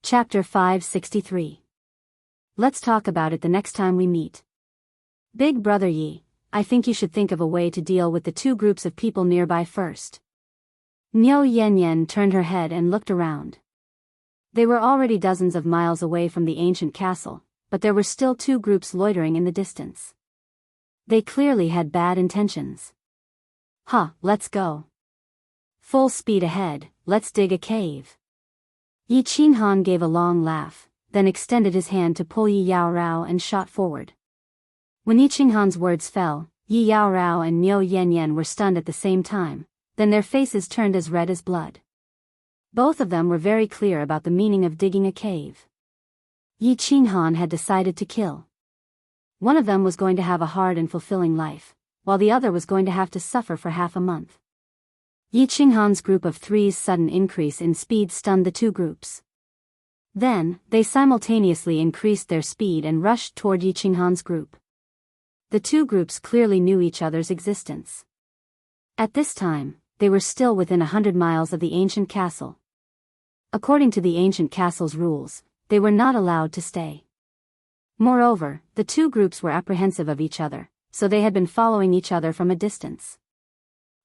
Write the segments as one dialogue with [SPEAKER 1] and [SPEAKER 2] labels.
[SPEAKER 1] Chapter 563. Let's talk about it the next time we meet. Big Brother Yi, I think you should think of a way to deal with the two groups of people nearby first. Niu Yanyan turned her head and looked around. They were already dozens of miles away from the ancient castle, but there were still two groups loitering in the distance. They clearly had bad intentions. Let's go. Full speed ahead, let's dig a cave. Yi Qinghan gave a long laugh, then extended his hand to pull Yi Yaorao and shot forward. When Yi Qinghan's words fell, Yi Yaorao and Niu Yanyan were stunned at the same time, then their faces turned as red as blood. Both of them were very clear about the meaning of digging a cave. Yi Qinghan had decided to kill. One of them was going to have a hard and fulfilling life, while the other was going to have to suffer for half a month. Yi Qinghan's group of three's sudden increase in speed stunned the two groups. Then, they simultaneously increased their speed and rushed toward Yi Qinghan's group. The two groups clearly knew each other's existence. At this time, they were still within 100 miles of the ancient castle. According to the ancient castle's rules, they were not allowed to stay. Moreover, the two groups were apprehensive of each other, so they had been following each other from a distance.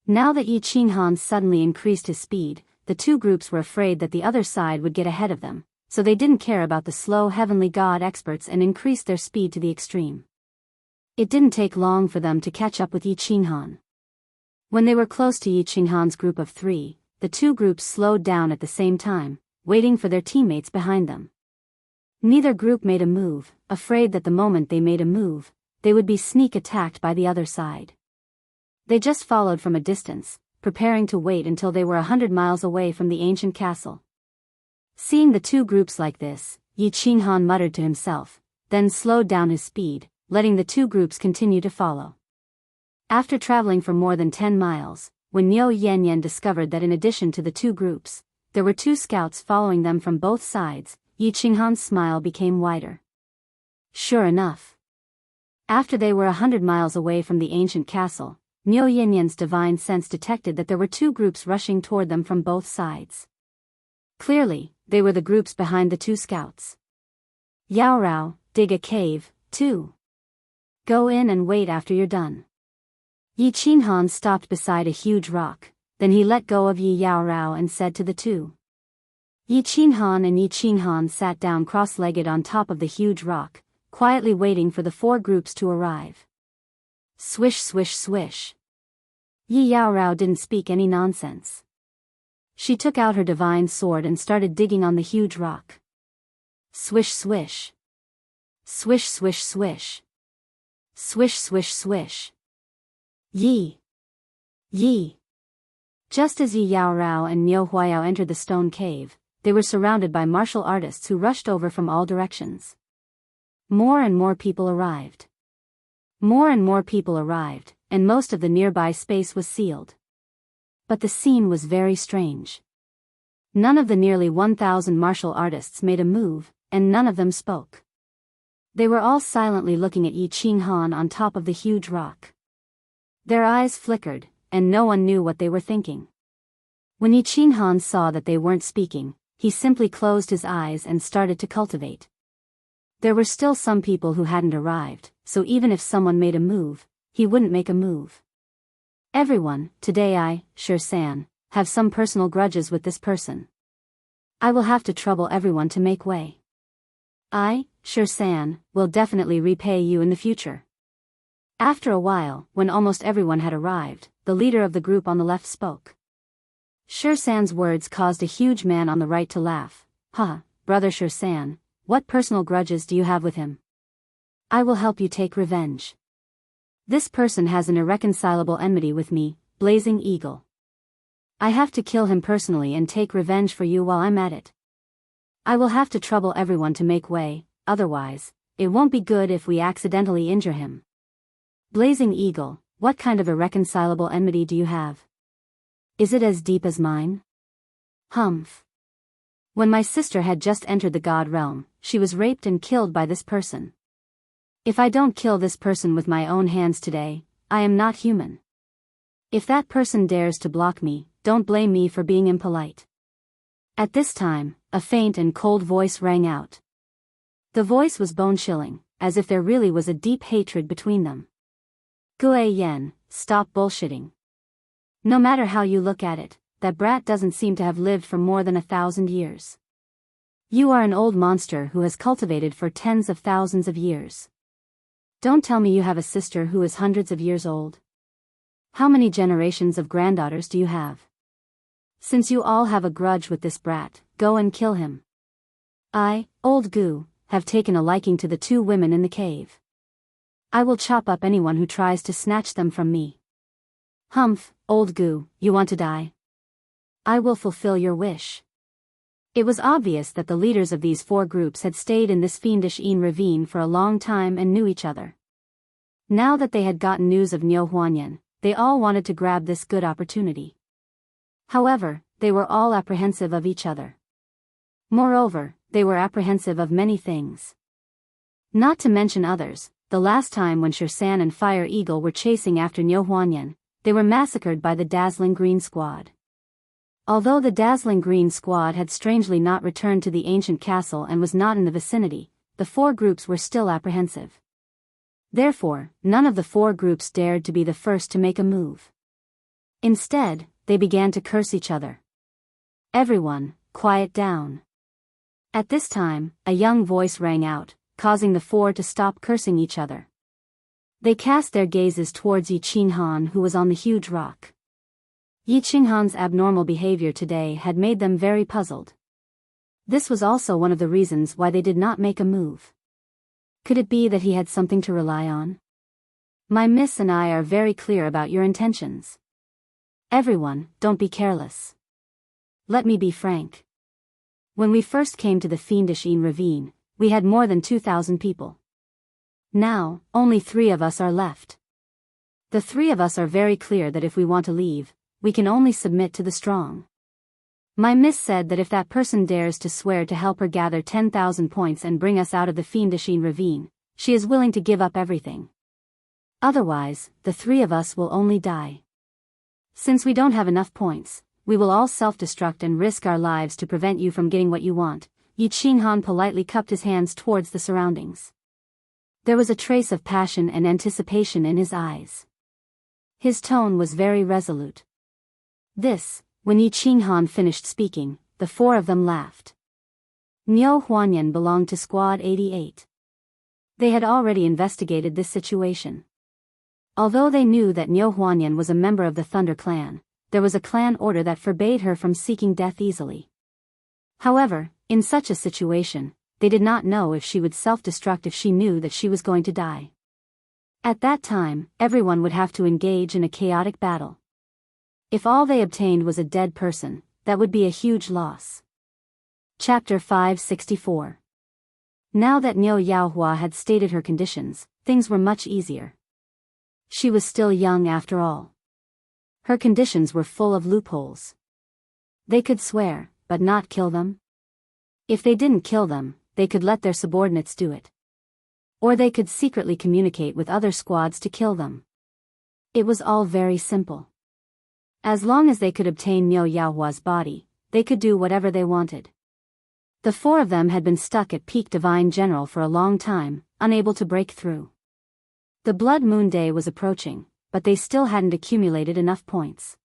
[SPEAKER 1] Now that Yi Qinghan suddenly increased his speed, the two groups were afraid that the other side would get ahead of them, so they didn't care about the slow heavenly god experts and increased their speed to the extreme. It didn't take long for them to catch up with Yi Qinghan. When they were close to Yi Qinghan's group of three, the two groups slowed down at the same time, waiting for their teammates behind them. Neither group made a move, afraid that the moment they made a move, they would be sneak attacked by the other side. They just followed from a distance, preparing to wait until they were 100 miles away from the ancient castle. Seeing the two groups like this, Yi Qinghan muttered to himself, then slowed down his speed, letting the two groups continue to follow. After traveling for more than 10 miles, when Niu Yanyan discovered that in addition to the two groups, there were two scouts following them from both sides, Yi Qinghan's smile became wider. Sure enough. After they were 100 miles away from the ancient castle, Niu Yanyan's divine sense detected that there were two groups rushing toward them from both sides. Clearly, they were the groups behind the two scouts. Yaorao, dig a cave, too. Go in and wait after you're done. Yi Qinghan stopped beside a huge rock, then he let go of Yi Yaorao and said to the two. Yi Qinghan and Yi Qinghan sat down cross-legged on top of the huge rock, quietly waiting for the four groups to arrive. Swish swish swish. Yi Yaorao didn't speak any nonsense. She took out her divine sword and started digging on the huge rock. Swish swish. Swish swish swish. Swish swish swish. Yi. Yi. Just as Yi Yaorao and Niu Huayao entered the stone cave, they were surrounded by martial artists who rushed over from all directions. More and more people arrived. More and more people arrived, and most of the nearby space was sealed. But the scene was very strange. None of the nearly 1,000 martial artists made a move, and none of them spoke. They were all silently looking at Yi Qinghan on top of the huge rock. Their eyes flickered, and no one knew what they were thinking. When Yi Qinghan saw that they weren't speaking, he simply closed his eyes and started to cultivate. There were still some people who hadn't arrived, so even if someone made a move, he wouldn't make a move. Everyone, today Sher San, have some personal grudges with this person. I will have to trouble everyone to make way. Sher San, will definitely repay you in the future. After a while, when almost everyone had arrived, the leader of the group on the left spoke. Sher San's words caused a huge man on the right to laugh. Brother Sher San, what personal grudges do you have with him? I will help you take revenge. This person has an irreconcilable enmity with me, Blazing Eagle. I have to kill him personally and take revenge for you while I'm at it. I will have to trouble everyone to make way, otherwise, it won't be good if we accidentally injure him. Blazing Eagle, what kind of irreconcilable enmity do you have? Is it as deep as mine? Humph. When my sister had just entered the god realm, she was raped and killed by this person. If I don't kill this person with my own hands today, I am not human. If that person dares to block me, don't blame me for being impolite. At this time, a faint and cold voice rang out. The voice was bone-chilling, as if there really was a deep hatred between them. Gue Yen, stop bullshitting. No matter how you look at it, that brat doesn't seem to have lived for more than 1,000 years. You are an old monster who has cultivated for tens of thousands of years. Don't tell me you have a sister who is hundreds of years old. How many generations of granddaughters do you have? Since you all have a grudge with this brat, go and kill him. I, Old Gu, have taken a liking to the two women in the cave. I will chop up anyone who tries to snatch them from me. Humph, Old Gu, you want to die? I will fulfill your wish. It was obvious that the leaders of these four groups had stayed in this fiendish ravine for a long time and knew each other. Now that they had gotten news of Niu Huanyan, they all wanted to grab this good opportunity. However, they were all apprehensive of each other. Moreover, they were apprehensive of many things. Not to mention others, the last time when Shan and Fire Eagle were chasing after Niu Huanyan, they were massacred by the Dazzling Green Squad. Although the Dazzling Green Squad had strangely not returned to the ancient castle and was not in the vicinity, the four groups were still apprehensive. Therefore, none of the four groups dared to be the first to make a move. Instead, they began to curse each other. Everyone, quiet down. At this time, a young voice rang out, causing the four to stop cursing each other. They cast their gazes towards Yi Qinghan, who was on the huge rock. Yi Qinghan's abnormal behavior today had made them very puzzled. This was also one of the reasons why they did not make a move. Could it be that he had something to rely on? My miss and I are very clear about your intentions. Everyone, don't be careless. Let me be frank. When we first came to the fiendish ravine, we had more than 2,000 people. Now, only 3 of us are left. The 3 of us are very clear that if we want to leave, we can only submit to the strong. My miss said that if that person dares to swear to help her gather 10,000 points and bring us out of the fiendish ravine, she is willing to give up everything. Otherwise, the 3 of us will only die. Since we don't have enough points, we will all self-destruct and risk our lives to prevent you from getting what you want. Yi Qinghan politely cupped his hands towards the surroundings. There was a trace of passion and anticipation in his eyes. His tone was very resolute. When Yi Qinghan finished speaking, the 4 of them laughed. Niu Huanyan belonged to Squad 88. They had already investigated this situation. Although they knew that Niu Huanyan was a member of the Thunder Clan, there was a clan order that forbade her from seeking death easily. However, in such a situation, they did not know if she would self-destruct if she knew that she was going to die. At that time, everyone would have to engage in a chaotic battle. If all they obtained was a dead person, that would be a huge loss. Chapter 564. Now that Niu Yaohua had stated her conditions, things were much easier. She was still young after all. Her conditions were full of loopholes. They could swear, but not kill them. If they didn't kill them, they could let their subordinates do it. Or they could secretly communicate with other squads to kill them. It was all very simple. As long as they could obtain Niu Yaohua's body, they could do whatever they wanted. The 4 of them had been stuck at Peak Divine General for a long time, unable to break through. The Blood Moon Day was approaching, but they still hadn't accumulated enough points.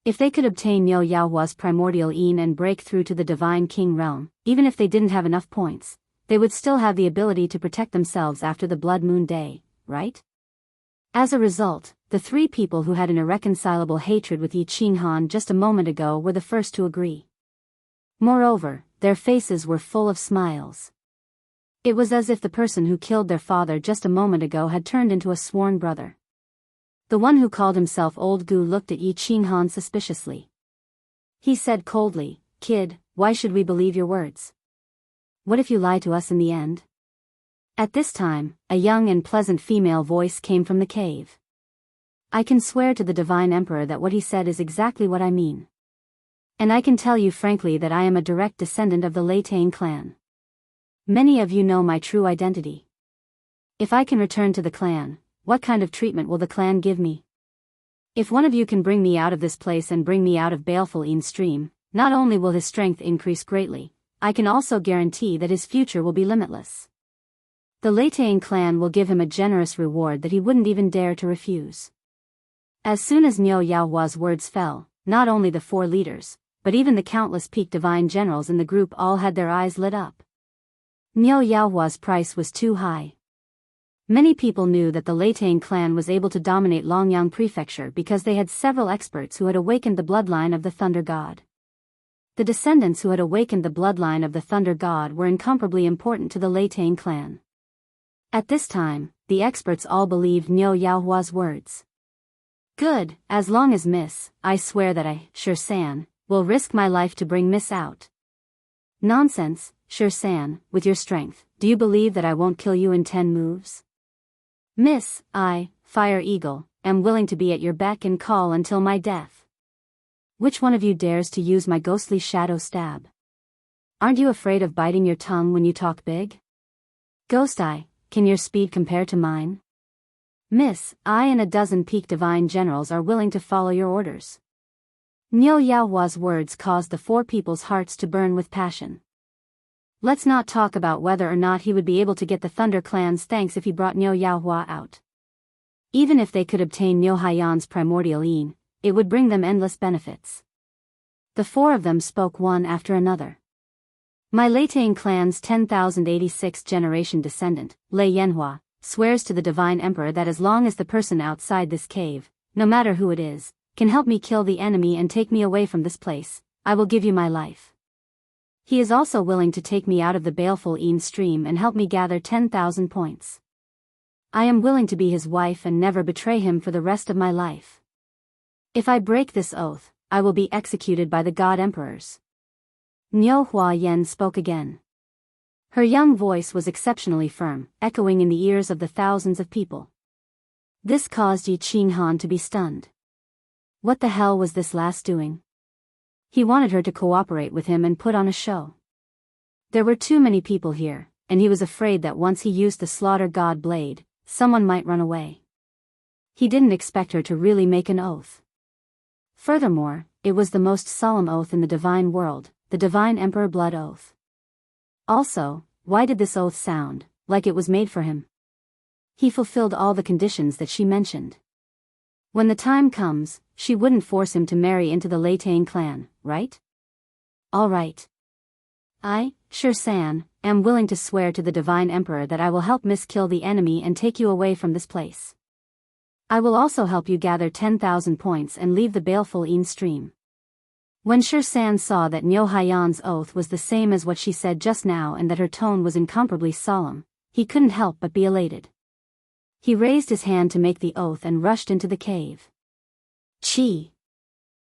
[SPEAKER 1] If they could obtain Niu Yaohua's primordial Yin and break through to the Divine King realm, even if they didn't have enough points, they would still have the ability to protect themselves after the Blood Moon Day, right? As a result, the 3 people who had an irreconcilable hatred with Yi Qinghan just a moment ago were the first to agree. Moreover, their faces were full of smiles. It was as if the person who killed their father just a moment ago had turned into a sworn brother. The one who called himself Old Gu looked at Yi Qinghan suspiciously. He said coldly, "Kid, why should we believe your words? What if you lie to us in the end?" At this time, a young and pleasant female voice came from the cave. "I can swear to the Divine Emperor that what he said is exactly what I mean. And I can tell you frankly that I am a direct descendant of the Lei Tang clan. Many of you know my true identity. If I can return to the clan, what kind of treatment will the clan give me? If one of you can bring me out of this place and bring me out of Baleful Een stream, not only will his strength increase greatly, I can also guarantee that his future will be limitless. The Leitang clan will give him a generous reward that he wouldn't even dare to refuse. As soon as Niu Yaohua's words fell, not only the 4 leaders, but even the countless peak divine generals in the group all had their eyes lit up. Niu Yaohua's price was too high. Many people knew that the Leitang clan was able to dominate Longyang Prefecture because they had several experts who had awakened the bloodline of the Thunder God. The descendants who had awakened the bloodline of the Thunder God were incomparably important to the Leitang clan. At this time, the experts all believed Niu Yaohua's words. Good, as long as Miss, I swear that I, Sher-san, will risk my life to bring Miss out. Nonsense, Sher-san, with your strength, do you believe that I won't kill you in 10 moves? Miss, I, Fire Eagle, am willing to be at your beck and call until my death. Which one of you dares to use my ghostly shadow stab? Aren't you afraid of biting your tongue when you talk big? Ghost Eye, can your speed compare to mine? Miss, I and a dozen peak divine generals are willing to follow your orders. Niu Yaohua's words caused the 4 people's hearts to burn with passion. Let's not talk about whether or not he would be able to get the Thunder clan's thanks if he brought Niu Yaohua out. Even if they could obtain Niu Haiyan's primordial yin, it would bring them endless benefits. The 4 of them spoke one after another. My Leitang clan's 10,086th generation descendant, Lei Yanhua, swears to the Divine Emperor that as long as the person outside this cave, no matter who it is, can help me kill the enemy and take me away from this place, I will give you my life. He is also willing to take me out of the baleful Yin stream and help me gather 10,000 points. I am willing to be his wife and never betray him for the rest of my life. If I break this oath, I will be executed by the God Emperors. Niu Huayan spoke again. Her young voice was exceptionally firm, echoing in the ears of the thousands of people. This caused Yi Qinghan to be stunned. What the hell was this last doing? He wanted her to cooperate with him and put on a show. There were too many people here, and he was afraid that once he used the Slaughter God blade, someone might run away. He didn't expect her to really make an oath. Furthermore, it was the most solemn oath in the divine world, the Divine Emperor Blood Oath. Also, why did this oath sound like it was made for him? He fulfilled all the conditions that she mentioned. When the time comes, she wouldn't force him to marry into the Leitang clan, right? All right. I, Sher-san, am willing to swear to the Divine Emperor that I will help Miss kill the enemy and take you away from this place. I will also help you gather 10,000 points and leave the baleful Yin stream. When Sher-san saw that Niu Haiyan's oath was the same as what she said just now and that her tone was incomparably solemn, he couldn't help but be elated. He raised his hand to make the oath and rushed into the cave. Chi!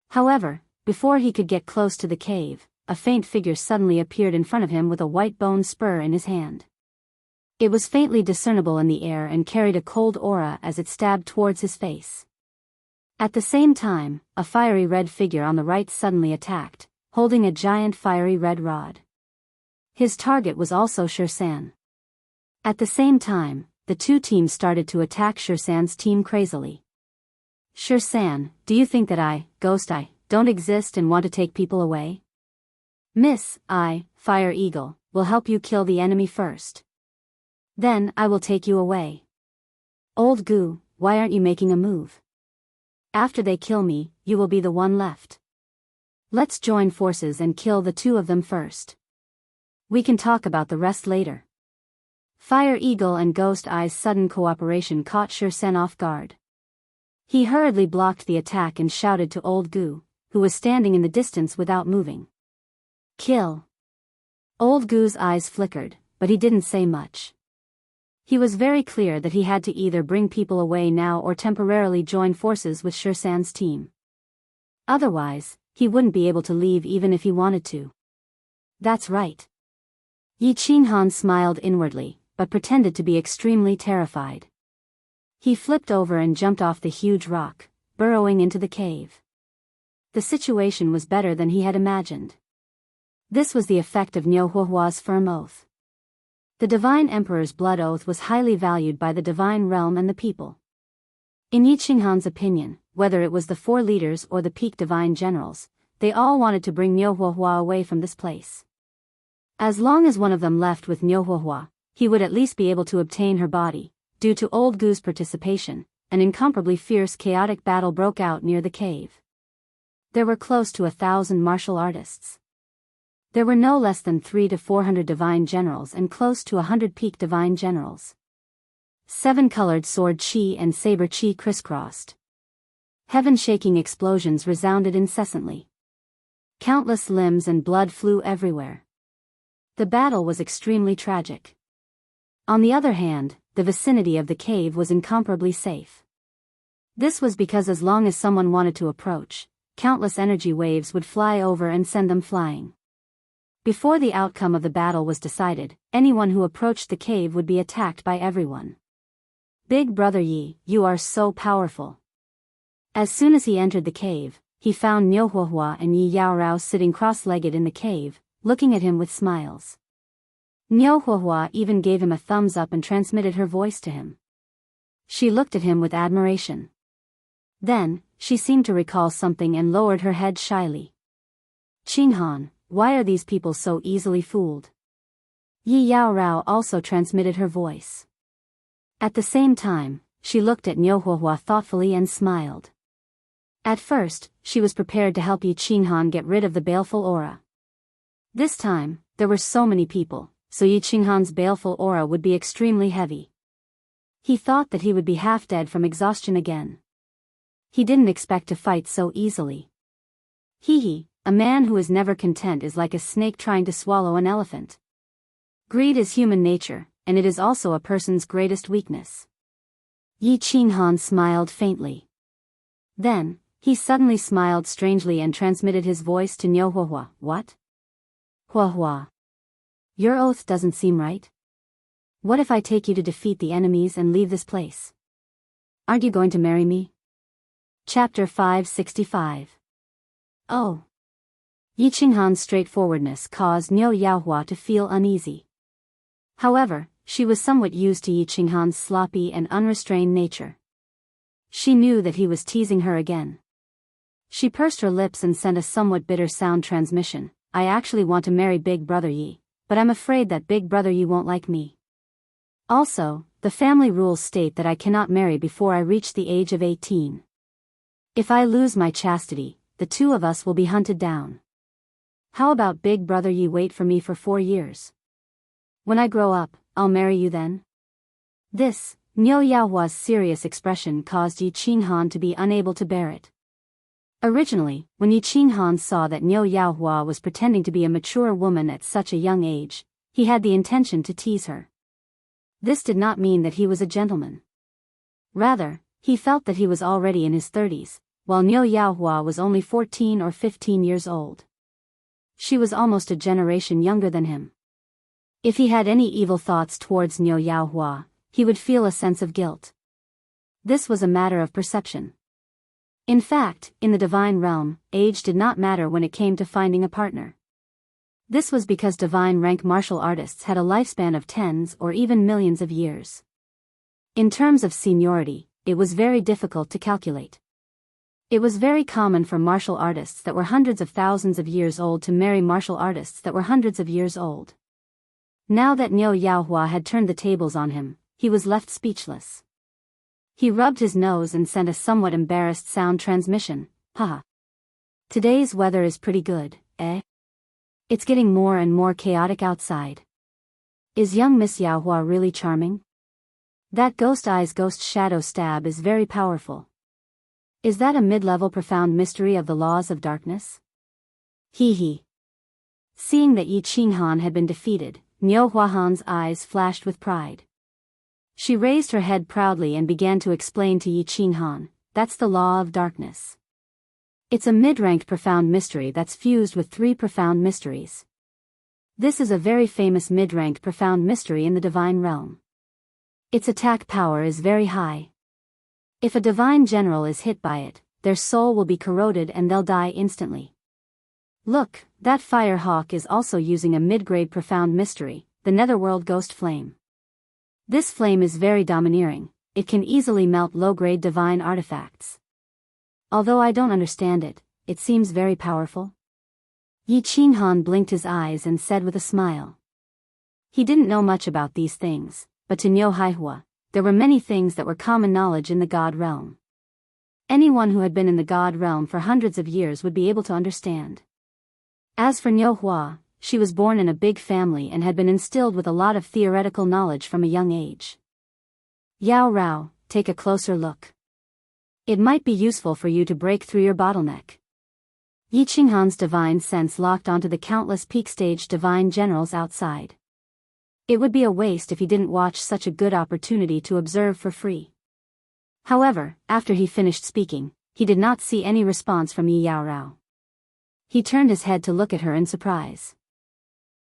[SPEAKER 1] However, before he could get close to the cave, a faint figure suddenly appeared in front of him with a white bone spur in his hand. It was faintly discernible in the air and carried a cold aura as it stabbed towards his face. At the same time, a fiery red figure on the right suddenly attacked, holding a giant fiery red rod. His target was also Sher-san. At the same time, the 2 teams started to attack Sher-san's team crazily. Sher-san, do you think that I, Ghost Eye, don't exist and want to take people away? Miss, I, Fire Eagle, will help you kill the enemy first. Then I will take you away. Old Goo, why aren't you making a move? After they kill me, you will be the one left. Let's join forces and kill the 2 of them first. We can talk about the rest later. Fire Eagle and Ghost Eye's sudden cooperation caught Sher-san off guard. He hurriedly blocked the attack and shouted to Old Goo, who was standing in the distance without moving. Kill. Old Goo's eyes flickered, but he didn't say much. He was very clear that he had to either bring people away now or temporarily join forces with Sher-san's team. Otherwise, he wouldn't be able to leave even if he wanted to. That's right. Yi Qinghan smiled inwardly, but pretended to be extremely terrified. He flipped over and jumped off the huge rock, burrowing into the cave. The situation was better than he had imagined. This was the effect of Niu Huahua's firm oath. The Divine Emperor's blood oath was highly valued by the divine realm and the people. In Yi Qinghan's opinion, whether it was the 4 leaders or the peak divine generals, they all wanted to bring Nyohuahua away from this place. As long as one of them left with Nyohuahua, he would at least be able to obtain her body. Due to Old Goo's participation, an incomparably fierce chaotic battle broke out near the cave. There were close to 1,000 martial artists. There were no less than 300 to 400 divine generals and close to 100 peak divine generals. 7-colored sword chi and saber chi crisscrossed. Heaven-shaking explosions resounded incessantly. Countless limbs and blood flew everywhere. The battle was extremely tragic. On the other hand, the vicinity of the cave was incomparably safe. This was because as long as someone wanted to approach, countless energy waves would fly over and send them flying. Before the outcome of the battle was decided, anyone who approached the cave would be attacked by everyone. Big Brother Yi, you are so powerful. As soon as he entered the cave, he found Nyohuahua and Yi Yaorao sitting cross-legged in the cave, looking at him with smiles. Nyohuahua even gave him a thumbs up and transmitted her voice to him. She looked at him with admiration. Then, she seemed to recall something and lowered her head shyly. Qinghan, why are these people so easily fooled? Yi Yaorao also transmitted her voice. At the same time, she looked at Nyohuahua thoughtfully and smiled. At first, she was prepared to help Yi Qinghan get rid of the baleful aura. This time, there were so many people, so Yi Qinghan's baleful aura would be extremely heavy. He thought that he would be half dead from exhaustion again. He didn't expect to fight so easily. Hee, a man who is never content is like a snake trying to swallow an elephant. Greed is human nature, and it is also a person's greatest weakness. Yi Qinghan smiled faintly. Then, he suddenly smiled strangely and transmitted his voice to Nyohuahua. What? Huahua. Your oath doesn't seem right. What if I take you to defeat the enemies and leave this place? Aren't you going to marry me? Chapter 565. Oh. Yi Qinghan's straightforwardness caused Nyohuahua to feel uneasy. However, she was somewhat used to Yi Qinghan's sloppy and unrestrained nature. She knew that he was teasing her again. She pursed her lips and sent a somewhat bitter sound transmission. I actually want to marry Big Brother Yi, but I'm afraid that Big Brother Yi won't like me. Also, the family rules state that I cannot marry before I reach the age of 18. If I lose my chastity, the two of us will be hunted down. How about Big Brother Yi wait for me for 4 years? When I grow up, I'll marry you then? This, Nyohuahua's serious expression caused Yi Qinghan to be unable to bear it. Originally, when Yi Qinghan saw that Nyohuahua was pretending to be a mature woman at such a young age, he had the intention to tease her. This did not mean that he was a gentleman. Rather, he felt that he was already in his 30s, while Nyohuahua was only 14 or 15 years old. She was almost a generation younger than him. If he had any evil thoughts towards Nyohuahua, he would feel a sense of guilt. This was a matter of perception. In fact, in the divine realm, age did not matter when it came to finding a partner. This was because divine rank martial artists had a lifespan of tens or even millions of years. In terms of seniority, it was very difficult to calculate. It was very common for martial artists that were hundreds of thousands of years old to marry martial artists that were hundreds of years old. Now that Nyohuahua had turned the tables on him, he was left speechless. He rubbed his nose and sent a somewhat embarrassed sound transmission. Haha. Today's weather is pretty good, eh? It's getting more and more chaotic outside. Is young Miss Yaohua really charming? That ghost eyes ghost shadow stab is very powerful. Is that a mid-level profound mystery of the laws of darkness? Hee. Seeing that Yi Qinghan had been defeated, Nyohuahan's eyes flashed with pride. She raised her head proudly and began to explain to Yi Qinghan, that's the law of darkness. It's a mid-ranked profound mystery that's fused with 3 profound mysteries. This is a very famous mid-ranked profound mystery in the divine realm. Its attack power is very high. If a divine general is hit by it, their soul will be corroded and they'll die instantly. Look, that fire hawk is also using a mid-grade profound mystery, the netherworld ghost flame. This flame is very domineering, it can easily melt low-grade divine artifacts. Although I don't understand it, it seems very powerful. Yi Qinghan blinked his eyes and said with a smile. He didn't know much about these things, but to Niu Haihua, there were many things that were common knowledge in the God realm. Anyone who had been in the God realm for hundreds of years would be able to understand. As for Niu Hua, she was born in a big family and had been instilled with a lot of theoretical knowledge from a young age. Yao Rao, take a closer look. It might be useful for you to break through your bottleneck. Yi Qinghan's divine sense locked onto the countless peak stage divine generals outside. It would be a waste if he didn't watch such a good opportunity to observe for free. However, after he finished speaking, he did not see any response from Yi Yaorao. He turned his head to look at her in surprise.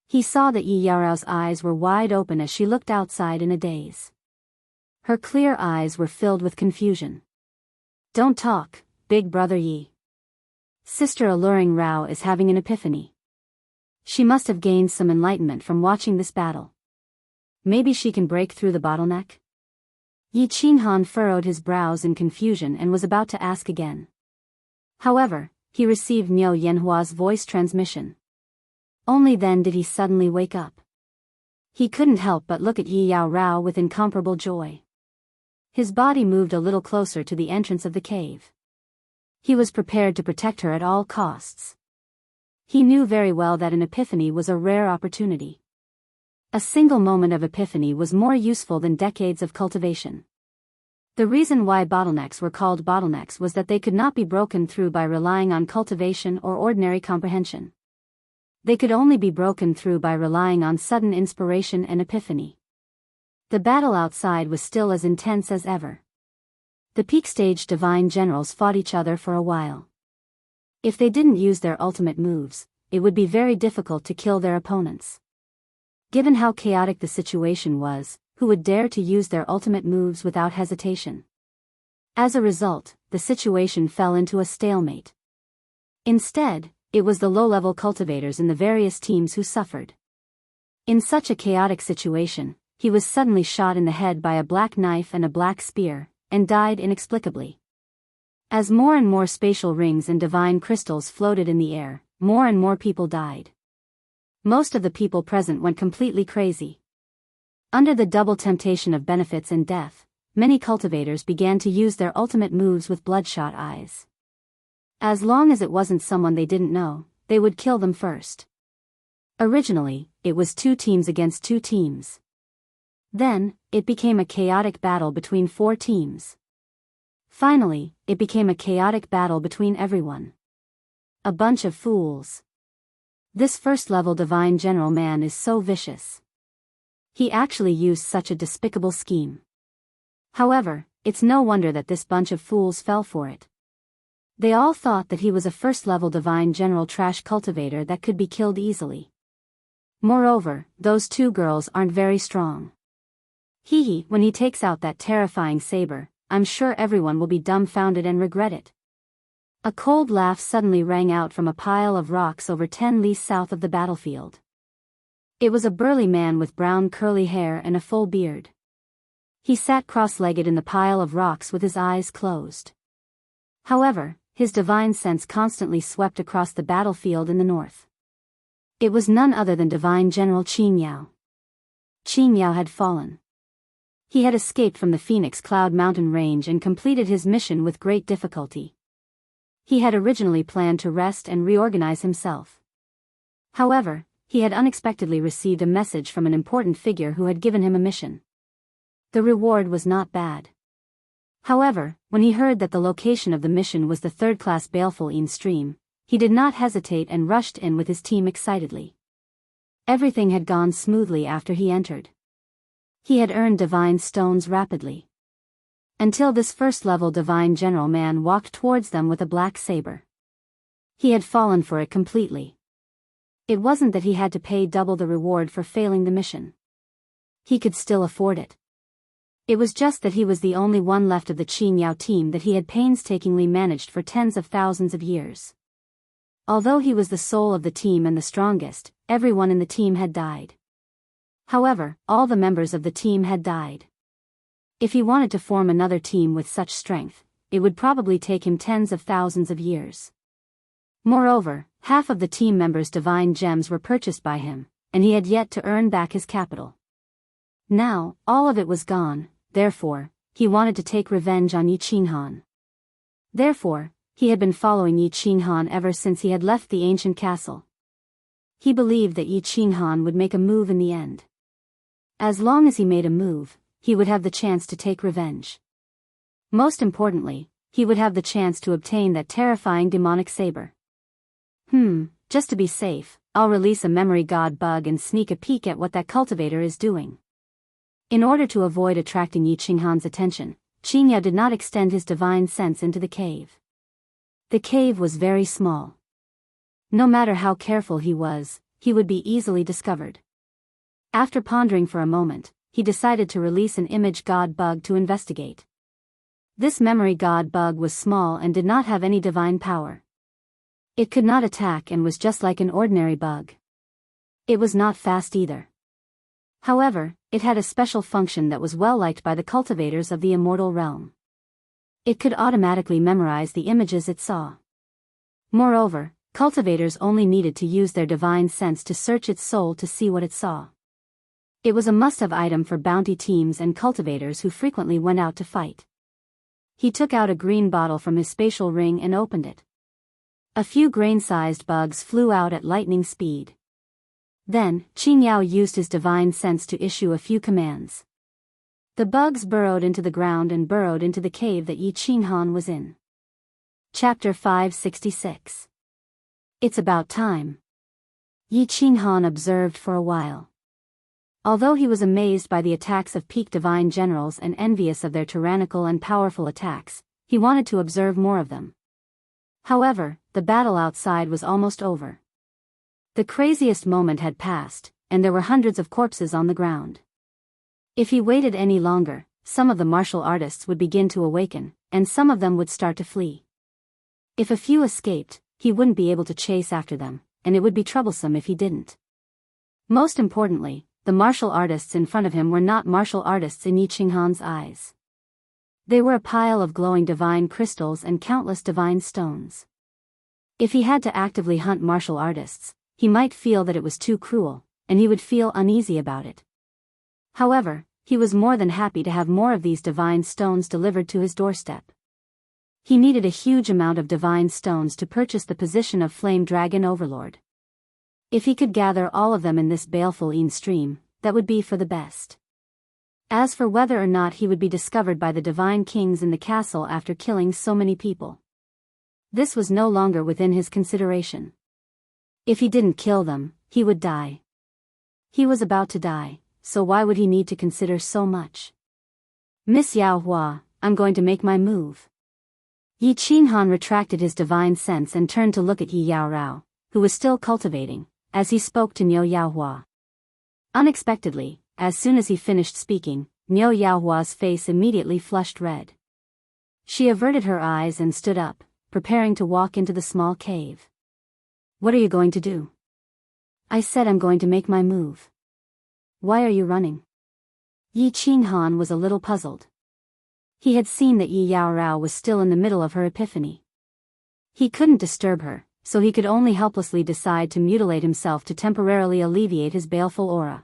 [SPEAKER 1] He saw that Yi Yaorao's eyes were wide open as she looked outside in a daze. Her clear eyes were filled with confusion. Don't talk, big brother Yi. Sister Alluring Rao is having an epiphany. She must have gained some enlightenment from watching this battle. Maybe she can break through the bottleneck? Yi Qinghan furrowed his brows in confusion and was about to ask again. However, he received Niu Yanhua's voice transmission. Only then did he suddenly wake up. He couldn't help but look at Yi Yaorao with incomparable joy. His body moved a little closer to the entrance of the cave. He was prepared to protect her at all costs. He knew very well that an epiphany was a rare opportunity. A single moment of epiphany was more useful than decades of cultivation. The reason why bottlenecks were called bottlenecks was that they could not be broken through by relying on cultivation or ordinary comprehension. They could only be broken through by relying on sudden inspiration and epiphany. The battle outside was still as intense as ever. The peak stage divine generals fought each other for a while. If they didn't use their ultimate moves, it would be very difficult to kill their opponents. Given how chaotic the situation was, who would dare to use their ultimate moves without hesitation? As a result, the situation fell into a stalemate. Instead, it was the low-level cultivators in the various teams who suffered. In such a chaotic situation, he was suddenly shot in the head by a black knife and a black spear, and died inexplicably. As more and more spatial rings and divine crystals floated in the air, more and more people died. Most of the people present went completely crazy. Under the double temptation of benefits and death, many cultivators began to use their ultimate moves with bloodshot eyes. As long as it wasn't someone they didn't know, they would kill them first. Originally, it was 2 teams against 2 teams. Then, it became a chaotic battle between 4 teams. Finally, it became a chaotic battle between everyone. A bunch of fools. This first-level divine general man is so vicious. He actually used such a despicable scheme. However, it's no wonder that this bunch of fools fell for it. They all thought that he was a first-level divine general trash cultivator that could be killed easily. Moreover, those 2 girls aren't very strong. Hee, when he takes out that terrifying saber, I'm sure everyone will be dumbfounded and regret it. A cold laugh suddenly rang out from a pile of rocks over 10 li south of the battlefield. It was a burly man with brown curly hair and a full beard. He sat cross-legged in the pile of rocks with his eyes closed. However, his divine sense constantly swept across the battlefield in the north. It was none other than Divine General Qin Yao. Qin Yao had fallen. He had escaped from the Phoenix Cloud Mountain Range and completed his mission with great difficulty. He had originally planned to rest and reorganize himself. However, he had unexpectedly received a message from an important figure who had given him a mission. The reward was not bad. However, when he heard that the location of the mission was the third-class Baleful Een stream, he did not hesitate and rushed in with his team excitedly. Everything had gone smoothly after he entered. He had earned divine stones rapidly. Until this first-level divine general man walked towards them with a black saber. He had fallen for it completely. It wasn't that he had to pay double the reward for failing the mission. He could still afford it. It was just that he was the only one left of the Qin Yao team that he had painstakingly managed for tens of thousands of years. Although he was the soul of the team and the strongest, everyone in the team had died. However, all the members of the team had died. If he wanted to form another team with such strength, it would probably take him tens of thousands of years. Moreover, half of the team members' divine gems were purchased by him, and he had yet to earn back his capital. Now, all of it was gone, therefore, he wanted to take revenge on Yi Qinghan. Therefore, he had been following Yi Qinghan ever since he had left the ancient castle. He believed that Yi Qinghan would make a move in the end. As long as he made a move, he would have the chance to take revenge. Most importantly, he would have the chance to obtain that terrifying demonic saber. Just to be safe, I'll release a memory god bug and sneak a peek at what that cultivator is doing. In order to avoid attracting Yi Qinghan's attention, Qingyao did not extend his divine sense into the cave. The cave was very small. No matter how careful he was, he would be easily discovered. After pondering for a moment, he decided to release an image god bug to investigate. This memory god bug was small and did not have any divine power. It could not attack and was just like an ordinary bug. It was not fast either. However, it had a special function that was well liked by the cultivators of the immortal realm. It could automatically memorize the images it saw. Moreover, cultivators only needed to use their divine sense to search its soul to see what it saw. It was a must-have item for bounty teams and cultivators who frequently went out to fight. He took out a green bottle from his spatial ring and opened it. A few grain-sized bugs flew out at lightning speed. Then, Qingyao used his divine sense to issue a few commands. The bugs burrowed into the ground and burrowed into the cave that Yi Qinghan was in. Chapter 566. It's about time. Yi Qinghan observed for a while. Although he was amazed by the attacks of peak divine generals and envious of their tyrannical and powerful attacks, he wanted to observe more of them. However, the battle outside was almost over. The craziest moment had passed, and there were hundreds of corpses on the ground. If he waited any longer, some of the martial artists would begin to awaken, and some of them would start to flee. If a few escaped, he wouldn't be able to chase after them, and it would be troublesome if he didn't. Most importantly, the martial artists in front of him were not martial artists in Yi Qinghan's eyes. They were a pile of glowing divine crystals and countless divine stones. If he had to actively hunt martial artists, he might feel that it was too cruel, and he would feel uneasy about it. However, he was more than happy to have more of these divine stones delivered to his doorstep. He needed a huge amount of divine stones to purchase the position of Flame Dragon Overlord. If he could gather all of them in this baleful stream, that would be for the best. As for whether or not he would be discovered by the divine kings in the castle after killing so many people, this was no longer within his consideration. If he didn't kill them, he would die. He was about to die, so why would he need to consider so much? Miss Yao Hua, I'm going to make my move. Yi Qinghan retracted his divine sense and turned to look at Yi Yaorao, who was still cultivating, as he spoke to Niu Yaohua. Unexpectedly, as soon as he finished speaking, Niu Yaohua's face immediately flushed red. She averted her eyes and stood up, preparing to walk into the small cave. What are you going to do? I said I'm going to make my move. Why are you running? Yi Qinghan was a little puzzled. He had seen that Yi Yaorao was still in the middle of her epiphany. He couldn't disturb her, so he could only helplessly decide to mutilate himself to temporarily alleviate his baleful aura.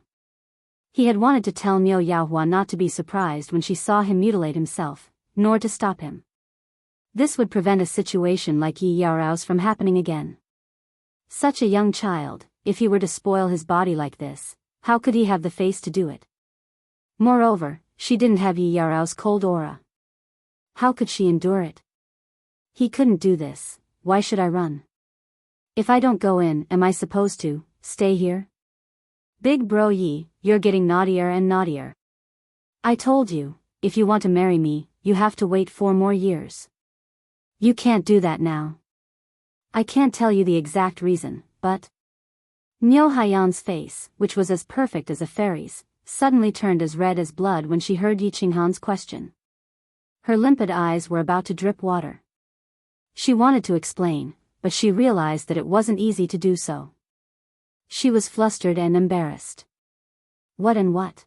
[SPEAKER 1] He had wanted to tell Niu Yaohua not to be surprised when she saw him mutilate himself, nor to stop him. This would prevent a situation like Yi Yaorao's from happening again. Such a young child, if he were to spoil his body like this, how could he have the face to do it? Moreover, she didn't have Yi Yaorao's cold aura. How could she endure it? He couldn't do this. Why should I run? If I don't go in, am I supposed to stay here? Big bro Yi, you're getting naughtier and naughtier. I told you, if you want to marry me, you have to wait 4 more years. You can't do that now. I can't tell you the exact reason, but... Niu Haiyan's face, which was as perfect as a fairy's, suddenly turned as red as blood when she heard Yi Qinghan's question. Her limpid eyes were about to drip water. She wanted to explain, but she realized that it wasn't easy to do so. She was flustered and embarrassed. What and what?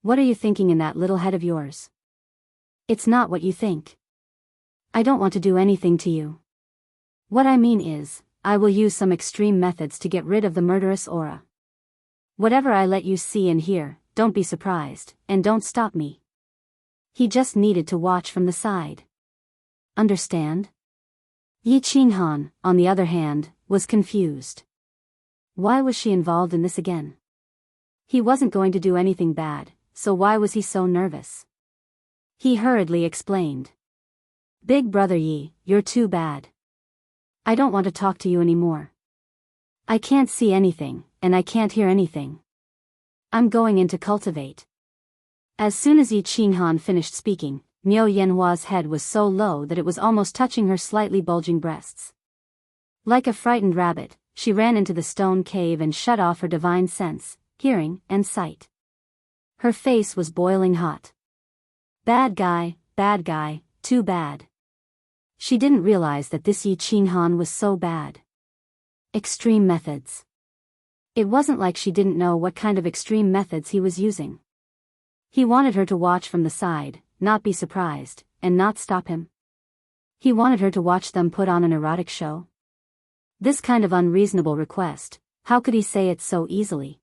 [SPEAKER 1] What are you thinking in that little head of yours? It's not what you think. I don't want to do anything to you. What I mean is, I will use some extreme methods to get rid of the murderous aura. Whatever I let you see and hear, don't be surprised, and don't stop me. He just needed to watch from the side. Understand? Yi Qinghan, on the other hand, was confused. Why was she involved in this again? He wasn't going to do anything bad, so why was he so nervous? He hurriedly explained. Big brother Yi, you're too bad. I don't want to talk to you anymore. I can't see anything, and I can't hear anything. I'm going in to cultivate. As soon as Yi Qinghan finished speaking, Miao Yanhua's head was so low that it was almost touching her slightly bulging breasts. Like a frightened rabbit, she ran into the stone cave and shut off her divine sense, hearing, and sight. Her face was boiling hot. Bad guy, too bad. She didn't realize that this Yi Qinghan was so bad. Extreme methods. It wasn't like she didn't know what kind of extreme methods he was using. He wanted her to watch from the side, not be surprised, and not stop him. He wanted her to watch them put on an erotic show. This kind of unreasonable request, how could he say it so easily?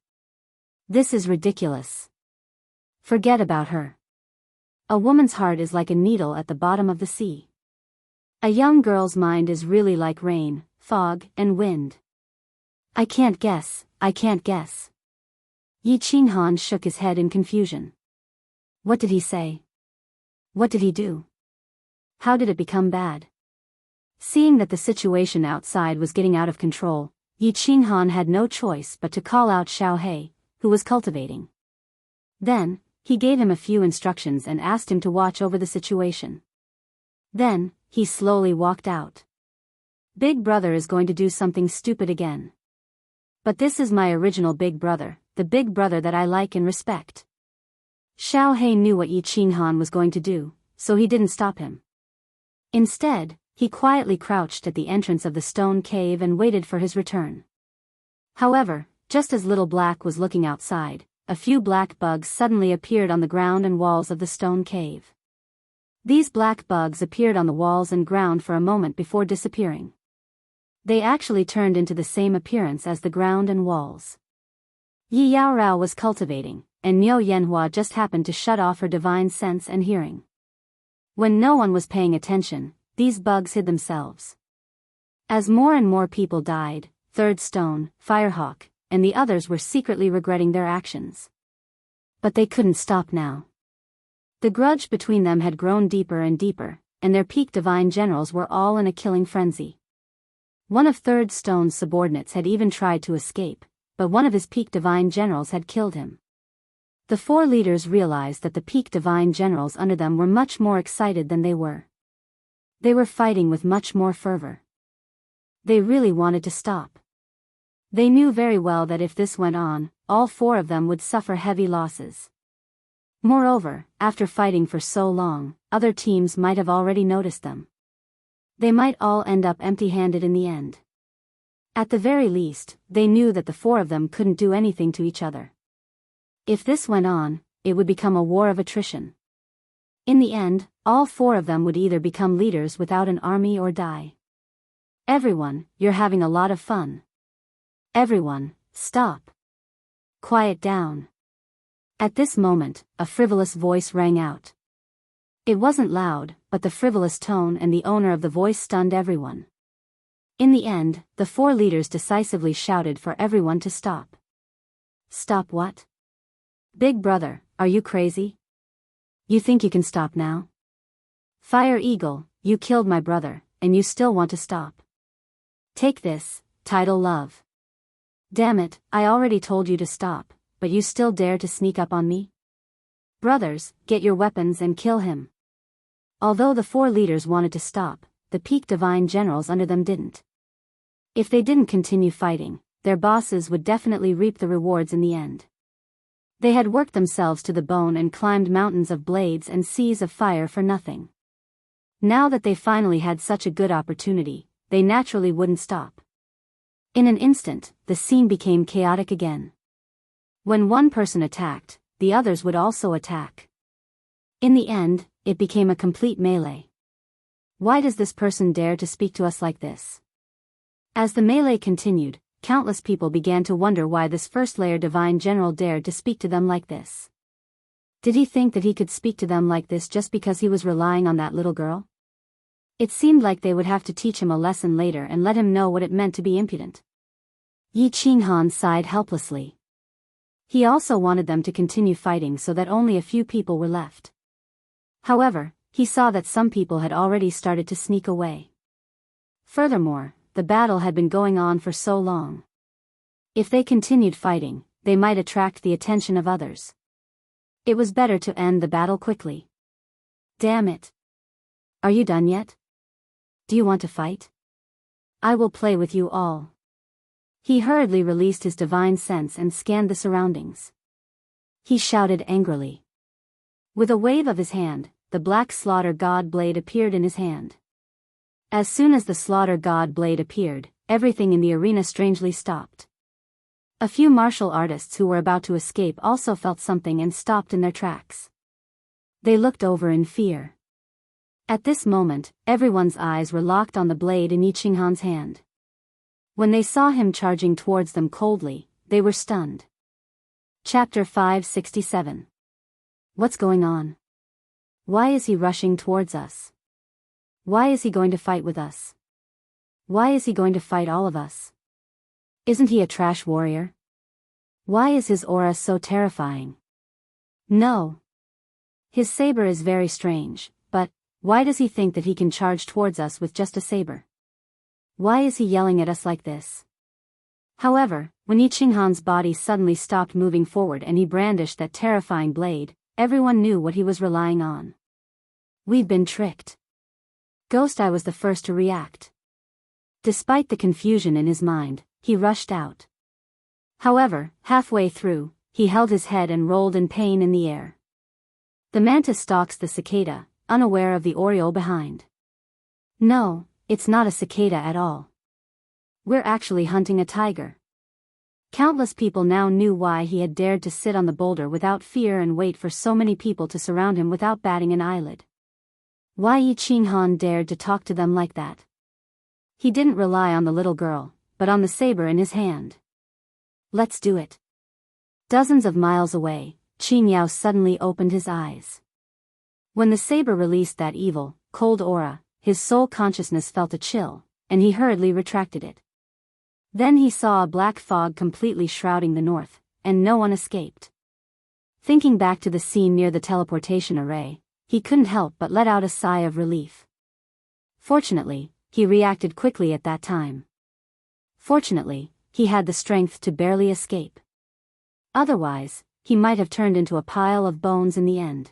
[SPEAKER 1] This is ridiculous. Forget about her. A woman's heart is like a needle at the bottom of the sea. A young girl's mind is really like rain, fog, and wind. I can't guess. Yi Qinghan shook his head in confusion. What did he say? What did he do? How did it become bad? Seeing that the situation outside was getting out of control, Yi Qinghan had no choice but to call out Xiao He, who was cultivating. Then, he gave him a few instructions and asked him to watch over the situation. Then, he slowly walked out. Big brother is going to do something stupid again. But this is my original big brother, the big brother that I like and respect. Xiao He knew what Yi Qinghan was going to do, so he didn't stop him. Instead, he quietly crouched at the entrance of the stone cave and waited for his return. However, just as Little Black was looking outside, a few black bugs suddenly appeared on the ground and walls of the stone cave. These black bugs appeared on the walls and ground for a moment before disappearing. They actually turned into the same appearance as the ground and walls. Yi Yaorao was cultivating, and Miao Yanhua just happened to shut off her divine sense and hearing. When no one was paying attention, these bugs hid themselves. As more and more people died, Third Stone, Firehawk, and the others were secretly regretting their actions. But they couldn't stop now. The grudge between them had grown deeper and deeper, and their peak divine generals were all in a killing frenzy. One of Third Stone's subordinates had even tried to escape, but one of his peak divine generals had killed him. The four leaders realized that the peak divine generals under them were much more excited than they were. They were fighting with much more fervor. They really wanted to stop. They knew very well that if this went on, all four of them would suffer heavy losses. Moreover, after fighting for so long, other teams might have already noticed them. They might all end up empty-handed in the end. At the very least, they knew that the four of them couldn't do anything to each other. If this went on, it would become a war of attrition. In the end, all four of them would either become leaders without an army or die. Everyone, you're having a lot of fun. Everyone, stop. Quiet down. At this moment, a frivolous voice rang out. It wasn't loud, but the frivolous tone and the owner of the voice stunned everyone. In the end, the four leaders decisively shouted for everyone to stop. Stop what? Big brother, are you crazy? You think you can stop now? Fire Eagle, you killed my brother, and you still want to stop. Take this, tidal love. Damn it, I already told you to stop, but you still dare to sneak up on me? Brothers, get your weapons and kill him. Although the four leaders wanted to stop, the peak divine generals under them didn't. If they didn't continue fighting, their bosses would definitely reap the rewards in the end. They had worked themselves to the bone and climbed mountains of blades and seas of fire for nothing. Now that they finally had such a good opportunity, they naturally wouldn't stop. In an instant, the scene became chaotic again. When one person attacked, the others would also attack. In the end, it became a complete melee. Why does this person dare to speak to us like this? As the melee continued, countless people began to wonder why this first-layer divine general dared to speak to them like this. Did he think that he could speak to them like this just because he was relying on that little girl? It seemed like they would have to teach him a lesson later and let him know what it meant to be impudent. Yi Qinghan sighed helplessly. He also wanted them to continue fighting so that only a few people were left. However, he saw that some people had already started to sneak away. Furthermore, the battle had been going on for so long. If they continued fighting, they might attract the attention of others. It was better to end the battle quickly. Damn it. Are you done yet? Do you want to fight? I will play with you all. He hurriedly released his divine sense and scanned the surroundings. He shouted angrily. With a wave of his hand, the black slaughter god blade appeared in his hand. As soon as the slaughter god blade appeared, everything in the arena strangely stopped. A few martial artists who were about to escape also felt something and stopped in their tracks. They looked over in fear. At this moment, everyone's eyes were locked on the blade in Yi Qinghan's hand. When they saw him charging towards them coldly, they were stunned. Chapter 567. What's going on? Why is he rushing towards us? Why is he going to fight with us? Why is he going to fight all of us? Isn't he a trash warrior? Why is his aura so terrifying? No. His saber is very strange, but why does he think that he can charge towards us with just a saber? Why is he yelling at us like this? However, when Yi Qinghan's body suddenly stopped moving forward and he brandished that terrifying blade, everyone knew what he was relying on. We've been tricked. Ghost Eye was the first to react. Despite the confusion in his mind, he rushed out. However, halfway through, he held his head and rolled in pain in the air. The mantis stalks the cicada, unaware of the oriole behind. No, it's not a cicada at all. We're actually hunting a tiger. Countless people now knew why he had dared to sit on the boulder without fear and wait for so many people to surround him without batting an eyelid. Why Yi Qinghan dared to talk to them like that? He didn't rely on the little girl, but on the saber in his hand. Let's do it. Dozens of miles away, Qin Yao suddenly opened his eyes. When the saber released that evil, cold aura, his soul consciousness felt a chill, and he hurriedly retracted it. Then he saw a black fog completely shrouding the north, and no one escaped. Thinking back to the scene near the teleportation array, he couldn't help but let out a sigh of relief. Fortunately, he reacted quickly at that time. Fortunately, he had the strength to barely escape. Otherwise, he might have turned into a pile of bones in the end.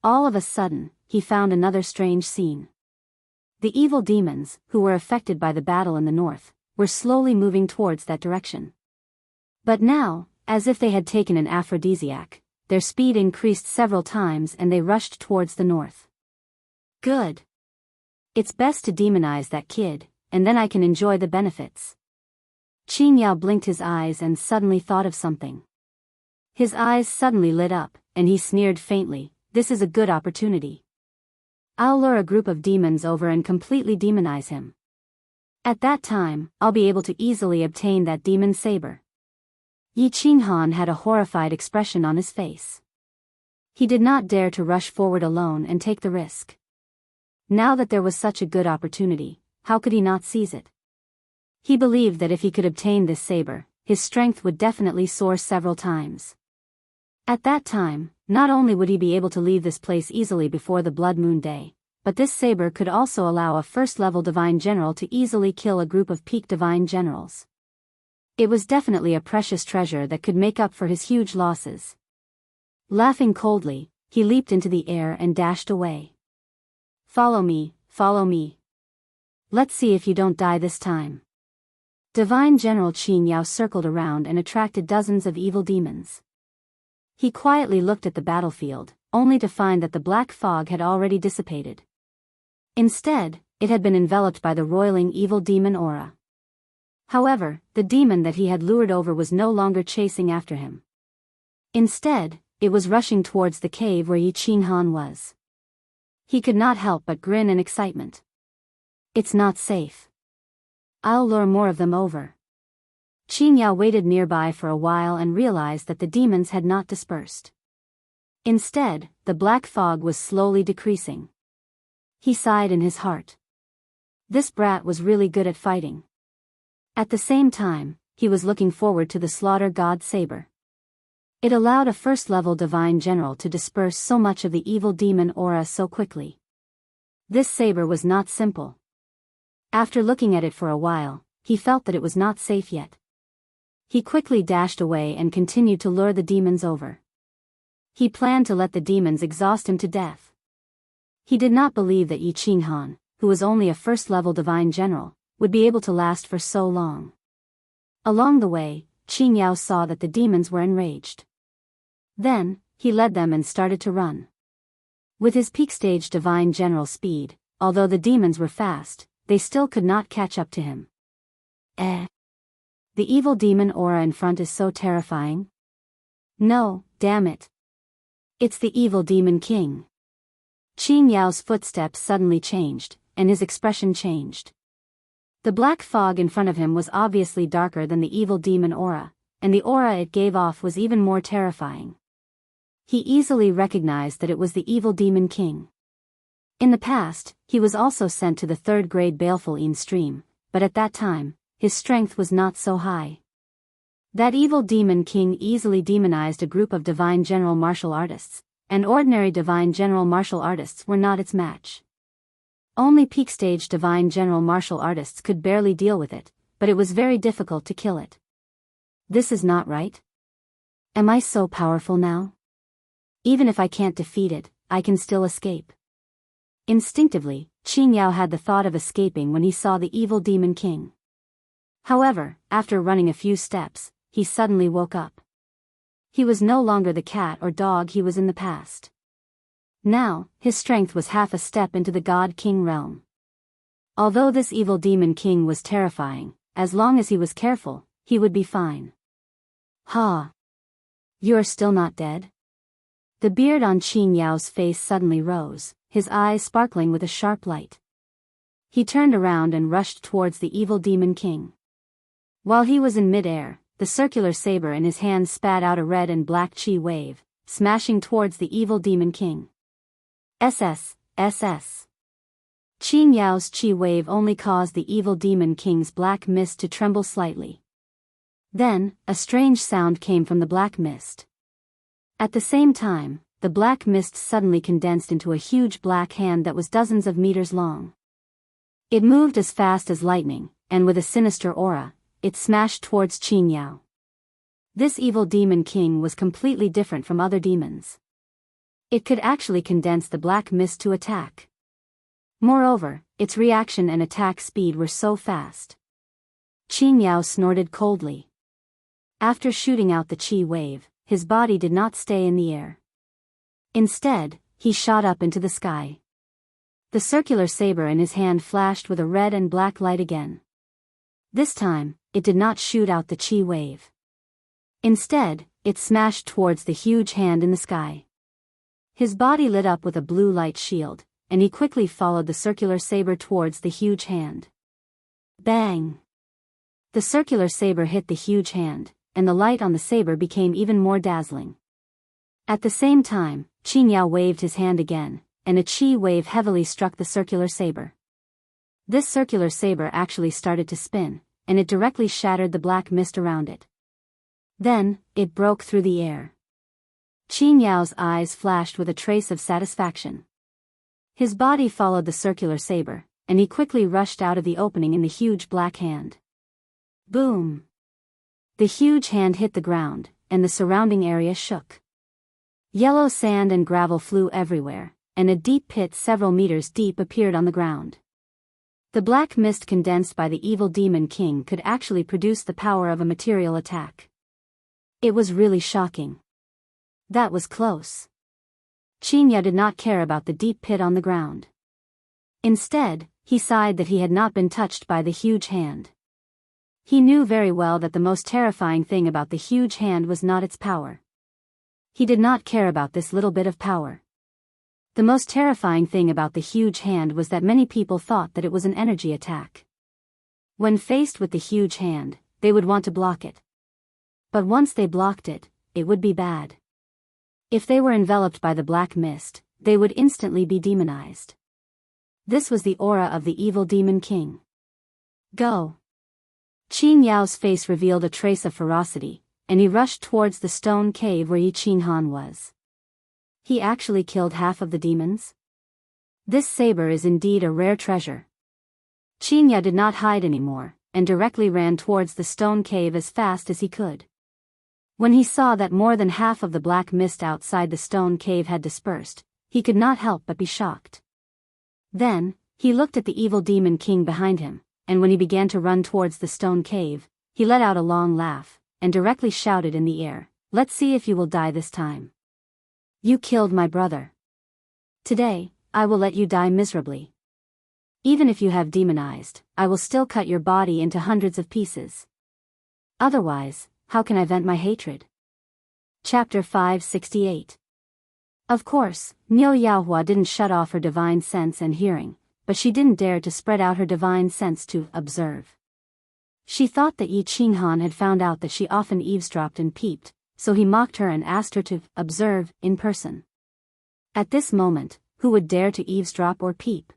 [SPEAKER 1] All of a sudden, he found another strange scene. The evil demons, who were affected by the battle in the north, were slowly moving towards that direction. But now, as if they had taken an aphrodisiac, their speed increased several times and they rushed towards the north. Good. It's best to demonize that kid, and then I can enjoy the benefits. Qin Yao blinked his eyes and suddenly thought of something. His eyes suddenly lit up, and he sneered faintly, "This is a good opportunity. I'll lure a group of demons over and completely demonize him. At that time, I'll be able to easily obtain that demon saber." Yi Qinghan had a horrified expression on his face. He did not dare to rush forward alone and take the risk. Now that there was such a good opportunity, how could he not seize it? He believed that if he could obtain this saber, his strength would definitely soar several times. At that time, not only would he be able to leave this place easily before the Blood Moon Day, but this saber could also allow a first-level divine general to easily kill a group of peak divine generals. It was definitely a precious treasure that could make up for his huge losses. Laughing coldly, he leaped into the air and dashed away. Follow me, follow me. Let's see if you don't die this time." Divine General Qin Yao circled around and attracted dozens of evil demons. He quietly looked at the battlefield, only to find that the black fog had already dissipated. Instead, it had been enveloped by the roiling evil demon aura. However, the demon that he had lured over was no longer chasing after him. Instead, it was rushing towards the cave where Yi Qinghan was. He could not help but grin in excitement. It's not safe. I'll lure more of them over. Qin Yao waited nearby for a while and realized that the demons had not dispersed. Instead, the black fog was slowly decreasing. He sighed in his heart. This brat was really good at fighting. At the same time, he was looking forward to the slaughter god saber. It allowed a first-level divine general to disperse so much of the evil demon aura so quickly. This saber was not simple. After looking at it for a while, he felt that it was not safe yet. He quickly dashed away and continued to lure the demons over. He planned to let the demons exhaust him to death. He did not believe that Yi Qinghan, who was only a first-level divine general, would be able to last for so long. Along the way, Qin Yao saw that the demons were enraged. Then, he led them and started to run. With his peak-stage divine general speed, although the demons were fast, they still could not catch up to him. The evil demon aura in front is so terrifying. No, damn it. It's the evil demon king. Qin Yao's footsteps suddenly changed, and his expression changed. The black fog in front of him was obviously darker than the evil demon aura, and the aura it gave off was even more terrifying. He easily recognized that it was the evil demon king. In the past, he was also sent to the third-grade baleful stream, but at that time, his strength was not so high. That evil demon king easily demonized a group of divine general martial artists, and ordinary divine general martial artists were not its match. Only peak-stage divine general martial artists could barely deal with it, but it was very difficult to kill it. This is not right. Am I so powerful now? Even if I can't defeat it, I can still escape. Instinctively, Qin Yao had the thought of escaping when he saw the evil demon king. However, after running a few steps, he suddenly woke up. He was no longer the cat or dog he was in the past. Now, his strength was half a step into the God-King realm. Although this evil demon king was terrifying, as long as he was careful, he would be fine. Ha! You are still not dead? The beard on Qin Yao's face suddenly rose, his eyes sparkling with a sharp light. He turned around and rushed towards the evil demon king. While he was in mid-air, the circular saber in his hand spat out a red and black chi wave, smashing towards the evil demon king. SS. Qin Yao's chi wave only caused the evil demon king's black mist to tremble slightly. Then, a strange sound came from the black mist. At the same time, the black mist suddenly condensed into a huge black hand that was dozens of meters long. It moved as fast as lightning, and with a sinister aura, it smashed towards Qin Yao. This evil demon king was completely different from other demons. It could actually condense the black mist to attack. Moreover, its reaction and attack speed were so fast. Qin Yao snorted coldly. After shooting out the chi wave, his body did not stay in the air. Instead, he shot up into the sky. The circular saber in his hand flashed with a red and black light again. This time, it did not shoot out the chi wave. Instead, it smashed towards the huge hand in the sky. His body lit up with a blue light shield, and he quickly followed the circular saber towards the huge hand. Bang! The circular saber hit the huge hand, and the light on the saber became even more dazzling. At the same time, Qin Yao waved his hand again, and a chi wave heavily struck the circular saber. This circular saber actually started to spin, and it directly shattered the black mist around it. Then, it broke through the air. Qin Yao's eyes flashed with a trace of satisfaction. His body followed the circular saber, and he quickly rushed out of the opening in the huge black hand. Boom! The huge hand hit the ground, and the surrounding area shook. Yellow sand and gravel flew everywhere, and a deep pit several meters deep appeared on the ground. The black mist condensed by the evil demon king could actually produce the power of a material attack. It was really shocking. That was close. Qin Yao did not care about the deep pit on the ground. Instead, he sighed that he had not been touched by the huge hand. He knew very well that the most terrifying thing about the huge hand was not its power. He did not care about this little bit of power. The most terrifying thing about the huge hand was that many people thought that it was an energy attack. When faced with the huge hand, they would want to block it. But once they blocked it, it would be bad. If they were enveloped by the black mist, they would instantly be demonized. This was the aura of the evil demon king. Go! Qin Yao's face revealed a trace of ferocity, and he rushed towards the stone cave where Yi Qinghan was. He actually killed half of the demons? This saber is indeed a rare treasure. Qin Ya did not hide anymore, and directly ran towards the stone cave as fast as he could. When he saw that more than half of the black mist outside the stone cave had dispersed, he could not help but be shocked. Then, he looked at the evil demon king behind him, and when he began to run towards the stone cave, he let out a long laugh, and directly shouted in the air, "Let's see if you will die this time. You killed my brother. Today, I will let you die miserably. Even if you have demonized, I will still cut your body into hundreds of pieces. Otherwise, how can I vent my hatred?" Chapter 568. Of course, Niu Yaohua didn't shut off her divine sense and hearing, but she didn't dare to spread out her divine sense to observe. She thought that Yi Qinghan had found out that she often eavesdropped and peeped, so he mocked her and asked her to observe in person. At this moment, who would dare to eavesdrop or peep?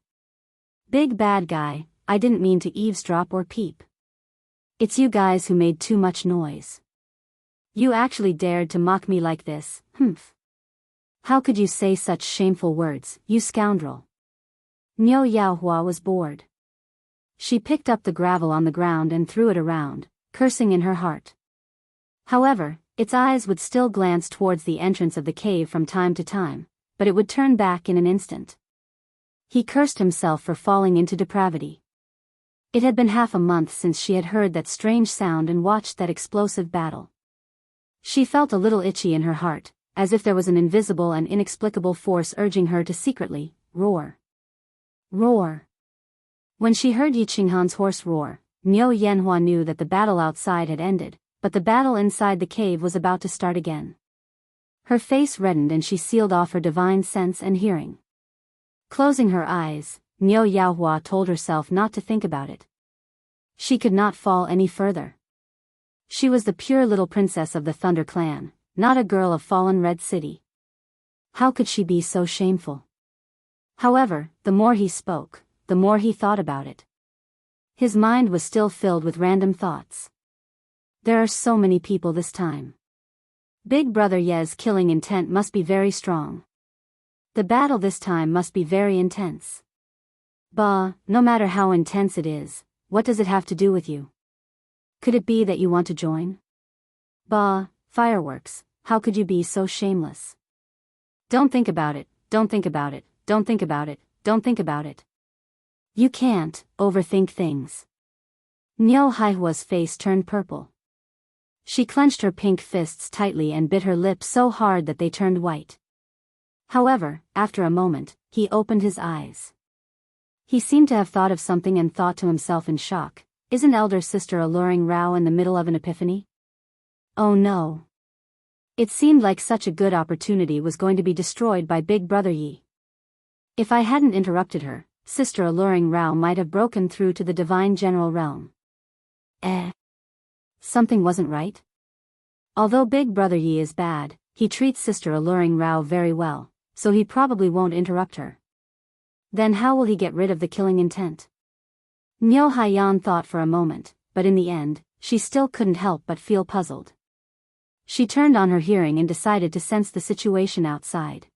[SPEAKER 1] Big bad guy, I didn't mean to eavesdrop or peep. It's you guys who made too much noise. You actually dared to mock me like this, humph. How could you say such shameful words, you scoundrel? Niu Yaohua was bored. She picked up the gravel on the ground and threw it around, cursing in her heart. However, its eyes would still glance towards the entrance of the cave from time to time, but it would turn back in an instant. He cursed himself for falling into depravity. It had been half a month since she had heard that strange sound and watched that explosive battle. She felt a little itchy in her heart, as if there was an invisible and inexplicable force urging her to secretly roar. Roar. When she heard Yi Qinghan's hoarse roar, Niu Yanhua knew that the battle outside had ended, but the battle inside the cave was about to start again. Her face reddened and she sealed off her divine sense and hearing. Closing her eyes, Niu Yaohua told herself not to think about it. She could not fall any further. She was the pure little princess of the Thunder Clan, not a girl of fallen Red City. How could she be so shameful? However, the more he spoke, the more he thought about it. His mind was still filled with random thoughts. There are so many people this time. Big Brother Ye's killing intent must be very strong. The battle this time must be very intense. Bah, no matter how intense it is, what does it have to do with you? Could it be that you want to join? Bah, fireworks, how could you be so shameless? Don't think about it, don't think about it, don't think about it, don't think about it. You can't overthink things. Niu Haihua's face turned purple. She clenched her pink fists tightly and bit her lips so hard that they turned white. However, after a moment, he opened his eyes. He seemed to have thought of something and thought to himself in shock, isn't elder sister alluring Rao in the middle of an epiphany? Oh no. It seemed like such a good opportunity was going to be destroyed by Big Brother Yi. If I hadn't interrupted her, Sister Alluring Rao might have broken through to the Divine General Realm. Something wasn't right? Although Big Brother Yi is bad, he treats Sister Alluring Rao very well, so he probably won't interrupt her. Then how will he get rid of the killing intent? Niu Haiyan thought for a moment, but in the end, she still couldn't help but feel puzzled. She turned on her hearing and decided to sense the situation outside.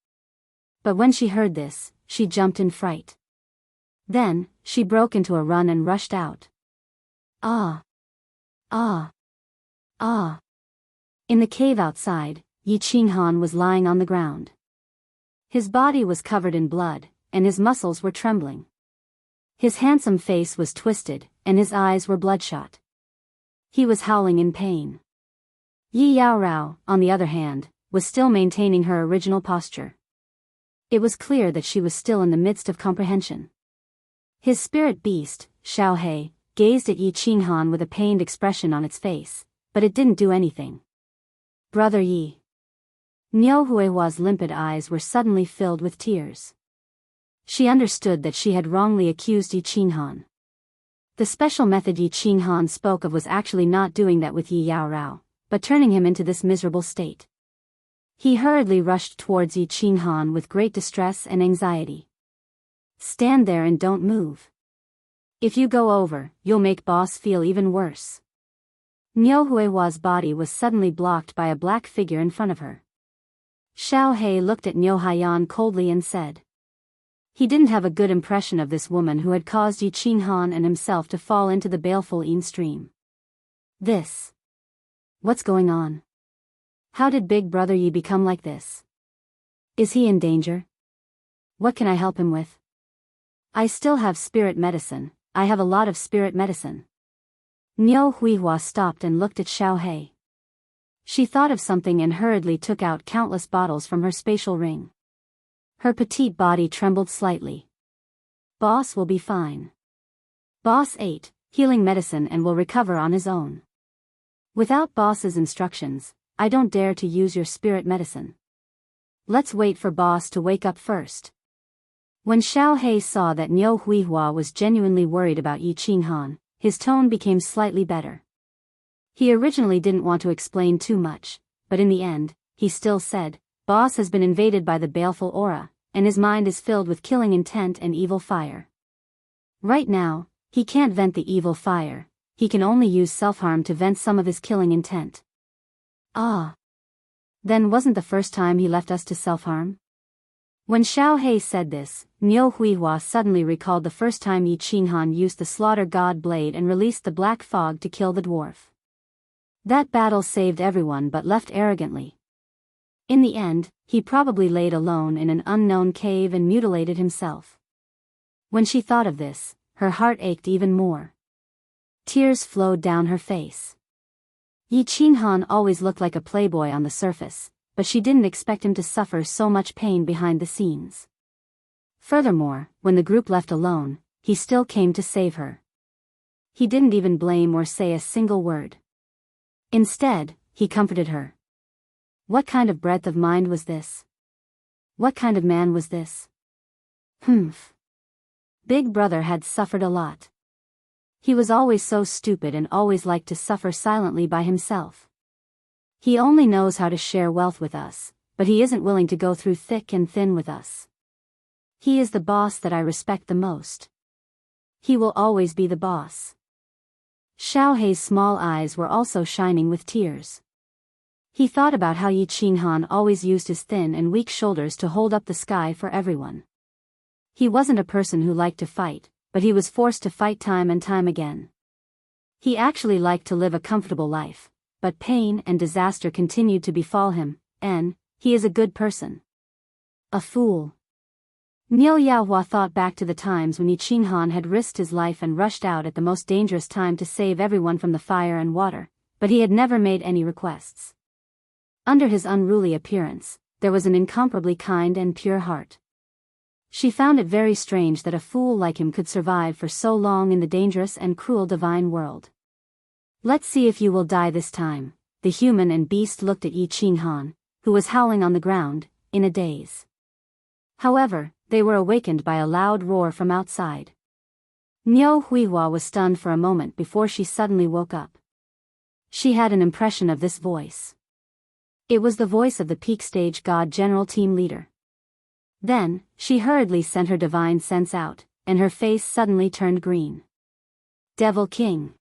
[SPEAKER 1] But when she heard this, she jumped in fright. Then, she broke into a run and rushed out. Ah! Ah! Ah! In the cave outside, Yi Qinghan was lying on the ground. His body was covered in blood, and his muscles were trembling. His handsome face was twisted, and his eyes were bloodshot. He was howling in pain. Yi Yaorao, on the other hand, was still maintaining her original posture. It was clear that she was still in the midst of comprehension. His spirit beast, Xiaohei, gazed at Yi Qinghan with a pained expression on its face, but it didn't do anything. Brother Yi. Niu Huihua's limpid eyes were suddenly filled with tears. She understood that she had wrongly accused Yi Qinghan. The special method Yi Qinghan spoke of was actually not doing that with Yi Yao Rao, but turning him into this miserable state. He hurriedly rushed towards Yi Qinghan with great distress and anxiety. Stand there and don't move. If you go over, you'll make boss feel even worse. Niu Huihua's body was suddenly blocked by a black figure in front of her. Xiao He looked at Niu Haiyan coldly and said. He didn't have a good impression of this woman who had caused Yi Qinghan and himself to fall into the baleful Yin stream. What's going on? How did Big Brother Yi become like this? Is he in danger? What can I help him with? I still have spirit medicine. I have a lot of spirit medicine. Niu Huihua stopped and looked at Xiao He. She thought of something and hurriedly took out countless bottles from her spatial ring. Her petite body trembled slightly. Boss will be fine. Boss ate healing medicine and will recover on his own. Without boss's instructions, I don't dare to use your spirit medicine. Let's wait for boss to wake up first. When Xiao He saw that Niu Huihua was genuinely worried about Yi Qinghan, his tone became slightly better. He originally didn't want to explain too much, but in the end, he still said, Boss has been invaded by the baleful aura, and his mind is filled with killing intent and evil fire. Right now, he can't vent the evil fire, he can only use self-harm to vent some of his killing intent. Ah. Then wasn't the first time he left us to self-harm? When Xiao He said this, Niu Huihua suddenly recalled the first time Yi Qinghan used the slaughter god blade and released the black fog to kill the dwarf. That battle saved everyone but left arrogantly. In the end, he probably laid alone in an unknown cave and mutilated himself. When she thought of this, her heart ached even more. Tears flowed down her face. Yi Qinghan always looked like a playboy on the surface, but she didn't expect him to suffer so much pain behind the scenes. Furthermore, when the group left alone, he still came to save her. He didn't even blame or say a single word. Instead, he comforted her. What kind of breadth of mind was this? What kind of man was this? Big Brother had suffered a lot. He was always so stupid and always liked to suffer silently by himself. He only knows how to share wealth with us, but he isn't willing to go through thick and thin with us. He is the boss that I respect the most. He will always be the boss. Xiao He's small eyes were also shining with tears. He thought about how Yi Qinghan always used his thin and weak shoulders to hold up the sky for everyone. He wasn't a person who liked to fight, but he was forced to fight time and time again. He actually liked to live a comfortable life, but pain and disaster continued to befall him, and he is a good person. A fool. Niu Yaohua thought back to the times when Yi Qinghan had risked his life and rushed out at the most dangerous time to save everyone from the fire and water, but he had never made any requests. Under his unruly appearance, there was an incomparably kind and pure heart. She found it very strange that a fool like him could survive for so long in the dangerous and cruel divine world. Let's see if you will die this time. The human and beast looked at Yi Qinghan, who was howling on the ground, in a daze. However, they were awakened by a loud roar from outside. Niu Huihua was stunned for a moment before she suddenly woke up. She had an impression of this voice. It was the voice of the Peak Stage God General Team Leader. Then, she hurriedly sent her divine sense out, and her face suddenly turned green. Devil King.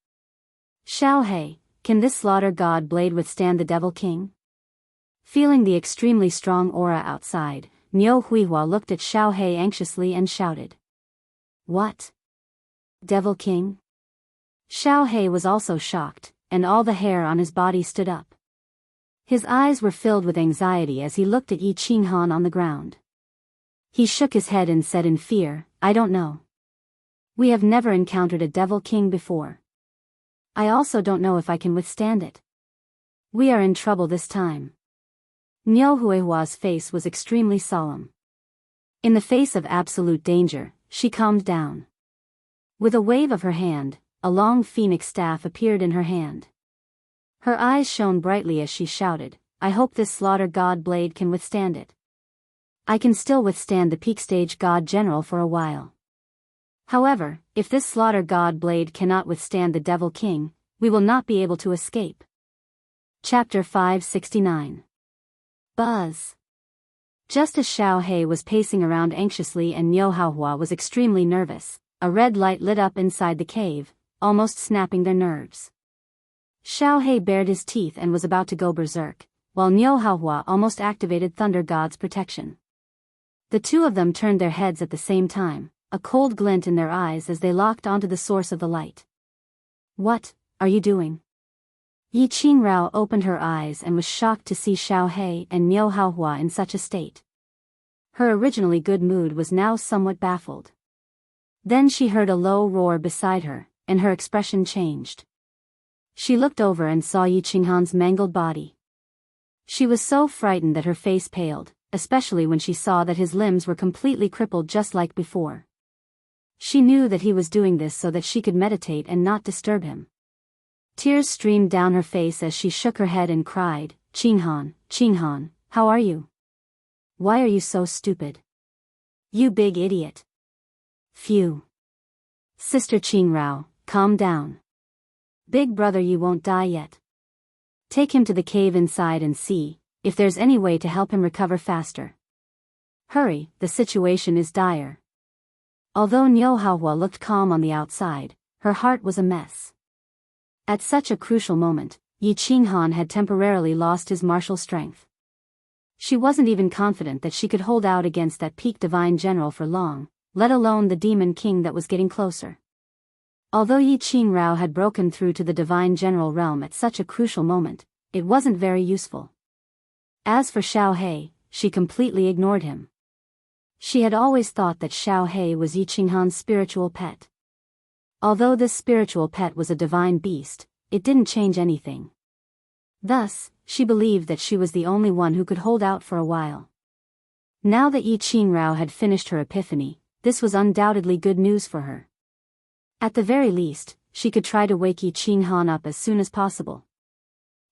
[SPEAKER 1] Xiao He, can this slaughter god blade withstand the Devil King? Feeling the extremely strong aura outside, Niu Huihua looked at Xiao He anxiously and shouted. What? Devil King? Xiao He was also shocked, and all the hair on his body stood up. His eyes were filled with anxiety as he looked at Yi Qinghan on the ground. He shook his head and said in fear, I don't know. We have never encountered a Devil King before. I also don't know if I can withstand it. We are in trouble this time. Niu Huihua's face was extremely solemn. In the face of absolute danger, she calmed down. With a wave of her hand, a long phoenix staff appeared in her hand. Her eyes shone brightly as she shouted, I hope this slaughter god blade can withstand it. I can still withstand the Peak Stage God General for a while. However, if this slaughter god blade cannot withstand the Devil King, we will not be able to escape. Chapter 569. Buzz. Just as Xiao He was pacing around anxiously and Niu Haohua was extremely nervous, a red light lit up inside the cave, almost snapping their nerves. Xiao He bared his teeth and was about to go berserk, while Niu Haohua almost activated Thunder God's protection. The two of them turned their heads at the same time, a cold glint in their eyes as they locked onto the source of the light. "What are you doing?" Yi Qingrao opened her eyes and was shocked to see Xiao He and Niu Haohua in such a state. Her originally good mood was now somewhat baffled. Then she heard a low roar beside her, and her expression changed. She looked over and saw Yi Qinghan's mangled body. She was so frightened that her face paled, especially when she saw that his limbs were completely crippled just like before. She knew that he was doing this so that she could meditate and not disturb him. Tears streamed down her face as she shook her head and cried, Qinghan, how are you? Why are you so stupid? You big idiot. Phew. Sister Qingrao, calm down. Big brother Yi won't die yet. Take him to the cave inside and see if there's any way to help him recover faster. Hurry, the situation is dire. Although Niu Haohua looked calm on the outside, her heart was a mess. At such a crucial moment, Yi Qinghan had temporarily lost his martial strength. She wasn't even confident that she could hold out against that peak divine general for long, let alone the demon king that was getting closer. Although Yi Qingrao had broken through to the divine general realm at such a crucial moment, it wasn't very useful. As for Xiao He, she completely ignored him. She had always thought that Xiao He was Yi Qinghan's spiritual pet. Although this spiritual pet was a divine beast, it didn't change anything. Thus, she believed that she was the only one who could hold out for a while. Now that Yi Qingrao had finished her epiphany, this was undoubtedly good news for her. At the very least, she could try to wake Yi Qinghan up as soon as possible.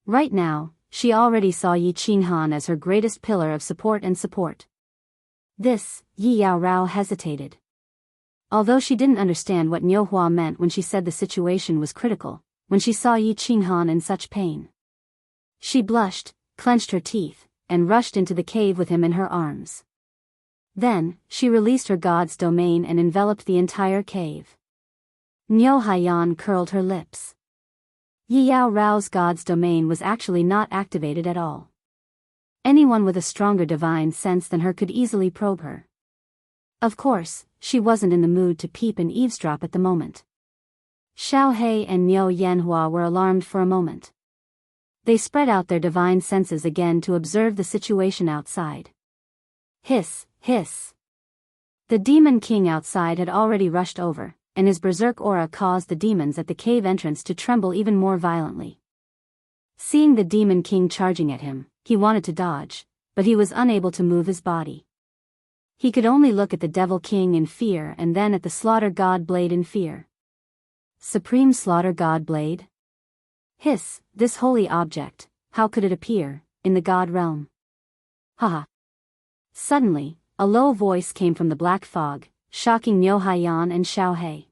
[SPEAKER 1] Right now, she already saw Yi Qinghan as her greatest pillar of support. This, Yi Yaorao hesitated. Although she didn't understand what Niu Hua meant when she said the situation was critical, when she saw Yi Qinghan in such pain. She blushed, clenched her teeth, and rushed into the cave with him in her arms. Then, she released her god's domain and enveloped the entire cave. Niu Haiyan curled her lips. Yi Yaorao's god's domain was actually not activated at all. Anyone with a stronger divine sense than her could easily probe her. Of course, she wasn't in the mood to peep and eavesdrop at the moment. Xiao He and Niu Yanhua were alarmed for a moment. They spread out their divine senses again to observe the situation outside. Hiss, hiss. The demon king outside had already rushed over, and his berserk aura caused the demons at the cave entrance to tremble even more violently. Seeing the demon king charging at him, he wanted to dodge, but he was unable to move his body. He could only look at the Devil King in fear and then at the Slaughter God Blade in fear. Supreme Slaughter God Blade? Hiss, this holy object, how could it appear in the God realm? Haha. Suddenly, a low voice came from the black fog, shocking Niu Haiyan and Xiao He.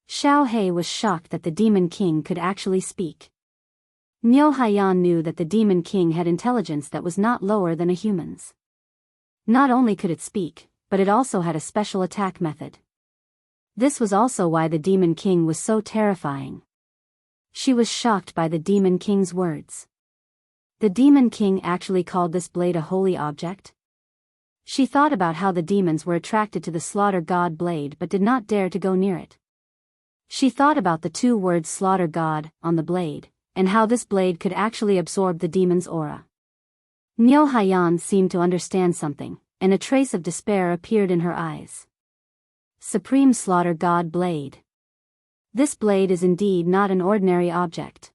[SPEAKER 1] Xiao He was shocked that the Demon King could actually speak. Niu Haiyan knew that the Demon King had intelligence that was not lower than a human's. Not only could it speak, but it also had a special attack method. This was also why the Demon King was so terrifying. She was shocked by the Demon King's words. The Demon King actually called this blade a holy object? She thought about how the demons were attracted to the Slaughter God blade but did not dare to go near it. She thought about the two words Slaughter God on the blade, and how this blade could actually absorb the demon's aura. Niu Haiyan seemed to understand something, and a trace of despair appeared in her eyes. Supreme Slaughter God Blade. This blade is indeed not an ordinary object.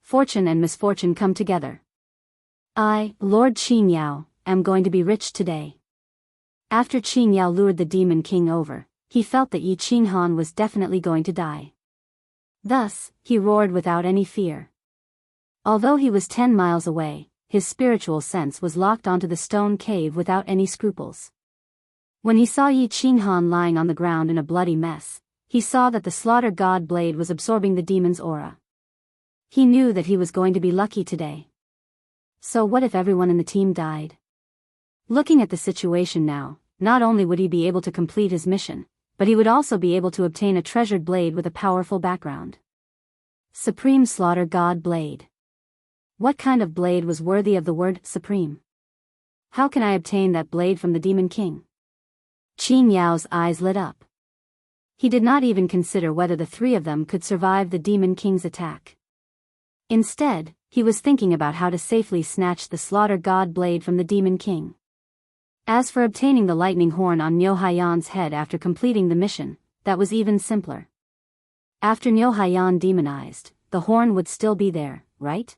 [SPEAKER 1] Fortune and misfortune come together. I, Lord Qingyao, am going to be rich today. After Qingyao lured the Demon King over, he felt that Yi Qinghan was definitely going to die. Thus, he roared without any fear. Although he was 10 miles away, his spiritual sense was locked onto the stone cave without any scruples. When he saw Yi Qinghan lying on the ground in a bloody mess, he saw that the slaughter god blade was absorbing the demon's aura. He knew that he was going to be lucky today. So what if everyone in the team died? Looking at the situation now, not only would he be able to complete his mission, but he would also be able to obtain a treasured blade with a powerful background. Supreme Slaughter God Blade. What kind of blade was worthy of the word supreme? How can I obtain that blade from the Demon King? Qin Yao's eyes lit up. He did not even consider whether the three of them could survive the Demon King's attack. Instead, he was thinking about how to safely snatch the Slaughter God Blade from the Demon King. As for obtaining the lightning horn on Niu Haiyan's head after completing the mission, that was even simpler. After Niu Haiyan demonized, the horn would still be there, right?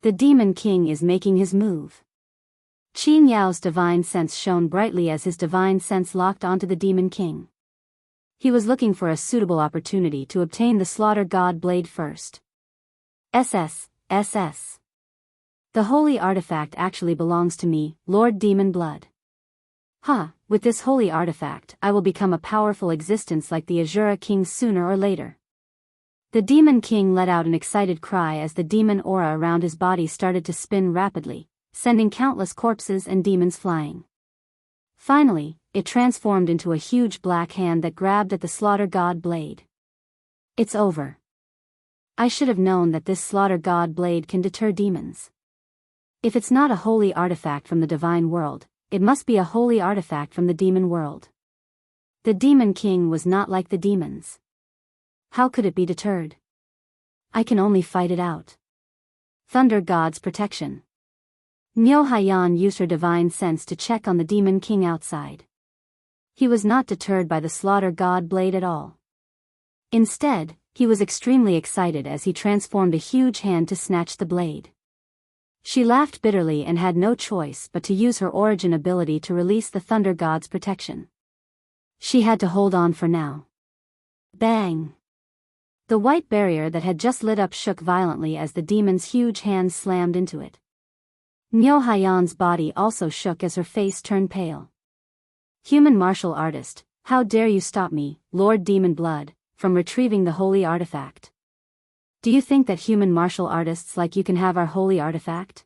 [SPEAKER 1] The Demon King is making his move. Qin Yao's divine sense shone brightly as his divine sense locked onto the Demon King. He was looking for a suitable opportunity to obtain the Slaughter God Blade first. SS. The holy artifact actually belongs to me, Lord Demon Blood. With this holy artifact I will become a powerful existence like the Azura King sooner or later. The Demon King let out an excited cry as the demon aura around his body started to spin rapidly, sending countless corpses and demons flying. Finally, it transformed into a huge black hand that grabbed at the Slaughter God Blade. It's over. I should have known that this Slaughter God Blade can deter demons. If it's not a holy artifact from the divine world, it must be a holy artifact from the demon world. The Demon King was not like the demons. How could it be deterred? I can only fight it out. Thunder God's protection. Niu Haiyan used her divine sense to check on the Demon King outside. He was not deterred by the Slaughter God Blade at all. Instead, he was extremely excited as he transformed a huge hand to snatch the blade. She laughed bitterly and had no choice but to use her origin ability to release the Thunder God's protection. She had to hold on for now. Bang! The white barrier that had just lit up shook violently as the demon's huge hand slammed into it. Niu Haiyan's body also shook as her face turned pale. Human martial artist, how dare you stop me, Lord Demon Blood, from retrieving the holy artifact? Do you think that human martial artists like you can have our holy artifact?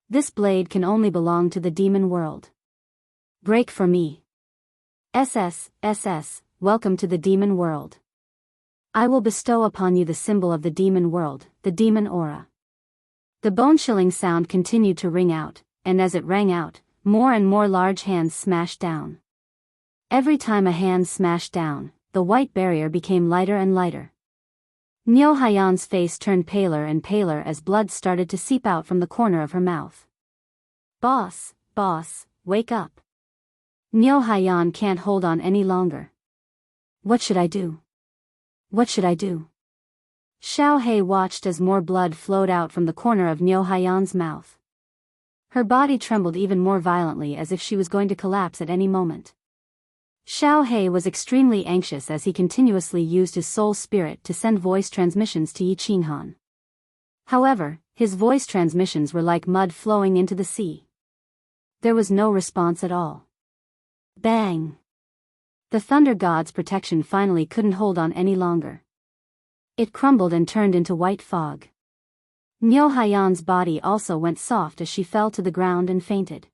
[SPEAKER 1] This blade can only belong to the demon world. Break for me. SS, welcome to the demon world. I will bestow upon you the symbol of the demon world, the demon aura. The bone-chilling sound continued to ring out, and as it rang out, more and more large hands smashed down. Every time a hand smashed down, the white barrier became lighter and lighter. Niu Haiyan's face turned paler and paler as blood started to seep out from the corner of her mouth. Boss, wake up. Niu Haiyan can't hold on any longer. What should I do? What should I do? Xiao He watched as more blood flowed out from the corner of Niu Haiyan's mouth. Her body trembled even more violently as if she was going to collapse at any moment. Xiao He was extremely anxious as he continuously used his soul spirit to send voice transmissions to Yi Qinghan. However, his voice transmissions were like mud flowing into the sea. There was no response at all. Bang! The Thunder God's protection finally couldn't hold on any longer. It crumbled and turned into white fog. Niu Haiyan's body also went soft as she fell to the ground and fainted.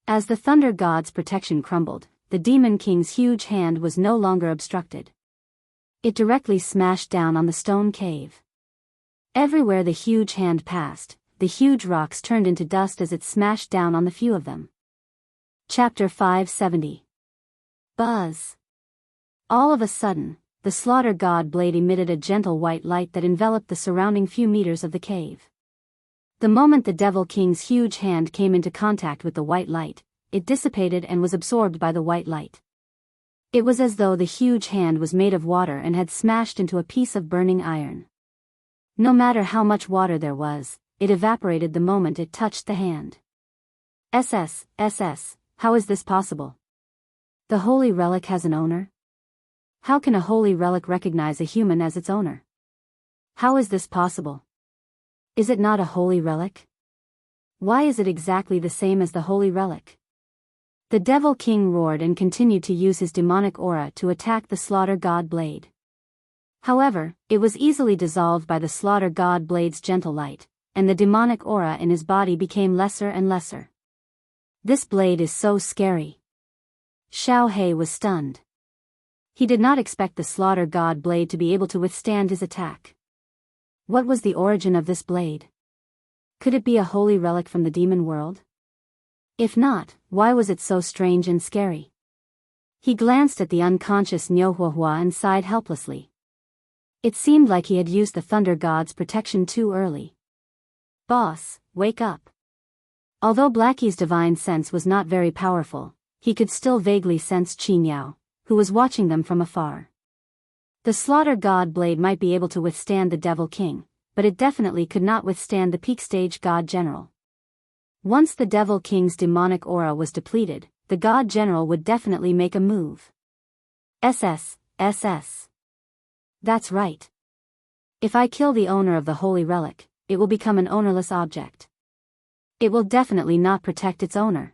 [SPEAKER 1] As the Thunder God's protection crumbled, the Demon King's huge hand was no longer obstructed. It directly smashed down on the stone cave. Everywhere the huge hand passed, the huge rocks turned into dust as it smashed down on the few of them. Chapter 570. Buzz. All of a sudden, the Slaughter God Blade emitted a gentle white light that enveloped the surrounding few meters of the cave. The moment the Devil King's huge hand came into contact with the white light, it dissipated and was absorbed by the white light. It was as though the huge hand was made of water and had smashed into a piece of burning iron. No matter how much water there was, it evaporated the moment it touched the hand. SS, how is this possible? The holy relic has an owner? How can a holy relic recognize a human as its owner? How is this possible? Is it not a holy relic? Why is it exactly the same as the holy relic? The Devil King roared and continued to use his demonic aura to attack the Slaughter God blade. However, it was easily dissolved by the Slaughter God blade's gentle light, and the demonic aura in his body became lesser and lesser. This blade is so scary. Xiao He was stunned. He did not expect the Slaughter God blade to be able to withstand his attack. What was the origin of this blade? Could it be a holy relic from the demon world? If not, why was it so strange and scary? He glanced at the unconscious Nyohuahua and sighed helplessly. It seemed like he had used the Thunder God's protection too early. Boss, wake up. Although Blackie's divine sense was not very powerful, he could still vaguely sense Qin Yao, who was watching them from afar. The Slaughter God blade might be able to withstand the Devil King, but it definitely could not withstand the Peak Stage God General. Once the Devil King's demonic aura was depleted, the God General would definitely make a move. SS. That's right. If I kill the owner of the holy relic, it will become an ownerless object. It will definitely not protect its owner.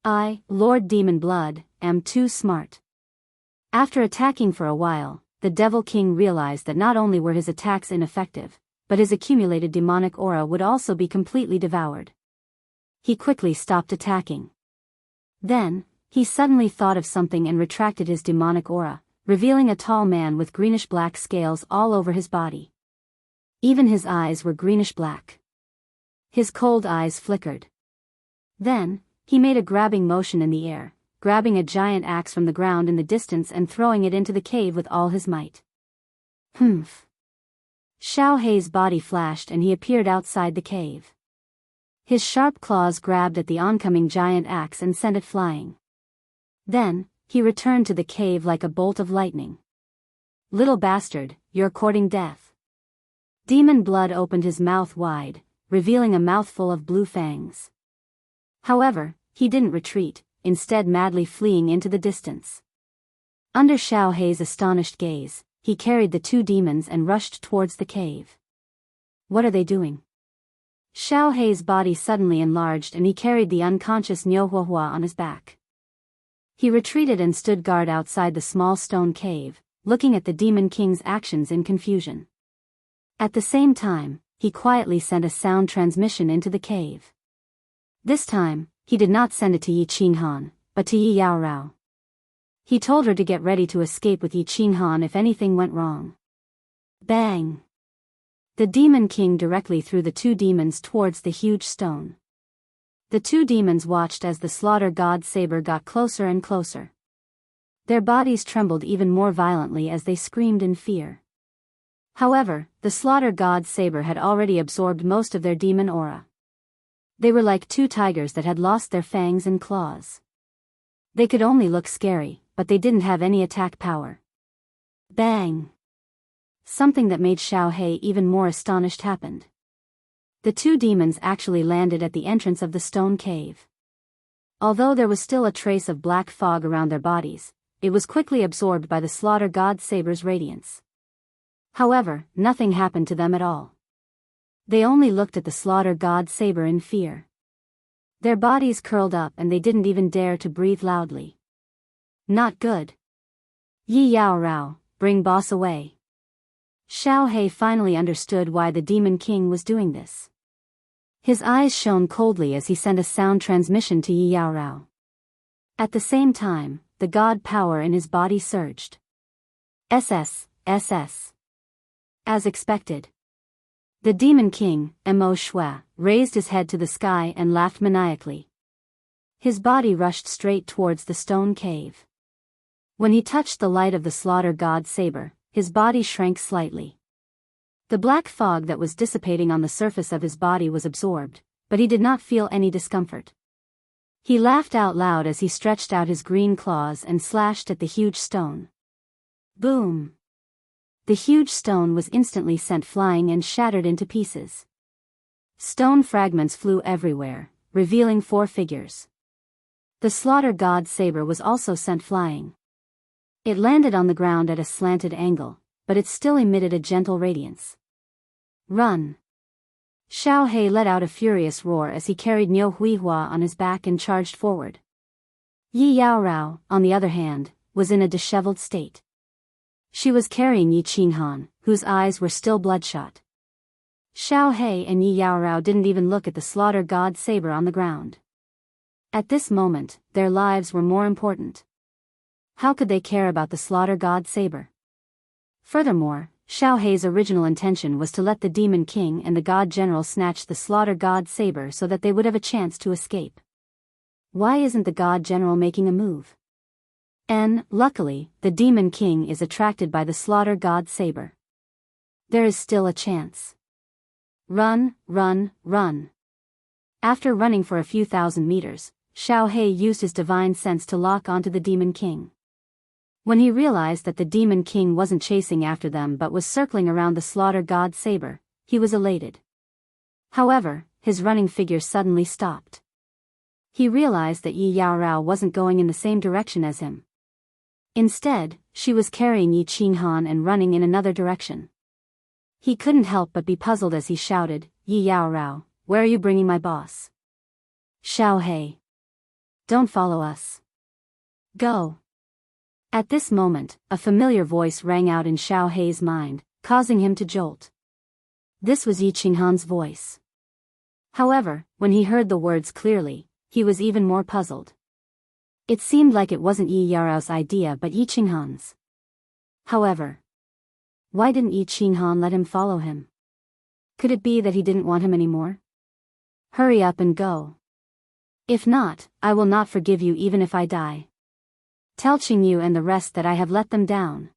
[SPEAKER 1] I, Lord Demon Blood, am too smart. After attacking for a while, the Devil King realized that not only were his attacks ineffective, but his accumulated demonic aura would also be completely devoured. He quickly stopped attacking. Then, he suddenly thought of something and retracted his demonic aura, revealing a tall man with greenish-black scales all over his body. Even his eyes were greenish-black. His cold eyes flickered. Then, he made a grabbing motion in the air, grabbing a giant axe from the ground in the distance and throwing it into the cave with all his might. Humph. Xiao Hei's body flashed and he appeared outside the cave. His sharp claws grabbed at the oncoming giant axe and sent it flying. Then, he returned to the cave like a bolt of lightning. Little bastard, you're courting death. Demon Blood opened his mouth wide, revealing a mouthful of blue fangs. However, he didn't retreat, instead madly fleeing into the distance. Under Xiao Hei's astonished gaze, he carried the two demons and rushed towards the cave. What are they doing? Xiao Hei's body suddenly enlarged and he carried the unconscious Nyohuahua on his back. He retreated and stood guard outside the small stone cave, looking at the Demon King's actions in confusion. At the same time, he quietly sent a sound transmission into the cave. This time, he did not send it to Yi Qinghan, but to Yi Yaorao. He told her to get ready to escape with Yi Qinghan if anything went wrong. Bang! The Demon King directly threw the two demons towards the huge stone. The two demons watched as the Slaughter God saber got closer and closer. Their bodies trembled even more violently as they screamed in fear. However, the Slaughter God saber had already absorbed most of their demon aura. They were like two tigers that had lost their fangs and claws. They could only look scary, but they didn't have any attack power. Bang! Something that made Xiao Hei even more astonished happened. The two demons actually landed at the entrance of the stone cave. Although there was still a trace of black fog around their bodies, it was quickly absorbed by the Slaughter God saber's radiance. However, nothing happened to them at all. They only looked at the Slaughter God saber in fear. Their bodies curled up and they didn't even dare to breathe loudly. Not good. Yi Yao Rao, bring boss away. Xiao Hei finally understood why the Demon King was doing this. His eyes shone coldly as he sent a sound transmission to Yi Yao Rao. At the same time, the god power in his body surged. SS. As expected. The Demon King, Mo Shui, raised his head to the sky and laughed maniacally. His body rushed straight towards the stone cave. When he touched the light of the Slaughter God saber, his body shrank slightly. The black fog that was dissipating on the surface of his body was absorbed, but he did not feel any discomfort. He laughed out loud as he stretched out his green claws and slashed at the huge stone. Boom! The huge stone was instantly sent flying and shattered into pieces. Stone fragments flew everywhere, revealing four figures. The Slaughter God saber was also sent flying. It landed on the ground at a slanted angle, but it still emitted a gentle radiance. Run! Xiao Hei let out a furious roar as he carried Niu Huihua on his back and charged forward. Yi Yaorao, on the other hand, was in a disheveled state. She was carrying Yi Qinghan, whose eyes were still bloodshot. Xiao He and Yi Yaorao didn't even look at the slaughter god saber on the ground. At this moment, their lives were more important. How could they care about the slaughter god saber? Furthermore, Xiao Hei's original intention was to let the Demon King and the God General snatch the slaughter god saber so that they would have a chance to escape. Why isn't the God General making a move? Luckily, the Demon King is attracted by the slaughter god saber. There is still a chance. Run, run, run. After running for a few thousand meters, Xiao He used his divine sense to lock onto the Demon King. When he realized that the Demon King wasn't chasing after them but was circling around the slaughter god saber, he was elated. However, his running figure suddenly stopped. He realized that Yi Yaorao wasn't going in the same direction as him. Instead, she was carrying Yi Qinghan and running in another direction. He couldn't help but be puzzled as he shouted, "Yi Yaorao, where are you bringing my boss?" "Xiao He. Don't follow us. Go." At this moment, a familiar voice rang out in Xiao Hei's mind, causing him to jolt. This was Yi Qinghan's voice. However, when he heard the words clearly, he was even more puzzled. It seemed like it wasn't Yi Yaorao's idea but Yi Qinghan's. However, why didn't Yi Qinghan let him follow him? Could it be that he didn't want him anymore? Hurry up and go. If not, I will not forgive you even if I die. Tell Qingyu and the rest that I have let them down.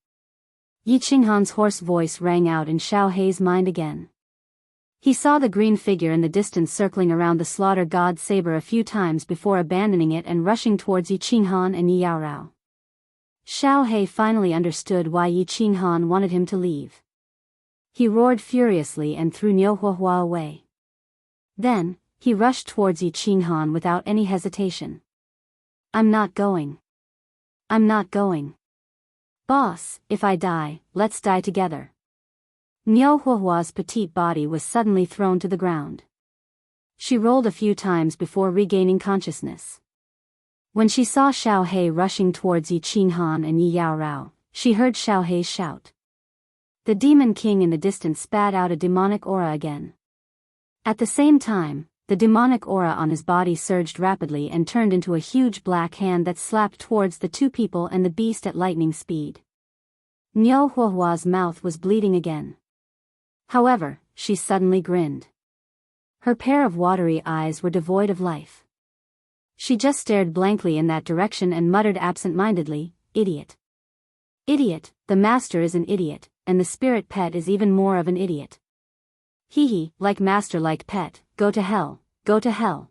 [SPEAKER 1] Yi Qinghan's hoarse voice rang out in Xiao Hei's mind again. He saw the green figure in the distance circling around the slaughter god saber a few times before abandoning it and rushing towards Yi Qinghan and Yi Yaorao. Xiao He finally understood why Yi Qinghan wanted him to leave. He roared furiously and threw Niu Huahua away. Then, he rushed towards Yi Qinghan without any hesitation. "I'm not going. I'm not going. Boss, if I die, let's die together." Niu Huahua's petite body was suddenly thrown to the ground. She rolled a few times before regaining consciousness. When she saw Xiao He rushing towards Yi Qinghan and Yi Yaorao, she heard Xiao He shout. The Demon King in the distance spat out a demonic aura again. At the same time, the demonic aura on his body surged rapidly and turned into a huge black hand that slapped towards the two people and the beast at lightning speed. Niu Huahua's mouth was bleeding again. However, she suddenly grinned. Her pair of watery eyes were devoid of life. She just stared blankly in that direction and muttered absent-mindedly, "Idiot. Idiot, the master is an idiot, and the spirit pet is even more of an idiot. Hee, like master like pet, go to hell, go to hell.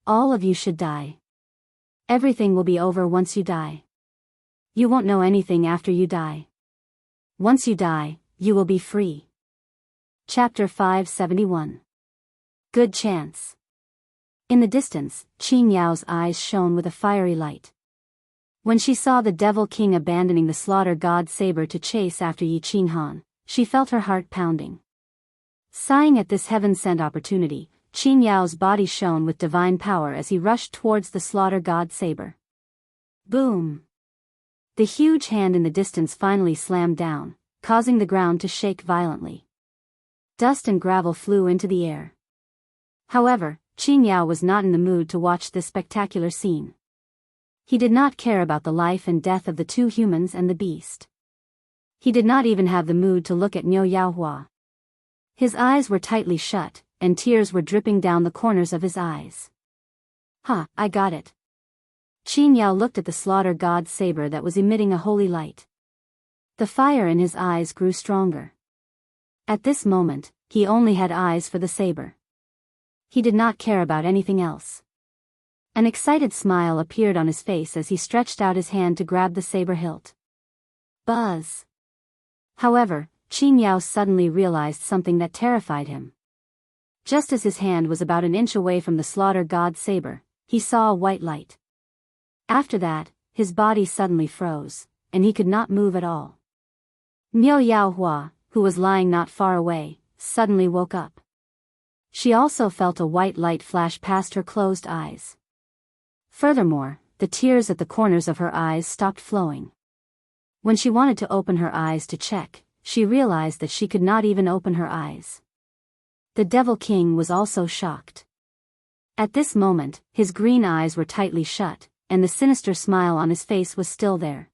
[SPEAKER 1] All of you should die. Everything will be over once you die. You won't know anything after you die. Once you die, you will be free." Chapter 571. Good chance. In the distance, Qing Yao's eyes shone with a fiery light. When she saw the Devil King abandoning the slaughter god saber to chase after Yi Qinghan, she felt her heart pounding. Sighing at this heaven-sent opportunity, Qing Yao's body shone with divine power as he rushed towards the slaughter god saber. Boom! The huge hand in the distance finally slammed down, causing the ground to shake violently. Dust and gravel flew into the air. However, Qing Yao was not in the mood to watch this spectacular scene. He did not care about the life and death of the two humans and the beast. He did not even have the mood to look at Niu Yaohua. His eyes were tightly shut, and tears were dripping down the corners of his eyes. "Ha, I got it." Qing Yao looked at the slaughter god saber that was emitting a holy light. The fire in his eyes grew stronger. At this moment, he only had eyes for the saber. He did not care about anything else. An excited smile appeared on his face as he stretched out his hand to grab the saber hilt. Buzz! However, Qing Yao suddenly realized something that terrified him. Just as his hand was about an inch away from the slaughter god saber, he saw a white light. After that, his body suddenly froze, and he could not move at all. Niu Yaohua, who was lying not far away, suddenly woke up. She also felt a white light flash past her closed eyes. Furthermore, the tears at the corners of her eyes stopped flowing. When she wanted to open her eyes to check, she realized that she could not even open her eyes. The Devil King was also shocked. At this moment, his green eyes were tightly shut, and the sinister smile on his face was still there.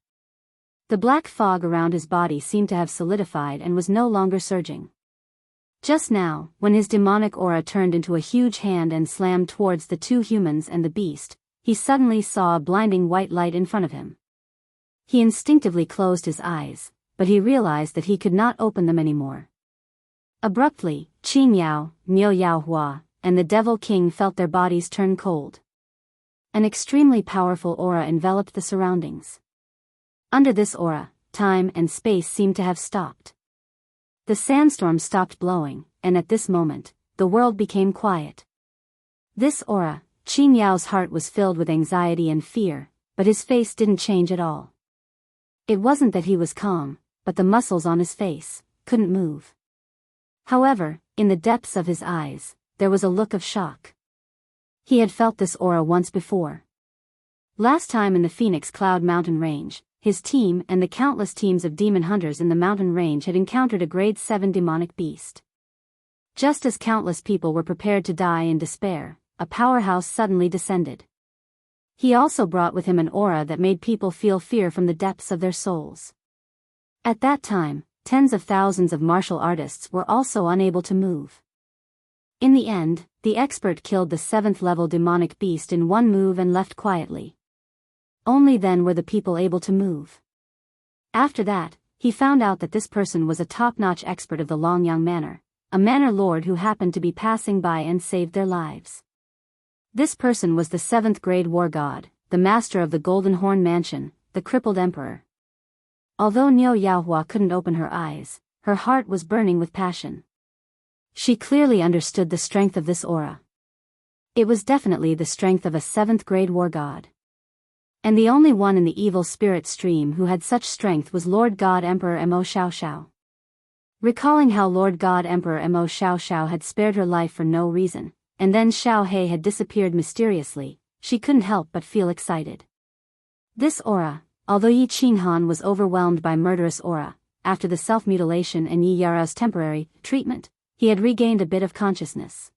[SPEAKER 1] The black fog around his body seemed to have solidified and was no longer surging. Just now, when his demonic aura turned into a huge hand and slammed towards the two humans and the beast, he suddenly saw a blinding white light in front of him. He instinctively closed his eyes, but he realized that he could not open them anymore. Abruptly, Qin Yao, Niu Yao Hua, and the Devil King felt their bodies turn cold. An extremely powerful aura enveloped the surroundings. Under this aura, time and space seemed to have stopped. The sandstorm stopped blowing, and at this moment, the world became quiet. This aura, Qin Yao's heart was filled with anxiety and fear, but his face didn't change at all. It wasn't that he was calm, but the muscles on his face couldn't move. However, in the depths of his eyes, there was a look of shock. He had felt this aura once before. Last time in the Phoenix Cloud Mountain Range, his team and the countless teams of demon hunters in the mountain range had encountered a grade 7 demonic beast. Just as countless people were prepared to die in despair, a powerhouse suddenly descended. He also brought with him an aura that made people feel fear from the depths of their souls. At that time, tens of thousands of martial artists were also unable to move. In the end, the expert killed the 7th-level demonic beast in one move and left quietly. Only then were the people able to move. After that, he found out that this person was a top-notch expert of the Longyang Manor, a manor lord who happened to be passing by and saved their lives. This person was the 7th grade war god, the master of the Golden Horn Mansion, the crippled emperor. Although Niu Yaohua couldn't open her eyes, her heart was burning with passion. She clearly understood the strength of this aura. It was definitely the strength of a 7th grade war god. And the only one in the evil spirit stream who had such strength was Lord God Emperor Mo Xiaoxiao. Recalling how Lord God Emperor Mo Xiaoxiao had spared her life for no reason, and then Xiao He had disappeared mysteriously, she couldn't help but feel excited. This aura, although Yi Qinhan was overwhelmed by murderous aura, after the self-mutilation and Yi Yara's temporary treatment, he had regained a bit of consciousness.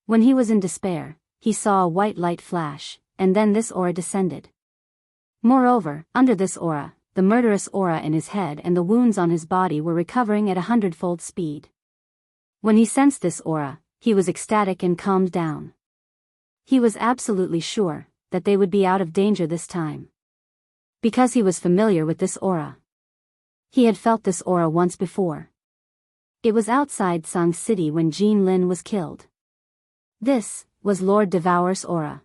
[SPEAKER 1] When he was in despair, he saw a white light flash, and then this aura descended. Moreover, under this aura, the murderous aura in his head and the wounds on his body were recovering at 100-fold speed. When he sensed this aura, he was ecstatic and calmed down. He was absolutely sure that they would be out of danger this time. Because he was familiar with this aura. He had felt this aura once before. It was outside Sang City when Jean Lin was killed. This was Lord Devour's aura.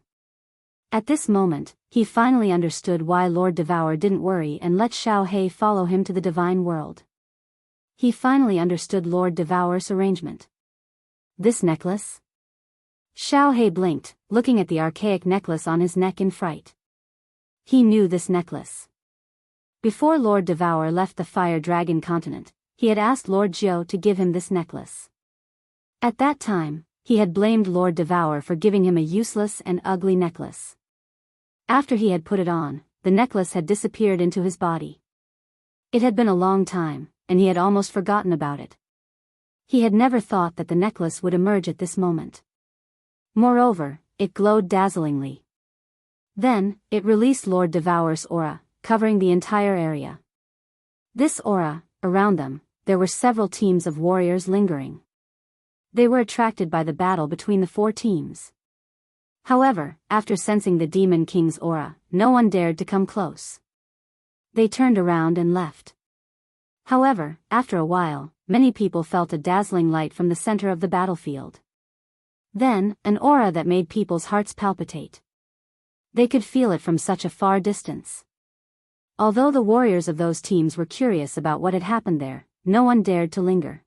[SPEAKER 1] At this moment, he finally understood why Lord Devour didn't worry and let Xiao He follow him to the divine world. He finally understood Lord Devour's arrangement. This necklace? Xiao He blinked, looking at the archaic necklace on his neck in fright. He knew this necklace. Before Lord Devour left the Fire Dragon continent, he had asked Lord Jiu to give him this necklace. At that time, he had blamed Lord Devour for giving him a useless and ugly necklace. After he had put it on, the necklace had disappeared into his body. It had been a long time, and he had almost forgotten about it. He had never thought that the necklace would emerge at this moment. Moreover, it glowed dazzlingly. Then, it released Lord Devour's aura, covering the entire area. This aura, around them, there were several teams of warriors lingering. They were attracted by the battle between the 4 teams. However, after sensing the Demon King's aura, no one dared to come close. They turned around and left. However, after a while, many people felt a dazzling light from the center of the battlefield. Then, an aura that made people's hearts palpitate. They could feel it from such a far distance. Although the warriors of those teams were curious about what had happened there, no one dared to linger.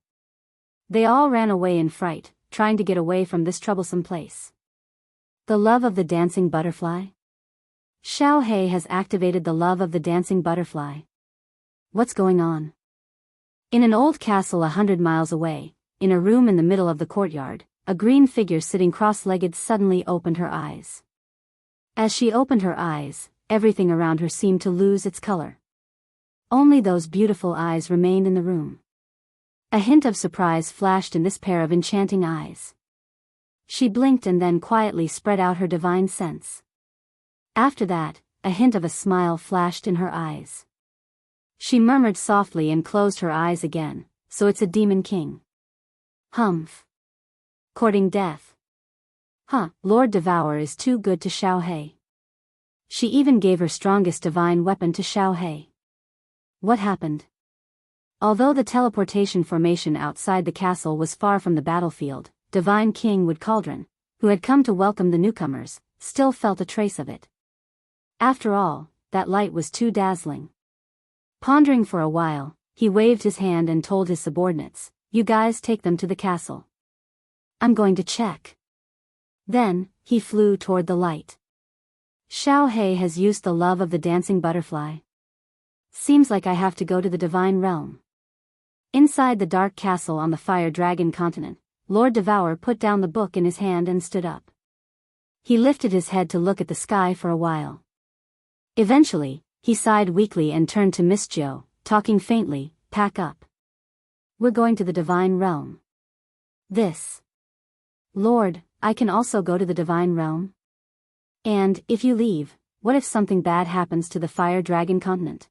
[SPEAKER 1] They all ran away in fright, trying to get away from this troublesome place. The love of the dancing butterfly? Xiao He has activated the love of the dancing butterfly. What's going on? In an old castle 100 miles away, in a room in the middle of the courtyard, a green figure sitting cross-legged suddenly opened her eyes. As she opened her eyes, everything around her seemed to lose its color. Only those beautiful eyes remained in the room. A hint of surprise flashed in this pair of enchanting eyes. She blinked and then quietly spread out her divine sense. After that, a hint of a smile flashed in her eyes. She murmured softly and closed her eyes again. So it's a demon king. Humph. Courting death. Huh, Lord Devour is too good to Xiao He. She even gave her strongest divine weapon to Xiao He. What happened? Although the teleportation formation outside the castle was far from the battlefield, Divine King Wood Cauldron, who had come to welcome the newcomers, still felt a trace of it. After all, that light was too dazzling. Pondering for a while, he waved his hand and told his subordinates, "You guys take them to the castle. I'm going to check." Then, he flew toward the light. Xiao He has used the love of the dancing butterfly. Seems like I have to go to the divine realm. Inside the dark castle on the Fire Dragon continent, Lord Devour put down the book in his hand and stood up. He lifted his head to look at the sky for a while. Eventually, he sighed weakly and turned to Miss Jo, talking faintly, "Pack up. We're going to the divine realm." This. "Lord, I can also go to the divine realm? And, if you leave, what if something bad happens to the Fire Dragon continent?"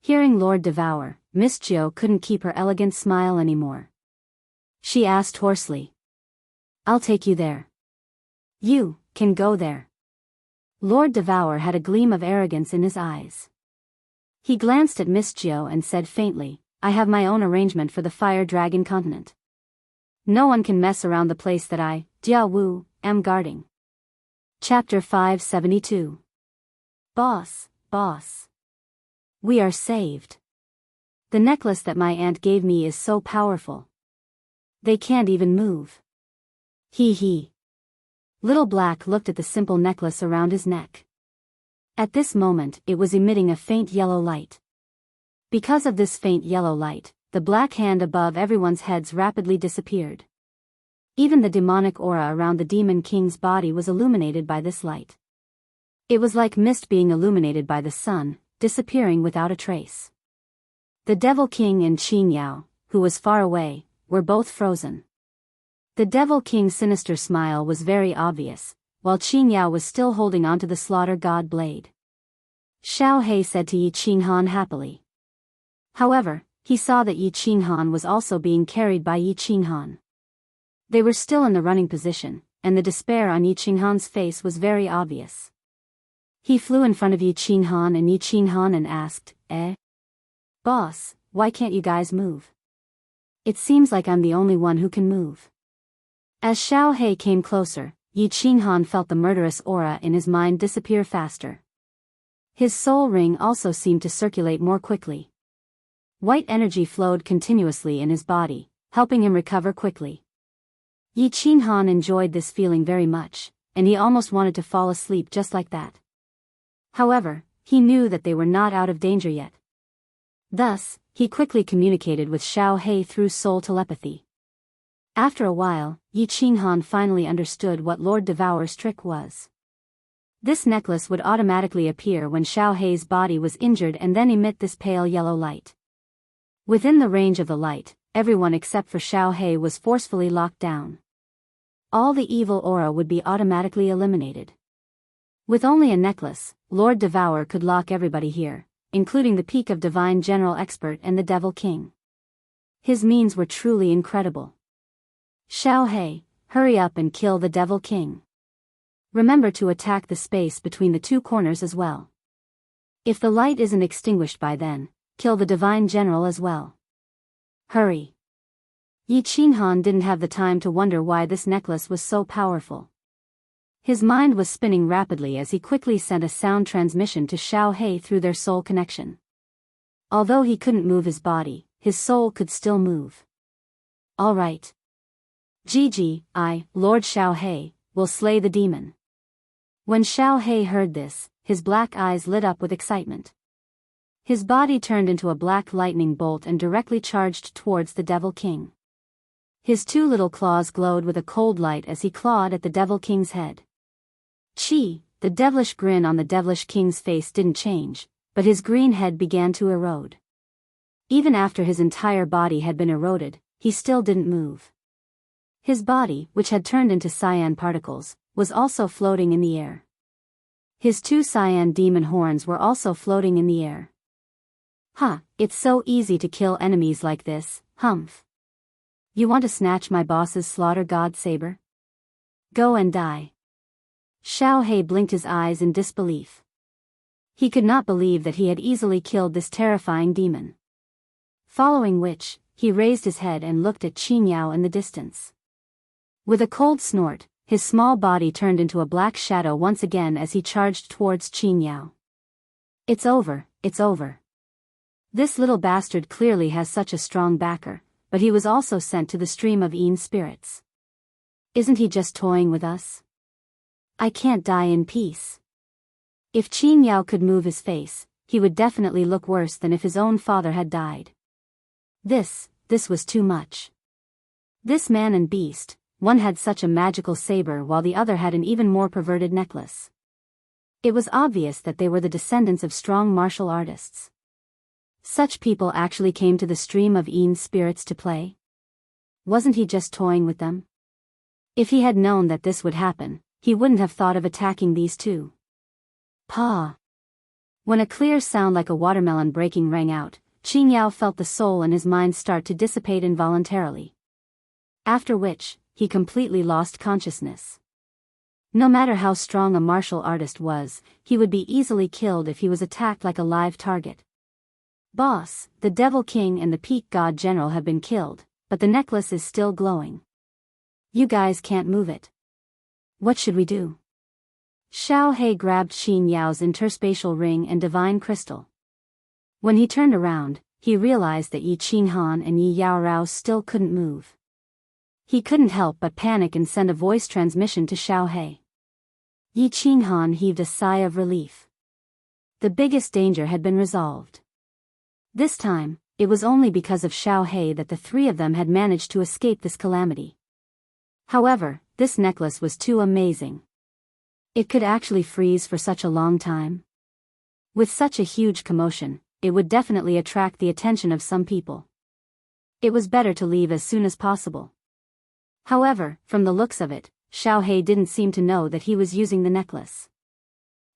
[SPEAKER 1] Hearing Lord Devour, Miss Jo couldn't keep her elegant smile anymore. She asked hoarsely, "I'll take you there. You can go there." Lord Devour had a gleam of arrogance in his eyes. He glanced at Miss Jo and said faintly, "I have my own arrangement for the Fire Dragon continent. No one can mess around the place that I, Jia Wu, am guarding." Chapter 572. Boss. We are saved. The necklace that my aunt gave me is so powerful. They can't even move. He. Little Black looked at the simple necklace around his neck. At this moment, it was emitting a faint yellow light. Because of this faint yellow light, the black hand above everyone's heads rapidly disappeared. Even the demonic aura around the Demon King's body was illuminated by this light. It was like mist being illuminated by the sun, disappearing without a trace. The Devil King and Qin Yao, who was far away, were both frozen. The Devil King's sinister smile was very obvious, while Qin Yao was still holding onto the slaughter god blade. Xiao He said to Yi Qinghan happily. However, he saw that Yi Qinghan was also being carried by Yi Qinghan. They were still in the running position, and the despair on Yi Qinghan's face was very obvious. He flew in front of Yi Qinghan and asked, Boss, why can't you guys move? It seems like I'm the only one who can move." As Xiao He came closer, Yi Qinghan felt the murderous aura in his mind disappear faster. His soul ring also seemed to circulate more quickly. White energy flowed continuously in his body, helping him recover quickly. Yi Qinghan enjoyed this feeling very much, and he almost wanted to fall asleep just like that. However, he knew that they were not out of danger yet. Thus, he quickly communicated with Xiao He through soul telepathy. After a while, Yi Qinghan finally understood what Lord Devour's trick was. This necklace would automatically appear when Xiao He's body was injured and then emit this pale yellow light. Within the range of the light, everyone except for Xiao He was forcefully locked down. All the evil aura would be automatically eliminated. With only a necklace, Lord Devour could lock everybody here, including the peak of Divine General Expert and the Devil King. His means were truly incredible. "Xiao He, hurry up and kill the Devil King. Remember to attack the space between the two corners as well. If the light isn't extinguished by then, kill the Divine General as well. Hurry." Yi Qinghan didn't have the time to wonder why this necklace was so powerful. His mind was spinning rapidly as he quickly sent a sound transmission to Xiao He through their soul connection. Although he couldn't move his body, his soul could still move. "All right. Gigi, Lord Xiao He, will slay the demon." When Xiao He heard this, his black eyes lit up with excitement. His body turned into a black lightning bolt and directly charged towards the Devil King. His two little claws glowed with a cold light as he clawed at the Devil King's head. "Chi, the devilish grin on the devilish king's face didn't change, but his green head began to erode. Even after his entire body had been eroded, he still didn't move. His body, which had turned into cyan particles, was also floating in the air. His 2 cyan demon horns were also floating in the air. It's so easy to kill enemies like this, humph. You want to snatch my boss's slaughter god saber? Go and die. Xiao He blinked his eyes in disbelief. He could not believe that he had easily killed this terrifying demon. Following which, he raised his head and looked at Qin Yao in the distance. With a cold snort, his small body turned into a black shadow once again as he charged towards Qin Yao. It's over, it's over. This little bastard clearly has such a strong backer, but he was also sent to the stream of Een spirits. Isn't he just toying with us? I can't die in peace. If Qin Yao could move his face, he would definitely look worse than if his own father had died. This was too much. This man and beast, one had such a magical saber while the other had an even more perverted necklace. It was obvious that they were the descendants of strong martial artists. Such people actually came to the stream of Een spirits to play? Wasn't he just toying with them? If he had known that this would happen, he wouldn't have thought of attacking these two. Pa! When a clear sound like a watermelon breaking rang out, Qin Yao felt the soul in his mind start to dissipate involuntarily. After which, he completely lost consciousness. No matter how strong a martial artist was, he would be easily killed if he was attacked like a live target. Boss, the Devil King and the Peak God General have been killed, but the necklace is still glowing. You guys can't move it. What should we do? Xiao He grabbed Qin Yao's interspatial ring and divine crystal. When he turned around, he realized that Yi Qinghan and Yi Yao Rao still couldn't move. He couldn't help but panic and send a voice transmission to Xiao He. Yi Qinghan heaved a sigh of relief. The biggest danger had been resolved. This time, it was only because of Xiao He that the 3 of them had managed to escape this calamity. However, this necklace was too amazing. It could actually freeze for such a long time. With such a huge commotion, it would definitely attract the attention of some people. It was better to leave as soon as possible. However, from the looks of it, Xiao He didn't seem to know that he was using the necklace.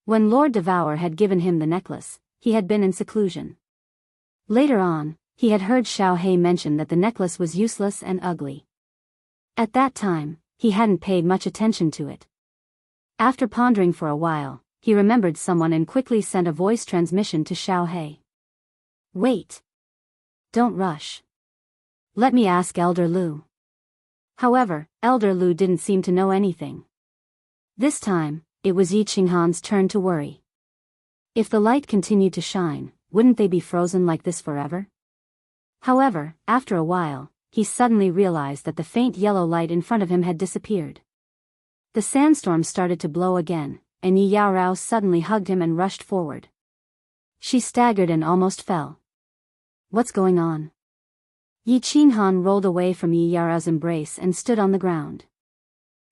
[SPEAKER 1] When Lord Devour had given him the necklace, he had been in seclusion. Later on, he had heard Xiao He mention that the necklace was useless and ugly. At that time, he hadn't paid much attention to it. After pondering for a while, he remembered someone and quickly sent a voice transmission to Xiao He. Wait. Don't rush. Let me ask Elder Lu. However, Elder Lu didn't seem to know anything. This time, it was Yi Qinghan's turn to worry. If the light continued to shine, wouldn't they be frozen like this forever? However, after a while, he suddenly realized that the faint yellow light in front of him had disappeared. The sandstorm started to blow again, and Yi Yao Rao suddenly hugged him and rushed forward. She staggered and almost fell. What's going on? Yi Qinghan rolled away from Yi Yao Rao's embrace and stood on the ground.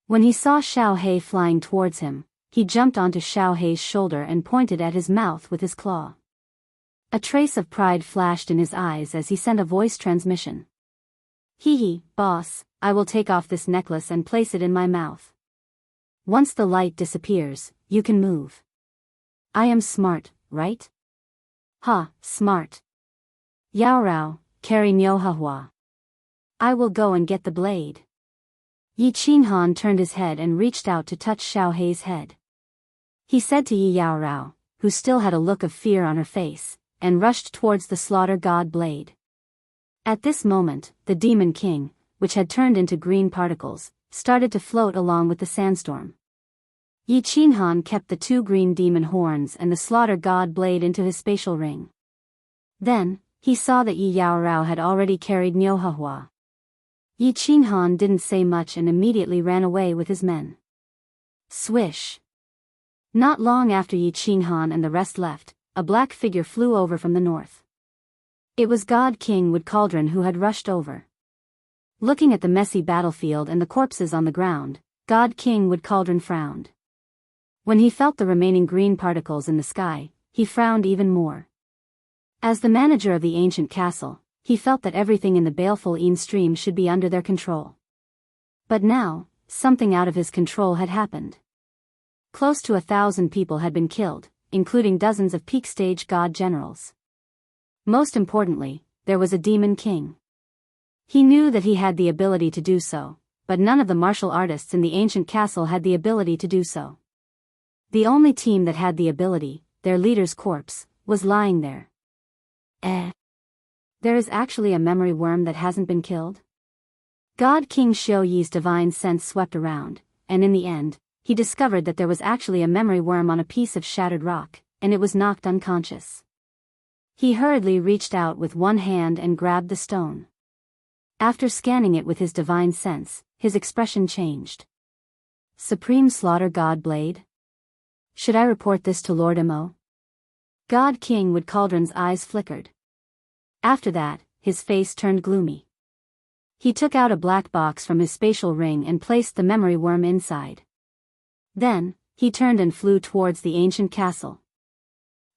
[SPEAKER 1] When he saw Xiao He flying towards him, he jumped onto Xiao He's shoulder and pointed at his mouth with his claw. A trace of pride flashed in his eyes as he sent a voice transmission. Hee, boss, I will take off this necklace and place it in my mouth. Once the light disappears, you can move. I am smart, right? Ha, smart. Yao Rao, carry Nyohahua. I will go and get the blade. Yi Qinghan turned his head and reached out to touch Xiao He's head. He said to Yi Yao Rao, who still had a look of fear on her face, and rushed towards the slaughter god blade. At this moment, the Demon King, which had turned into green particles, started to float along with the sandstorm. Yi Qinghan kept the 2 green demon horns and the slaughter god blade into his spatial ring. Then, he saw that Yi Yao Rao had already carried Nyohahua. Yi Qinghan didn't say much and immediately ran away with his men. Swish! Not long after Yi Qinghan and the rest left, a black figure flew over from the north. It was God King Wood Cauldron who had rushed over. Looking at the messy battlefield and the corpses on the ground, God King Wood Cauldron frowned. When he felt the remaining green particles in the sky, he frowned even more. As the manager of the ancient castle, he felt that everything in the baleful Een stream should be under their control. But now, something out of his control had happened. Close to 1,000 people had been killed, including dozens of peak-stage god generals. Most importantly, there was a demon king. He knew that he had the ability to do so, but none of the martial artists in the ancient castle had the ability to do so. The only team that had the ability, their leader's corpse, was lying there. There is actually a memory worm that hasn't been killed? God King Xiao Yi's divine sense swept around, and in the end, he discovered that there was actually a memory worm on a piece of shattered rock, and it was knocked unconscious. He hurriedly reached out with one hand and grabbed the stone. After scanning it with his divine sense, his expression changed. Supreme Slaughter God Blade? Should I report this to Lord Mo? God King Wood Cauldron's eyes flickered. After that, his face turned gloomy. He took out a black box from his spatial ring and placed the memory worm inside. Then, he turned and flew towards the ancient castle.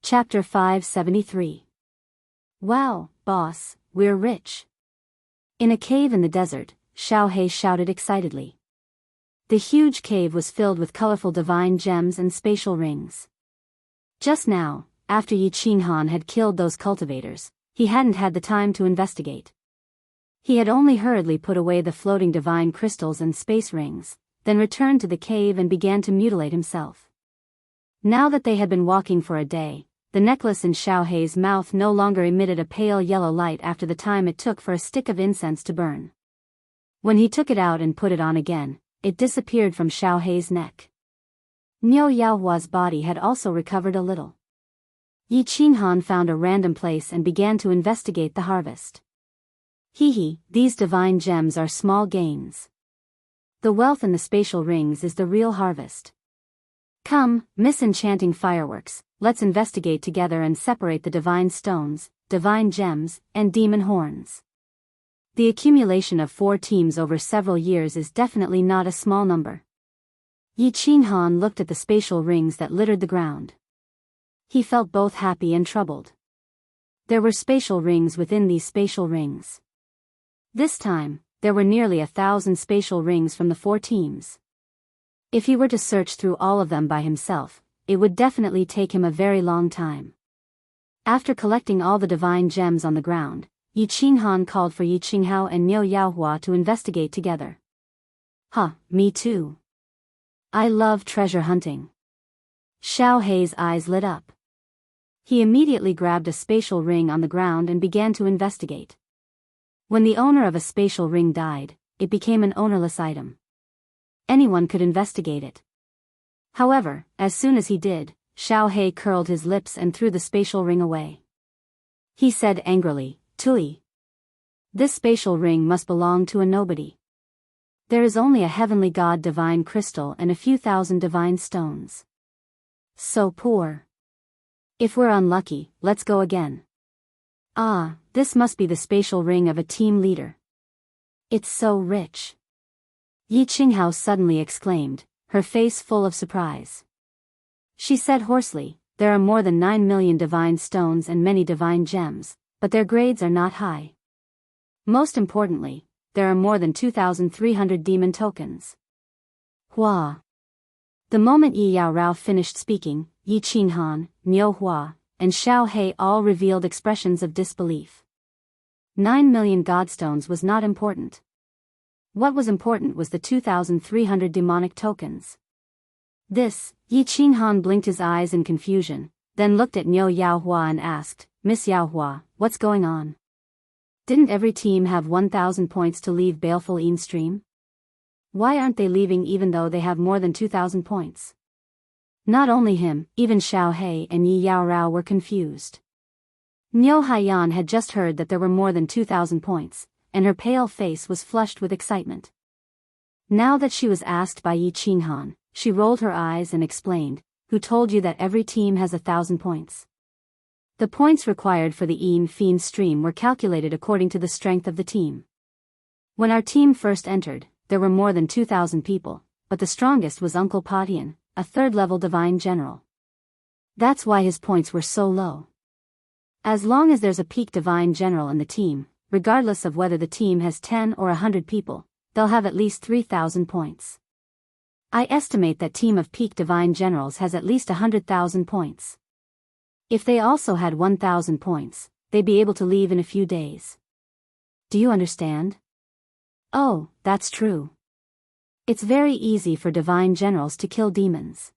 [SPEAKER 1] Chapter 573. Wow, boss, we're rich. In a cave in the desert, Xiao He shouted excitedly. The huge cave was filled with colorful divine gems and spatial rings. Just now, after Yi Qinghan had killed those cultivators, he hadn't had the time to investigate. He had only hurriedly put away the floating divine crystals and space rings, then returned to the cave and began to mutilate himself. Now that they had been walking for a day, the necklace in Xiao He's mouth no longer emitted a pale yellow light after the time it took for a stick of incense to burn. When he took it out and put it on again, it disappeared from Xiao He's neck. Niu Yaohua's body had also recovered a little. Yi Qinghan found a random place and began to investigate the harvest. These divine gems are small gains. The wealth in the spatial rings is the real harvest. Come, misenchanting fireworks, let's investigate together and separate the divine stones, divine gems, and demon horns. The accumulation of 4 teams over several years is definitely not a small number. Yi Qinghan looked at the spatial rings that littered the ground. He felt both happy and troubled. There were spatial rings within these spatial rings. This time, there were nearly 1,000 spatial rings from the 4 teams. If he were to search through all of them by himself, it would definitely take him a very long time. After collecting all the divine gems on the ground, Yi Qinghan called for Yi Qinghao and Niu Yaohua to investigate together. Me too. I love treasure hunting. Xiao He's eyes lit up. He immediately grabbed a spatial ring on the ground and began to investigate. When the owner of a spatial ring died, it became an ownerless item. Anyone could investigate it. However, as soon as he did, Xiao He curled his lips and threw the spatial ring away. He said angrily, Tui. This spatial ring must belong to a nobody. There is only a heavenly god divine crystal and a few thousand divine stones. So poor. If we're unlucky, let's go again. This must be the spatial ring of a team leader. It's so rich. Yi Qinghao suddenly exclaimed, her face full of surprise. She said hoarsely, there are more than 9 million divine stones and many divine gems, but their grades are not high. Most importantly, there are more than 2,300 demon tokens. Hua. The moment Yi Yaorao finished speaking, Yi Qinghan, Niu Hua, and Xiao He all revealed expressions of disbelief. 9 million godstones was not important. What was important was the 2,300 demonic tokens. Yi Qinghan blinked his eyes in confusion, then looked at Niu Yaohua and asked, Miss Yaohua, what's going on? Didn't every team have 1,000 points to leave baleful Een stream? Why aren't they leaving even though they have more than 2,000 points? Not only him, even Xiao He and Yi Yaorao were confused. Niu Haiyan had just heard that there were more than 2,000 points, and her pale face was flushed with excitement. Now that she was asked by Yi Qinghan, she rolled her eyes and explained, who told you that every team has 1,000 points? The points required for the Een Fiend stream were calculated according to the strength of the team. When our team first entered, there were more than 2,000 people, but the strongest was Uncle Patian, a third-level divine general. That's why his points were so low. As long as there's a peak divine general in the team, regardless of whether the team has 10 or 100 people, they'll have at least 3,000 points. I estimate that team of peak divine generals has at least 100,000 points. If they also had 1,000 points, they'd be able to leave in a few days. Do you understand? Oh, that's true. It's very easy for divine generals to kill demons.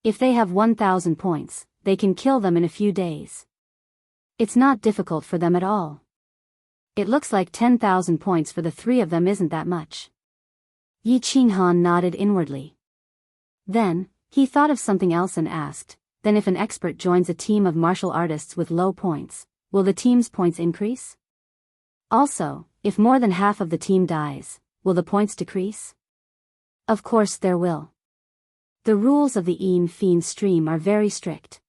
[SPEAKER 1] If they have 1,000 points, they can kill them in a few days. It's not difficult for them at all. It looks like 10,000 points for the three of them isn't that much. Yi Qinghan nodded inwardly. Then, he thought of something else and asked, then if an expert joins a team of martial artists with low points, will the team's points increase? Also, if more than half of the team dies, will the points decrease? Of course there will. The rules of the Yin Fiend stream are very strict.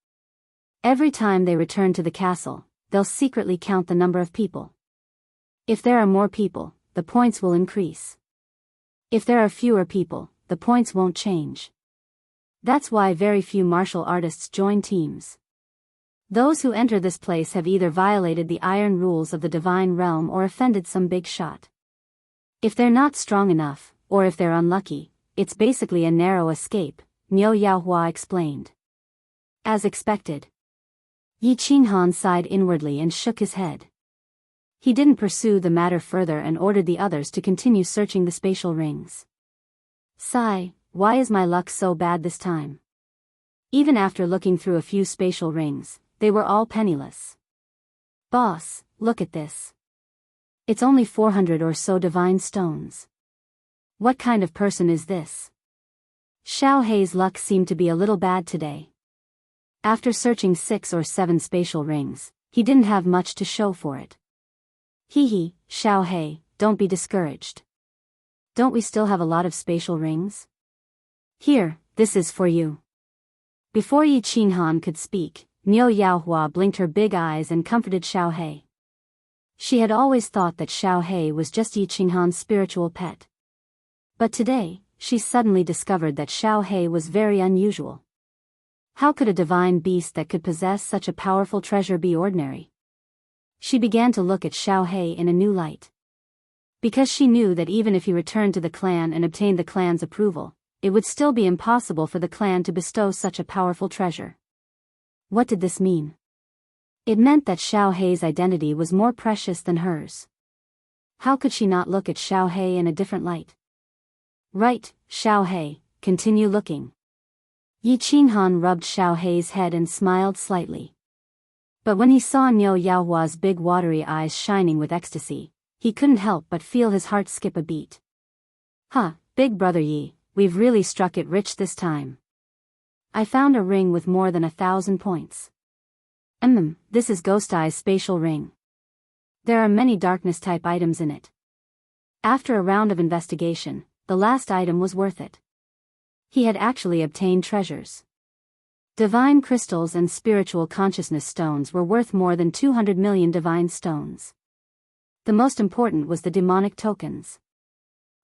[SPEAKER 1] Every time they return to the castle, they'll secretly count the number of people. If there are more people, the points will increase. If there are fewer people, the points won't change. That's why very few martial artists join teams. Those who enter this place have either violated the iron rules of the divine realm or offended some big shot. If they're not strong enough, or if they're unlucky, it's basically a narrow escape, Niu Yaohua explained. As expected. Yi Qinghan sighed inwardly and shook his head. He didn't pursue the matter further and ordered the others to continue searching the spatial rings. Sigh, why is my luck so bad this time? Even after looking through a few spatial rings, they were all penniless. Boss, look at this. It's only 400 or so divine stones. What kind of person is this? Xiao Hei's luck seemed to be a little bad today. After searching 6 or 7 spatial rings, he didn't have much to show for it. Hee, Xiao Hei, don't be discouraged. Don't we still have a lot of spatial rings? Here, this is for you. Before Yi Qinghan could speak, Niu Yaohua blinked her big eyes and comforted Xiao Hei. She had always thought that Xiao Hei was just Yi Qinghan's spiritual pet. But today, she suddenly discovered that Xiao Hei was very unusual. How could a divine beast that could possess such a powerful treasure be ordinary? She began to look at Xiao Hei in a new light. Because she knew that even if he returned to the clan and obtained the clan's approval, it would still be impossible for the clan to bestow such a powerful treasure. What did this mean? It meant that Xiao Hei's identity was more precious than hers. How could she not look at Xiao Hei in a different light? Right, Xiao Hei, continue looking. Yi Qinghan rubbed Xiao Hei's head and smiled slightly. But when he saw Niu Yaohua's big watery eyes shining with ecstasy, he couldn't help but feel his heart skip a beat. Huh, big brother Yi, we've really struck it rich this time. I found a ring with more than 1,000 points. This is Ghost Eye's spatial ring. There are many darkness-type items in it. After a round of investigation, the last item was worth it. He had actually obtained treasures. Divine crystals and spiritual consciousness stones were worth more than 200 million divine stones. The most important was the demonic tokens.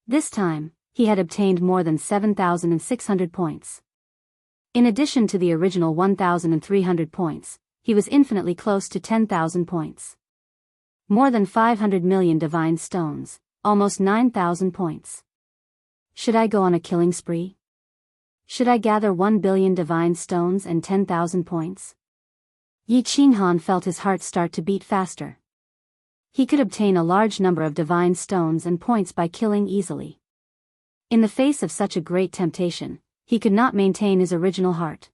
[SPEAKER 1] This time, he had obtained more than 7,600 points. In addition to the original 1,300 points, he was infinitely close to 10,000 points. More than 500 million divine stones, almost 9,000 points. Should I go on a killing spree? Should I gather 1 billion divine stones and 10,000 points? Yi Qinghan felt his heart start to beat faster. He could obtain a large number of divine stones and points by killing easily. In the face of such a great temptation, he could not maintain his original heart.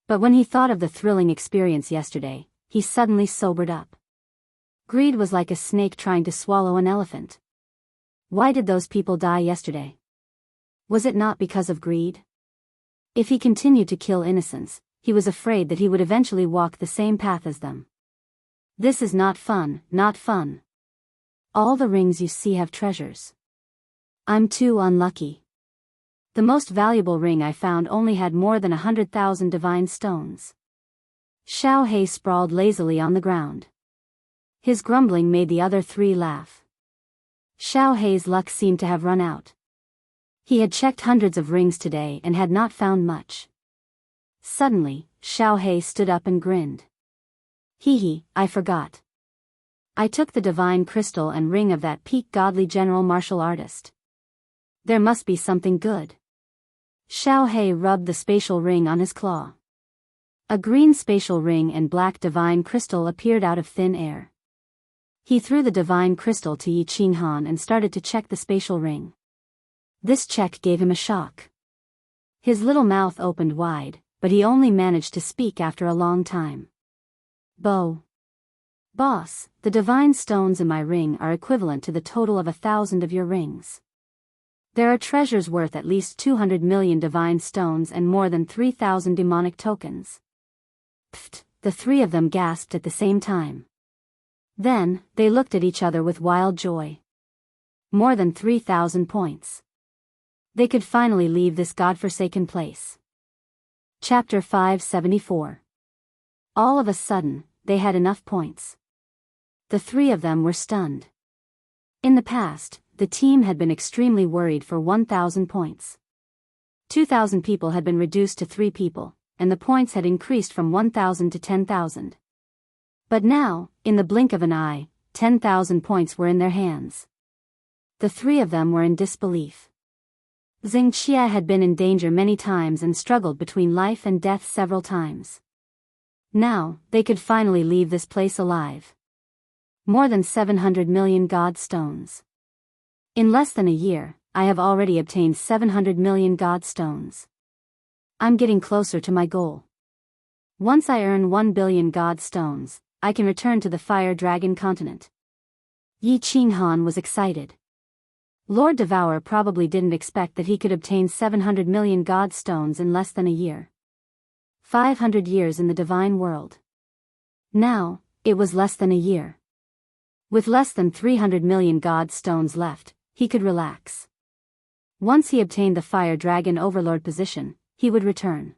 [SPEAKER 1] But when he thought of the thrilling experience yesterday, he suddenly sobered up. Greed was like a snake trying to swallow an elephant. Why did those people die yesterday? Was it not because of greed? If he continued to kill innocents, he was afraid that he would eventually walk the same path as them. This is not fun, not fun. All the rings you see have treasures. I'm too unlucky. The most valuable ring I found only had more than 100,000 divine stones. Xiao Hei sprawled lazily on the ground. His grumbling made the other three laugh. Xiao Hei's luck seemed to have run out. He had checked hundreds of rings today and had not found much. Suddenly, Xiao He stood up and grinned. Hee, I forgot. I took the divine crystal and ring of that peak godly general martial artist. There must be something good. Xiao He rubbed the spatial ring on his claw. A green spatial ring and black divine crystal appeared out of thin air. He threw the divine crystal to Yi Qinghan and started to check the spatial ring. This check gave him a shock. His little mouth opened wide, but he only managed to speak after a long time. Boss, the divine stones in my ring are equivalent to the total of 1,000 of your rings. There are treasures worth at least 200 million divine stones and more than 3,000 demonic tokens. Pfft, the three of them gasped at the same time. Then, they looked at each other with wild joy. More than 3,000 points. They could finally leave this godforsaken place. Chapter 574. All of a sudden, they had enough points. The three of them were stunned. In the past, the team had been extremely worried for 1,000 points. 2,000 people had been reduced to 3 people, and the points had increased from 1,000 to 10,000. But now, in the blink of an eye, 10,000 points were in their hands. The three of them were in disbelief. Xing Xia had been in danger many times and struggled between life and death several times. Now, they could finally leave this place alive. More than 700 million god stones. In less than a year, I have already obtained 700 million god stones. I'm getting closer to my goal. Once I earn 1 billion god stones, I can return to the Fire Dragon continent. Yi Qinghan was excited. Lord Devourer probably didn't expect that he could obtain 700 million god stones in less than a year. 500 years in the divine world. Now, it was less than a year. With less than 300 million god stones left, he could relax. Once he obtained the Fire Dragon Overlord position, he would return.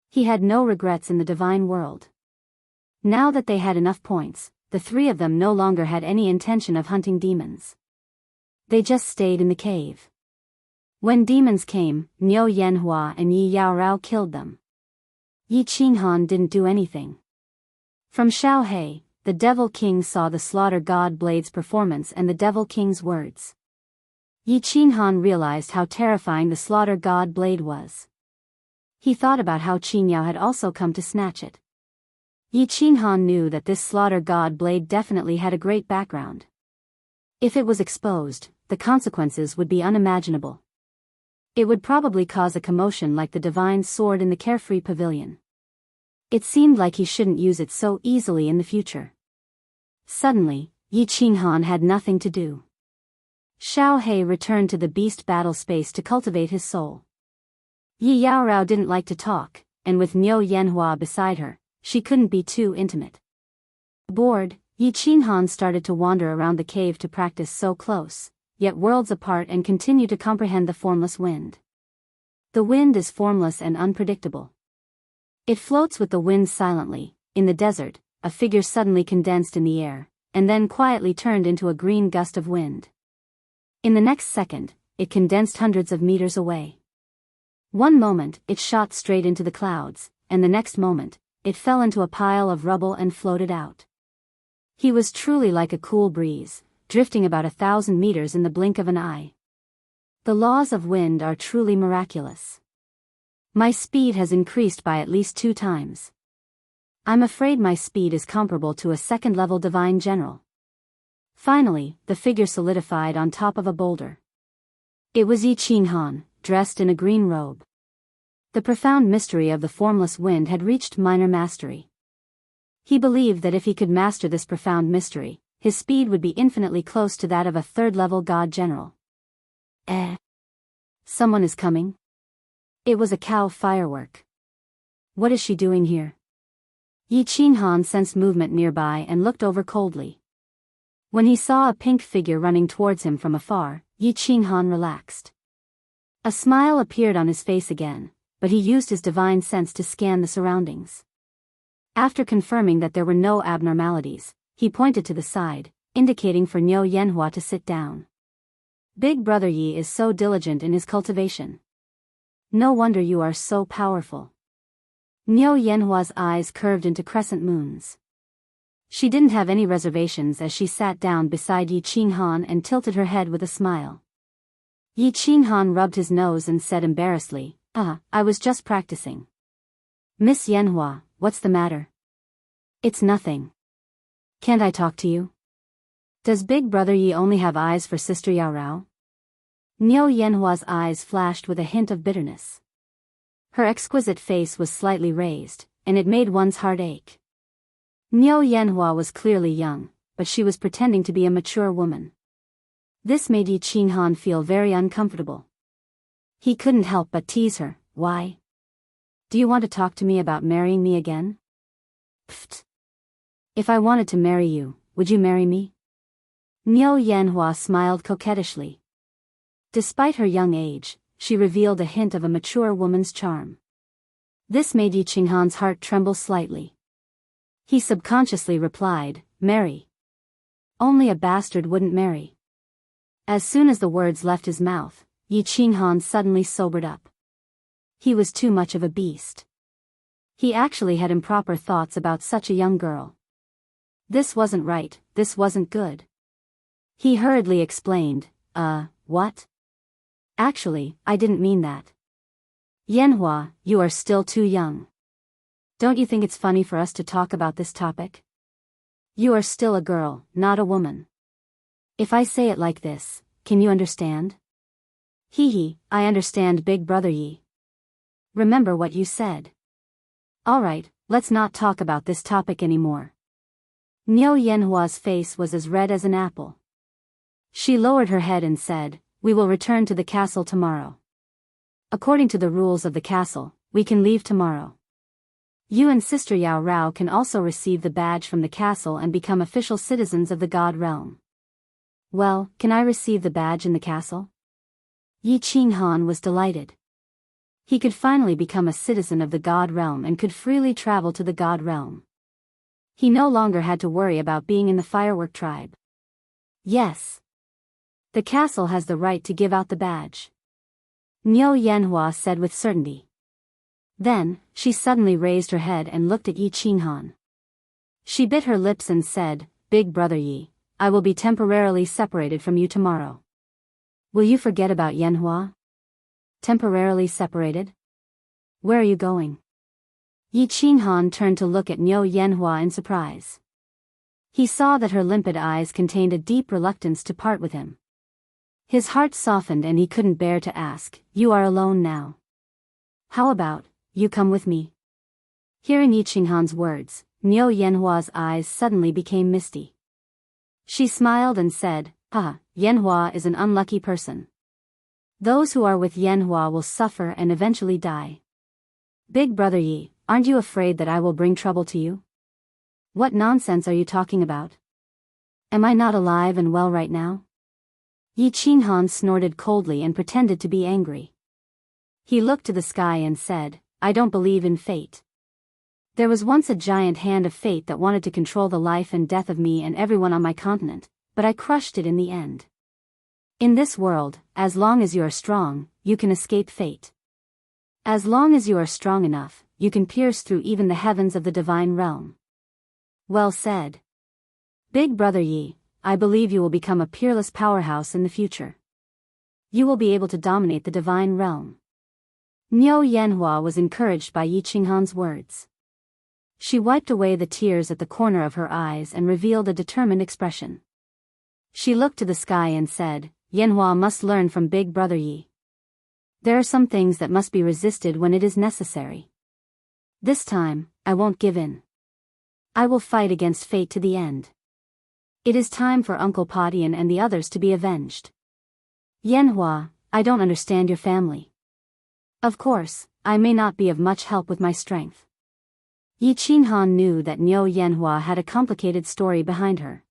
[SPEAKER 1] He had no regrets in the divine world. Now that they had enough points, the three of them no longer had any intention of hunting demons. They just stayed in the cave. When demons came, Niu Yanhua and Yi Yaorao killed them. Yi Qinghan didn't do anything. From Xiao He, the Devil King saw the Slaughter God Blade's performance and the Devil King's words. Yi Qinghan realized how terrifying the Slaughter God Blade was. He thought about how Qingyao had also come to snatch it. Yi Qinghan knew that this Slaughter God Blade definitely had a great background. If it was exposed, the consequences would be unimaginable. It would probably cause a commotion like the divine sword in the Carefree Pavilion. It seemed like he shouldn't use it so easily in the future. Suddenly, Yi Qinghan had nothing to do. Xiao He returned to the beast battle space to cultivate his soul. Yi Yaorao didn't like to talk, and with Niu Yanhua beside her, she couldn't be too intimate. Bored, Yi Qinghan started to wander around the cave to practice so close, yet worlds apart, and continue to comprehend the formless wind. The wind is formless and unpredictable. It floats with the wind silently. In the desert, a figure suddenly condensed in the air, and then quietly turned into a green gust of wind. In the next second, it condensed hundreds of meters away. One moment, it shot straight into the clouds, and the next moment, it fell into a pile of rubble and floated out. He was truly like a cool breeze, drifting about 1,000 meters in the blink of an eye. The laws of wind are truly miraculous. My speed has increased by at least 2 times. I'm afraid my speed is comparable to a second-level divine general. Finally, the figure solidified on top of a boulder. It was Yi Qinghan, dressed in a green robe. The profound mystery of the formless wind had reached minor mastery. He believed that if he could master this profound mystery, his speed would be infinitely close to that of a third-level god general. Someone is coming? It was a cow firework. What is she doing here? Yi Qinghan sensed movement nearby and looked over coldly. When he saw a pink figure running towards him from afar, Yi Qinghan relaxed. A smile appeared on his face again, but he used his divine sense to scan the surroundings. After confirming that there were no abnormalities, he pointed to the side, indicating for Niu Yanhua to sit down. Big brother Yi is so diligent in his cultivation. No wonder you are so powerful. Niu Yanhua's eyes curved into crescent moons. She didn't have any reservations as she sat down beside Yi Qinghan and tilted her head with a smile. Yi Qinghan rubbed his nose and said embarrassedly, I was just practicing. Miss Yanhua, what's the matter? It's nothing. Can't I talk to you? Does big brother Yi only have eyes for sister Yao Rao? Niu Yanhua's eyes flashed with a hint of bitterness. Her exquisite face was slightly raised, and it made one's heart ache. Niu Yanhua was clearly young, but she was pretending to be a mature woman. This made Yi Qinghan feel very uncomfortable. He couldn't help but tease her. Why? Do you want to talk to me about marrying me again? Pfft. If I wanted to marry you, would you marry me? Niu Yanhua smiled coquettishly. Despite her young age, she revealed a hint of a mature woman's charm. This made Yi Qinghan's heart tremble slightly. He subconsciously replied, marry. Only a bastard wouldn't marry. As soon as the words left his mouth, Yi Qinghan suddenly sobered up. He was too much of a beast. He actually had improper thoughts about such a young girl. This wasn't right, this wasn't good. He hurriedly explained, what? Actually, I didn't mean that. Yanhua, you are still too young. Don't you think it's funny for us to talk about this topic? You are still a girl, not a woman. If I say it like this, can you understand? Hee, I understand big brother Yi. Remember what you said. Alright, let's not talk about this topic anymore. Niu Yanhua's face was as red as an apple. She lowered her head and said, we will return to the castle tomorrow. According to the rules of the castle, we can leave tomorrow. You and Sister Yao Rao can also receive the badge from the castle and become official citizens of the God realm. Well, can I receive the badge in the castle? Yi Qinghan was delighted. He could finally become a citizen of the God realm and could freely travel to the God realm. He no longer had to worry about being in the firework tribe. Yes. The castle has the right to give out the badge. Niu Yanhua said with certainty. Then, she suddenly raised her head and looked at Yi Qinghan. She bit her lips and said, Big brother Yi, I will be temporarily separated from you tomorrow. Will you forget about Yanhua? Temporarily separated? Where are you going? Yi Qinghan turned to look at Niu Yanhua in surprise. He saw that her limpid eyes contained a deep reluctance to part with him. His heart softened and he couldn't bear to ask, you are alone now. How about, you come with me? Hearing Yi Qinghan's words, Niu Yanhua's eyes suddenly became misty. She smiled and said, Yanhua is an unlucky person. Those who are with Yanhua will suffer and eventually die. Big brother Yi, aren't you afraid that I will bring trouble to you? What nonsense are you talking about? Am I not alive and well right now? Yi Qinghan snorted coldly and pretended to be angry. He looked to the sky and said, I don't believe in fate. There was once a giant hand of fate that wanted to control the life and death of me and everyone on my continent, but I crushed it in the end. In this world, as long as you are strong, you can escape fate. As long as you are strong enough, you can pierce through even the heavens of the divine realm. Well said. Big brother Yi, I believe you will become a peerless powerhouse in the future. You will be able to dominate the divine realm. Niu Yanhua was encouraged by Yi Qinghan's words. She wiped away the tears at the corner of her eyes and revealed a determined expression. She looked to the sky and said, Yanhua must learn from big brother Yi. There are some things that must be resisted when it is necessary. This time, I won't give in. I will fight against fate to the end. It is time for Uncle Padian and the others to be avenged. Yanhua, I don't understand your family. Of course, I may not be of much help with my strength. Yi Qinghan knew that Niu Yanhua had a complicated story behind her.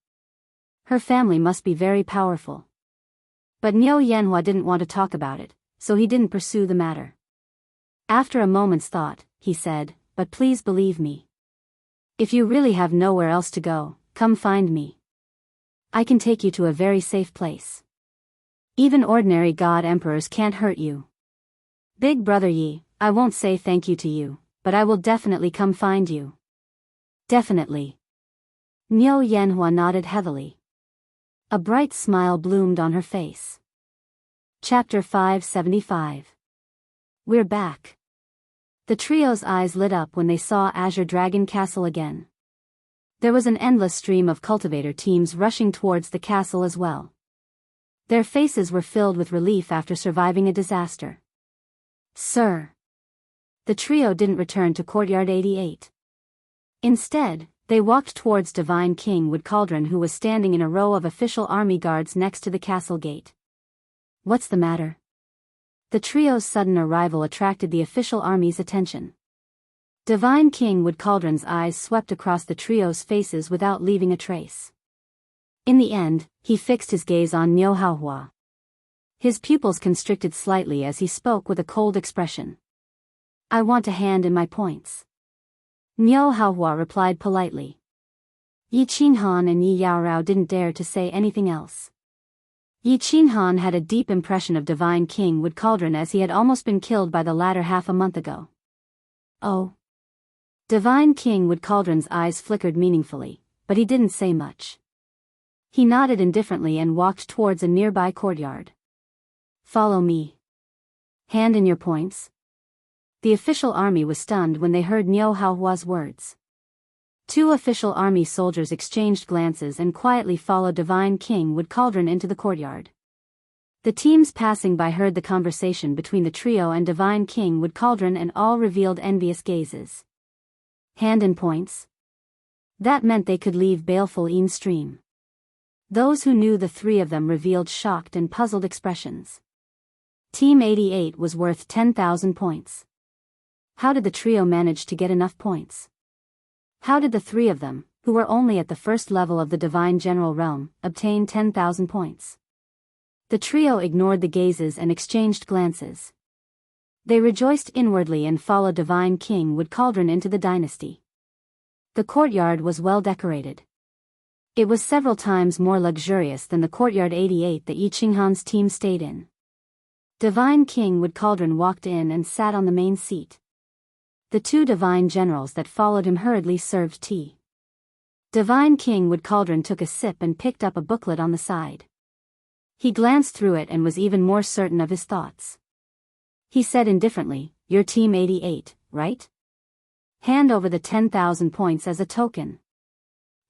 [SPEAKER 1] Her family must be very powerful. But Niu Yanhua didn't want to talk about it, so he didn't pursue the matter. After a moment's thought, he said, but please believe me. If you really have nowhere else to go, come find me. I can take you to a very safe place. Even ordinary god emperors can't hurt you. Big brother Yi, I won't say thank you to you, but I will definitely come find you. Definitely. Niu Yanhua nodded heavily. A bright smile bloomed on her face. Chapter 575. We're back. The trio's eyes lit up when they saw Azure Dragon Castle again. There was an endless stream of cultivator teams rushing towards the castle as well. Their faces were filled with relief after surviving a disaster. Sir. The trio didn't return to Courtyard 88. Instead, they walked towards Divine King Wood Cauldron, who was standing in a row of official army guards next to the castle gate. What's the matter? The trio's sudden arrival attracted the official army's attention. Divine King Wood Cauldron's eyes swept across the trio's faces without leaving a trace. In the end, he fixed his gaze on Niu Haohua. His pupils constricted slightly as he spoke with a cold expression. I want a hand in my points. Niu Haohua replied politely. Yi Qinhan and Yi Yaorao didn't dare to say anything else. Yi Qinhan had a deep impression of Divine King Wood Cauldron as he had almost been killed by the latter half a month ago. Oh. Divine King Wood Cauldron's eyes flickered meaningfully, but he didn't say much. He nodded indifferently and walked towards a nearby courtyard. Follow me. Hand in your points. The official army was stunned when they heard Niu Haohua's words. Two official army soldiers exchanged glances and quietly followed Divine King Wood Cauldron into the courtyard. The teams passing by heard the conversation between the trio and Divine King Wood Cauldron and all revealed envious gazes. Hand in points? That meant they could leave Baleful Een Stream. Those who knew the three of them revealed shocked and puzzled expressions. Team 88 was worth 10,000 points. How did the trio manage to get enough points? How did the three of them, who were only at the first level of the Divine General Realm, obtain 10,000 points? The trio ignored the gazes and exchanged glances. They rejoiced inwardly and followed Divine King Wood Cauldron into the dynasty. The courtyard was well decorated. It was several times more luxurious than the Courtyard 88 that Yi Qinghan's team stayed in. Divine King Wood Cauldron walked in and sat on the main seat. The two divine generals that followed him hurriedly served tea. Divine King Wood Cauldron took a sip and picked up a booklet on the side. He glanced through it and was even more certain of his thoughts. He said indifferently, "You're Team 88, right? Hand over the 10,000 points as a token."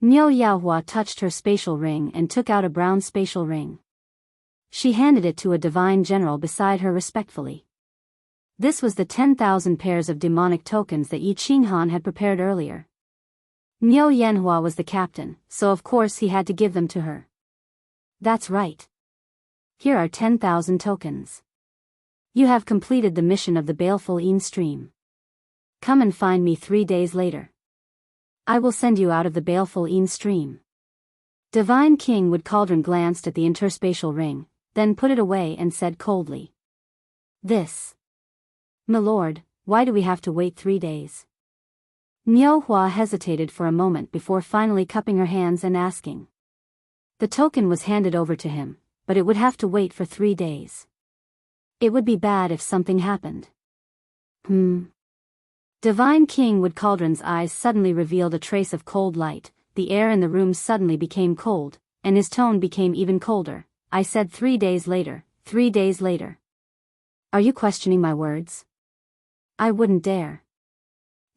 [SPEAKER 1] Niu Yaohua touched her spatial ring and took out a brown spatial ring. She handed it to a divine general beside her respectfully. This was the 10,000 pairs of demonic tokens that Yi Qinghan had prepared earlier. Niu Yanhua was the captain, so of course he had to give them to her. That's right. Here are 10,000 tokens. You have completed the mission of the Baleful Een Stream. Come and find me 3 days later. I will send you out of the Baleful Een Stream. Divine King Wood Cauldron glanced at the interspatial ring, then put it away and said coldly. This. My lord, why do we have to wait 3 days? Niu Hua hesitated for a moment before finally cupping her hands and asking. The token was handed over to him, but it would have to wait for 3 days. It would be bad if something happened. Divine King Wood Cauldron's eyes suddenly revealed a trace of cold light, the air in the room suddenly became cold, and his tone became even colder. I said 3 days later, 3 days later. Are you questioning my words? I wouldn't dare.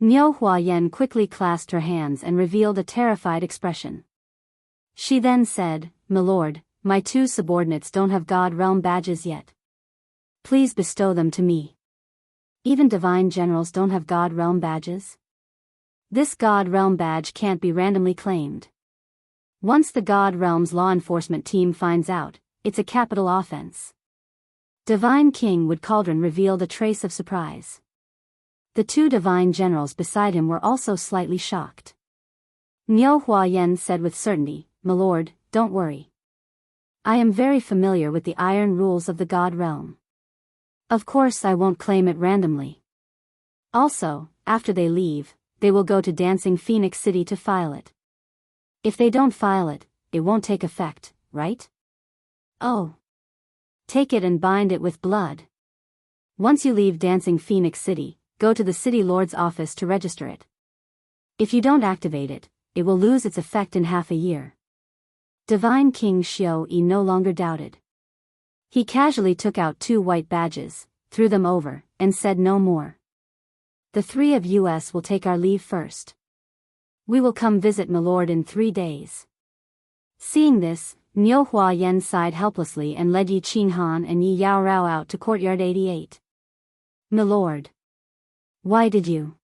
[SPEAKER 1] Niu Huayan quickly clasped her hands and revealed a terrified expression. She then said, "My lord, my 2 subordinates don't have God Realm badges yet. Please bestow them to me." Even divine generals don't have God Realm badges? This God Realm badge can't be randomly claimed. Once the God Realm's law enforcement team finds out, it's a capital offense. Divine King Wood Cauldron revealed a trace of surprise. The 2 divine generals beside him were also slightly shocked. Niu Huayan said with certainty, "My lord, don't worry. I am very familiar with the iron rules of the God Realm. Of course I won't claim it randomly. Also, after they leave, they will go to Dancing Phoenix City to file it. If they don't file it, it won't take effect, right?" "Oh." Take it and bind it with blood. Once you leave Dancing Phoenix City, go to the City Lord's office to register it. If you don't activate it, it will lose its effect in half a year. Divine King Xiao-yi no longer doubted. He casually took out 2 white badges, threw them over, and said no more. The 3 of us will take our leave first. We will come visit Milord in 3 days. Seeing this, Niu Huayan sighed helplessly and led Yi Qinghan and Yi Yaorao out to courtyard 88. Milord. Why did you?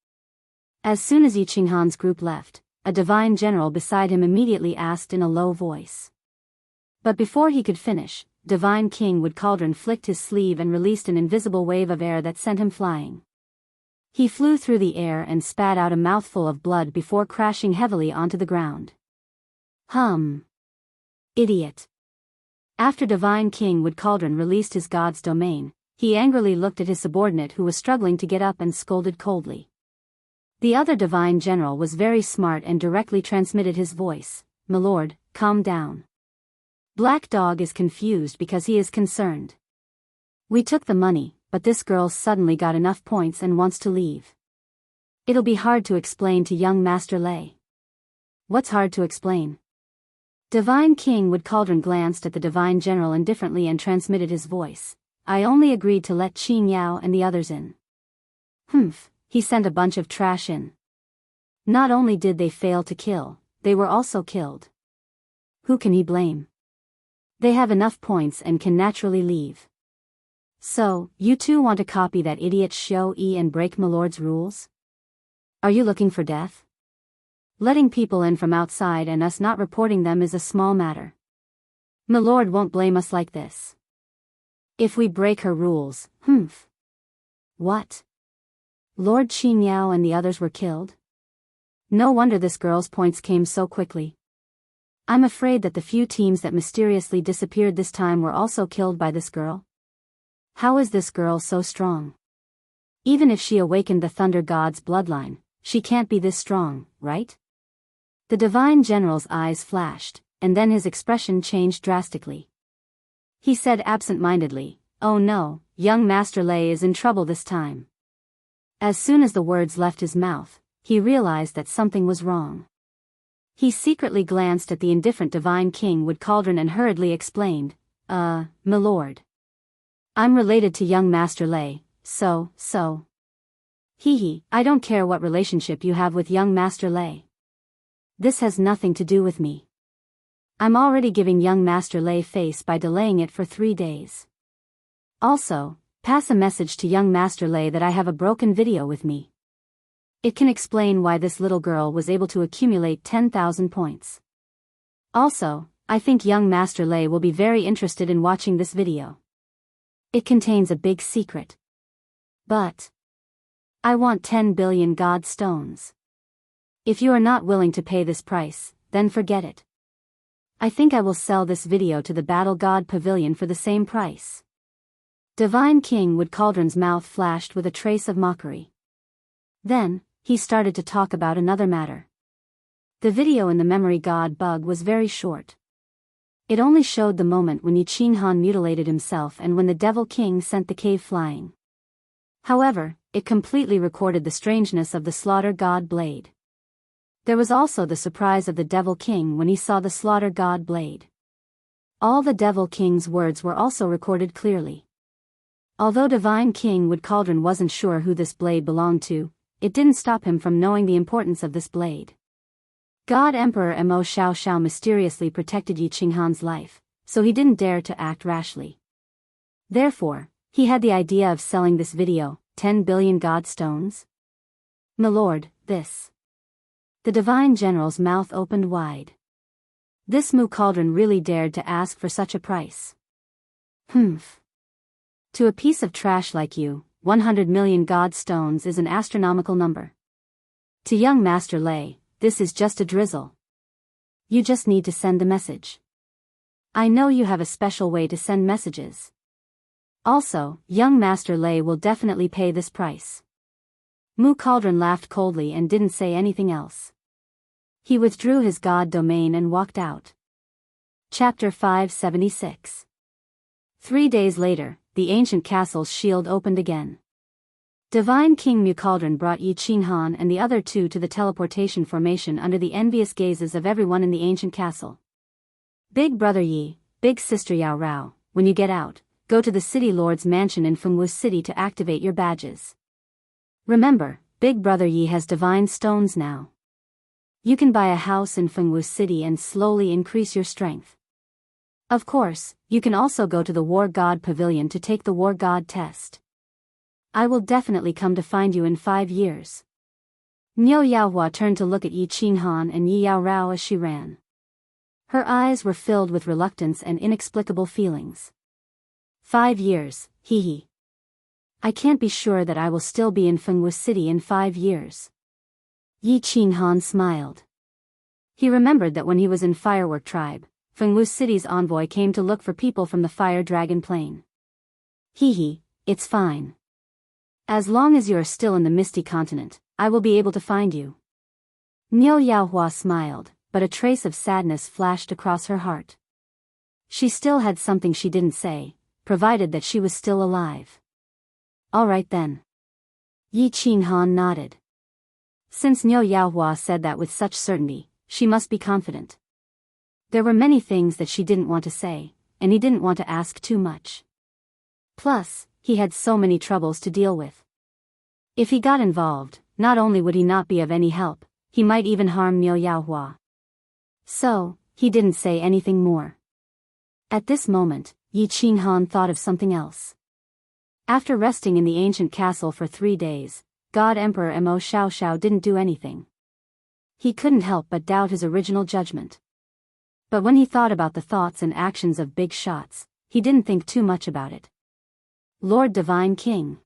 [SPEAKER 1] As soon as Yi Qinghan's group left, a divine general beside him immediately asked in a low voice. But before he could finish, Divine King Wood Cauldron flicked his sleeve and released an invisible wave of air that sent him flying. He flew through the air and spat out a mouthful of blood before crashing heavily onto the ground. Idiot. After Divine King Wood Cauldron released his god's domain, he angrily looked at his subordinate who was struggling to get up and scolded coldly. The other divine general was very smart and directly transmitted his voice. Milord, calm down. Black Dog is confused because he is concerned. We took the money, but this girl suddenly got enough points and wants to leave. It'll be hard to explain to young Master Lei. What's hard to explain? Divine King Wood Cauldron glanced at the divine general indifferently and transmitted his voice. I only agreed to let Qing Yao and the others in. He sent a bunch of trash in. Not only did they fail to kill, they were also killed. Who can he blame? They have enough points and can naturally leave. So, you two want to copy that idiot Xiao-yi and break Milord's rules? Are you looking for death? Letting people in from outside and us not reporting them is a small matter. Milord won't blame us like this. If we break her rules, What? Lord Qin Yao and the others were killed? No wonder this girl's points came so quickly. I'm afraid that the few teams that mysteriously disappeared this time were also killed by this girl. How is this girl so strong? Even if she awakened the Thunder God's bloodline, she can't be this strong, right? The divine general's eyes flashed, and then his expression changed drastically. He said absent-mindedly, "Oh no, young Master Lei is in trouble this time." As soon as the words left his mouth, he realized that something was wrong. He secretly glanced at the indifferent Divine King Wood Cauldron and hurriedly explained, Milord. I'm related to young Master Lei, so. I don't care what relationship you have with young Master Lei. This has nothing to do with me. I'm already giving young Master Lei face by delaying it for 3 days. Also, pass a message to young Master Lei that I have a broken video with me. It can explain why this little girl was able to accumulate 10,000 points. Also, I think young Master Lei will be very interested in watching this video. It contains a big secret. But I want 10 billion God stones. If you are not willing to pay this price, then forget it. I think I will sell this video to the Battle God Pavilion for the same price. Divine King Wood Cauldron's mouth flashed with a trace of mockery. Then, he started to talk about another matter. The video in the memory god bug was very short. It only showed the moment when Yi Qinghan mutilated himself and when the Devil King sent the cave flying. However, it completely recorded the strangeness of the Slaughter God blade. There was also the surprise of the Devil King when he saw the Slaughter God blade. All the Devil King's words were also recorded clearly. Although Divine King Wood Cauldron wasn't sure who this blade belonged to, it didn't stop him from knowing the importance of this blade. God Emperor Mo Xiao mysteriously protected Yi Qinghan's life, so he didn't dare to act rashly. Therefore, he had the idea of selling this video, 10 billion God stones. Milord, this. The divine general's mouth opened wide. This Mu Cauldron really dared to ask for such a price. To a piece of trash like you, 100 million God stones is an astronomical number. To young Master Lei, this is just a drizzle. You just need to send the message. I know you have a special way to send messages. Also, young Master Lei will definitely pay this price. Mu Cauldron laughed coldly and didn't say anything else. He withdrew his god domain and walked out. Chapter 576. 3 days later, the ancient castle's shield opened again. Divine King Mucaldron brought Yi Qinghan and the other two to the teleportation formation under the envious gazes of everyone in the ancient castle. Big Brother Yi, Big Sister Yao Rao, when you get out, go to the City Lord's mansion in Fengwu City to activate your badges. Remember, Big Brother Yi has divine stones now. You can buy a house in Fengwu City and slowly increase your strength. Of course, you can also go to the War God Pavilion to take the War God test. I will definitely come to find you in 5 years. Niu Yaohua turned to look at Yi Qinghan and Yi Yao Rao as she ran. Her eyes were filled with reluctance and inexplicable feelings. 5 years, hee hee. I can't be sure that I will still be in Fengwu City in 5 years. Yi Qinghan smiled. He remembered that when he was in Firework Tribe, Fengwu City's envoy came to look for people from the Fire Dragon Plain. Hee hee, it's fine. As long as you are still in the Misty Continent, I will be able to find you. Niu Yaohua smiled, but a trace of sadness flashed across her heart. She still had something she didn't say, provided that she was still alive. All right then. Yi Qinghan nodded. Since Niu Yaohua said that with such certainty, she must be confident. There were many things that she didn't want to say, and he didn't want to ask too much. Plus, he had so many troubles to deal with. If he got involved, not only would he not be of any help, he might even harm Niu Yaohua. So, he didn't say anything more. At this moment, Yi Qinghan thought of something else. After resting in the ancient castle for 3 days, God Emperor Mo Xiaoxiao didn't do anything. He couldn't help but doubt his original judgment. But when he thought about the thoughts and actions of Big Shots, he didn't think too much about it. Lord Divine King.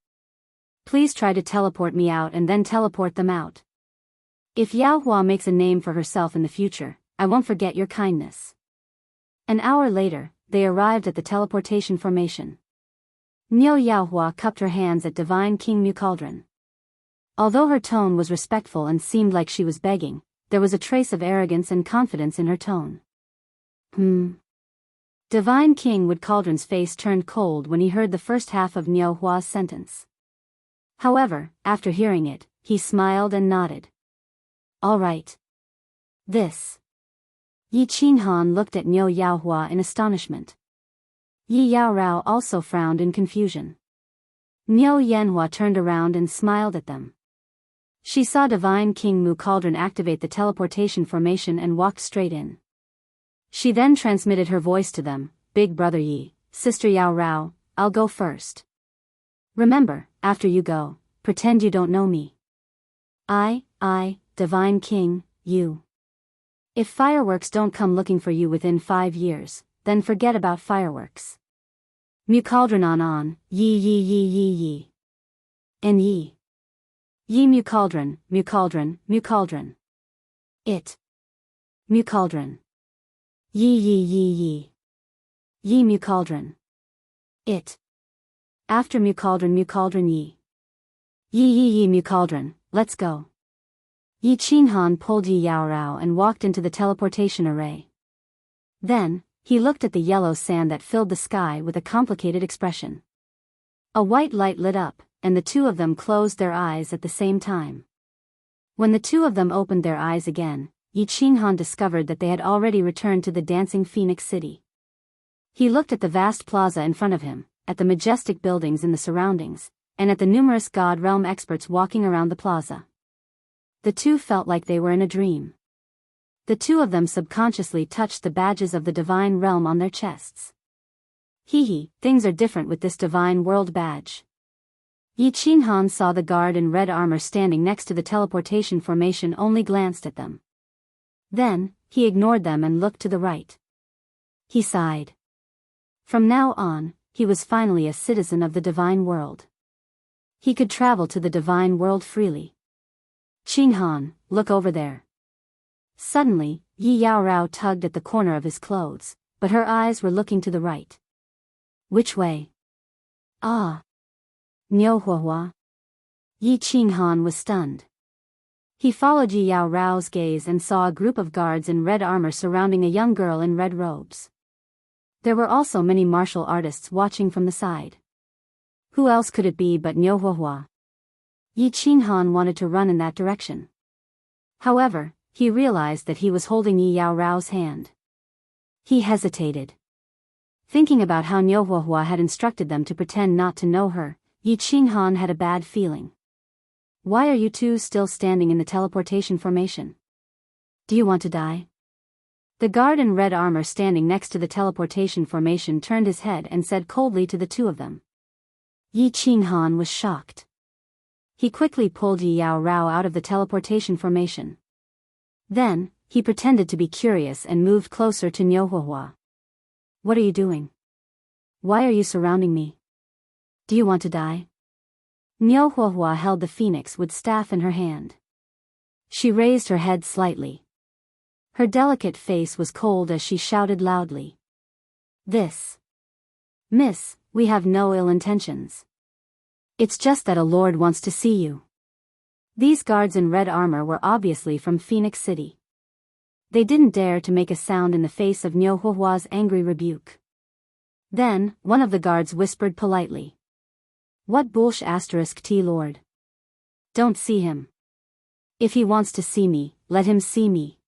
[SPEAKER 1] Please try to teleport me out and then teleport them out. If Yaohua makes a name for herself in the future, I won't forget your kindness. An hour later, they arrived at the teleportation formation. Niu Yaohua cupped her hands at Divine King Mucaldron. Although her tone was respectful and seemed like she was begging, there was a trace of arrogance and confidence in her tone. Divine King Woodcauldron's face turned cold when he heard the first half of Niu Hua's sentence. However, after hearing it, he smiled and nodded. All right. This. Yi Qinghan looked at Niu Yaohua in astonishment. Yi Yao Rao also frowned in confusion. Niu Yanhua turned around and smiled at them. She saw Divine King Mucaldron activate the teleportation formation and walked straight in. She then transmitted her voice to them, Big Brother Yi, Sister Yao Rao, I'll go first. Remember, after you go, pretend you don't know me. I, Divine King, you. If fireworks don't come looking for you within 5 years, then forget about fireworks. Mucaldron on, yi. And yi. Yi Mucaldron, Mucaldron. It. Mucaldron. Yi. Yi Mucaldron. It. After Mucaldron Yi. Yi Mucaldron, let's go. Yi Qinghan pulled Yi Yao Rao and walked into the teleportation array. Then, he looked at the yellow sand that filled the sky with a complicated expression. A white light lit up, and the two of them closed their eyes at the same time. When the two of them opened their eyes again, Yi Qinghan discovered that they had already returned to the dancing Phoenix City. He looked at the vast plaza in front of him, at the majestic buildings in the surroundings, and at the numerous God Realm experts walking around the plaza. The two felt like they were in a dream. The two of them subconsciously touched the badges of the Divine Realm on their chests. Things are different with this Divine World badge. Yi Qinghan saw the guard in red armor standing next to the teleportation formation, only glanced at them. Then, he ignored them and looked to the right. He sighed. From now on, he was finally a citizen of the Divine World. He could travel to the Divine World freely. Qinghan, look over there. Suddenly, Yi Yao Rao tugged at the corner of his clothes, but her eyes were looking to the right. Which way? Ah. Niu Huahua. Yi Qinghan was stunned. He followed Yi Yao Rao's gaze and saw a group of guards in red armor surrounding a young girl in red robes. There were also many martial artists watching from the side. Who else could it be but Niu Huahua? Yi Qinghan wanted to run in that direction. However, he realized that he was holding Yi Yao Rao's hand. He hesitated. Thinking about how Niu Huahua had instructed them to pretend not to know her, Yi Qinghan had a bad feeling. Why are you two still standing in the teleportation formation? Do you want to die? The guard in red armor standing next to the teleportation formation turned his head and said coldly to the two of them. Yi Qinghan was shocked. He quickly pulled Yi Yao Rao out of the teleportation formation. Then, he pretended to be curious and moved closer to Niu Huahua. What are you doing? Why are you surrounding me? Do you want to die? Niu Huahua held the phoenix wood staff in her hand. She raised her head slightly. Her delicate face was cold as she shouted loudly. Miss, we have no ill intentions. It's just that a lord wants to see you. These guards in red armor were obviously from Phoenix City. They didn't dare to make a sound in the face of Niu Huahua's angry rebuke. Then, one of the guards whispered politely. What bullsh *T lord? Don't see him. If he wants to see me, let him see me.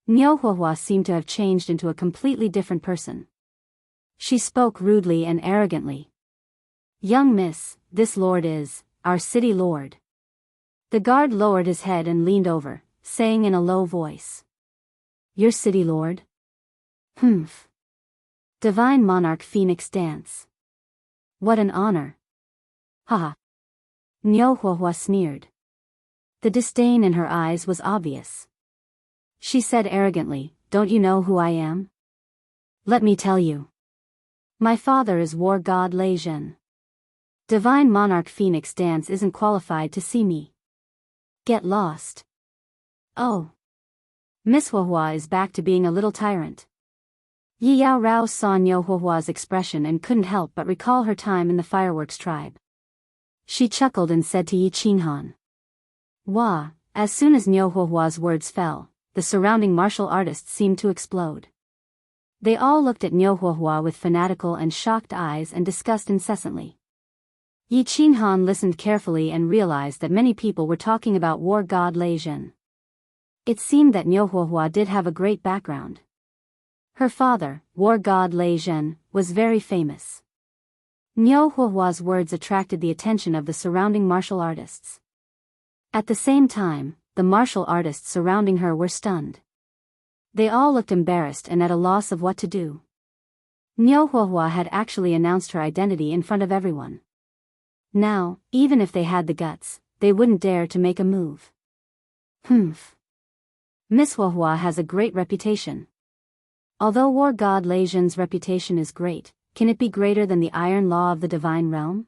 [SPEAKER 1] Niu Huahua seemed to have changed into a completely different person. She spoke rudely and arrogantly. Young miss, this lord is our city lord. The guard lowered his head and leaned over, saying in a low voice. Your city lord? Humph. Divine Monarch Phoenix Dance. What an honor. Haha. Niu Huahua sneered. The disdain in her eyes was obvious. She said arrogantly, don't you know who I am? Let me tell you. My father is war god Lei Zhen. Divine Monarch Phoenix Dance isn't qualified to see me. Get lost. Oh. Miss Huahua is back to being a little tyrant. Yi Yao Rao saw Niu Huahua's expression and couldn't help but recall her time in the fireworks tribe. She chuckled and said to Yi Qinghan. Wah, as soon as Niu Huahua's words fell, the surrounding martial artists seemed to explode. They all looked at Niu Huahua with fanatical and shocked eyes and discussed incessantly. Yi Qinghan listened carefully and realized that many people were talking about war god Lei Zhen. It seemed that Niu Huahua did have a great background. Her father, war god Lei Zhen, was very famous. Niu Huahua's words attracted the attention of the surrounding martial artists. At the same time, the martial artists surrounding her were stunned. They all looked embarrassed and at a loss of what to do. Niu Huahua had actually announced her identity in front of everyone. Now, even if they had the guts, they wouldn't dare to make a move. Humph. Miss Huahua has a great reputation. Although war god Lei Zhen's reputation is great, can it be greater than the iron law of the divine realm?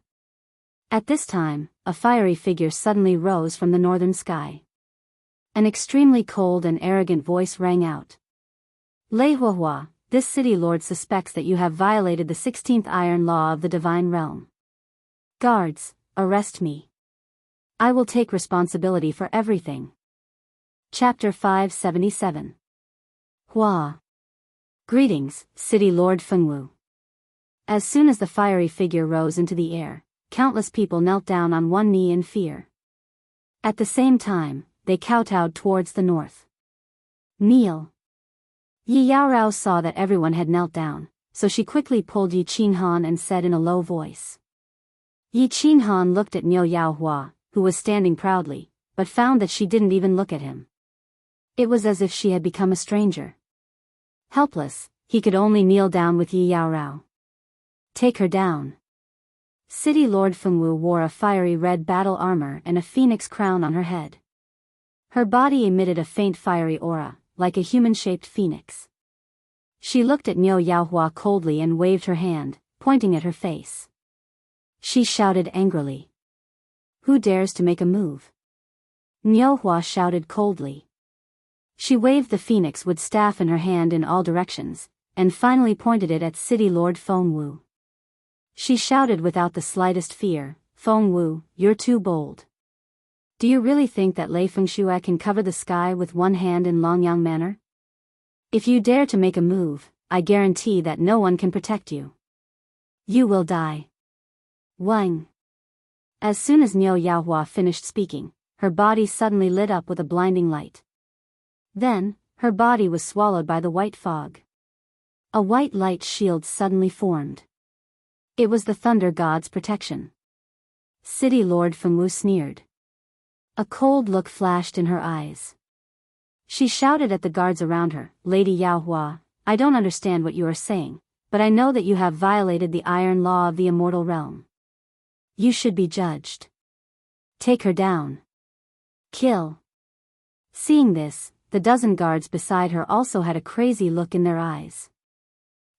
[SPEAKER 1] At this time, a fiery figure suddenly rose from the northern sky. An extremely cold and arrogant voice rang out. Lei Huahua, this city lord suspects that you have violated the 16th iron law of the divine realm. Guards, arrest me. I will take responsibility for everything. Chapter 577. Hua. Greetings, City Lord Fengwu. As soon as the fiery figure rose into the air, countless people knelt down on one knee in fear. At the same time, they kowtowed towards the north. Kneel. Yi Yao Rao saw that everyone had knelt down, so she quickly pulled Yi Qinghan and said in a low voice. Yi Qinghan looked at Niu Yaohua, who was standing proudly, but found that she didn't even look at him. It was as if she had become a stranger. Helpless, he could only kneel down with Yi Yao Rao. Take her down. City Lord Fengwu wore a fiery red battle armor and a phoenix crown on her head. Her body emitted a faint fiery aura, like a human-shaped phoenix. She looked at Niu Yaohua coldly and waved her hand, pointing at her face. She shouted angrily. Who dares to make a move? Niu Hua shouted coldly. She waved the phoenix wood staff in her hand in all directions, and finally pointed it at City Lord Fengwu. She shouted without the slightest fear, Fengwu, you're too bold. Do you really think that Lei Fengxue can cover the sky with one hand in Longyang manner? If you dare to make a move, I guarantee that no one can protect you. You will die. Wang. As soon as Niu Yaohua finished speaking, her body suddenly lit up with a blinding light. Then, her body was swallowed by the white fog. A white light shield suddenly formed. It was the thunder god's protection. City Lord Fengwu sneered. A cold look flashed in her eyes. She shouted at the guards around her, Lady Yaohua, I don't understand what you are saying, but I know that you have violated the iron law of the immortal realm. You should be judged. Take her down. Kill. Seeing this, the dozen guards beside her also had a crazy look in their eyes.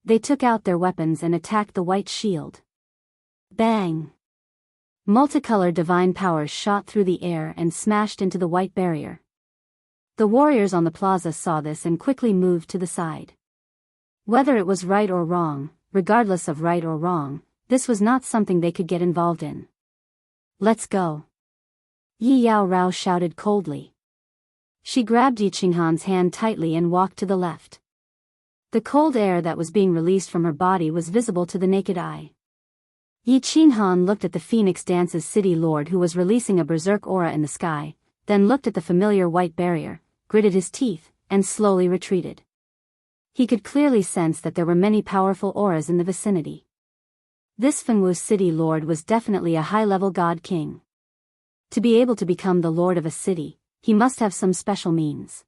[SPEAKER 1] They took out their weapons and attacked the white shield. Bang! Multicolored divine powers shot through the air and smashed into the white barrier. The warriors on the plaza saw this and quickly moved to the side. Whether it was right or wrong, regardless of right or wrong, this was not something they could get involved in. Let's go. Yi Yao Rao shouted coldly. She grabbed Yi Qinghan's hand tightly and walked to the left. The cold air that was being released from her body was visible to the naked eye. Yi Qinghan looked at the Phoenix Dance's city lord who was releasing a berserk aura in the sky, then looked at the familiar white barrier, gritted his teeth, and slowly retreated. He could clearly sense that there were many powerful auras in the vicinity. This Fengwu city lord was definitely a high-level god king. To be able to become the lord of a city, he must have some special means.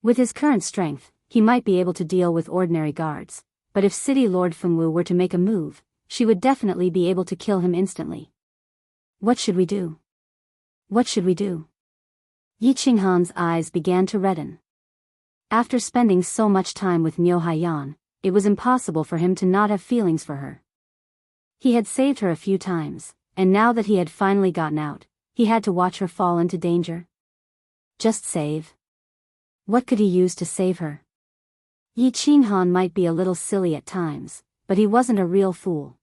[SPEAKER 1] With his current strength, he might be able to deal with ordinary guards, but if City Lord Fengwu were to make a move, she would definitely be able to kill him instantly. What should we do? What should we do? Yi Qinghan's eyes began to redden. After spending so much time with Niu Haiyan, it was impossible for him to not have feelings for her. He had saved her a few times, and now that he had finally gotten out, he had to watch her fall into danger. Just save. What could he use to save her? Yi Qinghan might be a little silly at times, but he wasn't a real fool.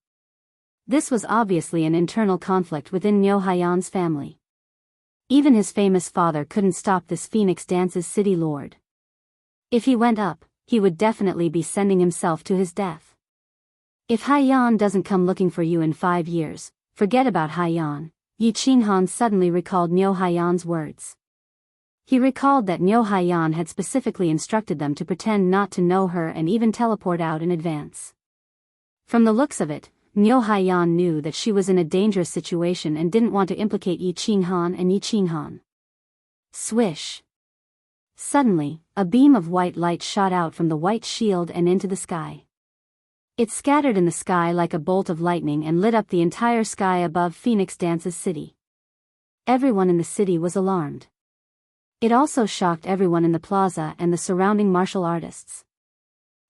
[SPEAKER 1] This was obviously an internal conflict within Niu Haiyan's family. Even his famous father couldn't stop this Phoenix Dance's city lord. If he went up, he would definitely be sending himself to his death. If Haiyan doesn't come looking for you in 5 years, forget about Haiyan. Yi Qinghan suddenly recalled Niu Haiyan's words. He recalled that Niu Haiyan had specifically instructed them to pretend not to know her and even teleport out in advance. From the looks of it, Niu Haiyan knew that she was in a dangerous situation and didn't want to implicate Yi Qinghan and Yi Qinghan. Swish! Suddenly, a beam of white light shot out from the white shield and into the sky. It scattered in the sky like a bolt of lightning and lit up the entire sky above Phoenix Dance's city. Everyone in the city was alarmed. It also shocked everyone in the plaza and the surrounding martial artists.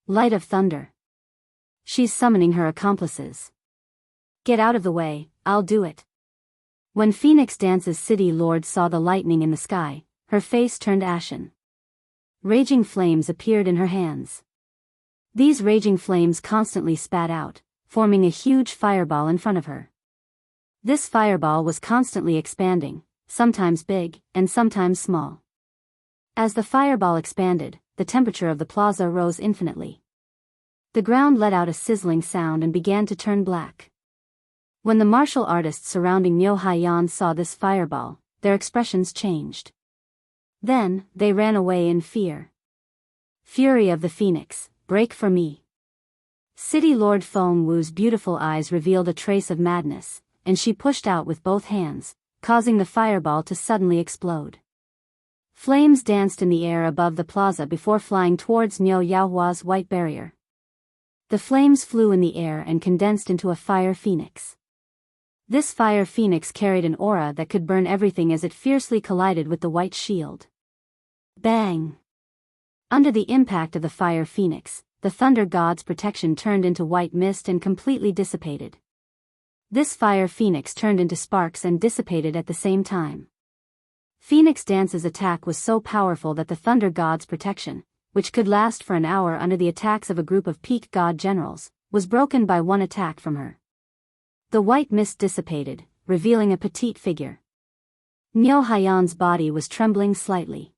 [SPEAKER 1] Light of thunder. She's summoning her accomplices. Get out of the way, I'll do it. When Phoenix Dance's city lord saw the lightning in the sky, her face turned ashen. Raging flames appeared in her hands. These raging flames constantly spat out, forming a huge fireball in front of her. This fireball was constantly expanding, sometimes big, and sometimes small. As the fireball expanded, the temperature of the plaza rose infinitely. The ground let out a sizzling sound and began to turn black. When the martial artists surrounding Niu Haiyan saw this fireball, their expressions changed. Then, they ran away in fear. Fury of the Phoenix, break for me. City Lord Feng Wu's beautiful eyes revealed a trace of madness, and she pushed out with both hands, causing the fireball to suddenly explode. Flames danced in the air above the plaza before flying towards Niu Yaohua's white barrier. The flames flew in the air and condensed into a fire phoenix. This fire phoenix carried an aura that could burn everything as it fiercely collided with the white shield. Bang! Under the impact of the fire phoenix, the thunder god's protection turned into white mist and completely dissipated. This fire phoenix turned into sparks and dissipated at the same time. Phoenix Dance's attack was so powerful that the thunder god's protection, which could last for an hour under the attacks of a group of peak god generals, was broken by one attack from her. The white mist dissipated, revealing a petite figure. Niu Haiyan's body was trembling slightly.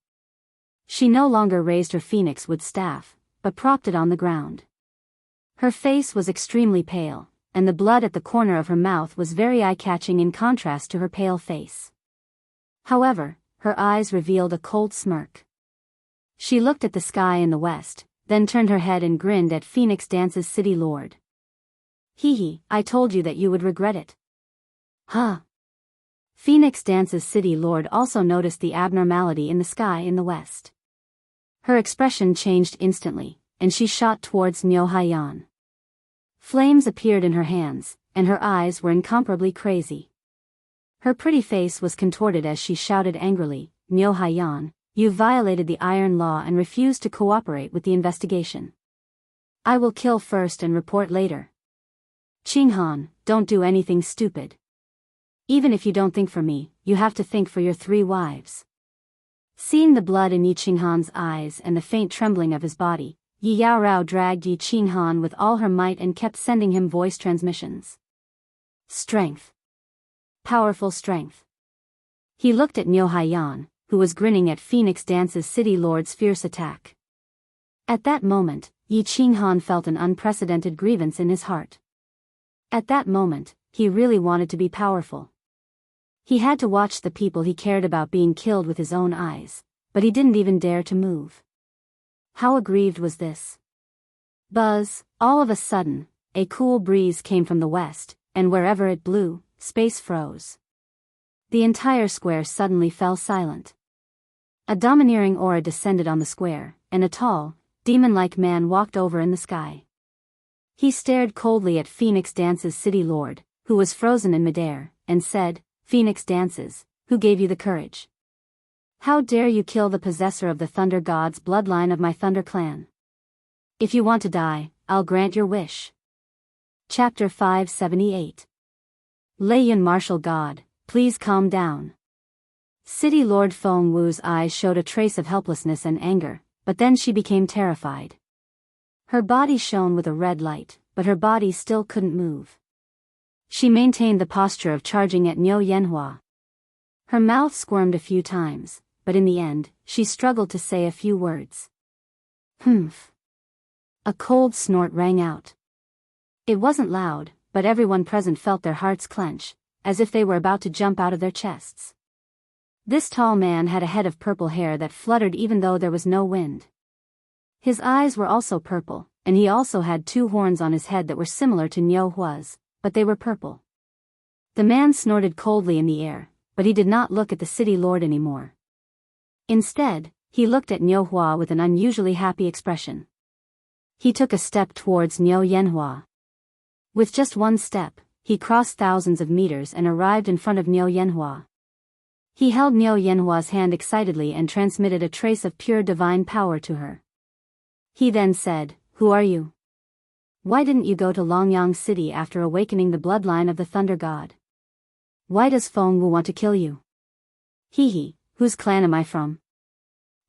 [SPEAKER 1] She no longer raised her phoenix wood staff, but propped it on the ground. Her face was extremely pale, and the blood at the corner of her mouth was very eye-catching in contrast to her pale face. However, her eyes revealed a cold smirk. She looked at the sky in the west, then turned her head and grinned at Phoenix Dance's city lord. Hee, I told you that you would regret it. Huh. Phoenix Dance's city lord also noticed the abnormality in the sky in the west. Her expression changed instantly, and she shot towards Nyo Haiyan. Flames appeared in her hands, and her eyes were incomparably crazy. Her pretty face was contorted as she shouted angrily, Nyo Haiyan, you violated the iron law and refused to cooperate with the investigation. I will kill first and report later. Qinghan, don't do anything stupid. Even if you don't think for me, you have to think for your 3 wives. Seeing the blood in Yi Qinghan's eyes and the faint trembling of his body, Yi Yaorao dragged Yi Qinghan with all her might and kept sending him voice transmissions. Strength. Powerful strength. He looked at Nyo Haiyan, who was grinning at Phoenix Dance's city lord's fierce attack. At that moment, Yi Qinghan felt an unprecedented grievance in his heart. At that moment, he really wanted to be powerful. He had to watch the people he cared about being killed with his own eyes, but he didn't even dare to move. How aggrieved was this? Buzz, all of a sudden, a cool breeze came from the west, and wherever it blew, space froze. The entire square suddenly fell silent. A domineering aura descended on the square, and a tall, demon-like man walked over in the sky. He stared coldly at Phoenix Dance's city lord, who was frozen in midair, and said, Phoenix Dances, who gave you the courage? How dare you kill the possessor of the Thunder God's bloodline of my Thunder clan? If you want to die, I'll grant your wish. Chapter 578. Lei Yun Martial God, please calm down. City Lord Feng Wu's eyes showed a trace of helplessness and anger, but then she became terrified. Her body shone with a red light, but her body still couldn't move. She maintained the posture of charging at Niu Yanhua. Her mouth squirmed a few times, but in the end, she struggled to say a few words. Humph. A cold snort rang out. It wasn't loud, but everyone present felt their hearts clench, as if they were about to jump out of their chests. This tall man had a head of purple hair that fluttered even though there was no wind. His eyes were also purple, and he also had 2 horns on his head that were similar to Niu Hua's, but they were purple. The man snorted coldly in the air, but he did not look at the city lord anymore. Instead, he looked at Niu Hua with an unusually happy expression. He took a step towards Niu Yanhua. With just one step, he crossed thousands of meters and arrived in front of Niu Yanhua. He held Niu Yanhua's hand excitedly and transmitted a trace of pure divine power to her. He then said, Who are you? Why didn't you go to Longyang City after awakening the bloodline of the Thunder God? Why does Feng Wu want to kill you? Hee, whose clan am I from?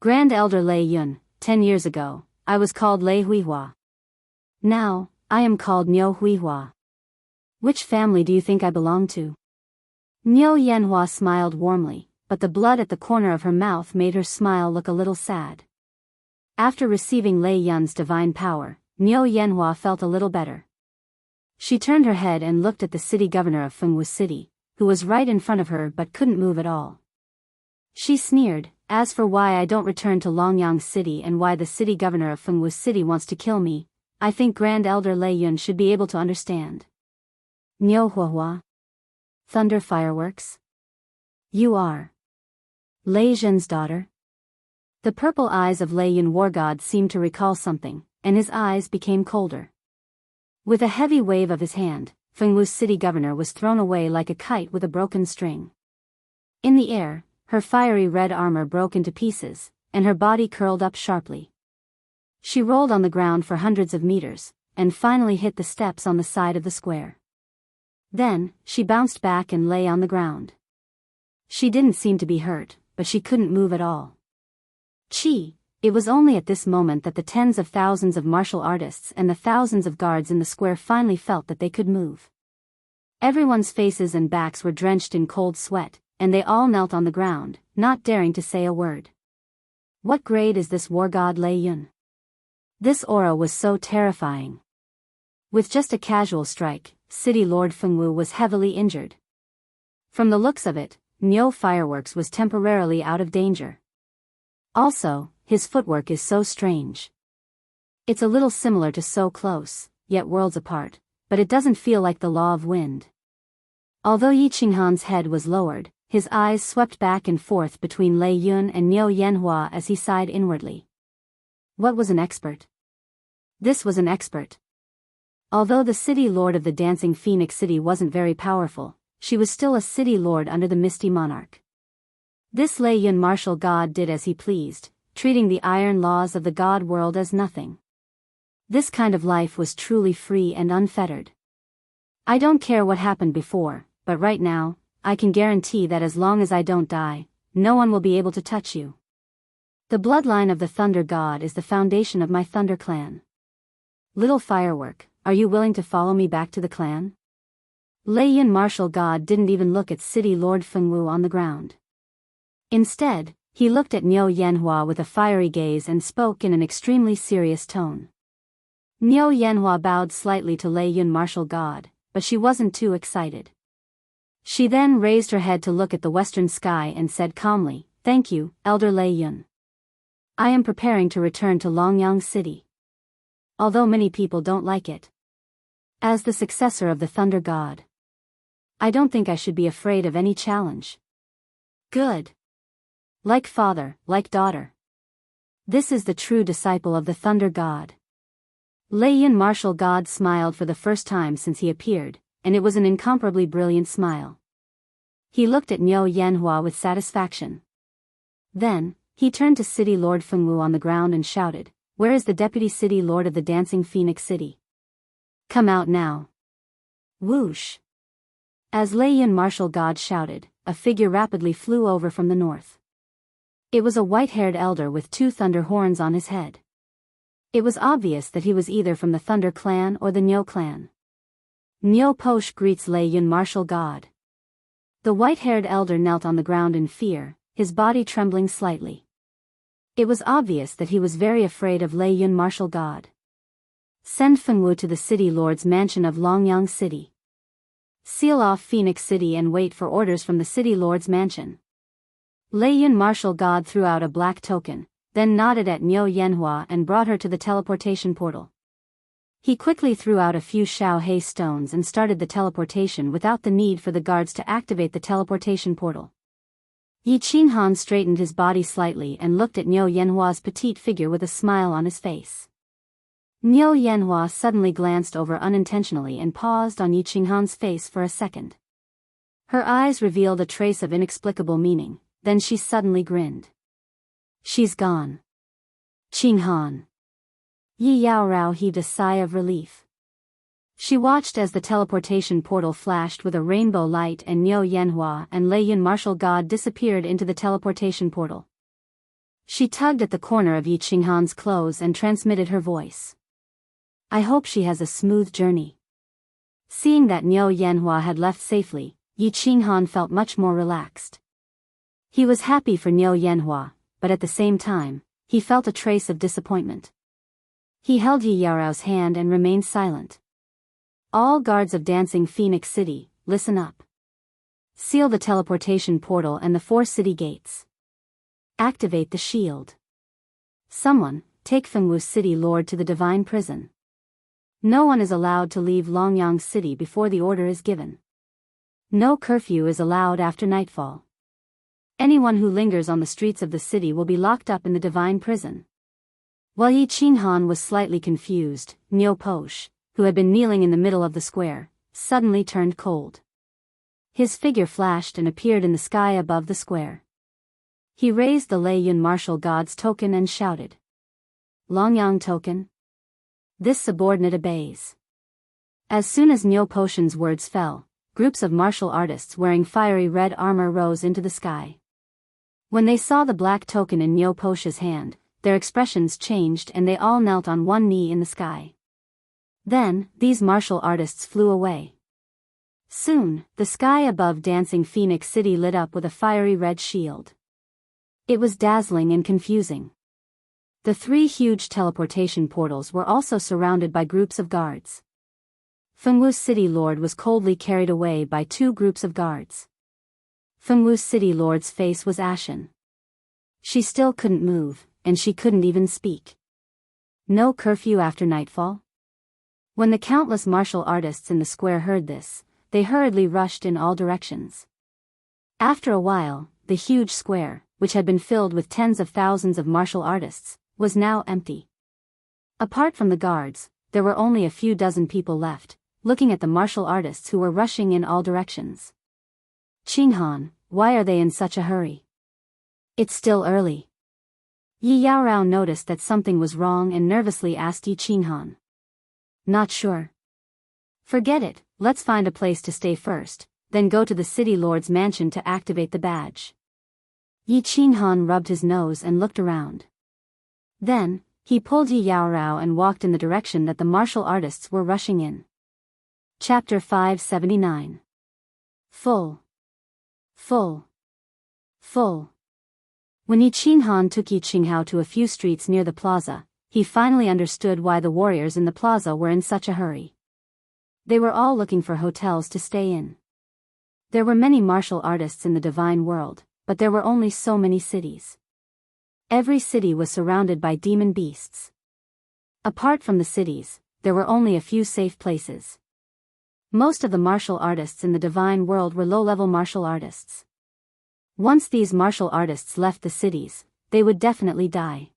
[SPEAKER 1] Grand Elder Lei Yun, 10 years ago, I was called Lei Huihua. Now, I am called Niu Huihua. Which family do you think I belong to? Niu Yanhua smiled warmly, but the blood at the corner of her mouth made her smile look a little sad. After receiving Lei Yun's divine power, Niu Yanhua felt a little better. She turned her head and looked at the city governor of Fengwu City, who was right in front of her but couldn't move at all. She sneered, As for why I don't return to Longyang City and why the city governor of Fengwu City wants to kill me, I think Grand Elder Lei Yun should be able to understand. Niu Huahua. Thunder fireworks? You are Lei Zhen's daughter? The purple eyes of Lei Yun War God seemed to recall something, and his eyes became colder. With a heavy wave of his hand, Fengwu's city governor was thrown away like a kite with a broken string. In the air, her fiery red armor broke into pieces, and her body curled up sharply. She rolled on the ground for hundreds of meters, and finally hit the steps on the side of the square. Then, she bounced back and lay on the ground. She didn't seem to be hurt, but she couldn't move at all. It was only at this moment that the tens of thousands of martial artists and the thousands of guards in the square finally felt that they could move. Everyone's faces and backs were drenched in cold sweat, and they all knelt on the ground, not daring to say a word. What grade is this war god Lei Yun? This aura was so terrifying. With just a casual strike, City Lord Fengwu was heavily injured. From the looks of it, Nyo Fireworks was temporarily out of danger. Also, his footwork is so strange. It's a little similar to So Close, Yet Worlds Apart, but it doesn't feel like the law of wind. Although Yi Qinghan's head was lowered, his eyes swept back and forth between Lei Yun and Niu Yanhua as he sighed inwardly. What was an expert? This was an expert. Although the city lord of the Dancing Phoenix City wasn't very powerful, she was still a city lord under the Misty Monarch. This Lei Yun martial god did as he pleased, treating the iron laws of the god world as nothing. This kind of life was truly free and unfettered. I don't care what happened before, but right now, I can guarantee that as long as I don't die, no one will be able to touch you. The bloodline of the Thunder God is the foundation of my Thunder clan. Little Firework, are you willing to follow me back to the clan? Lei Yun martial god didn't even look at City Lord Fengwu on the ground. Instead, he looked at Niu Yanhua with a fiery gaze and spoke in an extremely serious tone. Niu Yanhua bowed slightly to Lei Yun martial god, but she wasn't too excited. She then raised her head to look at the western sky and said calmly, "Thank you, Elder Lei Yun. I am preparing to return to Longyang City. Although many people don't like it. As the successor of the Thunder God, I don't think I should be afraid of any challenge." Good. Like father, like daughter. This is the true disciple of the Thunder God. Lei Yun martial god smiled for the first time since he appeared, and it was an incomparably brilliant smile. He looked at Niu Yanhua with satisfaction. Then, he turned to City Lord Fengwu on the ground and shouted, "Where is the Deputy City Lord of the Dancing Phoenix City? Come out now." Whoosh! As Lei Yun martial god shouted, a figure rapidly flew over from the north. It was a white-haired elder with 2 thunder horns on his head. It was obvious that he was either from the Thunder clan or the Nyo clan. Nyo Posh greets Lei Yun martial god. The white-haired elder knelt on the ground in fear, his body trembling slightly. It was obvious that he was very afraid of Lei Yun martial god. Send Fengwu to the city lord's mansion of Longyang City. Seal off Phoenix City and wait for orders from the city lord's mansion. Lei Yun martial god threw out a black token, then nodded at Niu Yanhua and brought her to the teleportation portal. He quickly threw out a few Xiao Hei stones and started the teleportation without the need for the guards to activate the teleportation portal. Yi Qinghan straightened his body slightly and looked at Niu Yanhua's petite figure with a smile on his face. Niu Yanhua suddenly glanced over unintentionally and paused on Yi Qinghan's face for a second. Her eyes revealed a trace of inexplicable meaning, then she suddenly grinned. She's gone. Qinghan. Yi Yaorao heaved a sigh of relief. She watched as the teleportation portal flashed with a rainbow light and Niu Yanhua and Lei Yun martial god disappeared into the teleportation portal. She tugged at the corner of Yi Qinghan's clothes and transmitted her voice. "I hope she has a smooth journey." Seeing that Niu Yanhua had left safely, Yi Qinghan felt much more relaxed. He was happy for Niu Yanhua, but at the same time, he felt a trace of disappointment. He held Yi Yaorao's hand and remained silent. "All guards of Dancing Phoenix City, listen up. Seal the teleportation portal and the 4 city gates. Activate the shield. Someone, take Fengwu City Lord to the Divine Prison. No one is allowed to leave Longyang City before the order is given. No curfew is allowed after nightfall. Anyone who lingers on the streets of the city will be locked up in the Divine Prison." While Yi Qinghan was slightly confused, Niu Posh, who had been kneeling in the middle of the square, suddenly turned cold. His figure flashed and appeared in the sky above the square. He raised the Lei Yun martial god's token and shouted. "Longyang token? This subordinate obeys." As soon as Niu Poshan's words fell, groups of martial artists wearing fiery red armor rose into the sky. When they saw the black token in Niu Posha's hand, their expressions changed and they all knelt on one knee in the sky. Then, these martial artists flew away. Soon, the sky above Dancing Phoenix City lit up with a fiery red shield. It was dazzling and confusing. The 3 huge teleportation portals were also surrounded by groups of guards. Fengwu's city lord was coldly carried away by 2 groups of guards. Fengwu's city lord's face was ashen. She still couldn't move, and she couldn't even speak. No curfew after nightfall? When the countless martial artists in the square heard this, they hurriedly rushed in all directions. After a while, the huge square, which had been filled with tens of thousands of martial artists, was now empty. Apart from the guards, there were only a few dozen people left, looking at the martial artists who were rushing in all directions. Qinghan, why are they in such a hurry? It's still early. Yi Yaorao noticed that something was wrong and nervously asked Yi Qinghan. Not sure. Forget it, let's find a place to stay first, then go to the city lord's mansion to activate the badge. Yi Qinghan rubbed his nose and looked around. Then, he pulled Yi Yaorao and walked in the direction that the martial artists were rushing in. Chapter 579. Full. When Yi Qinghan took Yi Qinghao to a few streets near the plaza, he finally understood why the warriors in the plaza were in such a hurry. They were all looking for hotels to stay in. There were many martial artists in the divine world, but there were only so many cities. Every city was surrounded by demon beasts. Apart from the cities, there were only a few safe places. Most of the martial artists in the divine world were low-level martial artists. Once these martial artists left the cities, they would definitely die.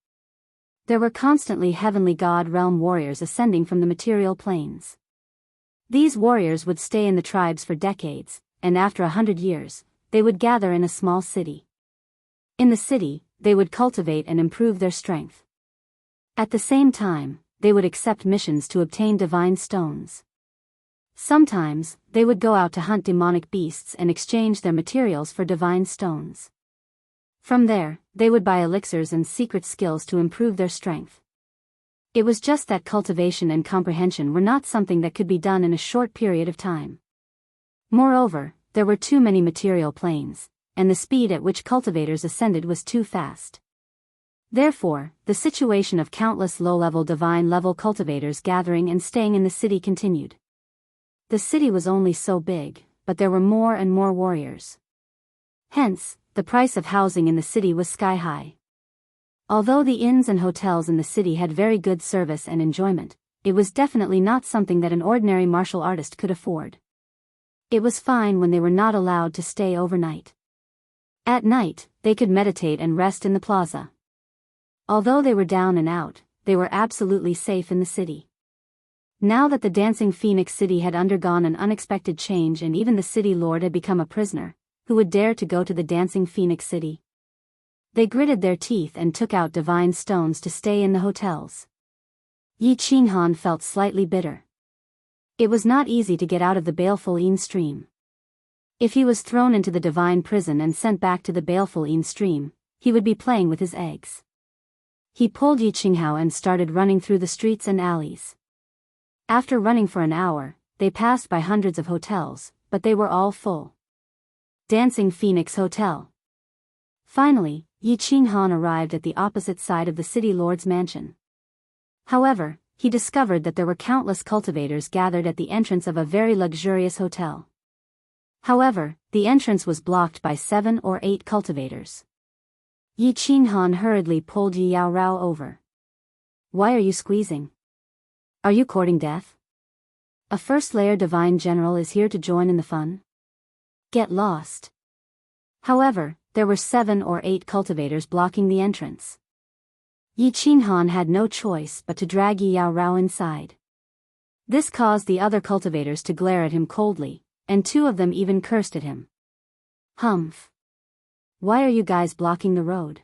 [SPEAKER 1] There were constantly heavenly god realm warriors ascending from the material planes. These warriors would stay in the tribes for decades, and after 100 years, they would gather in a small city. In the city, they would cultivate and improve their strength. At the same time, they would accept missions to obtain divine stones. Sometimes, they would go out to hunt demonic beasts and exchange their materials for divine stones. From there, they would buy elixirs and secret skills to improve their strength. It was just that cultivation and comprehension were not something that could be done in a short period of time. Moreover, there were too many material planes, and the speed at which cultivators ascended was too fast. Therefore, the situation of countless low-level divine-level cultivators gathering and staying in the city continued. The city was only so big, but there were more and more warriors. Hence, the price of housing in the city was sky-high. Although the inns and hotels in the city had very good service and enjoyment, it was definitely not something that an ordinary martial artist could afford. It was fine when they were not allowed to stay overnight. At night, they could meditate and rest in the plaza. Although they were down and out, they were absolutely safe in the city. Now that the Dancing Phoenix City had undergone an unexpected change and even the city lord had become a prisoner, who would dare to go to the Dancing Phoenix City? They gritted their teeth and took out divine stones to stay in the hotels. Yi Qinghan felt slightly bitter. It was not easy to get out of the baleful Yin stream. If he was thrown into the divine prison and sent back to the baleful Yin stream, he would be playing with his eggs. He pulled Yi Qinghao and started running through the streets and alleys. After running for an hour, they passed by hundreds of hotels, but they were all full. Dancing Phoenix Hotel. Finally, Yi Qinghan arrived at the opposite side of the city lord's mansion. However, he discovered that there were countless cultivators gathered at the entrance of a very luxurious hotel. However, the entrance was blocked by 7 or 8 cultivators. Yi Qinghan hurriedly pulled Yi Yaorao over. Why are you squeezing? Are you courting death? A first-layer divine general is here to join in the fun? Get lost. However, there were 7 or 8 cultivators blocking the entrance. Yi Qinghan had no choice but to drag Yi Yaorao inside. This caused the other cultivators to glare at him coldly, and 2 of them even cursed at him. Humph. Why are you guys blocking the road?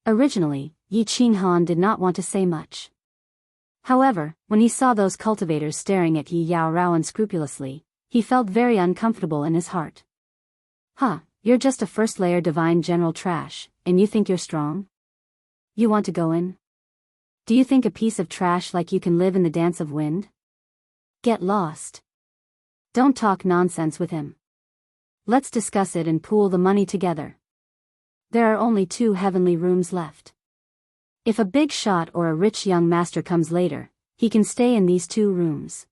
[SPEAKER 1] Originally, Yi Qinghan did not want to say much. However, when he saw those cultivators staring at Yi Yaorao unscrupulously, he felt very uncomfortable in his heart. Huh, you're just a first-layer divine general trash, and you think you're strong? You want to go in? Do you think a piece of trash like you can live in the dance of wind? Get lost. Don't talk nonsense with him. Let's discuss it and pool the money together. There are only 2 heavenly rooms left. If a big shot or a rich young master comes later, he can stay in these 2 rooms.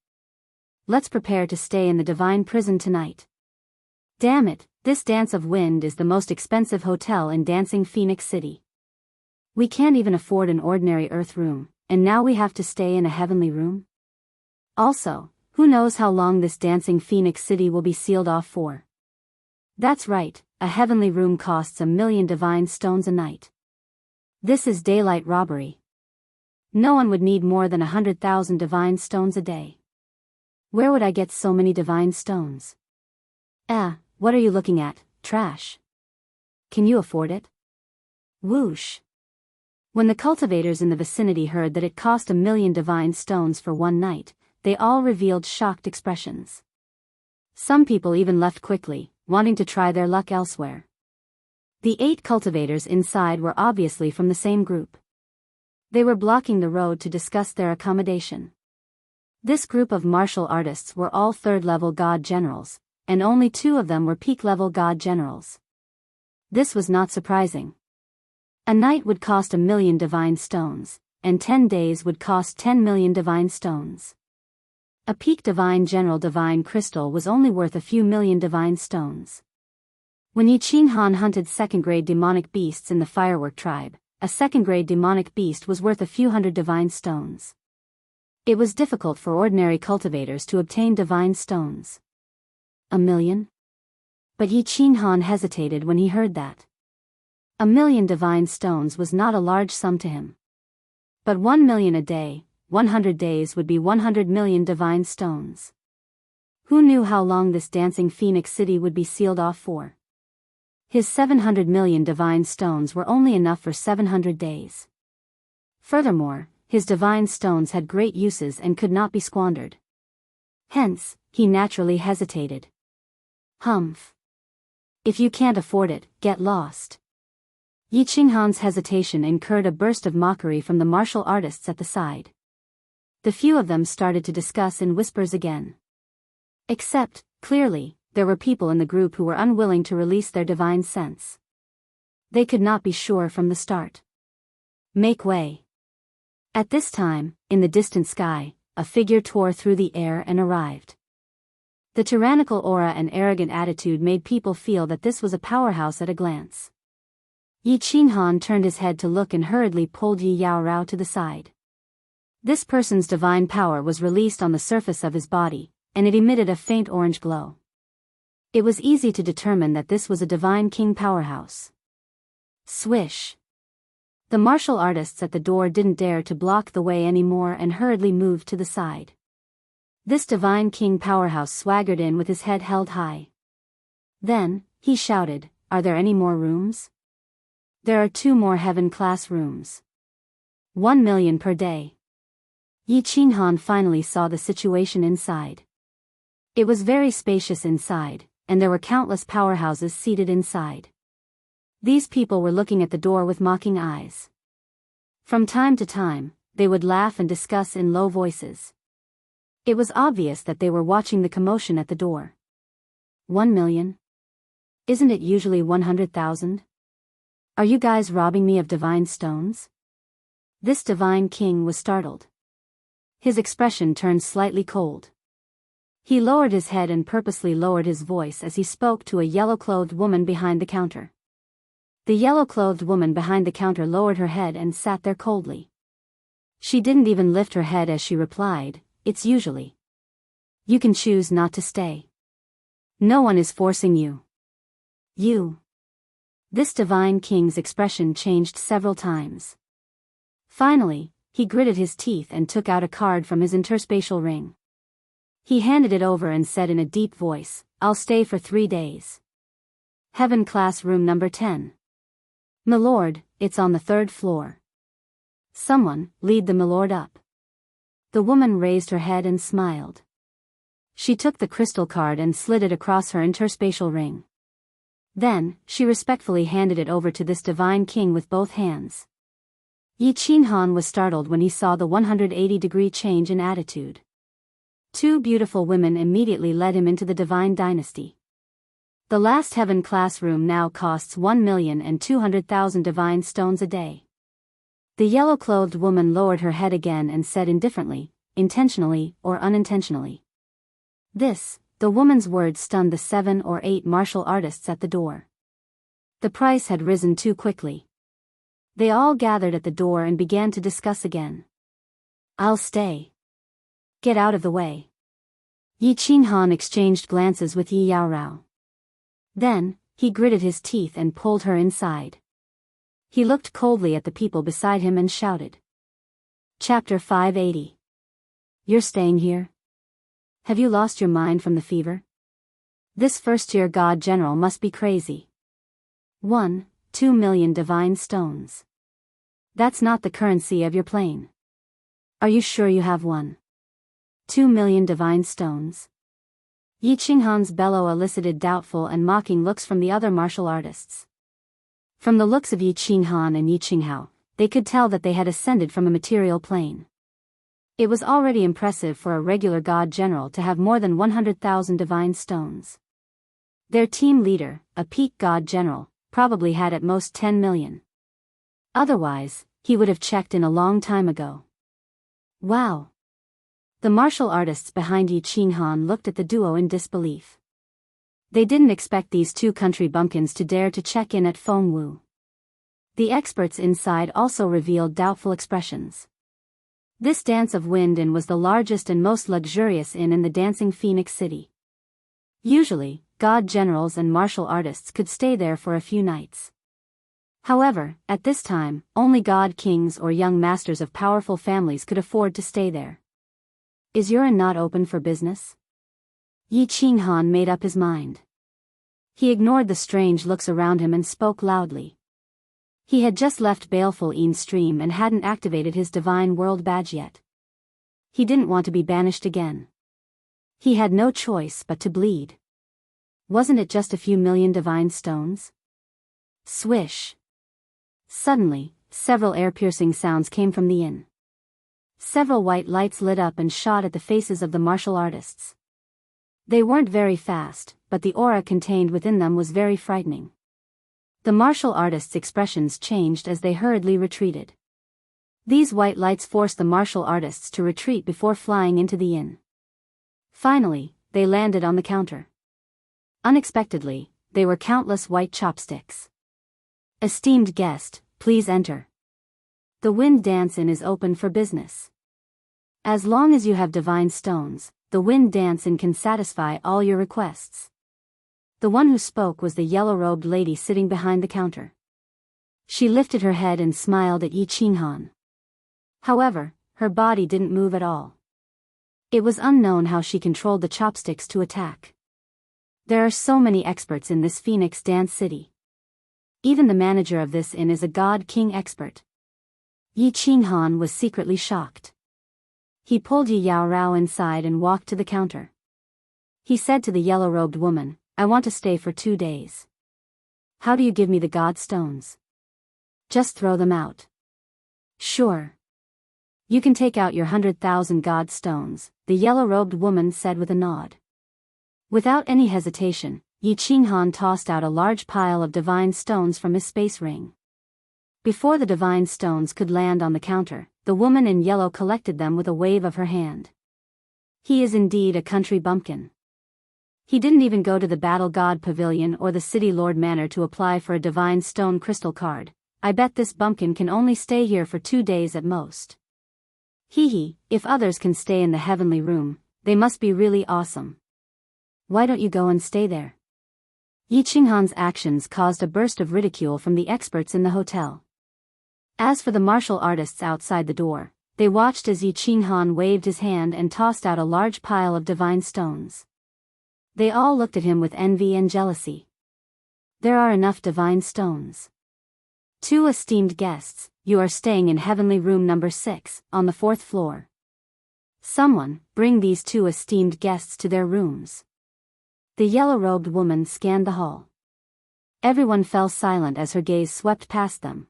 [SPEAKER 1] Let's prepare to stay in the divine prison tonight. Damn it, this Dance of Wind is the most expensive hotel in Dancing Phoenix City. We can't even afford an ordinary earth room, and now we have to stay in a heavenly room? Also, who knows how long this Dancing Phoenix City will be sealed off for? That's right, a heavenly room costs 1,000,000 divine stones a night. This is daylight robbery. No one would need more than 100,000 divine stones a day. Where would I get so many divine stones? What are you looking at, trash? Can you afford it? Whoosh. When the cultivators in the vicinity heard that it cost 1,000,000 divine stones for one night, they all revealed shocked expressions. Some people even left quickly, wanting to try their luck elsewhere. The 8 cultivators inside were obviously from the same group. They were blocking the road to discuss their accommodation. This group of martial artists were all 3rd-level god generals, and only 2 of them were peak-level god generals. This was not surprising. A night would cost 1,000,000 divine stones, and 10 days would cost 10,000,000 divine stones. A peak divine general divine crystal was only worth a few million divine stones. When Yi Qinghan hunted 2nd-grade demonic beasts in the firework tribe, a 2nd-grade demonic beast was worth a few hundred divine stones. It was difficult for ordinary cultivators to obtain divine stones. 1,000,000? But Yi Qinghan hesitated when he heard that. 1,000,000 divine stones was not a large sum to him. But 1,000,000 a day, 100 days would be 100,000,000 divine stones. Who knew how long this Dancing Phoenix City would be sealed off for? His 700,000,000 divine stones were only enough for 700 days. Furthermore, his divine stones had great uses and could not be squandered. Hence, he naturally hesitated. Humph. If you can't afford it, get lost. Yi Qinghan's hesitation incurred a burst of mockery from the martial artists at the side. The few of them started to discuss in whispers again. Except, clearly, there were people in the group who were unwilling to release their divine sense. They could not be sure from the start. Make way. At this time, in the distant sky, a figure tore through the air and arrived. The tyrannical aura and arrogant attitude made people feel that this was a powerhouse at a glance. Yi Qinghan turned his head to look and hurriedly pulled Yi Yaorao to the side. This person's divine power was released on the surface of his body, and it emitted a faint orange glow. It was easy to determine that this was a divine king powerhouse. Swish. The martial artists at the door didn't dare to block the way anymore and hurriedly moved to the side. This divine king powerhouse swaggered in with his head held high. Then, he shouted, "Are there any more rooms? There are 2 more heaven-class rooms. 1,000,000 per day." Yi Qinghan finally saw the situation inside. It was very spacious inside, and there were countless powerhouses seated inside. These people were looking at the door with mocking eyes. From time to time, they would laugh and discuss in low voices. It was obvious that they were watching the commotion at the door. 1,000,000? Isn't it usually 100,000? Are you guys robbing me of divine stones? This divine king was startled. His expression turned slightly cold. He lowered his head and purposely lowered his voice as he spoke to a yellow-clothed woman behind the counter. The yellow-clothed woman behind the counter lowered her head and sat there coldly. She didn't even lift her head as she replied, "It's usually. You can choose not to stay. No one is forcing you. You." This divine king's expression changed several times. Finally, he gritted his teeth and took out a card from his interspatial ring. He handed it over and said in a deep voice, "I'll stay for 3 days. Heaven class room number 10. Milord, it's on the 3rd floor. Someone, lead the milord up." The woman raised her head and smiled. She took the crystal card and slid it across her interspatial ring. Then, she respectfully handed it over to this divine king with both hands. Yi Qinghan was startled when he saw the 180-degree change in attitude. 2 beautiful women immediately led him into the divine dynasty. The last heaven class room now costs 1,200,000 divine stones a day. The yellow-clothed woman lowered her head again and said indifferently, intentionally or unintentionally. The woman's words stunned the 7 or 8 martial artists at the door. The price had risen too quickly. They all gathered at the door and began to discuss again. "I'll stay. Get out of the way." Yi Qinghan exchanged glances with Yi Yaorao. Then, he gritted his teeth and pulled her inside. He looked coldly at the people beside him and shouted. Chapter 580. You're staying here? Have you lost your mind from the fever? This first-year god general must be crazy. 2 million divine stones. That's not the currency of your plane. Are you sure you have 2 million divine stones? Yi Qinghan's bellow elicited doubtful and mocking looks from the other martial artists. From the looks of Yi Qinghan and Yi Qinghao, they could tell that they had ascended from a material plane. It was already impressive for a regular god general to have more than 100,000 divine stones. Their team leader, a peak god general, probably had at most 10 million. Otherwise, he would have checked in a long time ago. Wow! The martial artists behind Yi Qinghan looked at the duo in disbelief. They didn't expect these two country bumpkins to dare to check in at Fengwu. The experts inside also revealed doubtful expressions. This Dance of Wind Inn was the largest and most luxurious inn in the dancing Phoenix City. Usually, god generals and martial artists could stay there for a few nights. However, at this time, only god kings or young masters of powerful families could afford to stay there. Is your inn not open for business? Yi Qinghan made up his mind. He ignored the strange looks around him and spoke loudly. He had just left Baleful Een Stream and hadn't activated his Divine World badge yet. He didn't want to be banished again. He had no choice but to bleed. Wasn't it just a few million divine stones? Swish. Suddenly, several air-piercing sounds came from the inn. Several white lights lit up and shot at the faces of the martial artists. They weren't very fast, but the aura contained within them was very frightening. The martial artists' expressions changed as they hurriedly retreated. These white lights forced the martial artists to retreat before flying into the inn. Finally, they landed on the counter. Unexpectedly, they were countless white chopsticks. Esteemed guest, please enter. The Wind Dance Inn is open for business. As long as you have divine stones, the Wind Dance Inn can satisfy all your requests. The one who spoke was the yellow-robed lady sitting behind the counter. She lifted her head and smiled at Yi Qinghan. However, her body didn't move at all. It was unknown how she controlled the chopsticks to attack. There are so many experts in this Phoenix Dance City. Even the manager of this inn is a god king expert. Yi Qinghan was secretly shocked. He pulled Yi Yaorao inside and walked to the counter. He said to the yellow-robed woman, I want to stay for 2 days. How do you give me the god stones? Just throw them out. Sure. You can take out your 100,000 god stones, the yellow-robed woman said with a nod. Without any hesitation, Yi Qinghan tossed out a large pile of divine stones from his space ring. Before the divine stones could land on the counter, the woman in yellow collected them with a wave of her hand. He is indeed a country bumpkin. He didn't even go to the Battle God Pavilion or the City Lord Manor to apply for a divine stone crystal card. I bet this bumpkin can only stay here for 2 days at most. Hee, if others can stay in the heavenly room, they must be really awesome. Why don't you go and stay there? Yi Qinghan's actions caused a burst of ridicule from the experts in the hotel. As for the martial artists outside the door, they watched as Yi Qinghan waved his hand and tossed out a large pile of divine stones. They all looked at him with envy and jealousy. There are enough divine stones. 2 esteemed guests, you are staying in heavenly room number 6, on the 4th floor. Someone, bring these 2 esteemed guests to their rooms. The yellow-robed woman scanned the hall. Everyone fell silent as her gaze swept past them.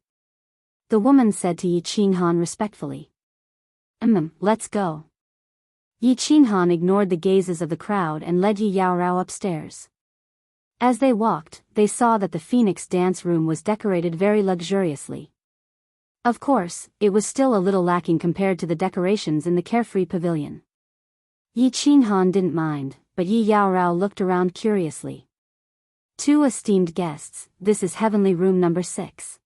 [SPEAKER 1] The woman said to Yi Qinghan respectfully. Let's go. Yi Qinghan ignored the gazes of the crowd and led Yi Yaorao upstairs. As they walked, they saw that the Phoenix dance room was decorated very luxuriously. Of course, it was still a little lacking compared to the decorations in the carefree pavilion. Yi Qinghan didn't mind, but Yi Yaorao looked around curiously. "Two esteemed guests, this is heavenly room number 6.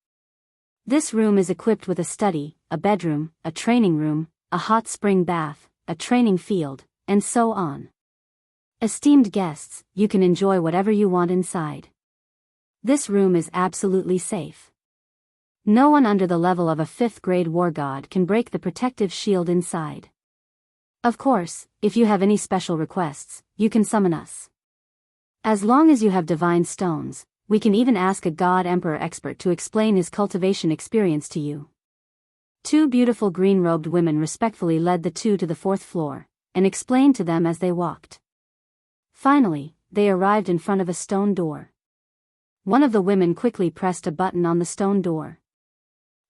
[SPEAKER 1] This room is equipped with a study, a bedroom, a training room, a hot spring bath, a training field, and so on. Esteemed guests, you can enjoy whatever you want inside. This room is absolutely safe. No one under the level of a 5th grade war god can break the protective shield inside. Of course, if you have any special requests, you can summon us. As long as you have divine stones, we can even ask a god emperor expert to explain his cultivation experience to you." 2 beautiful green-robed women respectfully led the two to the 4th floor, and explained to them as they walked. Finally, they arrived in front of a stone door. One of the women quickly pressed a button on the stone door.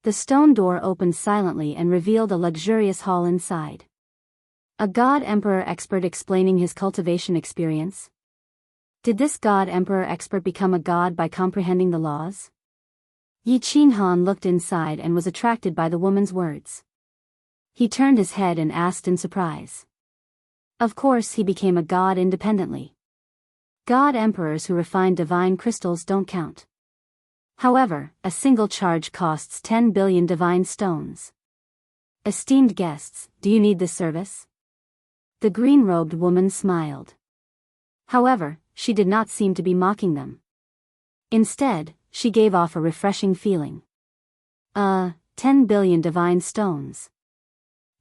[SPEAKER 1] The stone door opened silently and revealed a luxurious hall inside. A god emperor expert explaining his cultivation experience? Did this god emperor expert become a god by comprehending the laws? Yi Qinghan looked inside and was attracted by the woman's words. He turned his head and asked in surprise. Of course he became a god independently. God emperors who refine divine crystals don't count. However, a single charge costs 10 billion divine stones. Esteemed guests, do you need this service? The green-robed woman smiled. However, she did not seem to be mocking them. Instead, she gave off a refreshing feeling. 10 billion divine stones.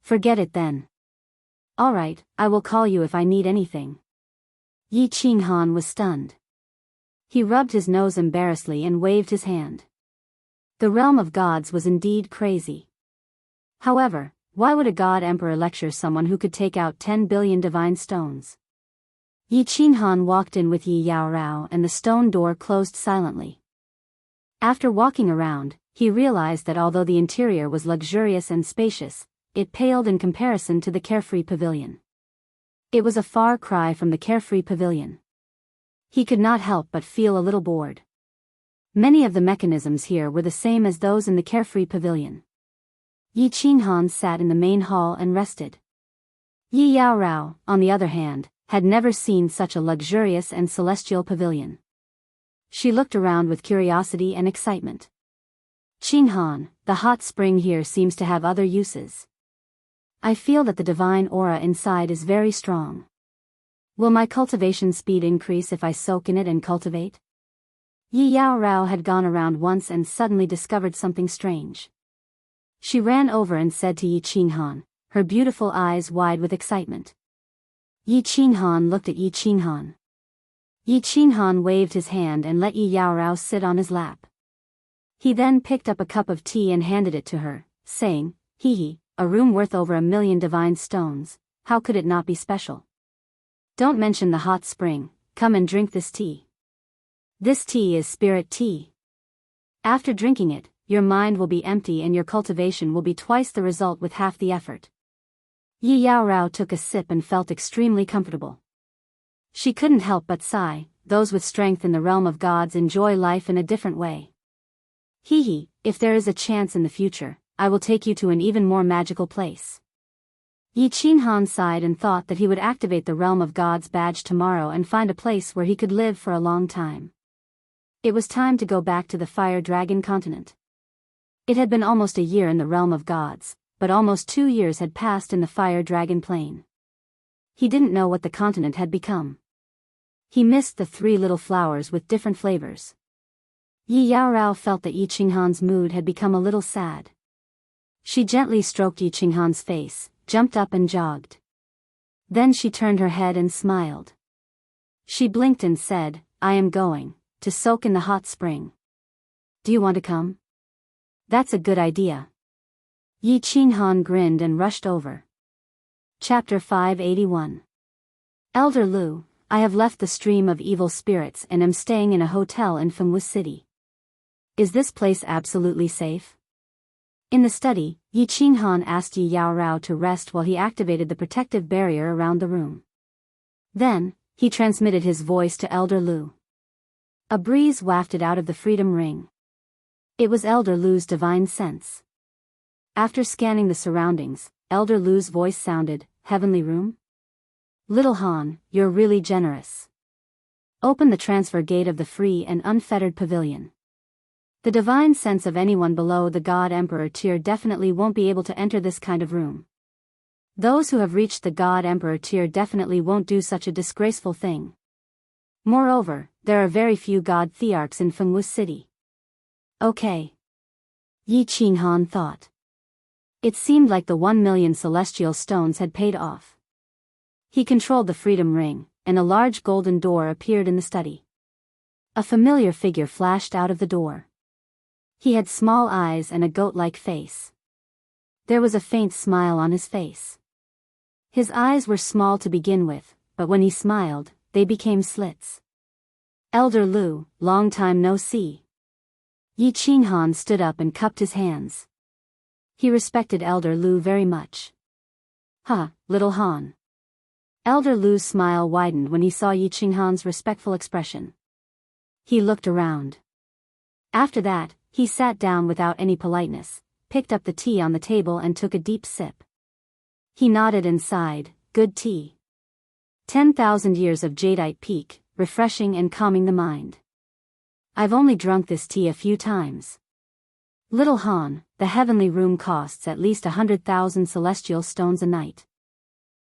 [SPEAKER 1] Forget it then. Alright, I will call you if I need anything. Yi Qinghan was stunned. He rubbed his nose embarrassedly and waved his hand. The realm of gods was indeed crazy. However, why would a god emperor lecture someone who could take out 10 billion divine stones? Yi Qinghan walked in with Yi Yaorao and the stone door closed silently. After walking around, he realized that although the interior was luxurious and spacious, it paled in comparison to the carefree pavilion. It was a far cry from the carefree pavilion. He could not help but feel a little bored. Many of the mechanisms here were the same as those in the carefree pavilion. Yi Qinghan sat in the main hall and rested. Yi Yaorao, on the other hand, had never seen such a luxurious and celestial pavilion. She looked around with curiosity and excitement. "Qinghan, the hot spring here seems to have other uses. I feel that the divine aura inside is very strong. Will my cultivation speed increase if I soak in it and cultivate?" Yi Yaorao had gone around once and suddenly discovered something strange. She ran over and said to Yi Qinghan, her beautiful eyes wide with excitement. Yi Qinghan looked at Yi Qinghan. Yi Qinghan waved his hand and let Yi Yaorao sit on his lap. He then picked up a cup of tea and handed it to her, saying, "Hee, a room worth over 1 million divine stones, how could it not be special? Don't mention the hot spring, come and drink this tea. This tea is spirit tea. After drinking it, your mind will be empty and your cultivation will be twice the result with half the effort." Yi Yaorao took a sip and felt extremely comfortable. She couldn't help but sigh, those with strength in the realm of gods enjoy life in a different way. "Hee, if there is a chance in the future, I will take you to an even more magical place." Yi Qinghan sighed and thought that he would activate the realm of gods badge tomorrow and find a place where he could live for a long time. It was time to go back to the Fire Dragon continent. It had been almost a year in the realm of gods, but almost 2 years had passed in the Fire Dragon plain. He didn't know what the continent had become. He missed the 3 little flowers with different flavors. Yi Yaorao felt that Yi Qinghan's mood had become a little sad. She gently stroked Yi Qinghan's face, jumped up and jogged. Then she turned her head and smiled. She blinked and said, "I am going to soak in the hot spring. Do you want to come?" "That's a good idea." Yi Qinghan grinned and rushed over. Chapter 581. Elder Lu, I have left the stream of evil spirits and am staying in a hotel in Fengwu City. Is this place absolutely safe? In the study, Yi Qinghan asked Yi Yaorao to rest while he activated the protective barrier around the room. Then, he transmitted his voice to Elder Lu. A breeze wafted out of the freedom ring. It was Elder Lu's divine sense. After scanning the surroundings, Elder Lu's voice sounded, "Heavenly room? Little Han, you're really generous. Open the transfer gate of the free and unfettered pavilion. The divine sense of anyone below the God Emperor tier definitely won't be able to enter this kind of room. Those who have reached the God Emperor tier definitely won't do such a disgraceful thing. Moreover, there are very few God Thearchs in Fengwu City." Okay. Yi Qinghan thought. It seemed like the 1,000,000 celestial stones had paid off. He controlled the freedom ring, and a large golden door appeared in the study. A familiar figure flashed out of the door. He had small eyes and a goat-like face. There was a faint smile on his face. His eyes were small to begin with, but when he smiled, they became slits. "Elder Lu, long time no see." Yi Qinghan stood up and cupped his hands. He respected Elder Lu very much. "Huh, little Han." Elder Lu's smile widened when he saw Yi Qinghan's respectful expression. He looked around. After that, he sat down without any politeness, picked up the tea on the table and took a deep sip. He nodded and sighed, "Good tea. 10,000 years of jadeite peak, refreshing and calming the mind. I've only drunk this tea a few times. Little Han, the heavenly room costs at least 100,000 celestial stones a night."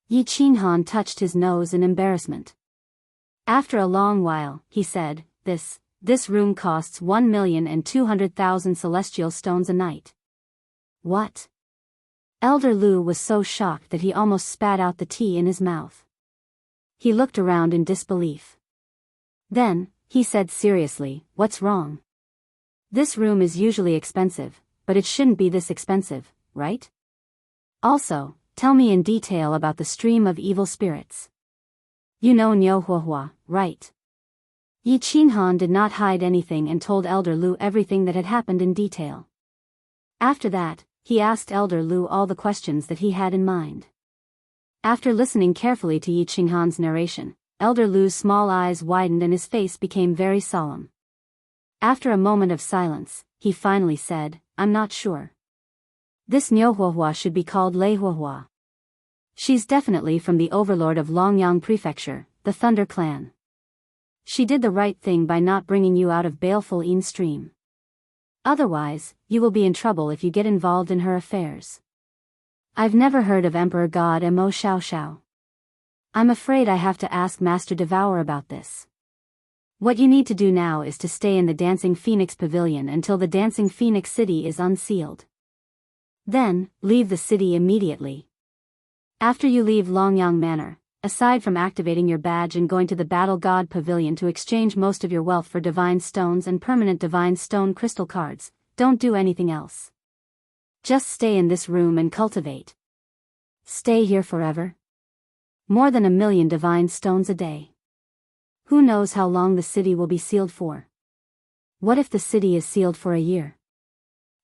[SPEAKER 1] Yi Qinghan touched his nose in embarrassment. After a long while, he said, This room costs 1,200,000 celestial stones a night." "What?" Elder Lu was so shocked that he almost spat out the tea in his mouth. He looked around in disbelief. Then, he said seriously, "What's wrong? This room is usually expensive, but it shouldn't be this expensive, right? Also, tell me in detail about the stream of evil spirits. You know Nyohuahua, right?" Yi Qinghan did not hide anything and told Elder Lu everything that had happened in detail. After that, he asked Elder Lu all the questions that he had in mind. After listening carefully to Yi Qinghan's narration, Elder Lu's small eyes widened and his face became very solemn. After a moment of silence, he finally said, "I'm not sure. This Nyohuahua should be called Leihuahua. She's definitely from the overlord of Longyang Prefecture, the Thunder Clan. She did the right thing by not bringing you out of baleful Yin stream. Otherwise, you will be in trouble if you get involved in her affairs. I've never heard of Emperor God Mo Xiao Xiao. I'm afraid I have to ask Master Devourer about this. What you need to do now is to stay in the Dancing Phoenix Pavilion until the Dancing Phoenix City is unsealed. Then, leave the city immediately. After you leave Longyang Manor, aside from activating your badge and going to the Battle God Pavilion to exchange most of your wealth for divine stones and permanent divine stone crystal cards, don't do anything else. Just stay in this room and cultivate. Stay here forever. More than 1,000,000 divine stones a day. Who knows how long the city will be sealed for? What if the city is sealed for a year?"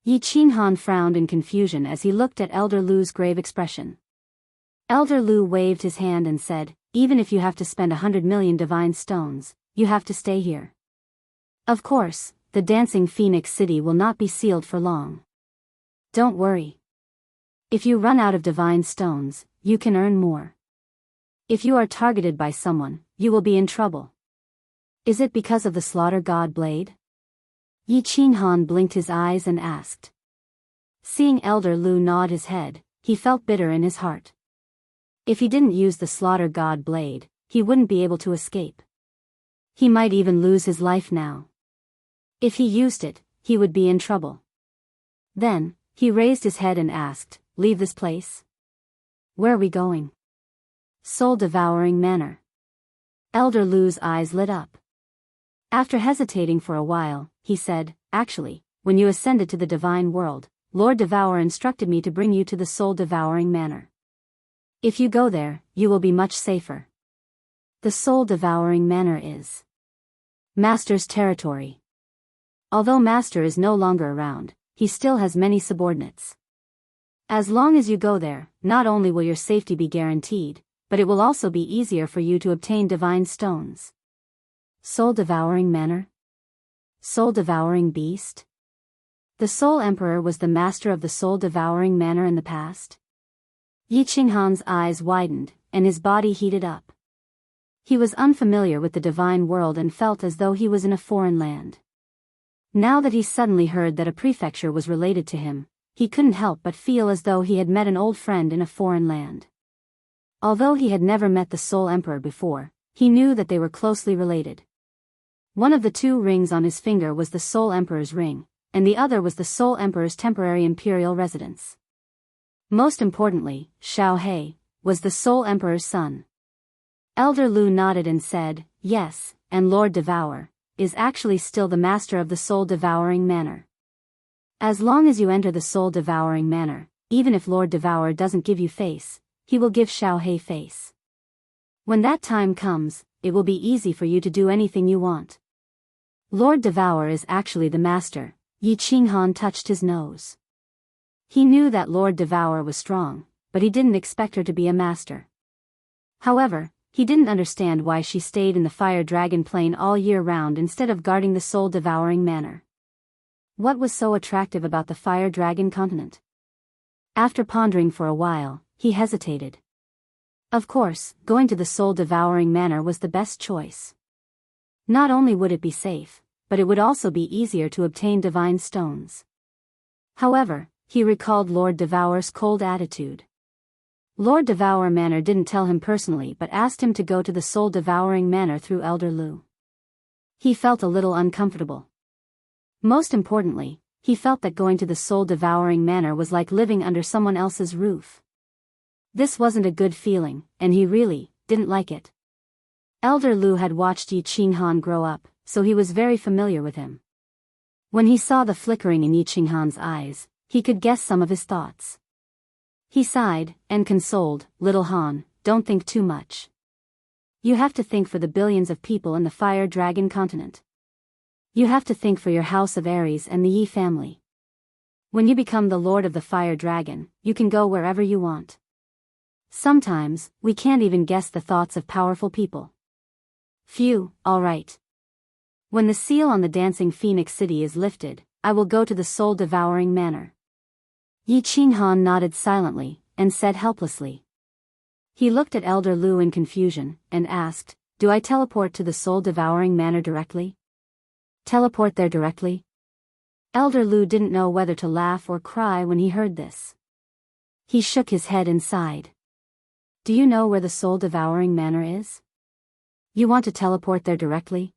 [SPEAKER 1] Yi Qinghan frowned in confusion as he looked at Elder Lu's grave expression. Elder Lu waved his hand and said, "Even if you have to spend 100,000,000 divine stones, you have to stay here. Of course, the Dancing Phoenix City will not be sealed for long. Don't worry. If you run out of divine stones, you can earn more. If you are targeted by someone, you will be in trouble. Is it because of the Slaughter God Blade?" Yi Qinghan blinked his eyes and asked. Seeing Elder Lu nod his head, he felt bitter in his heart. If he didn't use the Slaughter God Blade, he wouldn't be able to escape. He might even lose his life now. If he used it, he would be in trouble. Then, he raised his head and asked, "Leave this place? Where are we going?" "Soul-devouring manor." Elder Lu's eyes lit up. After hesitating for a while, he said, "Actually, when you ascended to the divine world, Lord Devourer instructed me to bring you to the soul-devouring manor. If you go there, you will be much safer. The soul-devouring manor is Master's territory. Although Master is no longer around, he still has many subordinates. As long as you go there, not only will your safety be guaranteed, but it will also be easier for you to obtain divine stones." Soul-devouring manor? Soul-devouring beast? The Soul Emperor was the master of the soul-devouring manner in the past? Yi Qinghan's eyes widened, and his body heated up. He was unfamiliar with the divine world and felt as though he was in a foreign land. Now that he suddenly heard that a prefecture was related to him, he couldn't help but feel as though he had met an old friend in a foreign land. Although he had never met the Soul Emperor before, he knew that they were closely related. One of the two rings on his finger was the Soul Emperor's ring, and the other was the Soul Emperor's temporary imperial residence. Most importantly, Xiao He was the Soul Emperor's son. Elder Lu nodded and said, "Yes, and Lord Devour is actually still the master of the soul-devouring manor. As long as you enter the soul-devouring manor, even if Lord Devour doesn't give you face, he will give Xiao He face. When that time comes, it will be easy for you to do anything you want." Lord Devour is actually the master. Yi Qinghan touched his nose. He knew that Lord Devour was strong, but he didn't expect her to be a master. However, he didn't understand why she stayed in the fire dragon plane all year round instead of guarding the soul-devouring manor. What was so attractive about the fire dragon continent? After pondering for a while, he hesitated. Of course, going to the soul-devouring manor was the best choice. Not only would it be safe, but it would also be easier to obtain divine stones. However, he recalled Lord Devour's cold attitude. Lord Devour Manor didn't tell him personally but asked him to go to the soul-devouring manor through Elder Lu. He felt a little uncomfortable. Most importantly, he felt that going to the soul-devouring manor was like living under someone else's roof. This wasn't a good feeling, and he really didn't like it. Elder Lu had watched Yi Qinghan grow up, so he was very familiar with him. When he saw the flickering in Yi Qinghan's eyes, he could guess some of his thoughts. He sighed, and consoled, "Little Han, don't think too much. You have to think for the billions of people in the Fire Dragon continent. You have to think for your House of Aries and the Yi family. When you become the Lord of the Fire Dragon, you can go wherever you want. Sometimes, we can't even guess the thoughts of powerful people." Phew, all right. When the seal on the dancing phoenix city is lifted, I will go to the soul-devouring manor. Yi Qinghan nodded silently, and said helplessly. He looked at Elder Lu in confusion, and asked, "Do I teleport to the soul-devouring manor directly?" Teleport there directly? Elder Lu didn't know whether to laugh or cry when he heard this. He shook his head and sighed. "Do you know where the soul-devouring manor is? You want to teleport there directly?"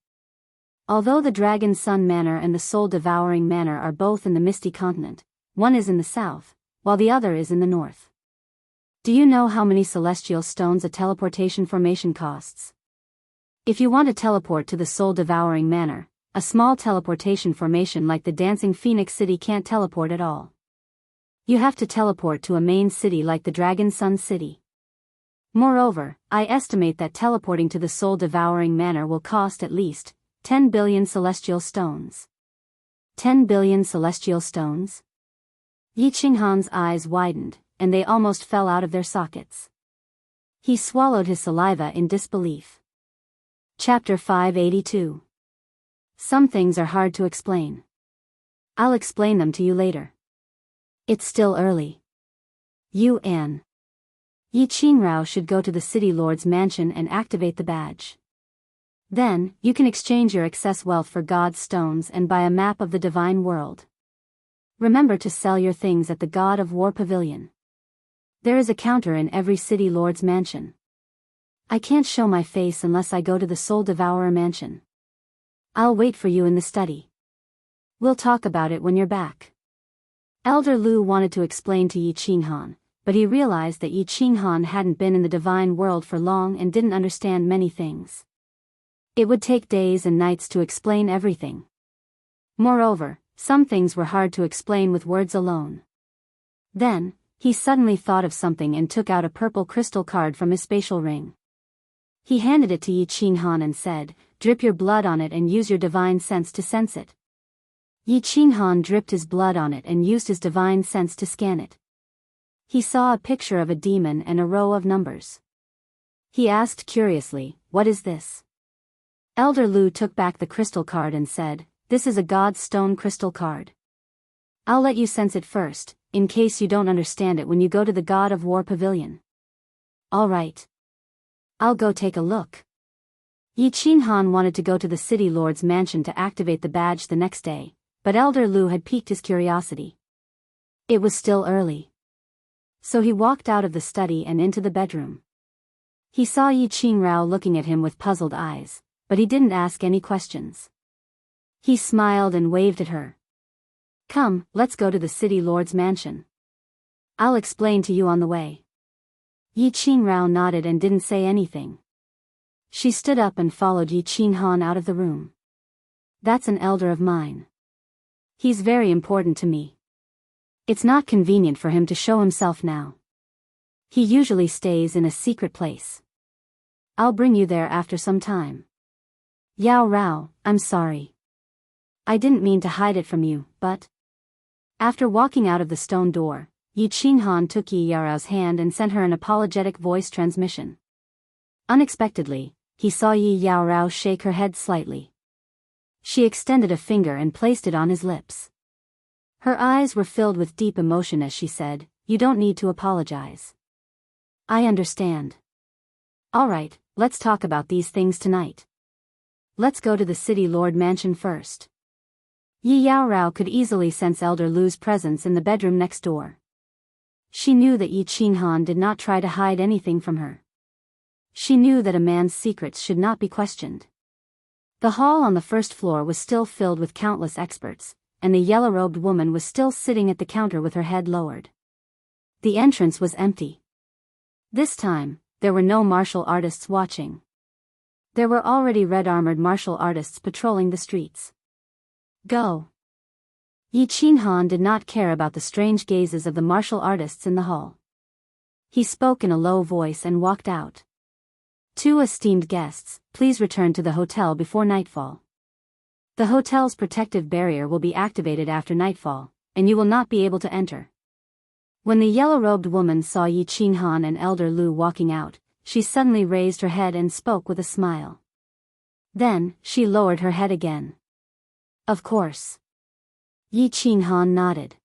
[SPEAKER 1] Although the Dragon Sun Manor and the soul-devouring manor are both in the Misty Continent, one is in the south, while the other is in the north. Do you know how many celestial stones a teleportation formation costs? If you want to teleport to the soul-devouring manor, a small teleportation formation like the Dancing Phoenix City can't teleport at all. You have to teleport to a main city like the Dragon Sun City. Moreover, I estimate that teleporting to the soul-devouring manor will cost at least 10 billion celestial stones. 10 billion celestial stones? Yi Qinghan's eyes widened, and they almost fell out of their sockets. He swallowed his saliva in disbelief. Chapter 582. Some things are hard to explain. I'll explain them to you later. It's still early. You and Yi Qingrao should go to the City Lord's mansion and activate the badge. Then, you can exchange your excess wealth for God's stones and buy a map of the divine world. Remember to sell your things at the God of War Pavilion. There is a counter in every City Lord's mansion. I can't show my face unless I go to the Soul Devourer mansion. I'll wait for you in the study. We'll talk about it when you're back. Elder Lu wanted to explain to Yi Qinghan, but he realized that Yi Qinghan hadn't been in the divine world for long and didn't understand many things. It would take days and nights to explain everything. Moreover, some things were hard to explain with words alone. Then, he suddenly thought of something and took out a purple crystal card from his spatial ring. He handed it to Yi Qinghan and said, "Drip your blood on it and use your divine sense to sense it." Yi Qinghan dripped his blood on it and used his divine sense to scan it. He saw a picture of a demon and a row of numbers. He asked curiously, "What is this?" Elder Lu took back the crystal card and said, "This is a God's stone crystal card. I'll let you sense it first, in case you don't understand it when you go to the God of War Pavilion. All right. I'll go take a look. Yi Qinghan wanted to go to the city lord's mansion to activate the badge the next day, but Elder Lu had piqued his curiosity. It was still early. So he walked out of the study and into the bedroom. He saw Yi Qingrao looking at him with puzzled eyes, but he didn't ask any questions. He smiled and waved at her. Come, let's go to the city lord's mansion. I'll explain to you on the way. Yi Qingrao nodded and didn't say anything. She stood up and followed Yi Qinghan out of the room. That's an elder of mine. He's very important to me. It's not convenient for him to show himself now. He usually stays in a secret place. I'll bring you there after some time. Yao Rao, I'm sorry. I didn't mean to hide it from you, but... After walking out of the stone door, Yi Qinghan took Yi Yaorao's hand and sent her an apologetic voice transmission. Unexpectedly, he saw Yi Yaorao shake her head slightly. She extended a finger and placed it on his lips. Her eyes were filled with deep emotion as she said, "You don't need to apologize. I understand. All right, let's talk about these things tonight. Let's go to the city lord mansion first." Yi Yaorao could easily sense Elder Lu's presence in the bedroom next door. She knew that Yi Qinghan did not try to hide anything from her. She knew that a man's secrets should not be questioned. The hall on the first floor was still filled with countless experts, and the yellow-robed woman was still sitting at the counter with her head lowered. The entrance was empty. This time, there were no martial artists watching. There were already red-armored martial artists patrolling the streets. Go. Yi Qinghan did not care about the strange gazes of the martial artists in the hall. He spoke in a low voice and walked out. "Two esteemed guests, please return to the hotel before nightfall. The hotel's protective barrier will be activated after nightfall, and you will not be able to enter." When the yellow-robed woman saw Yi Qinghan and Elder Lu walking out, she suddenly raised her head and spoke with a smile. Then, she lowered her head again. Of course. Yi Qinghan nodded.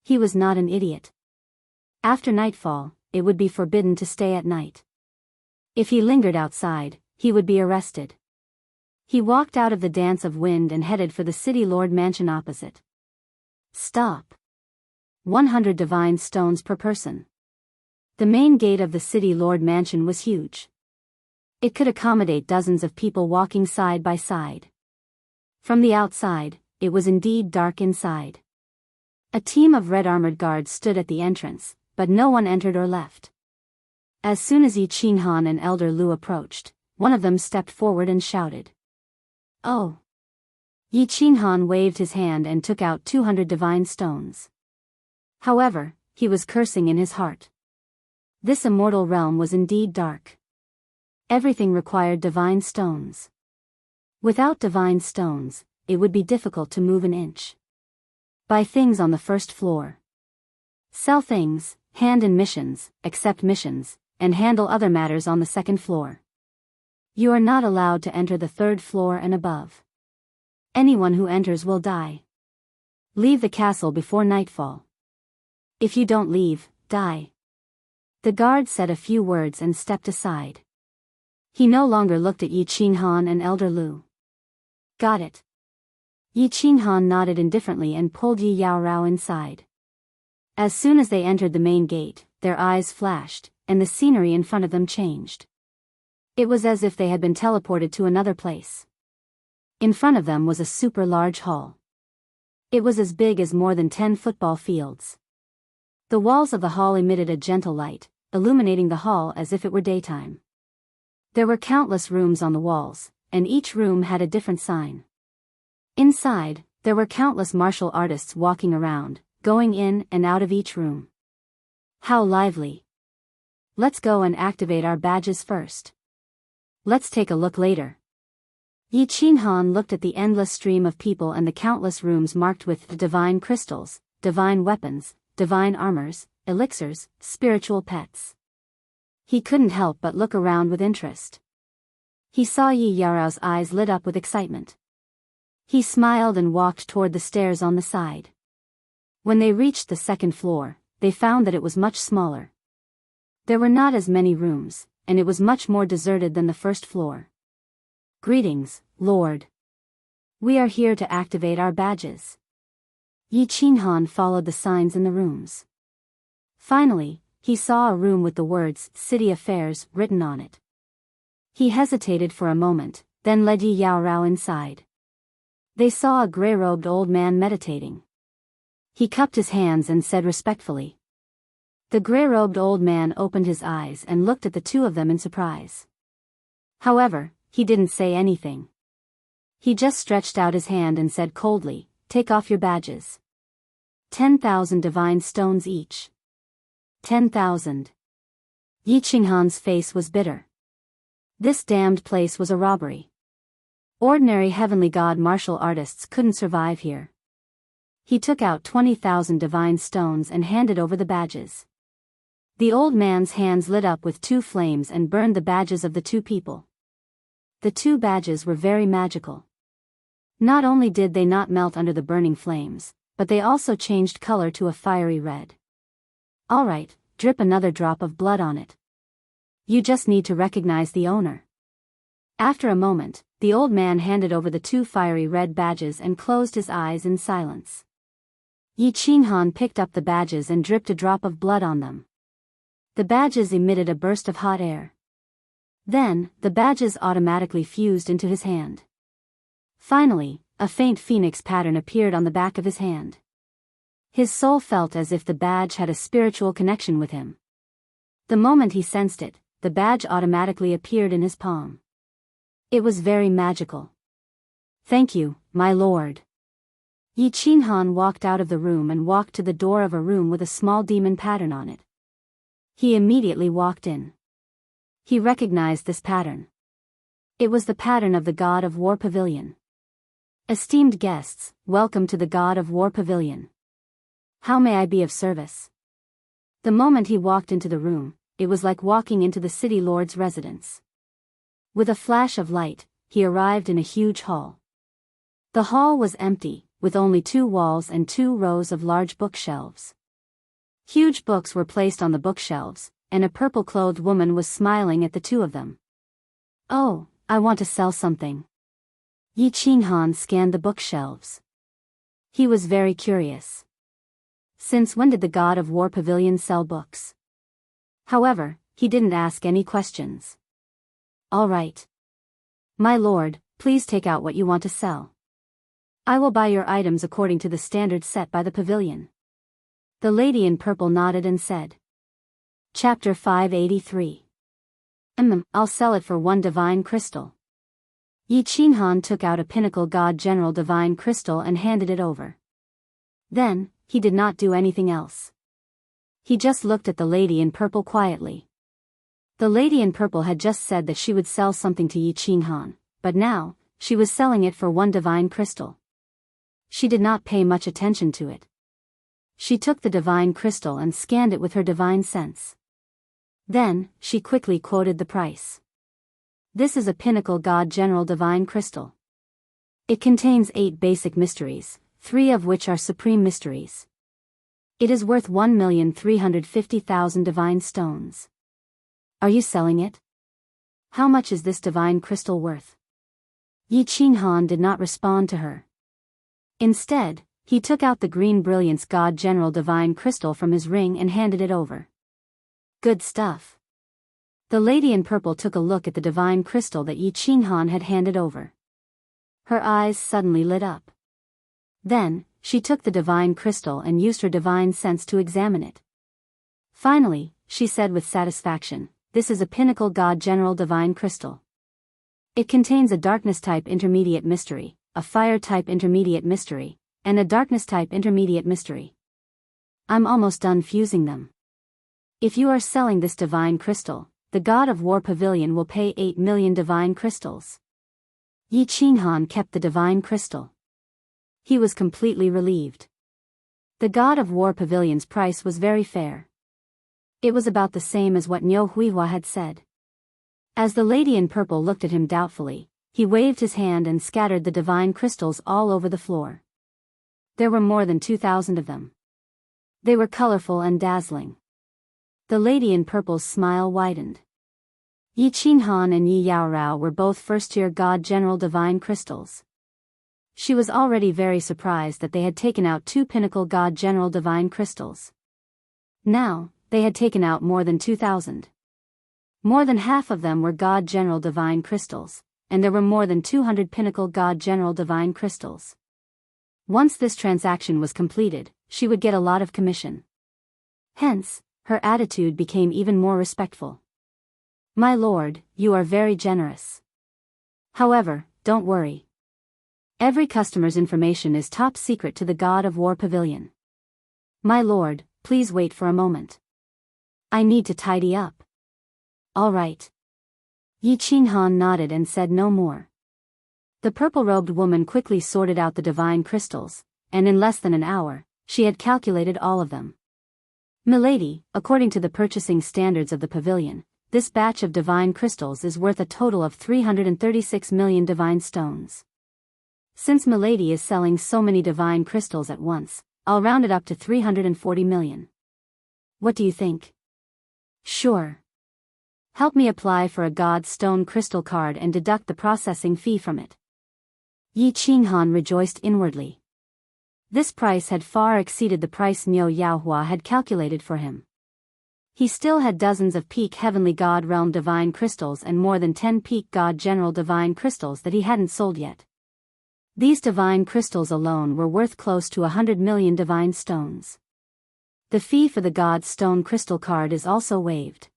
[SPEAKER 1] He was not an idiot. After nightfall, it would be forbidden to stay at night. If he lingered outside, he would be arrested. He walked out of the dance of wind and headed for the city lord mansion opposite. Stop. 100 divine stones per person. The main gate of the city lord mansion was huge. It could accommodate dozens of people walking side by side. From the outside, it was indeed dark inside. A team of red-armored guards stood at the entrance, but no one entered or left. As soon as Yi Qinghan and Elder Lu approached, one of them stepped forward and shouted, "Oh!" Yi Qinghan waved his hand and took out 200 divine stones. However, he was cursing in his heart. This immortal realm was indeed dark. Everything required divine stones. Without divine stones, it would be difficult to move an inch. Buy things on the first floor. Sell things, hand in missions, accept missions, and handle other matters on the second floor. You are not allowed to enter the third floor and above. Anyone who enters will die. Leave the castle before nightfall. If you don't leave, die. The guard said a few words and stepped aside. He no longer looked at Yi Qinghan and Elder Lu. Got it. Yi Qinghan nodded indifferently and pulled Yi Yaorao inside. As soon as they entered the main gate, their eyes flashed, and the scenery in front of them changed. It was as if they had been teleported to another place. In front of them was a super large hall. It was as big as more than 10 football fields. The walls of the hall emitted a gentle light, illuminating the hall as if it were daytime. There were countless rooms on the walls, and each room had a different sign. Inside, there were countless martial artists walking around, going in and out of each room. How lively! Let's go and activate our badges first. Let's take a look later. Yi Qinghan looked at the endless stream of people and the countless rooms marked with divine crystals, divine weapons, divine armors, elixirs, spiritual pets. He couldn't help but look around with interest. He saw Yi Yaorao's eyes lit up with excitement. He smiled and walked toward the stairs on the side. When they reached the second floor, they found that it was much smaller. There were not as many rooms, and it was much more deserted than the first floor. "Greetings, Lord. We are here to activate our badges." Yi Qinghan followed the signs in the rooms. Finally, he saw a room with the words "City Affairs" written on it. He hesitated for a moment, then led Yi Yaorao inside. They saw a gray-robed old man meditating. He cupped his hands and said respectfully. The gray-robed old man opened his eyes and looked at the two of them in surprise. However, he didn't say anything. He just stretched out his hand and said coldly, "Take off your badges. 10,000 divine stones each." 10,000. Yi Qinghan's face was bitter. This damned place was a robbery. Ordinary heavenly god martial artists couldn't survive here. He took out 20,000 divine stones and handed over the badges. The old man's hands lit up with two flames and burned the badges of the two people. The two badges were very magical. Not only did they not melt under the burning flames, but they also changed color to a fiery red. "All right, drip another drop of blood on it. You just need to recognize the owner." After a moment, the old man handed over the two fiery red badges and closed his eyes in silence. Yi Qinghan picked up the badges and dripped a drop of blood on them. The badges emitted a burst of hot air. Then, the badges automatically fused into his hand. Finally, a faint phoenix pattern appeared on the back of his hand. His soul felt as if the badge had a spiritual connection with him. The moment he sensed it, the badge automatically appeared in his palm. It was very magical. "Thank you, my lord." Yi Qinghan walked out of the room and walked to the door of a room with a small demon pattern on it. He immediately walked in. He recognized this pattern. It was the pattern of the God of War Pavilion. "Esteemed guests, welcome to the God of War Pavilion. How may I be of service?" The moment he walked into the room, it was like walking into the city lord's residence. With a flash of light, he arrived in a huge hall. The hall was empty, with only 2 walls and 2 rows of large bookshelves. Huge books were placed on the bookshelves, and a purple-clothed woman was smiling at the two of them. "Oh, I want to sell something." Yi Qinghan scanned the bookshelves. He was very curious. Since when did the God of War Pavilion sell books? However, he didn't ask any questions. "All right. My lord, please take out what you want to sell. I will buy your items according to the standards set by the pavilion." The lady in purple nodded and said. Chapter 583. I'll sell it for 1 divine crystal. Yi Qinghan took out a pinnacle god general divine crystal and handed it over. Then, he did not do anything else. He just looked at the lady in purple quietly. The lady in purple had just said that she would sell something to Yi Qinghan, but now, she was selling it for 1 divine crystal. She did not pay much attention to it. She took the divine crystal and scanned it with her divine sense. Then, she quickly quoted the price. "This is a pinnacle god general divine crystal. It contains 8 basic mysteries, 3 of which are supreme mysteries. It is worth 1,350,000 divine stones. Are you selling it? How much is this divine crystal worth?" Yi Qinghan did not respond to her. Instead, he took out the green brilliance god general divine crystal from his ring and handed it over. "Good stuff." The lady in purple took a look at the divine crystal that Yi Qinghan had handed over. Her eyes suddenly lit up. Then, she took the divine crystal and used her divine sense to examine it. Finally, she said with satisfaction, "This is a pinnacle god general divine crystal. It contains a darkness-type intermediate mystery, a fire-type intermediate mystery, and a darkness-type intermediate mystery. I'm almost done fusing them. If you are selling this divine crystal, the God of War Pavilion will pay 8 million divine crystals." Yi Qinghan kept the divine crystal. He was completely relieved. The God of War Pavilion's price was very fair. It was about the same as what Niu Huihua had said. As the lady in purple looked at him doubtfully, he waved his hand and scattered the divine crystals all over the floor. There were more than 2,000 of them. They were colorful and dazzling. The lady in purple's smile widened. Yi Qinghan and Yi Yaorao were both first-tier God General Divine crystals. She was already very surprised that they had taken out 2 pinnacle God General Divine crystals. Now, they had taken out more than 2,000. More than half of them were God General Divine crystals, and there were more than 200 pinnacle God General Divine crystals. Once this transaction was completed, she would get a lot of commission. Hence, her attitude became even more respectful. My lord, you are very generous. However, don't worry. Every customer's information is top secret to the God of War Pavilion. My lord, please wait for a moment. I need to tidy up. All right. Yi Qinghan nodded and said no more. The purple-robed woman quickly sorted out the divine crystals, and in less than an hour, she had calculated all of them. Milady, according to the purchasing standards of the pavilion, this batch of divine crystals is worth a total of 336 million divine stones. Since Milady is selling so many divine crystals at once, I'll round it up to 340 million. What do you think? Sure. Help me apply for a God Stone crystal card and deduct the processing fee from it. Yi Qinghan rejoiced inwardly. This price had far exceeded the price Niu Yaohua had calculated for him. He still had dozens of peak Heavenly God Realm Divine Crystals and more than 10 peak God General Divine Crystals that he hadn't sold yet. These divine crystals alone were worth close to 100 million divine stones. The fee for the God Stone crystal card is also waived.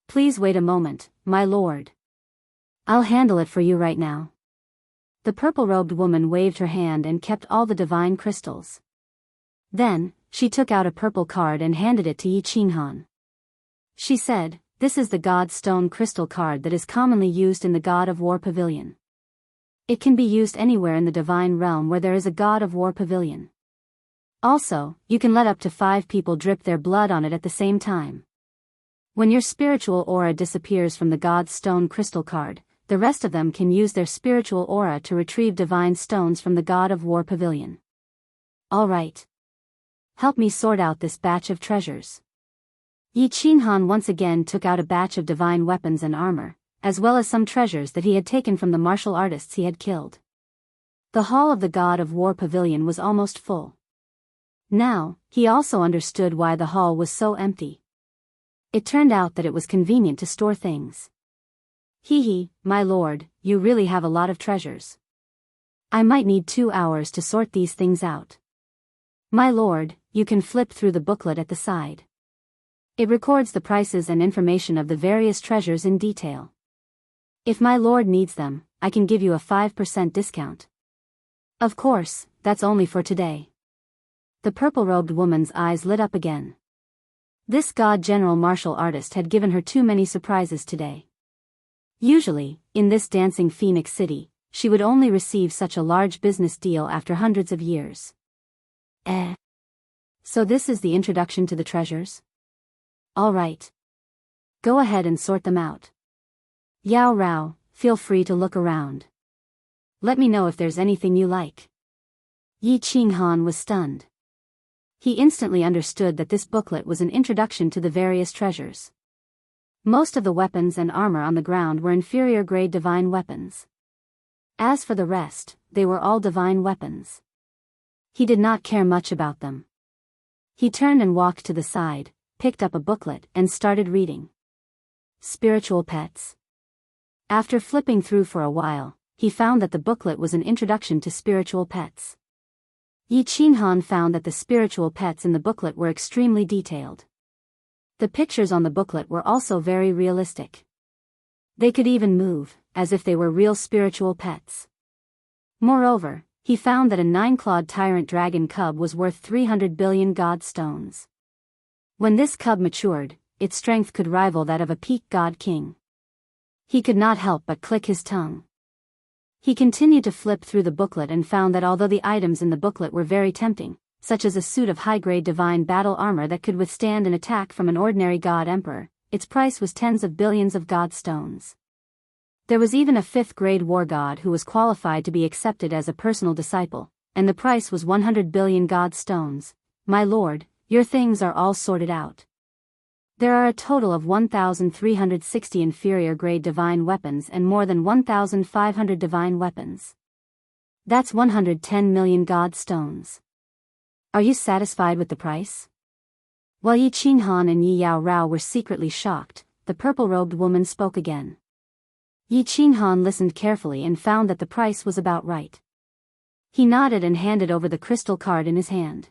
[SPEAKER 1] Please wait a moment, my lord. I'll handle it for you right now. The purple-robed woman waved her hand and kept all the divine crystals. Then, she took out a purple card and handed it to Yi Qinghan. She said, "This is the God Stone crystal card that is commonly used in the God of War Pavilion. It can be used anywhere in the divine realm where there is a God of War Pavilion. Also, you can let up to 5 people drip their blood on it at the same time. When your spiritual aura disappears from the God Stone crystal card, the rest of them can use their spiritual aura to retrieve divine stones from the God of War Pavilion. All right. Help me sort out this batch of treasures." Yi Qinghan once again took out a batch of divine weapons and armor, as well as some treasures that he had taken from the martial artists he had killed. The hall of the God of War Pavilion was almost full. Now, he also understood why the hall was so empty. It turned out that it was convenient to store things. Hee, my lord, you really have a lot of treasures. I might need 2 hours to sort these things out. My lord, you can flip through the booklet at the side. It records the prices and information of the various treasures in detail. If my lord needs them, I can give you a 5% discount. Of course, that's only for today. The purple-robed woman's eyes lit up again. This God General martial artist had given her too many surprises today. Usually, in this dancing Phoenix City, she would only receive such a large business deal after hundreds of years. So this is the introduction to the treasures? All right. Go ahead and sort them out. Yao Rao, feel free to look around. Let me know if there's anything you like. Yi Qinghan was stunned. He instantly understood that this booklet was an introduction to the various treasures. Most of the weapons and armor on the ground were inferior-grade divine weapons. As for the rest, they were all divine weapons. He did not care much about them. He turned and walked to the side, picked up a booklet and started reading. Spiritual Pets. After flipping through for a while, he found that the booklet was an introduction to spiritual pets. Yi Qinghan found that the spiritual pets in the booklet were extremely detailed. The pictures on the booklet were also very realistic. They could even move, as if they were real spiritual pets. Moreover, he found that a 9-clawed tyrant dragon cub was worth 300 billion god stones. When this cub matured, its strength could rival that of a peak god king. He could not help but click his tongue. He continued to flip through the booklet and found that although the items in the booklet were very tempting, such as a suit of high-grade divine battle armor that could withstand an attack from an ordinary god emperor, its price was tens of billions of god stones. There was even a 5th-grade war god who was qualified to be accepted as a personal disciple, and the price was 100 billion god stones. My lord, Your things are all sorted out. There are a total of 1,360 inferior-grade divine weapons and more than 1,500 divine weapons. That's 110 million god stones. Are you satisfied with the price? While Yi Qinghan and Yi Yao Rao were secretly shocked, the purple-robed woman spoke again. Yi Qinghan listened carefully and found that the price was about right. He nodded and handed over the crystal card in his hand.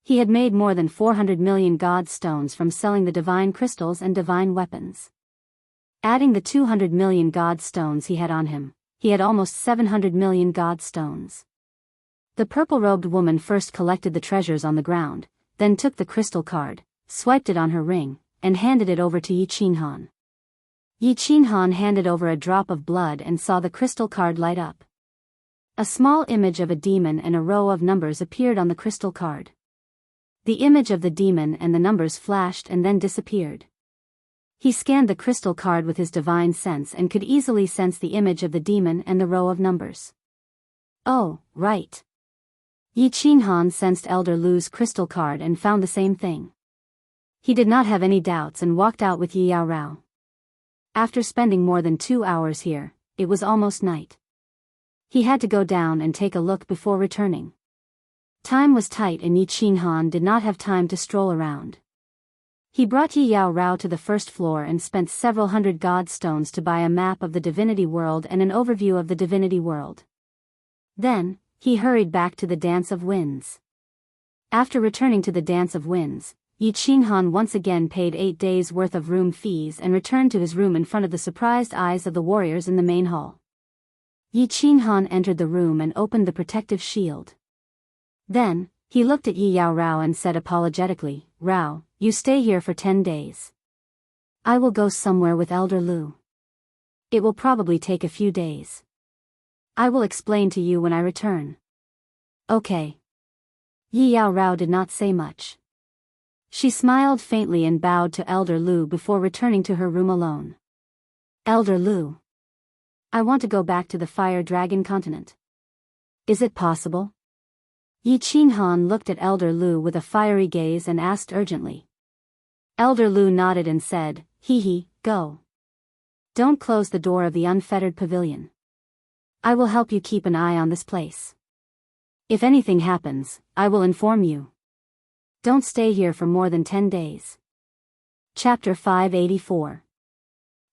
[SPEAKER 1] He had made more than 400 million god stones from selling the divine crystals and divine weapons. Adding the 200 million god stones he had on him, he had almost 700 million god stones. The purple-robed woman first collected the treasures on the ground, then took the crystal card, swiped it on her ring, and handed it over to Yi Qinghan. Yi Qinghan handed over a drop of blood and saw the crystal card light up. A small image of a demon and a row of numbers appeared on the crystal card. The image of the demon and the numbers flashed and then disappeared. He scanned the crystal card with his divine sense and could easily sense the image of the demon and the row of numbers. Oh, right. Yi Qinghan sensed Elder Lu's crystal card and found the same thing. He did not have any doubts and walked out with Yi Yao Rao. After spending more than 2 hours here, it was almost night. He had to go down and take a look before returning. Time was tight and Yi Qinghan did not have time to stroll around. He brought Yi Yao Rao to the first floor and spent several hundred god stones to buy a map of the divinity world and an overview of the divinity world. Then, he hurried back to the Dance of Winds. After returning to the Dance of Winds, Yi Qinghan once again paid 8 days' worth of room fees and returned to his room in front of the surprised eyes of the warriors in the main hall. Yi Qinghan entered the room and opened the protective shield. Then, he looked at Yi Yao Rao and said apologetically, "Rao, you stay here for 10 days. I will go somewhere with Elder Lu. It will probably take a few days. I will explain to you when I return." Okay. Yi Yao Rao did not say much. She smiled faintly and bowed to Elder Lu before returning to her room alone. "Elder Lu. I want to go back to the Fire Dragon continent. Is it possible?" Yi Qinghan looked at Elder Lu with a fiery gaze and asked urgently. Elder Lu nodded and said, "Hee, go. Don't close the door of the unfettered pavilion. I will help you keep an eye on this place. If anything happens, I will inform you. Don't stay here for more than 10 days. Chapter 584.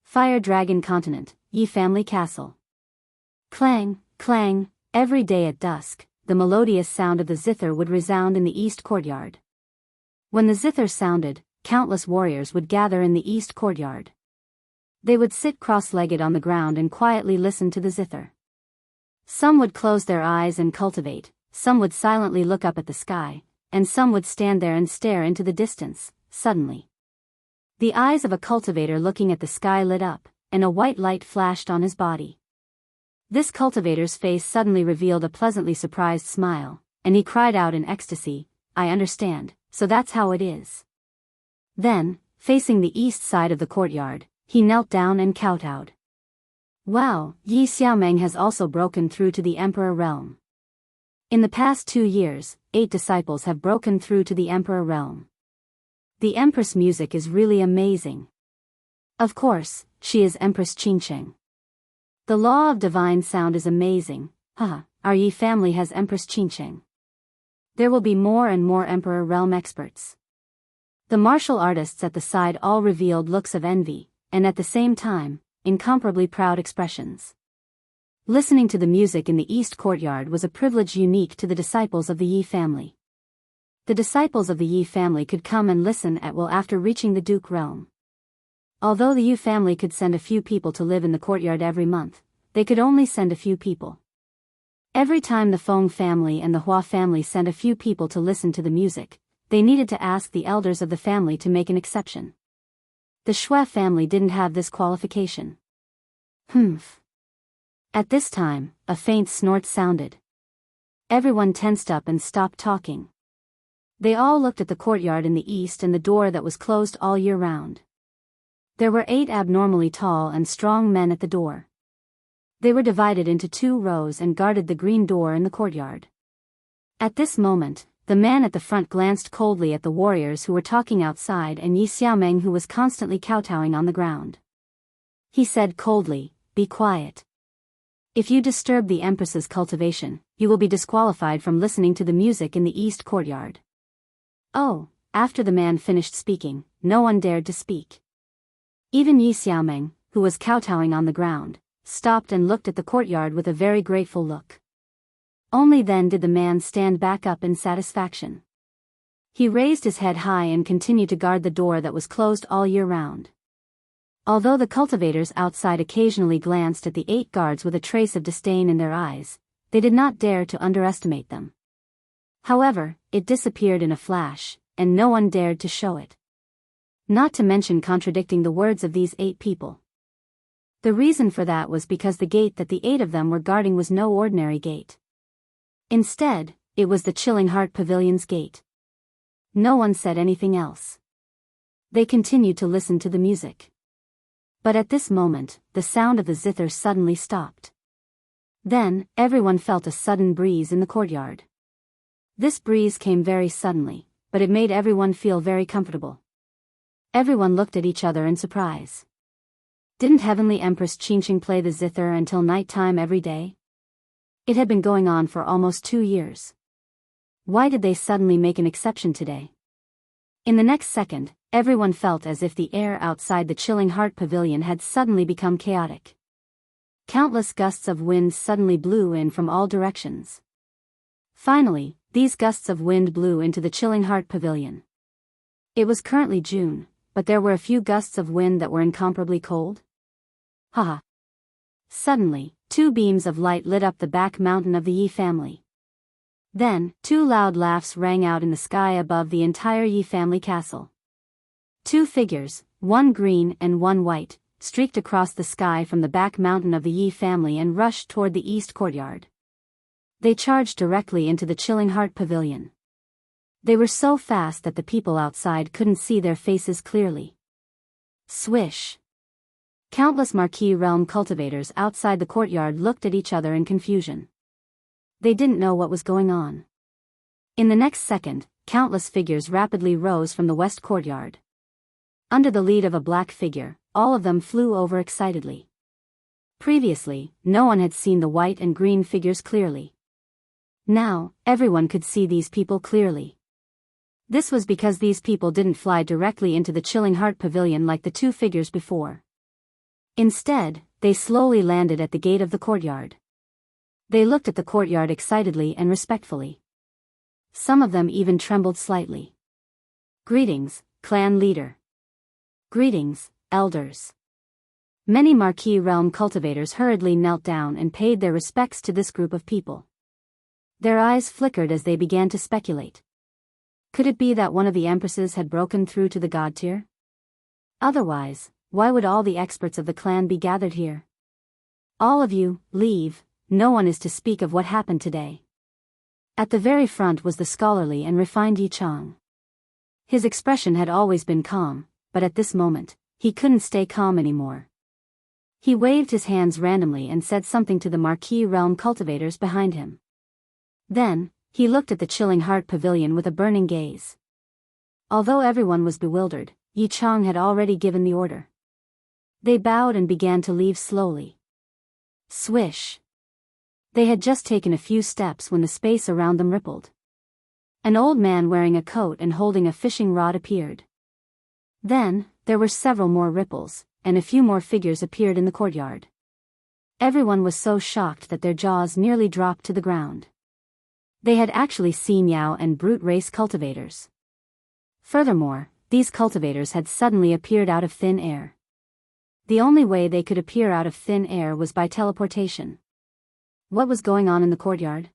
[SPEAKER 1] Fire Dragon Continent, Yi Family Castle. Clang, clang, every day at dusk, the melodious sound of the zither would resound in the east courtyard. When the zither sounded, countless warriors would gather in the east courtyard. They would sit cross-legged on the ground and quietly listen to the zither. Some would close their eyes and cultivate, some would silently look up at the sky, and some would stand there and stare into the distance. Suddenly, the eyes of a cultivator looking at the sky lit up, and a white light flashed on his body. This cultivator's face suddenly revealed a pleasantly surprised smile, and he cried out in ecstasy, "I understand, so that's how it is." Then, facing the east side of the courtyard, he knelt down and kowtowed. Wow, Yi Xiaomeng has also broken through to the Emperor realm. In the past 2 years, 8 disciples have broken through to the Emperor realm. The Empress music is really amazing. Of course, she is Empress Qingsheng. The law of divine sound is amazing. Our Yi family has Empress Qingsheng. There will be more and more Emperor realm experts. The martial artists at the side all revealed looks of envy, and at the same time, incomparably proud expressions. Listening to the music in the east courtyard was a privilege unique to the disciples of the Yi family. The disciples of the Yi family could come and listen at will after reaching the Duke realm. Although the Yu family could send a few people to live in the courtyard every month, they could only send a few people. Every time the Feng family and the Hua family sent a few people to listen to the music, they needed to ask the elders of the family to make an exception. The Shui family didn't have this qualification. Humph. At this time, a faint snort sounded. Everyone tensed up and stopped talking. They all looked at the courtyard in the east and the door that was closed all year round. There were 8 abnormally tall and strong men at the door. They were divided into 2 rows and guarded the green door in the courtyard. At this moment, The man at the front glanced coldly at the warriors who were talking outside and Yi Xiaomeng who was constantly kowtowing on the ground. He said coldly, "Be quiet. If you disturb the Empress's cultivation, you will be disqualified from listening to the music in the east courtyard." Oh, after the man finished speaking, no one dared to speak. Even Yi Xiaomeng, who was kowtowing on the ground, stopped and looked at the courtyard with a very grateful look. Only then did the man stand back up in satisfaction. He raised his head high and continued to guard the door that was closed all year round. Although the cultivators outside occasionally glanced at the 8 guards with a trace of disdain in their eyes, they did not dare to underestimate them. However, it disappeared in a flash, and no one dared to show it. Not to mention contradicting the words of these 8 people. The reason for that was because the gate that the 8 of them were guarding was no ordinary gate. Instead, it was the Chilling Heart Pavilion's gate. No one said anything else. They continued to listen to the music. But at this moment, the sound of the zither suddenly stopped. Then, everyone felt a sudden breeze in the courtyard. This breeze came very suddenly, but it made everyone feel very comfortable. Everyone looked at each other in surprise. Didn't Heavenly Empress Qingqing play the zither until night time every day? It had been going on for almost 2 years. Why did they suddenly make an exception today? In the next second, everyone felt as if the air outside the Chilling Heart Pavilion had suddenly become chaotic. Countless gusts of wind suddenly blew in from all directions. Finally, these gusts of wind blew into the Chilling Heart Pavilion. It was currently June, but there were a few gusts of wind that were incomparably cold. Haha. Suddenly, 2 beams of light lit up the back mountain of the Yi family. Then, 2 loud laughs rang out in the sky above the entire Yi family castle. 2 figures, one green and one white, streaked across the sky from the back mountain of the Yi family and rushed toward the east courtyard. They charged directly into the Chilling Heart Pavilion. They were so fast that the people outside couldn't see their faces clearly. Swish! Countless Marquis Realm cultivators outside the courtyard looked at each other in confusion. They didn't know what was going on. In the next second, countless figures rapidly rose from the west courtyard. Under the lead of a black figure, all of them flew over excitedly. Previously, no one had seen the white and green figures clearly. Now, everyone could see these people clearly. This was because these people didn't fly directly into the Chilling Heart Pavilion like the 2 figures before. Instead, they slowly landed at the gate of the courtyard. They looked at the courtyard excitedly and respectfully. Some of them even trembled slightly. "Greetings, clan leader. Greetings, elders." Many Marquis Realm cultivators hurriedly knelt down and paid their respects to this group of people. Their eyes flickered as they began to speculate. Could it be that one of the empresses had broken through to the god tier? Otherwise, why would all the experts of the clan be gathered here? "All of you, leave, no one is to speak of what happened today." At the very front was the scholarly and refined Yi Chang. His expression had always been calm, but at this moment, he couldn't stay calm anymore. He waved his hands randomly and said something to the Marquis Realm cultivators behind him. Then, he looked at the Chilling Heart Pavilion with a burning gaze. Although everyone was bewildered, Yi Chang had already given the order. They bowed and began to leave slowly. Swish! They had just taken a few steps when the space around them rippled. An old man wearing a coat and holding a fishing rod appeared. Then, there were several more ripples, and a few more figures appeared in the courtyard. Everyone was so shocked that their jaws nearly dropped to the ground. They had actually seen Yao and brute race cultivators. Furthermore, these cultivators had suddenly appeared out of thin air. The only way they could appear out of thin air was by teleportation. What was going on in the courtyard?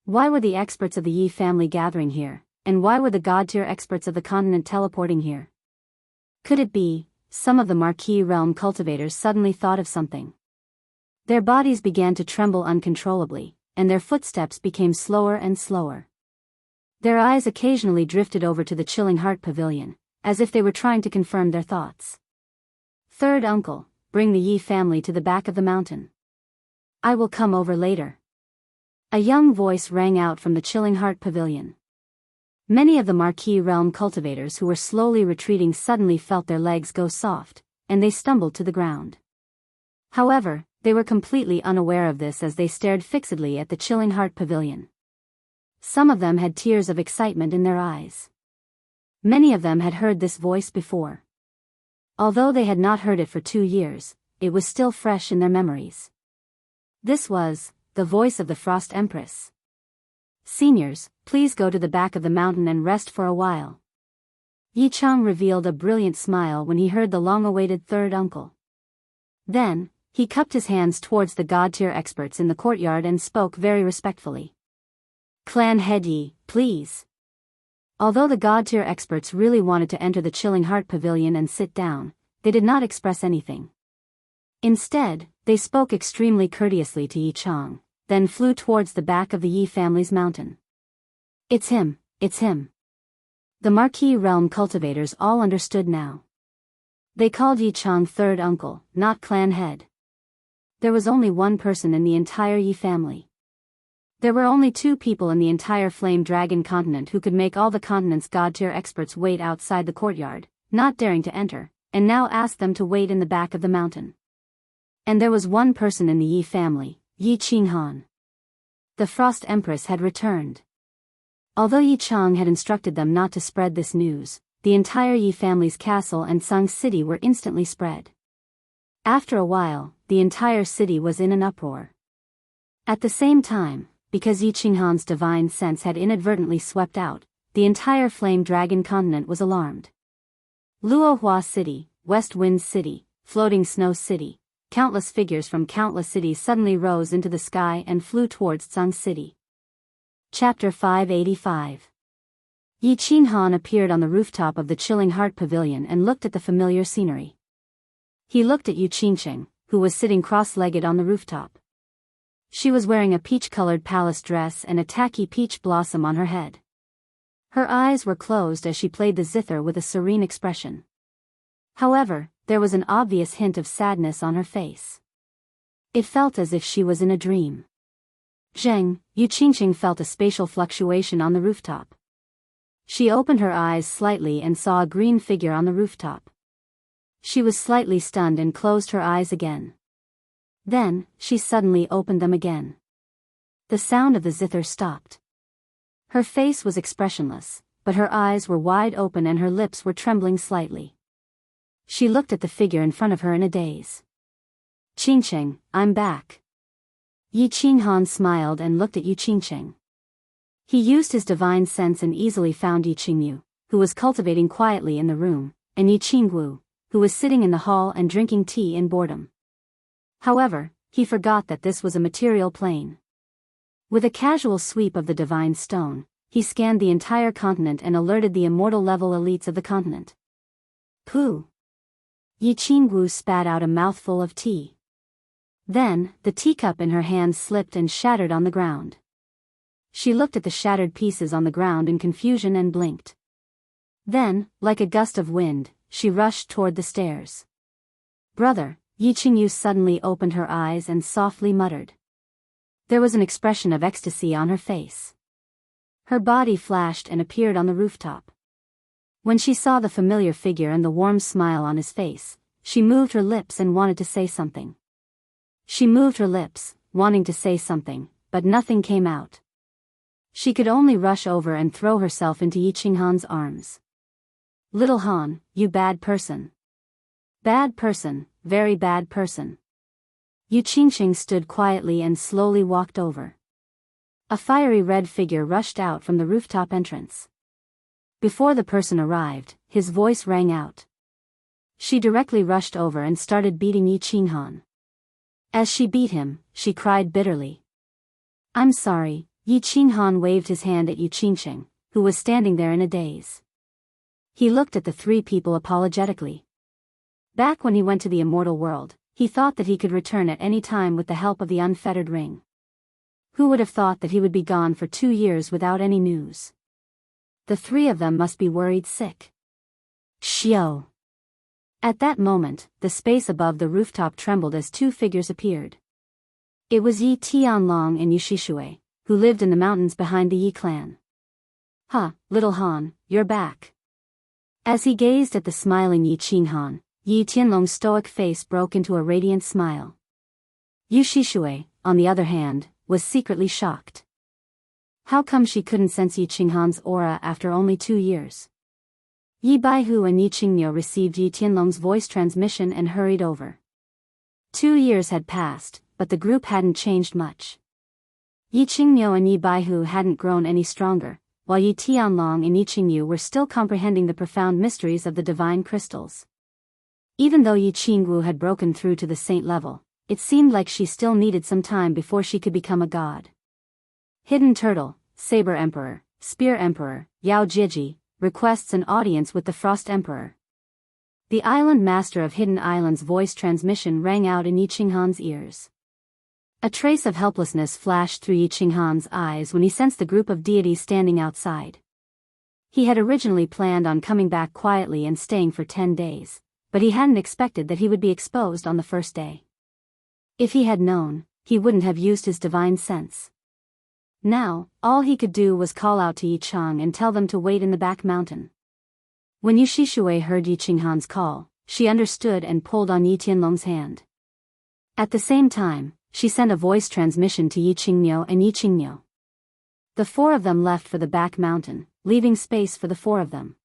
[SPEAKER 1] Why were the experts of the Yi family gathering here, and why were the god-tier experts of the continent teleporting here? Could it be, some of the Marquis Realm cultivators suddenly thought of something? Their bodies began to tremble uncontrollably, and their footsteps became slower and slower. Their eyes occasionally drifted over to the Chilling Heart Pavilion, as if they were trying to confirm their thoughts. "Third uncle, bring the Yi family to the back of the mountain. I will come over later." A young voice rang out from the Chilling Heart Pavilion. Many of the Marquis realm cultivators who were slowly retreating suddenly felt their legs go soft, and they stumbled to the ground. However, they were completely unaware of this as they stared fixedly at the chilling heart pavilion. Some of them had tears of excitement in their eyes. Many of them had heard this voice before. Although they had not heard it for 2 years, it was still fresh in their memories. This was the voice of the Frost Empress. "Seniors, please go to the back of the mountain and rest for a while." Yi Chang revealed a brilliant smile when he heard the long-awaited third uncle. Then, he cupped his hands towards the god-tier experts in the courtyard and spoke very respectfully. "Clan head Yi, please." Although the god-tier experts really wanted to enter the chilling heart pavilion and sit down, they did not express anything. Instead, they spoke extremely courteously to Yi Chang, then flew towards the back of the Yi family's mountain. It's him, it's him." The Marquis realm cultivators all understood now. They called Yi Chang third uncle, not clan head. There was only one person in the entire Yi family. There were only 2 people in the entire Flame Dragon continent who could make all the continent's god-tier experts wait outside the courtyard, not daring to enter, and now asked them to wait in the back of the mountain. And there was one person in the Yi family, Yi Qinghan. The Frost Empress had returned. Although Yi Chang had instructed them not to spread this news, the entire Yi family's castle and Sung City were instantly spread. After a while, the entire city was in an uproar. At the same time, because Yi Qinghan's divine sense had inadvertently swept out, the entire Flame Dragon continent was alarmed. Luohua City, West Wind City, Floating Snow City, countless figures from countless cities suddenly rose into the sky and flew towards Sung City. Chapter 585. Yi Qinghan appeared on the rooftop of the Chilling Heart Pavilion and looked at the familiar scenery. He looked at Yu Qingqing, who was sitting cross-legged on the rooftop. She was wearing a peach-colored palace dress and a tacky peach blossom on her head. Her eyes were closed as she played the zither with a serene expression. However, there was an obvious hint of sadness on her face. It felt as if she was in a dream. Zheng, Yu Qingqing felt a spatial fluctuation on the rooftop. She opened her eyes slightly and saw a green figure on the rooftop. She was slightly stunned and closed her eyes again. Then, she suddenly opened them again. The sound of the zither stopped. Her face was expressionless, but her eyes were wide open and her lips were trembling slightly. She looked at the figure in front of her in a daze. "Qingqing, I'm back." Yi Qinghan smiled and looked at Yu Qingqing. He used his divine sense and easily found Yi Qingyu, who was cultivating quietly in the room, and Yi Qingwu, who was sitting in the hall and drinking tea in boredom. However, he forgot that this was a material plane. With a casual sweep of the divine stone, he scanned the entire continent and alerted the immortal level elites of the continent. Pooh! Yi Qingwu spat out a mouthful of tea. Then, the teacup in her hand slipped and shattered on the ground. She looked at the shattered pieces on the ground in confusion and blinked. Then, like a gust of wind, she rushed toward the stairs. "Brother," Yi Qingyu suddenly opened her eyes and softly muttered. There was an expression of ecstasy on her face. Her body flashed and appeared on the rooftop. When she saw the familiar figure and the warm smile on his face, she moved her lips and wanted to say something. She moved her lips, wanting to say something, but nothing came out. She could only rush over and throw herself into Yi Qinghan's arms. "Little Han, you bad person. Bad person, very bad person." Yu Qingqing stood quietly and slowly walked over. A fiery red figure rushed out from the rooftop entrance. Before the person arrived, his voice rang out. She directly rushed over and started beating Yi Qinghan. As she beat him, she cried bitterly. "I'm sorry." Yi Qinghan waved his hand at Yu Qingqing, who was standing there in a daze. He looked at the 3 people apologetically. Back when he went to the immortal world, he thought that he could return at any time with the help of the unfettered ring. Who would have thought that he would be gone for 2 years without any news? The 3 of them must be worried sick. Xiao! At that moment, the space above the rooftop trembled as 2 figures appeared. It was Yi Tianlong and Yu Shishui, who lived in the mountains behind the Yi clan. "Huh, little Han, you're back." As he gazed at the smiling Yi Qinghan, Yi Tianlong's stoic face broke into a radiant smile. Yu Shishui, on the other hand, was secretly shocked. How come she couldn't sense Yi Qinghan's aura after only 2 years? Yi Baihu and Yi Qingniu received Yi Tianlong's voice transmission and hurried over. 2 years had passed, but the group hadn't changed much. Yi Qingniu and Yi Baihu hadn't grown any stronger, while Yi Tianlong and Yi Qingniu were still comprehending the profound mysteries of the divine crystals. Even though Yi Qingwu had broken through to the saint level, it seemed like she still needed some time before she could become a god. Hidden Turtle, Saber Emperor, Spear Emperor, Yao Jiji, requests an audience with the Frost Emperor. The island master of Hidden Island's voice transmission rang out in Yi Qinghan's ears. A trace of helplessness flashed through Yi Qinghan's eyes when he sensed the group of deities standing outside. He had originally planned on coming back quietly and staying for 10 days, but he hadn't expected that he would be exposed on the first day. If he had known, he wouldn't have used his divine sense. Now, all he could do was call out to Yi Chang and tell them to wait in the back mountain. When Yu Shishui heard Yi Qinghan's call, she understood and pulled on Yi Tianlong's hand. At the same time, she sent a voice transmission to Yi Qingniu and Yi Qingniu. The 4 of them left for the back mountain, leaving space for the 4 of them.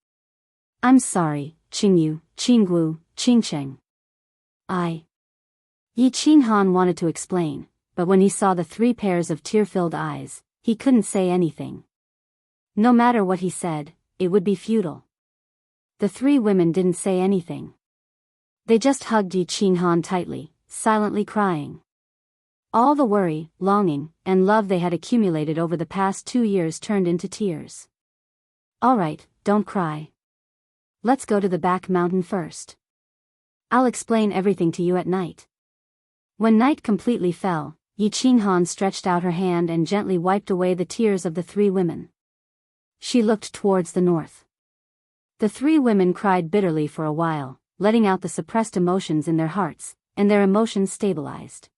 [SPEAKER 1] "I'm sorry, Qingyu, Qinggu, Qingcheng. Yi Qinghan wanted to explain, but when he saw the 3 pairs of tear-filled eyes, he couldn't say anything. No matter what he said, it would be futile. The 3 women didn't say anything. They just hugged Yi Qinghan tightly, silently crying. All the worry, longing, and love they had accumulated over the past 2 years turned into tears. "All right, don't cry. Let's go to the back mountain first. I'll explain everything to you at night." When night completely fell, Yi Qinghan stretched out her hand and gently wiped away the tears of the 3 women. She looked towards the north. The 3 women cried bitterly for a while, letting out the suppressed emotions in their hearts, and their emotions stabilized.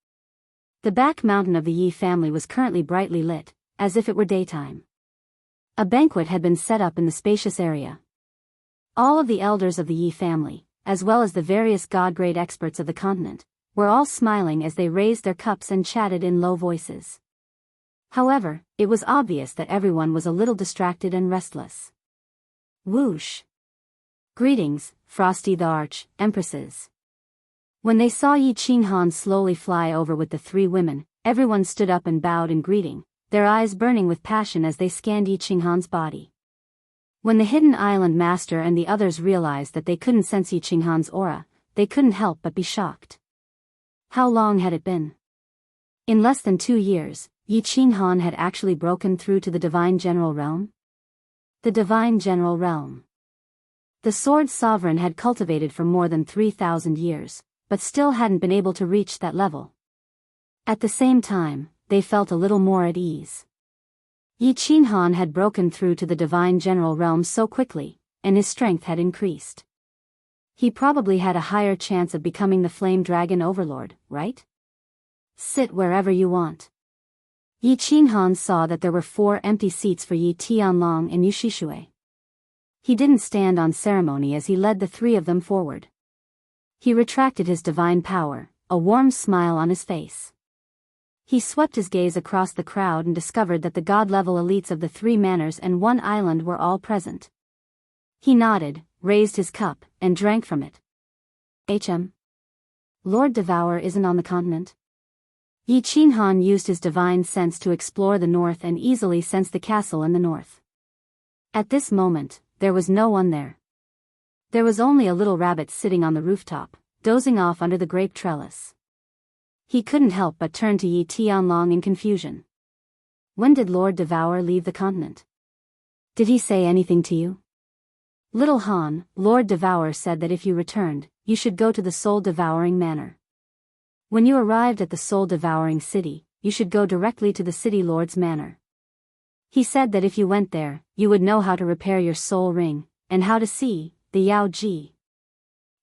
[SPEAKER 1] The back mountain of the Yi family was currently brightly lit, as if it were daytime. A banquet had been set up in the spacious area. All of the elders of the Yi family, as well as the various god-grade experts of the continent, were all smiling as they raised their cups and chatted in low voices. However, it was obvious that everyone was a little distracted and restless. Whoosh! Greetings, Frosty the Arch, Empresses. When they saw Yi Qinghan slowly fly over with the 3 women, everyone stood up and bowed in greeting, their eyes burning with passion as they scanned Yi Qinghan's body. When the Hidden Island master and the others realized that they couldn't sense Yi Qinghan's aura, they couldn't help but be shocked. How long had it been? In less than 2 years, Yi Qinghan had actually broken through to the Divine General Realm? The Divine General Realm. The Sword Sovereign had cultivated for more than 3,000 years, but still hadn't been able to reach that level. At the same time, they felt a little more at ease. Yi Qinghan had broken through to the Divine General Realm so quickly, and his strength had increased. He probably had a higher chance of becoming the Flame Dragon Overlord, right? Sit wherever you want. Yi Qinghan saw that there were 4 empty seats for Yi Tianlong and Yu Shishui. He didn't stand on ceremony as he led the 3 of them forward. He retracted his divine power, a warm smile on his face. He swept his gaze across the crowd and discovered that the god-level elites of the 3 manors and 1 island were all present. He nodded, raised his cup, and drank from it. Lord Devourer isn't on the continent? Yi Qinghan used his divine sense to explore the north and easily sensed the castle in the north. At this moment, there was no one there. There was only a little rabbit sitting on the rooftop, dozing off under the grape trellis. He couldn't help but turn to Yi Tianlong in confusion. "When did Lord Devourer leave the continent? Did he say anything to you?" "Little Han, Lord Devourer said that if you returned, you should go to the soul-devouring manor. When you arrived at the soul-devouring city, you should go directly to the city lord's manor. He said that if you went there, you would know how to repair your soul ring, and how to see the Yao Ji.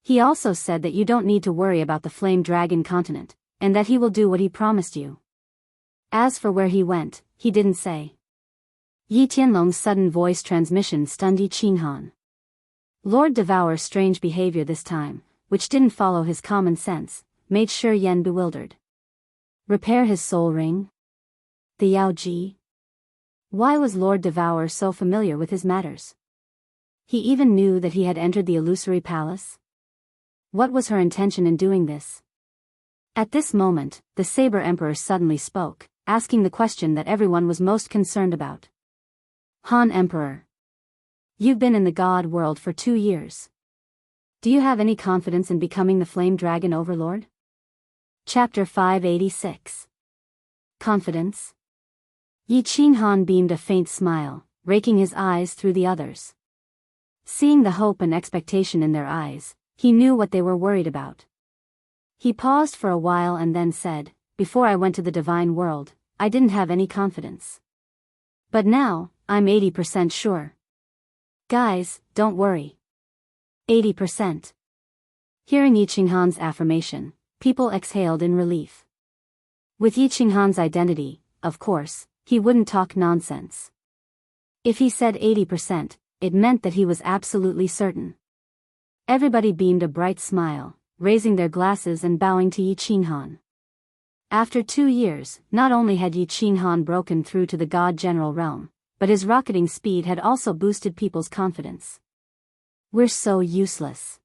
[SPEAKER 1] He also said that you don't need to worry about the Flame Dragon continent, and that he will do what he promised you. As for where he went, he didn't say." Yi Tianlong's sudden voice transmission stunned Yi Qinghan. Lord Devour's strange behavior this time, which didn't follow his common sense, made Shi Yan bewildered. Repair his soul ring? The Yao Ji? Why was Lord Devour so familiar with his matters? He even knew that he had entered the illusory palace? What was her intention in doing this? At this moment, the Saber Emperor suddenly spoke, asking the question that everyone was most concerned about. Han Emperor. You've been in the God world for 2 years. Do you have any confidence in becoming the Flame Dragon Overlord? Chapter 586. Confidence? Yi Qinghan beamed a faint smile, raking his eyes through the others. Seeing the hope and expectation in their eyes, he knew what they were worried about. He paused for a while and then said, "Before I went to the divine world, I didn't have any confidence. But now, I'm 80% sure. Guys, don't worry. 80%. Hearing Yi Qinghan's affirmation, people exhaled in relief. With Yi Qinghan's identity, of course, he wouldn't talk nonsense. If he said 80%, it meant that he was absolutely certain. Everybody beamed a bright smile, raising their glasses and bowing to Yi Qinghan. After 2 years, not only had Yi Qinghan broken through to the God General realm, but his rocketing speed had also boosted people's confidence. We're so useless.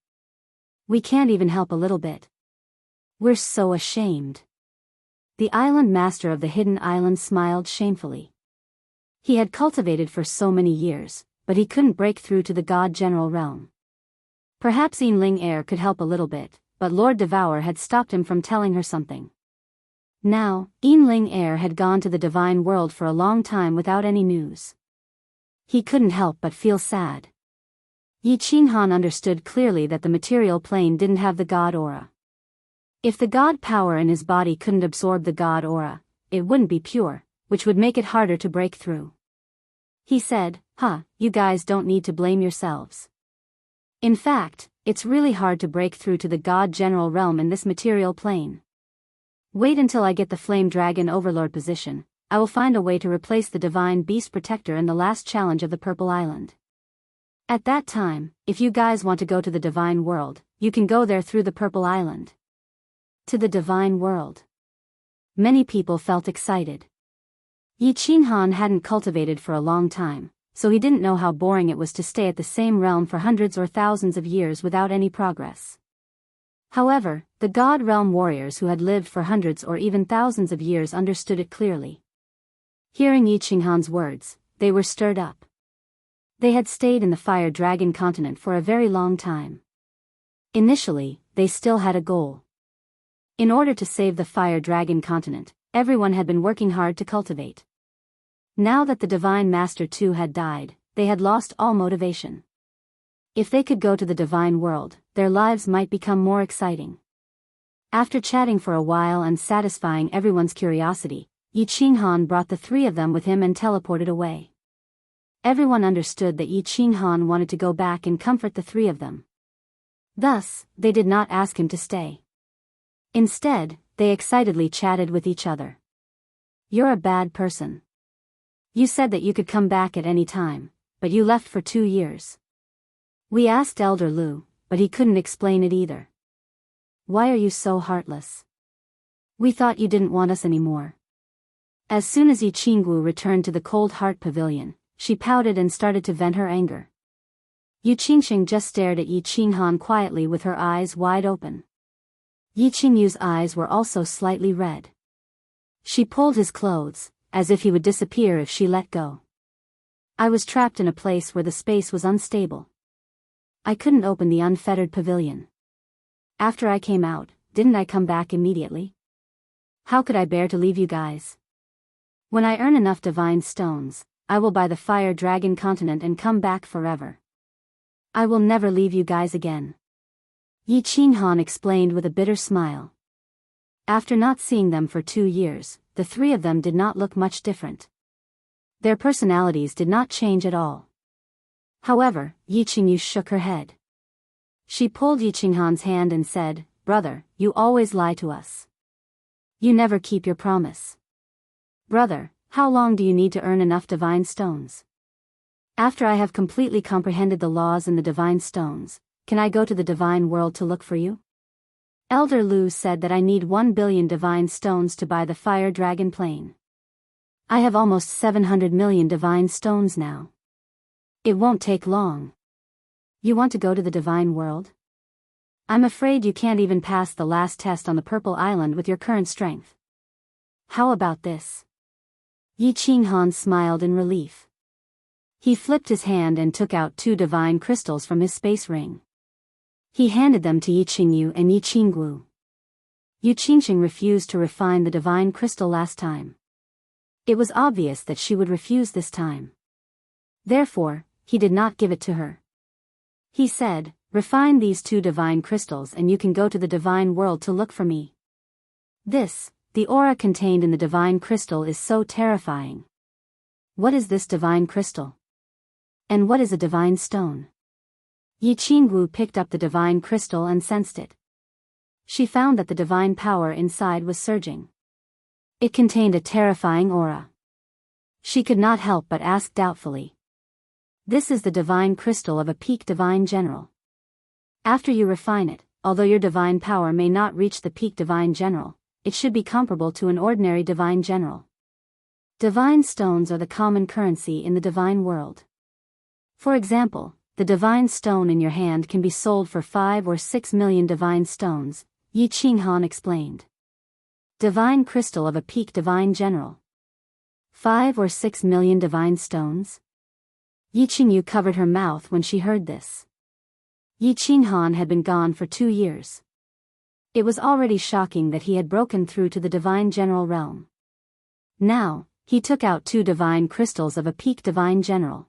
[SPEAKER 1] We can't even help a little bit. We're so ashamed. The island master of the hidden island smiled shamefully. He had cultivated for so many years, but he couldn't break through to the God General realm. Perhaps Yinling Heir could help a little bit, but Lord Devour had stopped him from telling her something. Now, Yinling Heir had gone to the divine world for a long time without any news. He couldn't help but feel sad. Yi Qinghan understood clearly that the material plane didn't have the God aura. If the God power in his body couldn't absorb the God aura, it wouldn't be pure, which would make it harder to break through. He said, you guys don't need to blame yourselves. In fact, it's really hard to break through to the God General realm in this material plane. Wait until I get the Flame Dragon Overlord position. I will find a way to replace the Divine Beast Protector in the last challenge of the Purple Island. At that time, if you guys want to go to the Divine World, you can go there through the Purple Island. To the Divine World. Many people felt excited. Yi Qinghan hadn't cultivated for a long time, so he didn't know how boring it was to stay at the same realm for hundreds or thousands of years without any progress. However, the God Realm warriors who had lived for hundreds or even thousands of years understood it clearly. Hearing Yi Qinghan's words, they were stirred up. They had stayed in the Fire Dragon continent for a very long time. Initially, they still had a goal. In order to save the Fire Dragon continent, everyone had been working hard to cultivate. Now that the Divine Master too had died, they had lost all motivation. If they could go to the Divine World, their lives might become more exciting. After chatting for a while and satisfying everyone's curiosity, Yi Qinghan brought the 3 of them with him and teleported away. Everyone understood that Yi Qinghan wanted to go back and comfort the 3 of them. Thus, they did not ask him to stay. Instead, they excitedly chatted with each other. You're a bad person. You said that you could come back at any time, but you left for 2 years. We asked Elder Lu, but he couldn't explain it either. Why are you so heartless? We thought you didn't want us anymore. As soon as Yi Qinggu returned to the Cold Heart Pavilion, she pouted and started to vent her anger. Yu Qingxing just stared at Yi Qinghan quietly with her eyes wide open. Yi Qingyu's eyes were also slightly red. She pulled his clothes, as if he would disappear if she let go. I was trapped in a place where the space was unstable. I couldn't open the unfettered pavilion. After I came out, didn't I come back immediately? How could I bear to leave you guys? When I earn enough divine stones, I will buy the Fire Dragon continent and come back forever. I will never leave you guys again. Yi Qinghan explained with a bitter smile. After not seeing them for 2 years, the 3 of them did not look much different. Their personalities did not change at all. However, Yi Qingyu shook her head. She pulled Yi Qinghan's hand and said, "Brother, you always lie to us. You never keep your promise. Brother, How long do you need to earn enough divine stones? After I have completely comprehended the laws in the divine stones, can I go to the divine world to look for you? Elder Lu said that I need 1 billion divine stones to buy the fire dragon plane. I have almost 700 million divine stones now. It won't take long. You want to go to the divine world? I'm afraid you can't even pass the last test on the Purple Island with your current strength. How about this? Yi Qinghan smiled in relief. He flipped his hand and took out 2 divine crystals from his space ring. He handed them to Yi Qingyu and Yi Qinggu. Yu Qingxing refused to refine the divine crystal last time. It was obvious that she would refuse this time. Therefore, he did not give it to her. He said, refine these 2 divine crystals and you can go to the divine world to look for me. The aura contained in the divine crystal is so terrifying. What is this divine crystal? And what is a divine stone? Yi Qinggu picked up the divine crystal and sensed it. She found that the divine power inside was surging. It contained a terrifying aura. She could not help but ask doubtfully. This is the divine crystal of a peak divine general. After you refine it, although your divine power may not reach the peak divine general, it should be comparable to an ordinary divine general. Divine stones are the common currency in the divine world. For example, the divine stone in your hand can be sold for 5 or 6 million divine stones, Yi Qinghan explained. Divine crystal of a peak divine general. 5 or 6 million divine stones? Yi Qingyu covered her mouth when she heard this. Yi Qinghan had been gone for 2 years. It was already shocking that he had broken through to the divine general realm. Now, he took out 2 divine crystals of a peak divine general.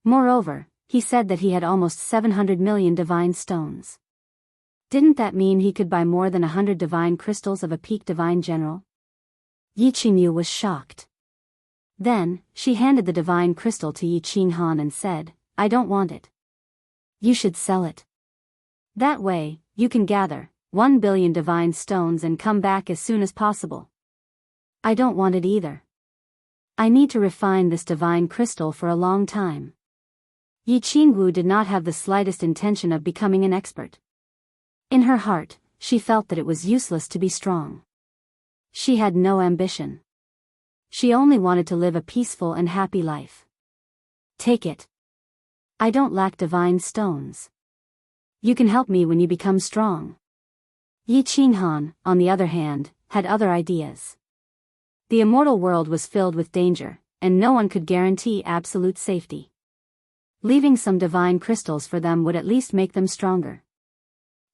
[SPEAKER 1] Moreover, he said that he had almost 700 million divine stones. Didn't that mean he could buy more than 100 divine crystals of a peak divine general? Yi Qingyu was shocked. Then, she handed the divine crystal to Yi Qinghan and said, I don't want it. You should sell it. That way, you can gather 1 billion divine stones and come back as soon as possible. I don't want it either. I need to refine this divine crystal for a long time. Yi Qingwu did not have the slightest intention of becoming an expert. In her heart, she felt that it was useless to be strong. She had no ambition. She only wanted to live a peaceful and happy life. Take it. I don't lack divine stones. You can help me when you become strong. Yi Qinghan, on the other hand, had other ideas. The immortal world was filled with danger, and no one could guarantee absolute safety. Leaving some divine crystals for them would at least make them stronger.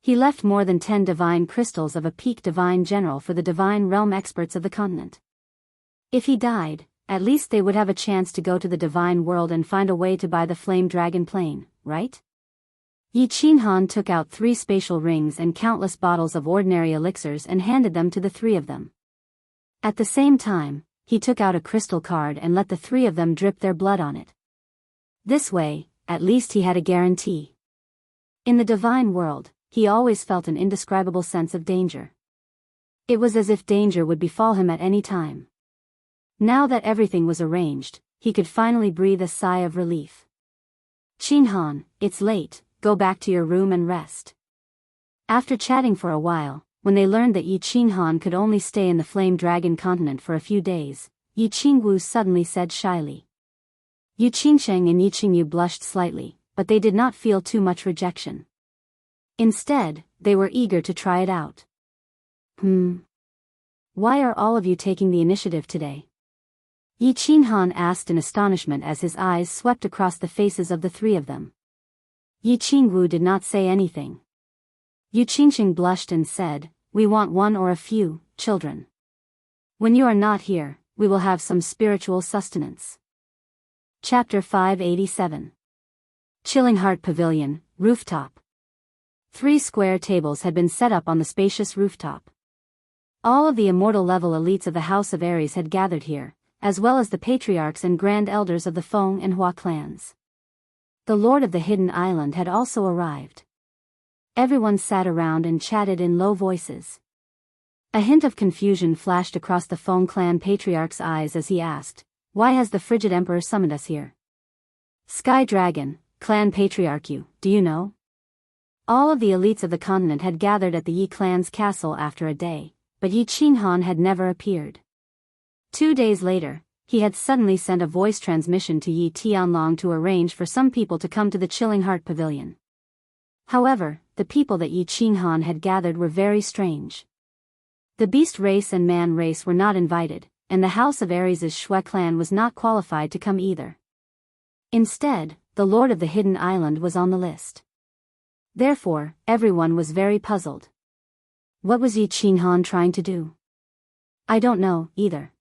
[SPEAKER 1] He left more than 10 divine crystals of a peak divine general for the divine realm experts of the continent. If he died, at least they would have a chance to go to the divine world and find a way to buy the flame dragon plane, right? Yi Qinghan took out 3 spatial rings and countless bottles of ordinary elixirs and handed them to the 3 of them. At the same time, he took out a crystal card and let the 3 of them drip their blood on it. This way, at least he had a guarantee. In the divine world, he always felt an indescribable sense of danger. It was as if danger would befall him at any time. Now that everything was arranged, he could finally breathe a sigh of relief. Qinghan, it's late, go back to your room and rest. After chatting for a while, when they learned that Yi Qinghan could only stay in the Flame Dragon continent for a few days, Yi Qingwu suddenly said shyly. Yu Qingsheng and Yi Qingyu blushed slightly, but they did not feel too much rejection. Instead, they were eager to try it out. Why are all of you taking the initiative today? Yi Qinghan asked in astonishment as his eyes swept across the faces of the 3 of them. Yi Qingwu did not say anything. Yu Qingsheng blushed and said, we want 1 or a few children. When you are not here, we will have some spiritual sustenance. Chapter 587. Chilling Heart Pavilion, Rooftop. 3 square tables had been set up on the spacious rooftop. All of the immortal level elites of the House of Ares had gathered here, as well as the patriarchs and grand elders of the Feng and Hua clans. The Lord of the Hidden Island had also arrived. Everyone sat around and chatted in low voices. A hint of confusion flashed across the Feng clan patriarch's eyes as he asked, "Why has the frigid emperor summoned us here?" "Sky Dragon, clan patriarch, do you know?" All of the elites of the continent had gathered at the Yi clan's castle after a day, but Yi Qinghan had never appeared. 2 days later, he had suddenly sent a voice transmission to Yi Tianlong to arrange for some people to come to the Chilling Heart Pavilion. However, the people that Yi Qinghan had gathered were very strange. The beast race and man race were not invited, and the House of Ares' Shui clan was not qualified to come either. Instead, the Lord of the Hidden Island was on the list. Therefore, everyone was very puzzled. What was Yi Qinghan trying to do? "I don't know, either.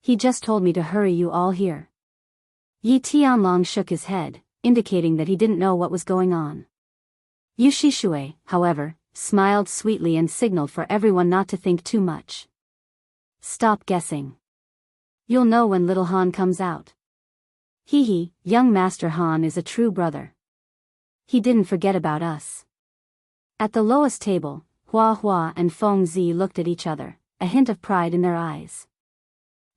[SPEAKER 1] He just told me to hurry you all here." Yi Tianlong shook his head, indicating that he didn't know what was going on. Yu Shishui, however, smiled sweetly and signaled for everyone not to think too much. "Stop guessing. You'll know when little Han comes out. Hee, young Master Han is a true brother. He didn't forget about us." At the lowest table, Hua Hua and Feng Zi looked at each other, a hint of pride in their eyes.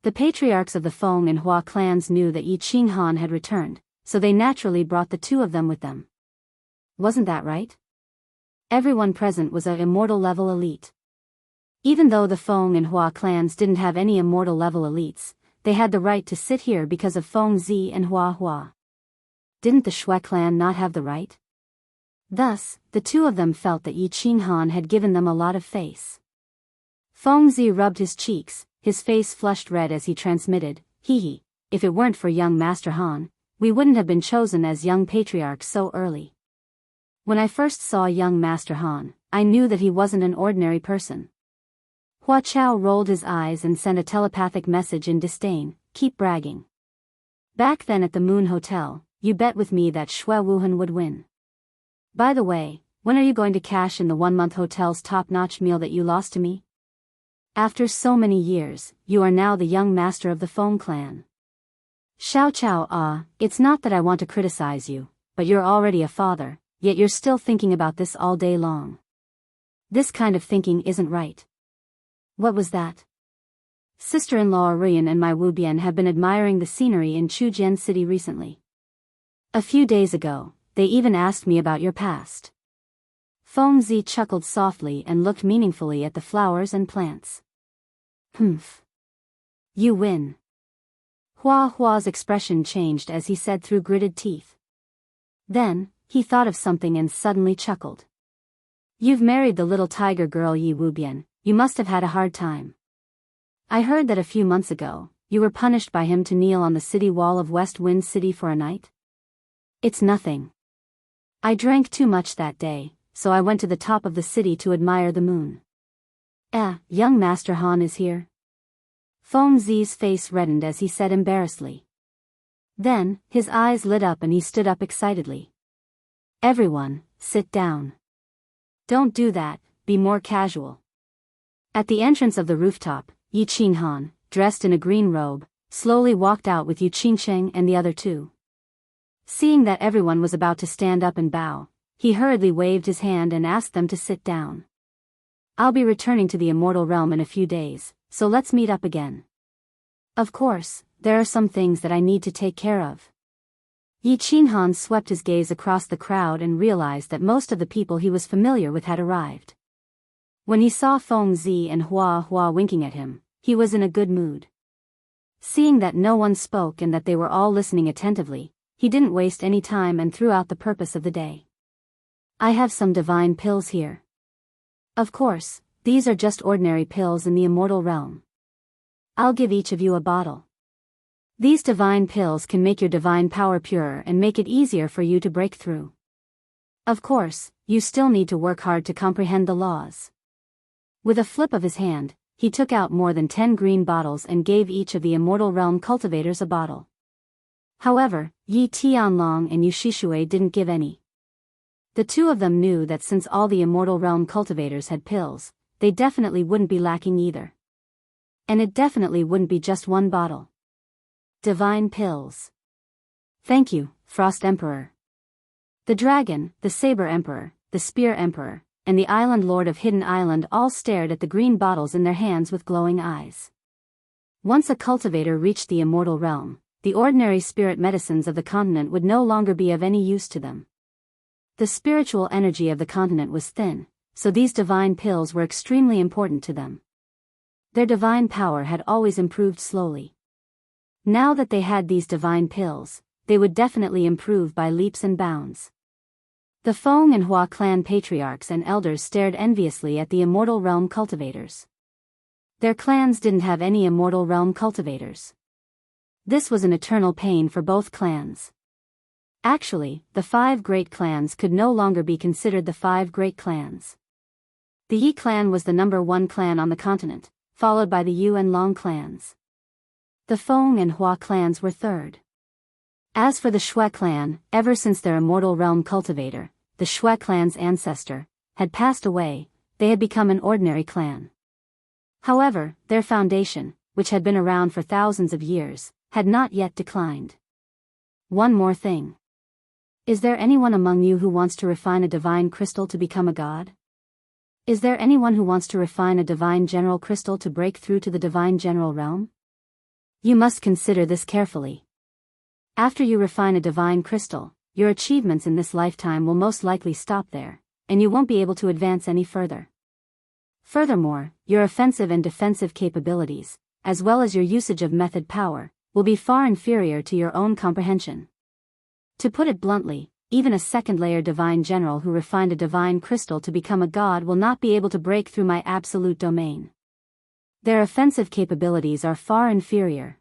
[SPEAKER 1] The patriarchs of the Feng and Hua clans knew that Yi Qinghan had returned, so they naturally brought the two of them with them. Wasn't that right? Everyone present was a immortal level elite. Even though the Feng and Hua clans didn't have any immortal level elites, they had the right to sit here because of Feng Zi and Hua Hua. Didn't the Shui clan not have the right? Thus, the two of them felt that Yi Qinghan had given them a lot of face. Feng Zi rubbed his cheeks, his face flushed red as he transmitted, "Hee, if it weren't for young Master Han, we wouldn't have been chosen as young patriarchs so early. When I first saw young Master Han, I knew that he wasn't an ordinary person." Hua Chao rolled his eyes and sent a telepathic message in disdain, "Keep bragging. Back then at the Moon Hotel, you bet with me that Shui Wuhan would win. By the way, when are you going to cash in the 1-month hotel's top-notch meal that you lost to me? After so many years, you are now the young master of the Feng clan." Xiao Chao, it's not that I want to criticize you, but you're already a father, yet you're still thinking about this all day long. This kind of thinking isn't right. What was that? Sister-in-law Ruyan and my Wu Bian have been admiring the scenery in Chujian City recently. A few days ago, they even asked me about your past. Feng Zi chuckled softly and looked meaningfully at the flowers and plants. "Humph. You win." Hua Hua's expression changed as he said through gritted teeth. Then, he thought of something and suddenly chuckled. "You've married the little tiger girl Yi Wubian, you must have had a hard time. I heard that a few months ago, you were punished by him to kneel on the city wall of West Wind City for a night?" "It's nothing. I drank too much that day, so I went to the top of the city to admire the moon." Young Master Han is here?" Feng Zi's face reddened as he said embarrassedly. Then, his eyes lit up and he stood up excitedly. "Everyone, sit down. Don't do that, be more casual." At the entrance of the rooftop, Yi Qinghan, dressed in a green robe, slowly walked out with Yu Qingsheng and the other two. Seeing that everyone was about to stand up and bow, he hurriedly waved his hand and asked them to sit down. "I'll be returning to the immortal realm in a few days, so let's meet up again. Of course, there are some things that I need to take care of." Yi Qinghan swept his gaze across the crowd and realized that most of the people he was familiar with had arrived. When he saw Feng Zi and Hua Hua winking at him, he was in a good mood. Seeing that no one spoke and that they were all listening attentively, he didn't waste any time and threw out the purpose of the day. "I have some divine pills here. Of course, these are just ordinary pills in the immortal realm. I'll give each of you a bottle. These divine pills can make your divine power purer and make it easier for you to break through. Of course, you still need to work hard to comprehend the laws." With a flip of his hand, he took out more than 10 green bottles and gave each of the immortal realm cultivators a bottle. However, Yi Tianlong and Yu Shishui didn't give any. The two of them knew that since all the immortal realm cultivators had pills, they definitely wouldn't be lacking either. And it definitely wouldn't be just one bottle. Divine pills. "Thank you, Frost Emperor. The Dragon, the Saber Emperor, the Spear Emperor, and the island lord of Hidden Island all stared at the green bottles in their hands with glowing eyes. Once a cultivator reached the immortal realm, the ordinary spirit medicines of the continent would no longer be of any use to them. The spiritual energy of the continent was thin, so these divine pills were extremely important to them. Their divine power had always improved slowly. Now that they had these divine pills, they would definitely improve by leaps and bounds. The Feng and Hua clan patriarchs and elders stared enviously at the immortal realm cultivators. Their clans didn't have any immortal realm cultivators. This was an eternal pain for both clans. Actually, the 5 great clans could no longer be considered the 5 great clans. The Yi clan was the number 1 clan on the continent, followed by the Yu and Long clans. The Feng and Hua clans were third. As for the Shui clan, ever since their immortal realm cultivator, the Shui clan's ancestor, had passed away, they had become an ordinary clan. However, their foundation, which had been around for thousands of years, had not yet declined. One more thing. Is there anyone among you who wants to refine a divine crystal to become a god? Is there anyone who wants to refine a divine general crystal to break through to the divine general realm? You must consider this carefully. After you refine a divine crystal, your achievements in this lifetime will most likely stop there, and you won't be able to advance any further. Furthermore, your offensive and defensive capabilities, as well as your usage of method power, will be far inferior to your own comprehension. To put it bluntly, even a second-layer divine general who refined a divine crystal to become a god will not be able to break through my absolute domain. Their offensive capabilities are far inferior.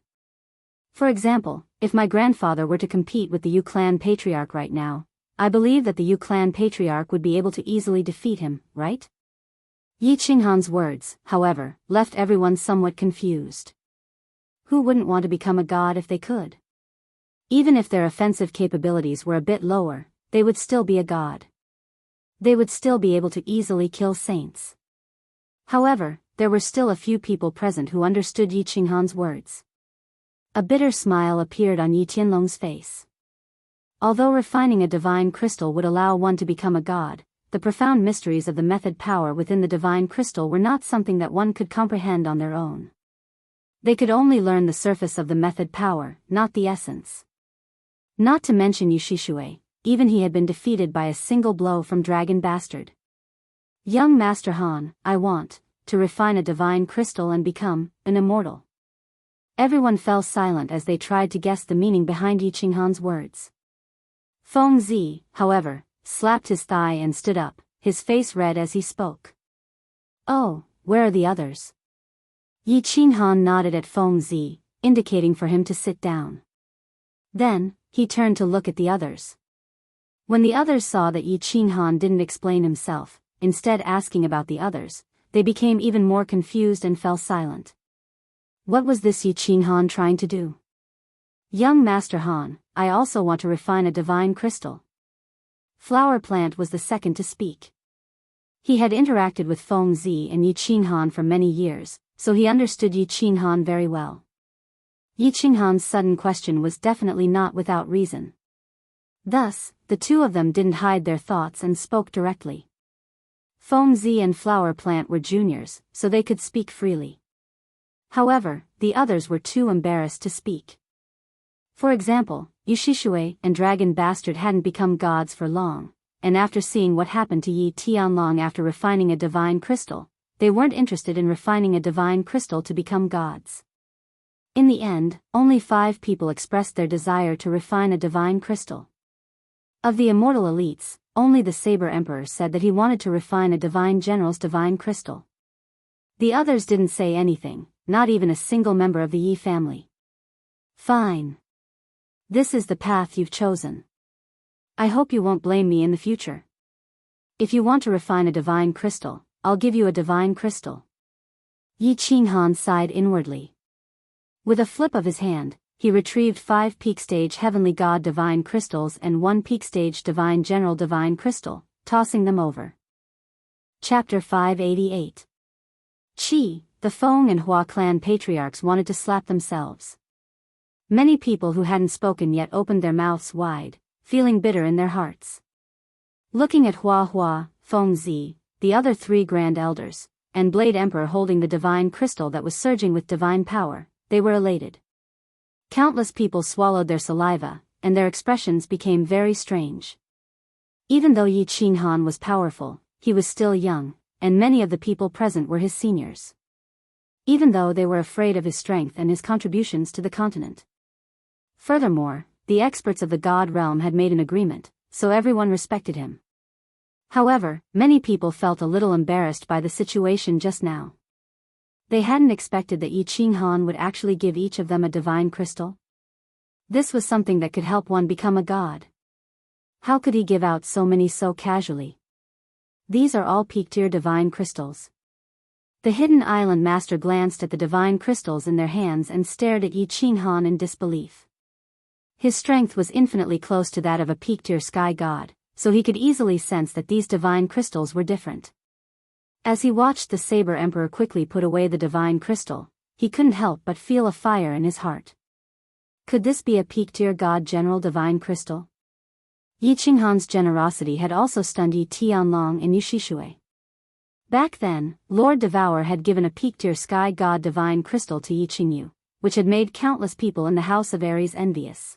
[SPEAKER 1] For example, if my grandfather were to compete with the Yu clan patriarch right now, I believe that the Yu clan patriarch would be able to easily defeat him, right? Yi Qinghan's words, however, left everyone somewhat confused. Who wouldn't want to become a god if they could? Even if their offensive capabilities were a bit lower, they would still be a god. They would still be able to easily kill saints. However, there were still a few people present who understood Yi Qinghan's words. A bitter smile appeared on Yi Tianlong's face. Although refining a divine crystal would allow one to become a god, the profound mysteries of the method power within the divine crystal were not something that one could comprehend on their own. They could only learn the surface of the method power, not the essence. Not to mention Yu Shishui, even he had been defeated by a single blow from Dragon Bastard. Young Master Han, I want to refine a divine crystal and become an immortal. Everyone fell silent as they tried to guess the meaning behind Yi Qinghan's words. Feng Zi, however, slapped his thigh and stood up, his face red as he spoke. Oh, where are the others? Yi Qinghan nodded at Feng Zi, indicating for him to sit down. Then, he turned to look at the others. When the others saw that Yi Qinghan didn't explain himself, instead asking about the others, they became even more confused and fell silent. What was this Yi Qinghan trying to do? Young Master Han, I also want to refine a divine crystal. Flower Plant was the second to speak. He had interacted with Feng Zi and Yi Qinghan for many years, so he understood Yi Qinghan very well. Yi Qinghan's sudden question was definitely not without reason. Thus, the two of them didn't hide their thoughts and spoke directly. Feng Zi and Flower Plant were juniors, so they could speak freely. However, the others were too embarrassed to speak. For example, Yu Shishui and Dragon Bastard hadn't become gods for long, and after seeing what happened to Yi Tianlong after refining a divine crystal, they weren't interested in refining a divine crystal to become gods. In the end, only 5 people expressed their desire to refine a divine crystal. Of the immortal elites, only the Saber Emperor said that he wanted to refine a divine general's divine crystal. The others didn't say anything, not even a single member of the Yi family. Fine. This is the path you've chosen. I hope you won't blame me in the future. If you want to refine a divine crystal, I'll give you a divine crystal. Yi Qinghan sighed inwardly. With a flip of his hand, he retrieved 5 peak stage heavenly god divine crystals and 1 peak stage divine general divine crystal, tossing them over. Chapter 588. Qi, the Feng and Hua clan patriarchs wanted to slap themselves. Many people who hadn't spoken yet opened their mouths wide, feeling bitter in their hearts. Looking at Hua, Feng Zi, the other three Grand Elders, and Blade Emperor holding the divine crystal that was surging with divine power, they were elated. Countless people swallowed their saliva, and their expressions became very strange. Even though Yi Qinghan was powerful, he was still young, and many of the people present were his seniors. Even though they were afraid of his strength and his contributions to the continent. Furthermore, the experts of the God realm had made an agreement, so everyone respected him. However, many people felt a little embarrassed by the situation just now. They hadn't expected that Yi Qinghan would actually give each of them a divine crystal. This was something that could help one become a god. How could he give out so many so casually? These are all peak-tier divine crystals. The Hidden Island master glanced at the divine crystals in their hands and stared at Yi Qinghan in disbelief. His strength was infinitely close to that of a peak-tier sky god, so he could easily sense that these divine crystals were different. As he watched the Saber Emperor quickly put away the divine crystal, he couldn't help but feel a fire in his heart. Could this be a peak-tier god general divine crystal? Yi Qinghan's generosity had also stunned Yi Tianlong and Yu Shishui. Back then, Lord Devour had given a peak-tier sky god divine crystal to Yi Qingyu, which had made countless people in the House of Aries envious.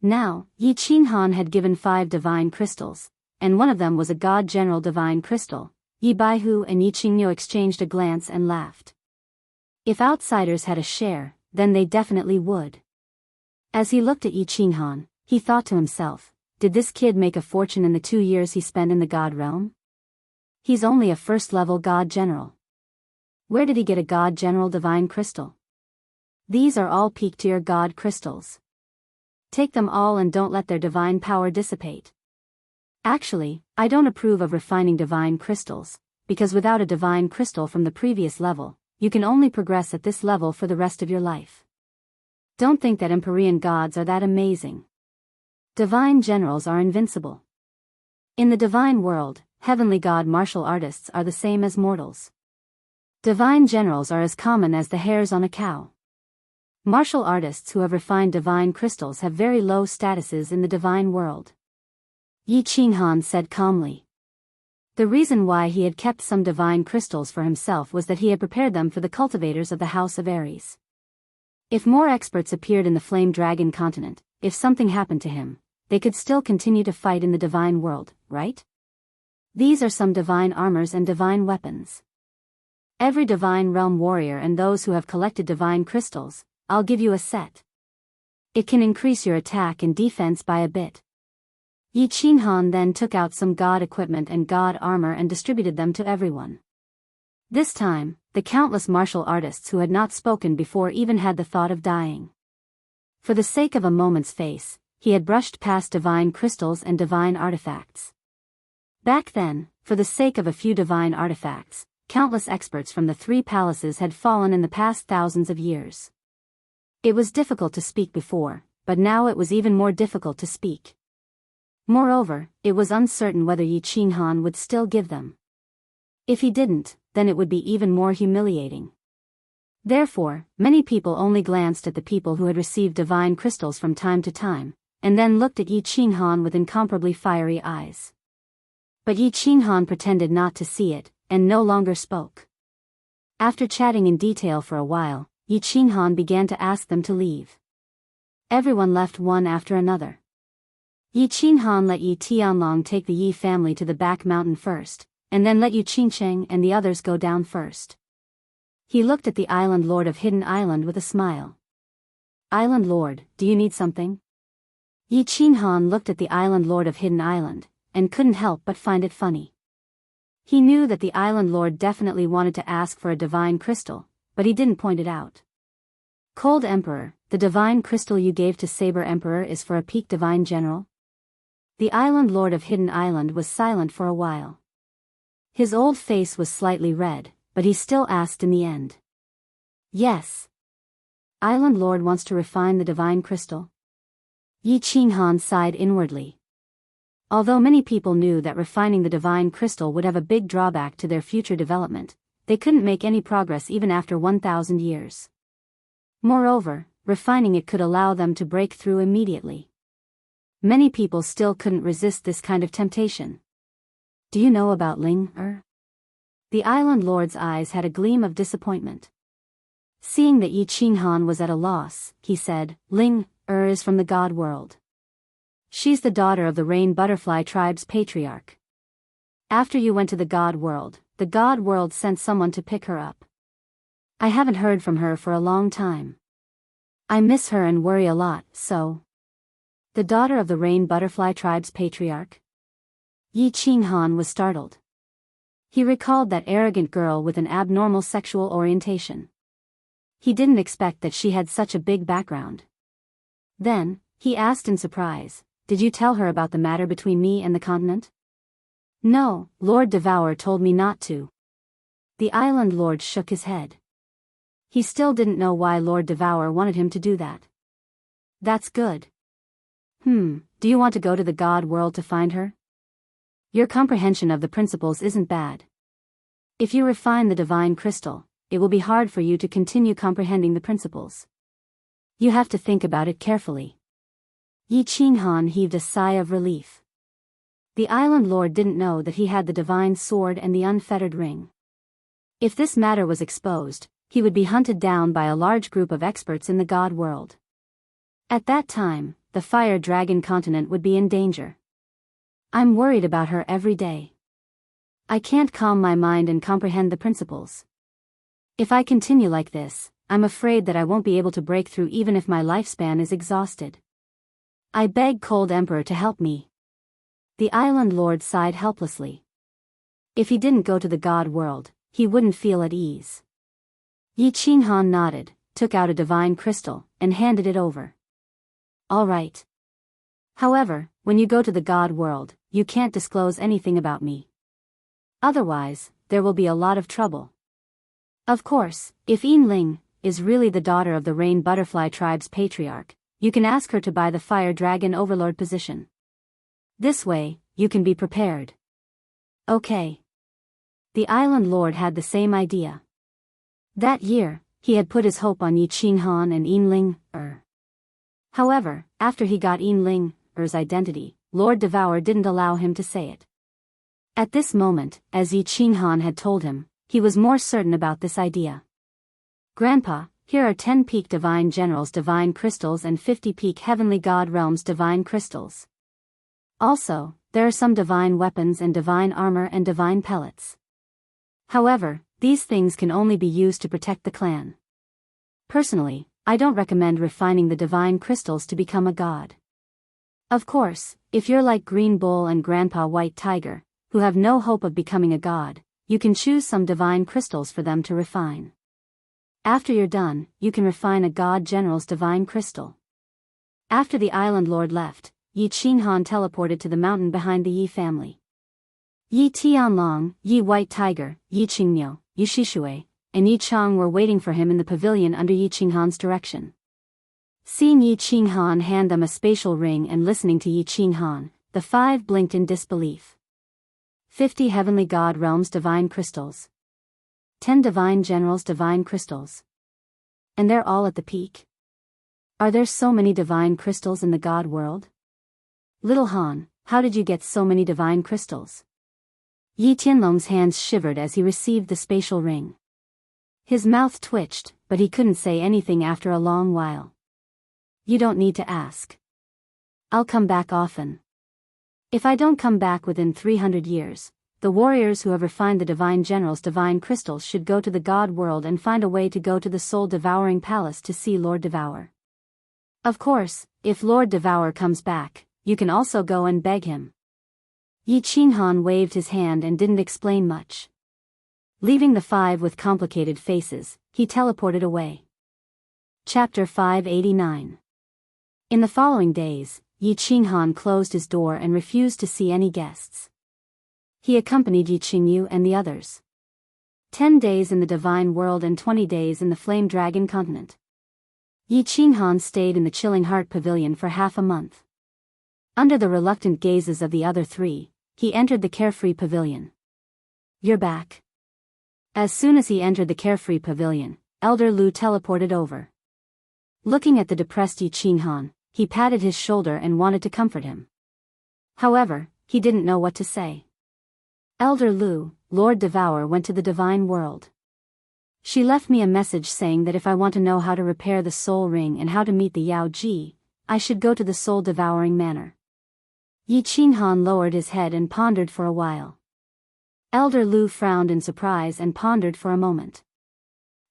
[SPEAKER 1] Now, Yi Qinghan had given 5 divine crystals, and one of them was a god general divine crystal. Yi Baihu and Yi Qingyu exchanged a glance and laughed. If outsiders had a share, then they definitely would. As he looked at Yi Qinghan, he thought to himself, did this kid make a fortune in the 2 years he spent in the god realm? He's only a first-level god general. Where did he get a god general divine crystal? These are all peak-tier god crystals. Take them all and don't let their divine power dissipate. Actually, I don't approve of refining divine crystals, because without a divine crystal from the previous level, you can only progress at this level for the rest of your life. Don't think that Empyrean gods are that amazing. Divine generals are invincible. In the divine world, heavenly god martial artists are the same as mortals. Divine generals are as common as the hairs on a cow. Martial artists who have refined divine crystals have very low statuses in the divine world. Yi Qinghan said calmly. The reason why he had kept some divine crystals for himself was that he had prepared them for the cultivators of the House of Aries. If more experts appeared in the Flame Dragon continent, if something happened to him, they could still continue to fight in the divine world, right? These are some divine armors and divine weapons. Every divine realm warrior and those who have collected divine crystals, I'll give you a set. It can increase your attack and defense by a bit. Yi Qinghan then took out some god equipment and god armor and distributed them to everyone. This time, the countless martial artists who had not spoken before even had the thought of dying. For the sake of a moment's face, he had brushed past divine crystals and divine artifacts. Back then, for the sake of a few divine artifacts, countless experts from the 3 palaces had fallen in the past thousands of years. It was difficult to speak before, but now it was even more difficult to speak. Moreover, it was uncertain whether Yi Qinghan would still give them. If he didn't, then it would be even more humiliating. Therefore, many people only glanced at the people who had received divine crystals from time to time, and then looked at Yi Qinghan with incomparably fiery eyes. But Yi Qinghan pretended not to see it, and no longer spoke. After chatting in detail for a while, Yi Qinghan began to ask them to leave. Everyone left one after another. Yi Qinghan let Yi Tianlong take the Yi family to the back mountain first, and then let Yu Qingcheng and the others go down first. He looked at the Island Lord of Hidden Island with a smile. Island Lord, do you need something? Yi Qinghan looked at the Island Lord of Hidden Island, and couldn't help but find it funny. He knew that the Island Lord definitely wanted to ask for a divine crystal, but he didn't point it out. Cold Emperor, the divine crystal you gave to Saber Emperor is for a peak divine general? The Island Lord of Hidden Island was silent for a while. His old face was slightly red, but he still asked in the end. Yes. Island Lord wants to refine the divine crystal? Yi Qinghan sighed inwardly. Although many people knew that refining the divine crystal would have a big drawback to their future development, they couldn't make any progress even after 1,000 years. Moreover, refining it could allow them to break through immediately. Many people still couldn't resist this kind of temptation. Do you know about Ling? The island lord's eyes had a gleam of disappointment. Seeing that Yi Qinghan was at a loss, he said, Ling is from the god world. She's the daughter of the rain butterfly tribe's patriarch. After you went to the god world sent someone to pick her up. I haven't heard from her for a long time. I miss her and worry a lot, so. The daughter of the rain butterfly tribe's patriarch? Yi Qinghan was startled. He recalled that arrogant girl with an abnormal sexual orientation. He didn't expect that she had such a big background. Then, he asked in surprise, did you tell her about the matter between me and the continent? No, Lord Devour told me not to. The island lord shook his head. He still didn't know why Lord Devour wanted him to do that. That's good. Do you want to go to the god world to find her? Your comprehension of the principles isn't bad. If you refine the divine crystal, it will be hard for you to continue comprehending the principles. You have to think about it carefully. Yi Qinghan heaved a sigh of relief. The island lord didn't know that he had the divine sword and the unfettered ring. If this matter was exposed, he would be hunted down by a large group of experts in the god world. At that time, the fire dragon continent would be in danger. I'm worried about her every day. I can't calm my mind and comprehend the principles. If I continue like this, I'm afraid that I won't be able to break through even if my lifespan is exhausted. I beg Cold Emperor to help me. The island lord sighed helplessly. If he didn't go to the god world, he wouldn't feel at ease. Yi Qinghan nodded, took out a divine crystal, and handed it over. All right. However, when you go to the god world, you can't disclose anything about me. Otherwise, there will be a lot of trouble. Of course, if Yin Ling is really the daughter of the rain butterfly tribe's patriarch, you can ask her to buy the fire dragon overlord position. This way, you can be prepared. Okay. The island lord had the same idea. That year, he had put his hope on Yi Qinghan and Yin Ling. However, after he got Yin Ling's identity, Lord Devour didn't allow him to say it. At this moment, as Yi Qinghan had told him, he was more certain about this idea. Grandpa, here are 10 peak divine generals divine crystals and 50 peak heavenly god realms divine crystals. Also, there are some divine weapons and divine armor and divine pellets. However, these things can only be used to protect the clan. Personally, I don't recommend refining the divine crystals to become a god. Of course, if you're like Green Bull and Grandpa White Tiger, who have no hope of becoming a god, you can choose some divine crystals for them to refine. After you're done, you can refine a god general's divine crystal. After the island lord left, Yi Qinghan teleported to the mountain behind the Yi family. Yi Tianlong, Yi White Tiger, Yi Qingniu, Yi Shishui, and Yi Chang were waiting for him in the pavilion under Yi Qinghan's direction. Seeing Yi Qinghan hand them a spatial ring and listening to Yi Qinghan, the 5 blinked in disbelief. 50 heavenly god realms divine crystals. 10 divine generals divine crystals. And they're all at the peak? Are there so many divine crystals in the god world? Little Han, how did you get so many divine crystals? Yi Tianlong's hands shivered as he received the spatial ring. His mouth twitched, but he couldn't say anything after a long while. You don't need to ask. I'll come back often. If I don't come back within 300 years, the warriors who have refined the divine generals' divine crystals should go to the god world and find a way to go to the soul-devouring palace to see Lord Devour. Of course, if Lord Devour comes back, you can also go and beg him. Yi Qinghan waved his hand and didn't explain much. Leaving the 5 with complicated faces, he teleported away. Chapter 589. In the following days, Yi Qinghan closed his door and refused to see any guests. He accompanied Yi Qingyu and the others. 10 days in the divine world and 20 days in the flame dragon continent. Yi Qinghan stayed in the chilling heart pavilion for half a month. Under the reluctant gazes of the other 3, he entered the carefree pavilion. You're back. As soon as he entered the carefree pavilion, Elder Lu teleported over. Looking at the depressed Yi Qinghan, he patted his shoulder and wanted to comfort him. However, he didn't know what to say. Elder Lu, Lord Devour went to the divine world. She left me a message saying that if I want to know how to repair the soul ring and how to meet the Yao Ji, I should go to the soul-devouring manor. Yi Qinghan lowered his head and pondered for a while. Elder Lu frowned in surprise and pondered for a moment.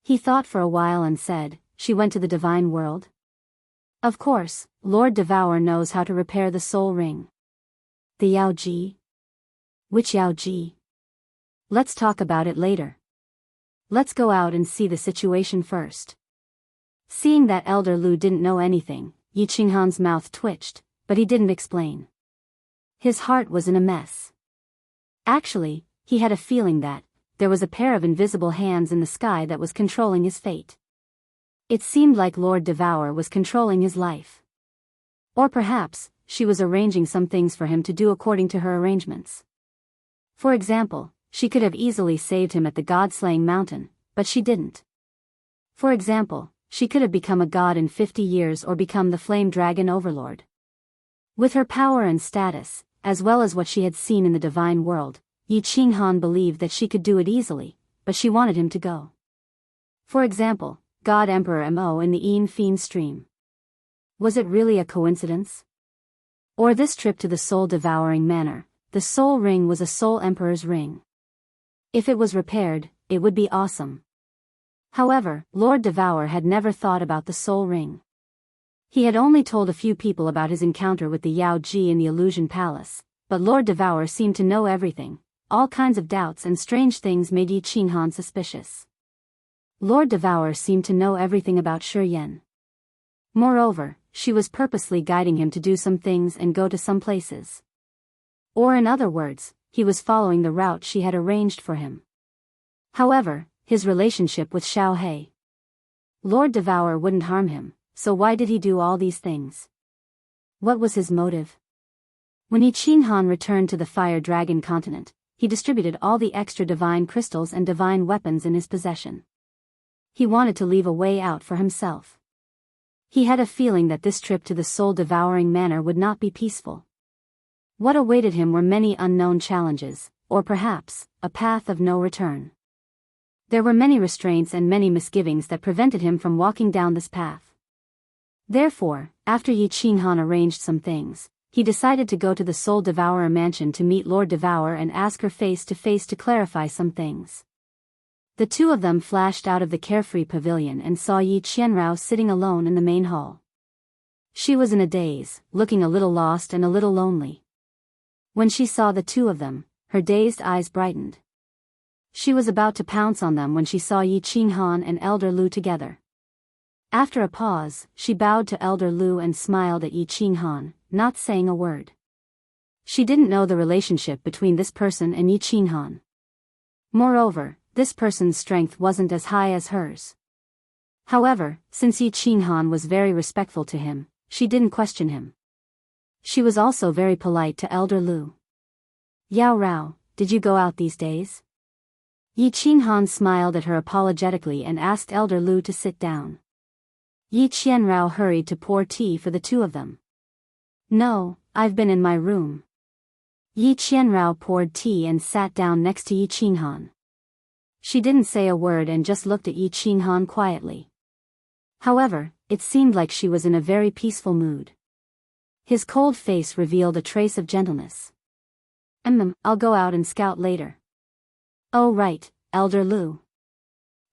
[SPEAKER 1] He thought for a while and said, "She went to the divine world?" "Of course, Lord Devour knows how to repair the soul ring." "The Yao Ji? Which Yao Ji? Let's talk about it later. Let's go out and see the situation first." Seeing that Elder Lu didn't know anything, Yi Qinghan's mouth twitched, but he didn't explain. His heart was in a mess. Actually, he had a feeling that there was a pair of invisible hands in the sky that was controlling his fate. It seemed like Lord Devour was controlling his life. Or perhaps, she was arranging some things for him to do according to her arrangements. For example, she could have easily saved him at the god-slaying mountain, but she didn't. For example, she could have become a god in 50 years or become the flame dragon overlord. With her power and status, as well as what she had seen in the divine world, Yi Qinghan believed that she could do it easily, but she wanted him to go. For example, God Emperor Mo in the Yin Fiend stream. Was it really a coincidence? Or this trip to the soul-devouring manor, the soul ring was a soul emperor's ring. If it was repaired, it would be awesome. However, Lord Devour had never thought about the soul ring. He had only told a few people about his encounter with the Yao Ji in the Illusion Palace, but Lord Devour seemed to know everything. All kinds of doubts and strange things made Yi Qinghan suspicious. Lord Devour seemed to know everything about Shi Yan. Moreover, she was purposely guiding him to do some things and go to some places. Or in other words, he was following the route she had arranged for him. However, his relationship with Xiao He. Lord Devour wouldn't harm him, so why did he do all these things? What was his motive? When Yi Qinghan returned to the Fire Dragon continent, he distributed all the extra divine crystals and divine weapons in his possession. He wanted to leave a way out for himself. He had a feeling that this trip to the soul-devouring manor would not be peaceful. What awaited him were many unknown challenges, or perhaps, a path of no return. There were many restraints and many misgivings that prevented him from walking down this path. Therefore, after Yi Qinghan arranged some things, he decided to go to the Soul Devourer mansion to meet Lord Devour and ask her face to face to clarify some things. The two of them flashed out of the carefree pavilion and saw Yi Qianrao sitting alone in the main hall. She was in a daze, looking a little lost and a little lonely. When she saw the two of them, her dazed eyes brightened. She was about to pounce on them when she saw Yi Qinghan and Elder Lu together. After a pause, she bowed to Elder Lu and smiled at Yi Qinghan, not saying a word. She didn't know the relationship between this person and Yi Qinghan. Moreover, this person's strength wasn't as high as hers. However, since Yi Qinghan was very respectful to him, she didn't question him. She was also very polite to Elder Lu. "Yao Rao, did you go out these days?" Yi Qinghan smiled at her apologetically and asked Elder Lu to sit down. Yi Qianrao hurried to pour tea for the two of them. "No, I've been in my room." Yi Qianrao poured tea and sat down next to Yi Qinghan. She didn't say a word and just looked at Yi Qinghan quietly. However, it seemed like she was in a very peaceful mood. His cold face revealed a trace of gentleness. I'll go out and scout later." "Oh right, Elder Lu.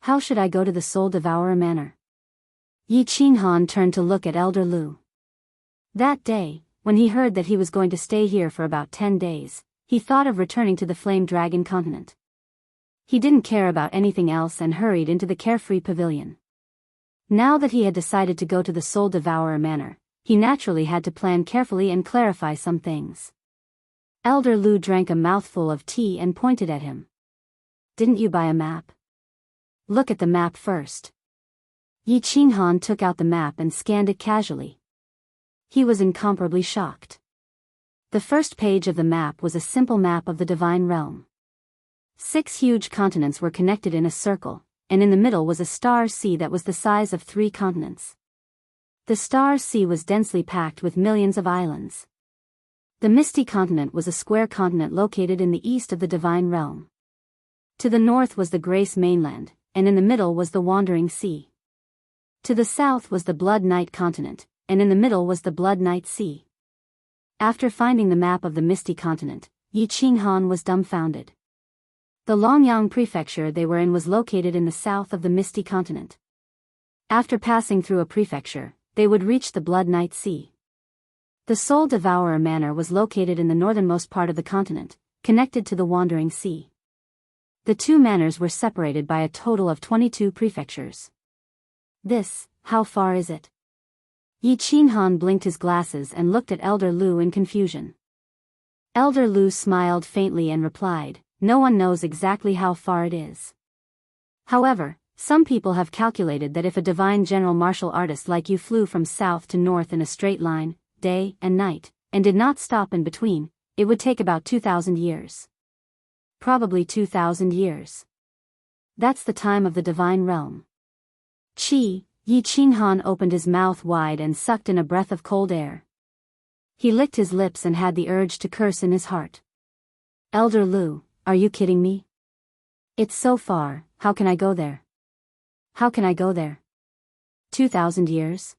[SPEAKER 1] How should I go to the Soul Devourer manor?" Yi Qinghan turned to look at Elder Lu. That day, when he heard that he was going to stay here for about 10 days, he thought of returning to the Flame Dragon continent. He didn't care about anything else and hurried into the carefree pavilion. Now that he had decided to go to the Soul Devourer manor, he naturally had to plan carefully and clarify some things. Elder Lu drank a mouthful of tea and pointed at him. "Didn't you buy a map? Look at the map first." Yi Qinghan took out the map and scanned it casually. He was incomparably shocked. The first page of the map was a simple map of the divine realm. 6 huge continents were connected in a circle, and in the middle was a star sea that was the size of 3 continents. The star sea was densely packed with millions of islands. The Misty Continent was a square continent located in the east of the Divine Realm. To the north was the Grace Mainland, and in the middle was the Wandering Sea. To the south was the Blood Night Continent, and in the middle was the Blood Night Sea. After finding the map of the Misty Continent, Yi Qinghan was dumbfounded. The Longyang prefecture they were in was located in the south of the Misty Continent. After passing through a prefecture, they would reach the Blood Night Sea. The Soul Devourer Manor was located in the northernmost part of the continent, connected to the Wandering Sea. The two manors were separated by a total of 22 prefectures. How far is it? Yi Qinghan blinked his glasses and looked at Elder Lu in confusion. Elder Lu smiled faintly and replied, "No one knows exactly how far it is. However, some people have calculated that if a divine general martial artist like you flew from south to north in a straight line, day and night, and did not stop in between, it would take about 2,000 years. Probably 2,000 years. That's the time of the divine realm." Yi Qinghan opened his mouth wide and sucked in a breath of cold air. He licked his lips and had the urge to curse in his heart. "Elder Lu, are you kidding me? It's so far, how can I go there? How can I go there? 2,000 years?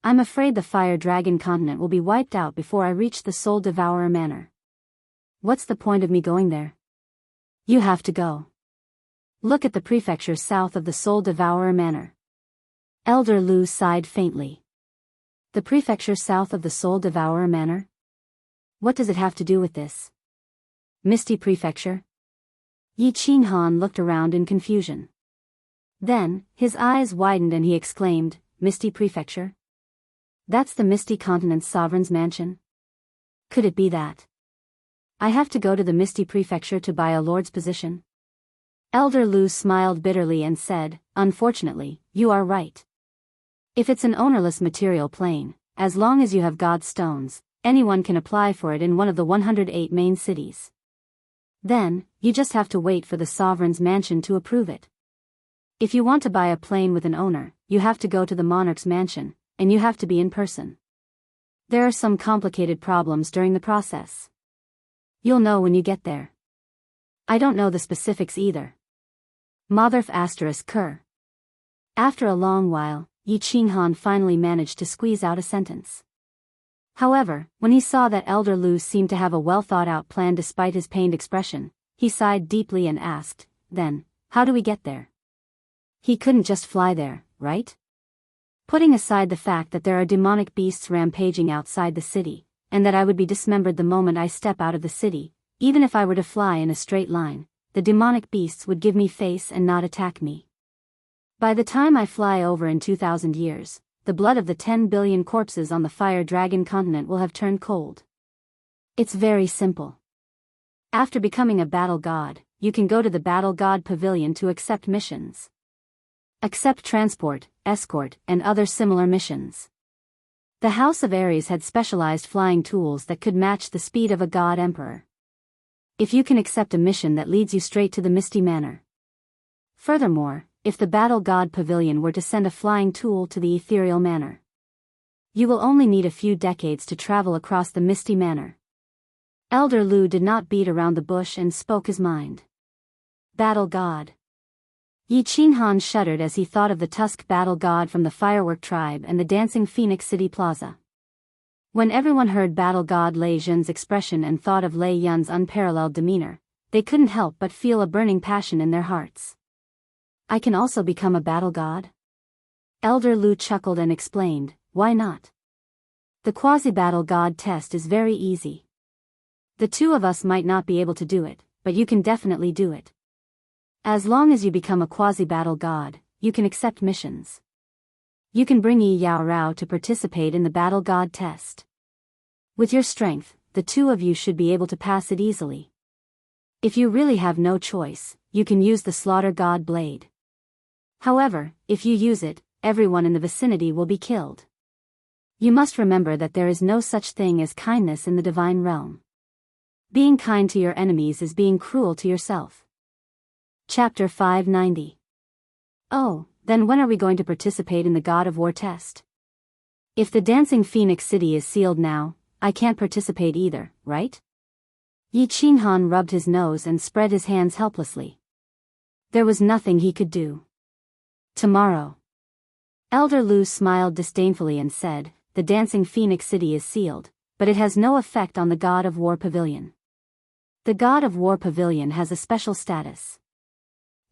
[SPEAKER 1] I'm afraid the Fire Dragon continent will be wiped out before I reach the Soul Devourer Manor. What's the point of me going there? You have to go. Look at the prefecture south of the Soul Devourer Manor." Elder Lu sighed faintly. The prefecture south of the Soul Devourer Manor? What does it have to do with this? Misty Prefecture? Yi Qinghan looked around in confusion. Then, his eyes widened and he exclaimed, "Misty Prefecture? That's the Misty Continent's sovereign's mansion? Could it be that I have to go to the Misty Prefecture to buy a lord's position?" Elder Lu smiled bitterly and said, "Unfortunately, you are right. If it's an ownerless material plane, as long as you have God's stones, anyone can apply for it in one of the 108 main cities. Then, you just have to wait for the sovereign's mansion to approve it. If you want to buy a plane with an owner, you have to go to the monarch's mansion, and you have to be in person. There are some complicated problems during the process. You'll know when you get there. I don't know the specifics either." Motherf ****. After a long while, Yi Qinghan finally managed to squeeze out a sentence. However, when he saw that Elder Lu seemed to have a well-thought-out plan despite his pained expression, he sighed deeply and asked, "Then, how do we get there?" He couldn't just fly there, right? Putting aside the fact that there are demonic beasts rampaging outside the city, and that I would be dismembered the moment I step out of the city, even if I were to fly in a straight line, the demonic beasts would give me face and not attack me. By the time I fly over in 2,000 years, the blood of the 10 billion corpses on the Fire Dragon continent will have turned cold. It's very simple. After becoming a battle god, you can go to the Battle God Pavilion to accept missions. Accept transport, escort, and other similar missions. The House of Ares had specialized flying tools that could match the speed of a god emperor. If you can accept a mission that leads you straight to the Misty Manor. Furthermore, if the Battle God Pavilion were to send a flying tool to the Ethereal Manor, you will only need a few decades to travel across the Misty Manor. Elder Lu did not beat around the bush and spoke his mind. Battle God. Yi Qinghan shuddered as he thought of the Tusk battle god from the Firework Tribe and the Dancing Phoenix City Plaza. When everyone heard Battle God Lei Yun's expression and thought of Lei Yun's unparalleled demeanor, they couldn't help but feel a burning passion in their hearts. I can also become a battle god? Elder Lu chuckled and explained, "Why not? The quasi-battle god test is very easy. The two of us might not be able to do it, but you can definitely do it. As long as you become a quasi-battle god, you can accept missions. You can bring Yi Yao Rao to participate in the battle god test. With your strength, the two of you should be able to pass it easily. If you really have no choice, you can use the Slaughter God Blade. However, if you use it, everyone in the vicinity will be killed. You must remember that there is no such thing as kindness in the divine realm. Being kind to your enemies is being cruel to yourself." Chapter 590. Oh, then when are we going to participate in the God of War test? If the Dancing Phoenix City is sealed now, I can't participate either, right? Yi Qinghan rubbed his nose and spread his hands helplessly. There was nothing he could do. Tomorrow. Elder Lu smiled disdainfully and said, the Dancing Phoenix City is sealed, but it has no effect on the God of War Pavilion. The God of War Pavilion has a special status.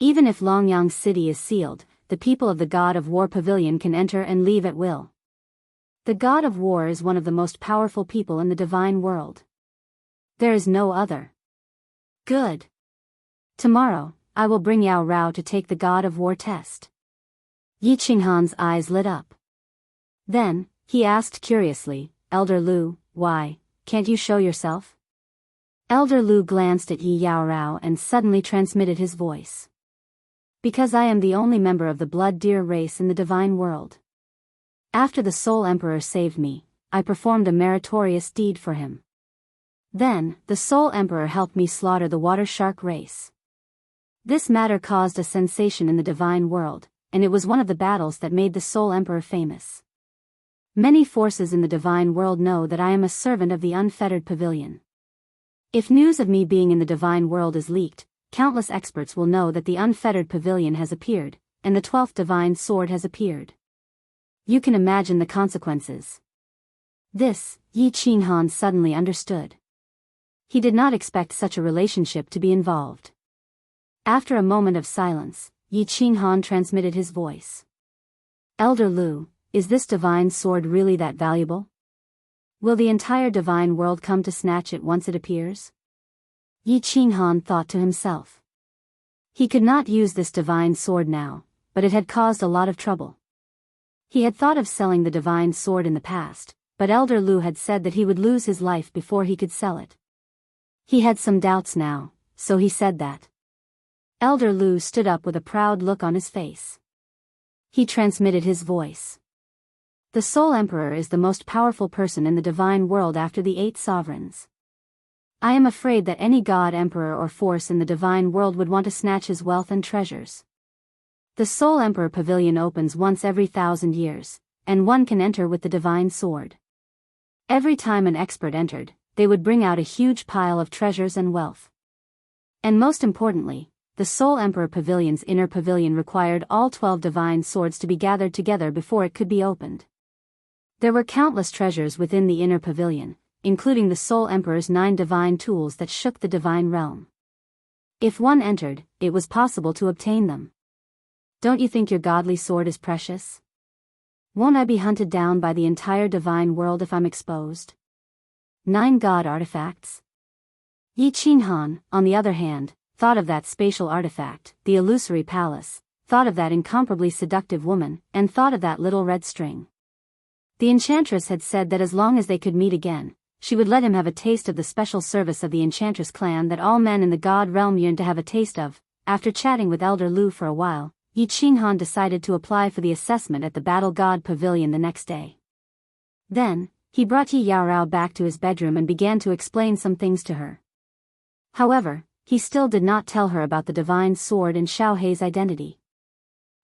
[SPEAKER 1] Even if Longyang City is sealed, the people of the God of War Pavilion can enter and leave at will. The God of War is one of the most powerful people in the divine world. There is no other. Good. Tomorrow, I will bring Yao Rao to take the God of War test. Yi Qinghan's eyes lit up. Then, he asked curiously, Elder Lu, why, can't you show yourself? Elder Lu glanced at Yi Yao Rao and suddenly transmitted his voice. Because I am the only member of the blood deer race in the divine world. After the Soul Emperor saved me, I performed a meritorious deed for him. Then, the Soul Emperor helped me slaughter the water shark race. This matter caused a sensation in the divine world, and it was one of the battles that made the Soul Emperor famous. Many forces in the divine world know that I am a servant of the unfettered pavilion. If news of me being in the divine world is leaked, countless experts will know that the unfettered pavilion has appeared, and the 12th divine sword has appeared. You can imagine the consequences. This, Yi Qinghan suddenly understood. He did not expect such a relationship to be involved. After a moment of silence, Yi Qinghan transmitted his voice. Elder Lu, is this divine sword really that valuable? Will the entire divine world come to snatch it once it appears? Yi Qinghan thought to himself. He could not use this divine sword now, but it had caused a lot of trouble. He had thought of selling the divine sword in the past, but Elder Lu had said that he would lose his life before he could sell it. He had some doubts now, so he said that. Elder Lu stood up with a proud look on his face. He transmitted his voice. The Soul Emperor is the most powerful person in the divine world after the 8 sovereigns. I am afraid that any god, emperor or force in the divine world would want to snatch his wealth and treasures. The Soul Emperor Pavilion opens once every 1,000 years, and one can enter with the divine sword. Every time an expert entered, they would bring out a huge pile of treasures and wealth. And most importantly, the Soul Emperor Pavilion's inner pavilion required all 12 divine swords to be gathered together before it could be opened. There were countless treasures within the inner pavilion, including the Soul Emperor's 9 divine tools that shook the divine realm. If one entered, it was possible to obtain them. Don't you think your godly sword is precious? Won't I be hunted down by the entire divine world if I'm exposed? 9 god artifacts? Yi Qinghan, on the other hand, thought of that spatial artifact, the illusory palace, thought of that incomparably seductive woman, and thought of that little red string. The enchantress had said that as long as they could meet again, she would let him have a taste of the special service of the enchantress clan that all men in the god realm yearned to have a taste of. After chatting with Elder Lu for a while, Yi Qinghan decided to apply for the assessment at the Battle God Pavilion the next day. Then, he brought Yi Yaorao back to his bedroom and began to explain some things to her. However, he still did not tell her about the divine sword and Xiao Hei's identity.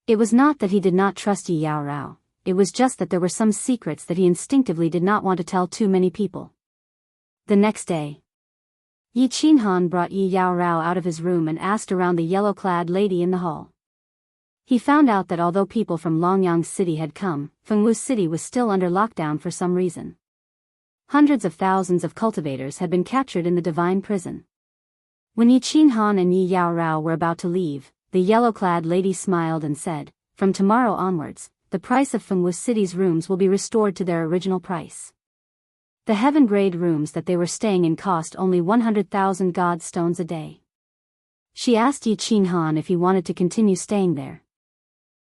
[SPEAKER 1] It was not that he did not trust Yi Yaorao, it was just that there were some secrets that he instinctively did not want to tell too many people. The next day, Yi Qinghan brought Yi Yaorao out of his room and asked around the yellow-clad lady in the hall. He found out that although people from Longyang City had come, Fengwu City was still under lockdown for some reason. Hundreds of thousands of cultivators had been captured in the divine prison. When Yi Qinghan and Yi Yaorao were about to leave, the yellow-clad lady smiled and said, "From tomorrow onwards, the price of Fengwu City's rooms will be restored to their original price." The heaven-grade rooms that they were staying in cost only 100,000 god stones a day. She asked Yi Qinghan if he wanted to continue staying there.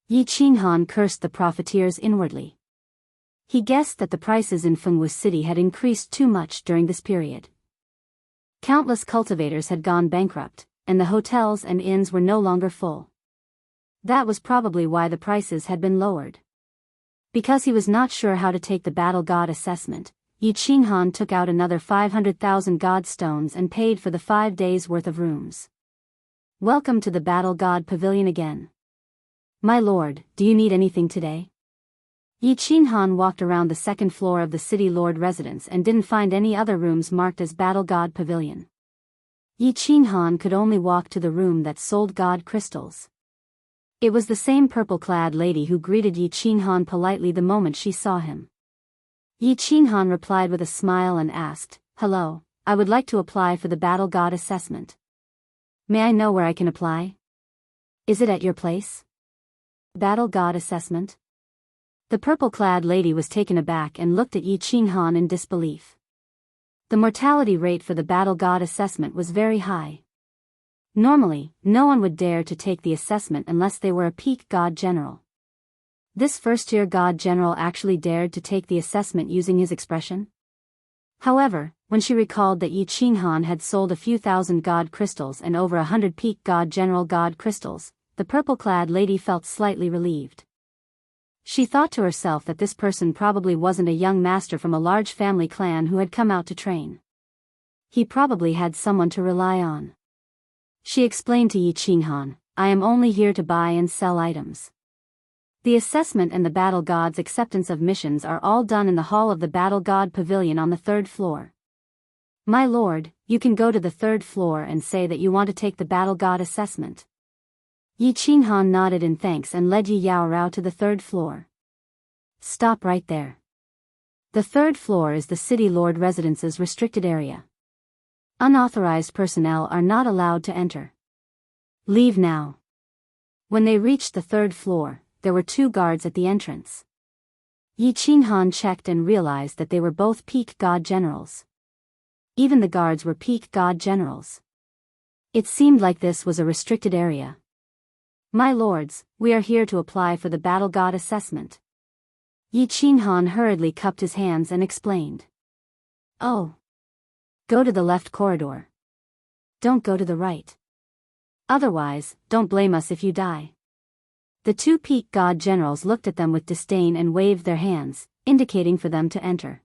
[SPEAKER 1] Yi Qinghan cursed the profiteers inwardly. He guessed that the prices in Fengwu City had increased too much during this period. Countless cultivators had gone bankrupt, and the hotels and inns were no longer full. That was probably why the prices had been lowered. Because he was not sure how to take the battle god assessment, Yi Qinghan took out another 500,000 god stones and paid for the 5 days' worth of rooms. "Welcome to the Battle God Pavilion again. My lord, do you need anything today?" Yi Qinghan walked around the second floor of the city lord residence and didn't find any other rooms marked as Battle God Pavilion. Yi Qinghan could only walk to the room that sold god crystals. It was the same purple-clad lady who greeted Yi Qinghan politely the moment she saw him. Yi Qinghan replied with a smile and asked, "Hello, I would like to apply for the Battle God assessment. May I know where I can apply? Is it at your place?" Battle God assessment? The purple-clad lady was taken aback and looked at Yi Qinghan in disbelief. The mortality rate for the Battle God assessment was very high. Normally, no one would dare to take the assessment unless they were a peak god general. This first-year god general actually dared to take the assessment using his expression. However, when she recalled that Yi Qinghan had sold a few thousand god crystals and over 100 peak god general god crystals, the purple-clad lady felt slightly relieved. She thought to herself that this person probably wasn't a young master from a large family clan who had come out to train. He probably had someone to rely on. She explained to Yi Qinghan, "I am only here to buy and sell items. The assessment and the Battle God's acceptance of missions are all done in the hall of the Battle God Pavilion on the 3rd floor. My lord, you can go to the 3rd floor and say that you want to take the Battle God assessment." Yi Qinghan nodded in thanks and led Yi Yaorao to the 3rd floor. "Stop right there. The 3rd floor is the city lord residence's restricted area. Unauthorized personnel are not allowed to enter. Leave now." When they reached the 3rd floor, there were 2 guards at the entrance. Yi Qinghan checked and realized that they were both peak god generals. Even the guards were peak god generals. It seemed like this was a restricted area. "My lords, we are here to apply for the Battle God assessment." Yi Qinghan hurriedly cupped his hands and explained. "Oh. Go to the left corridor. Don't go to the right. Otherwise, don't blame us if you die." The 2 peak god generals looked at them with disdain and waved their hands, indicating for them to enter.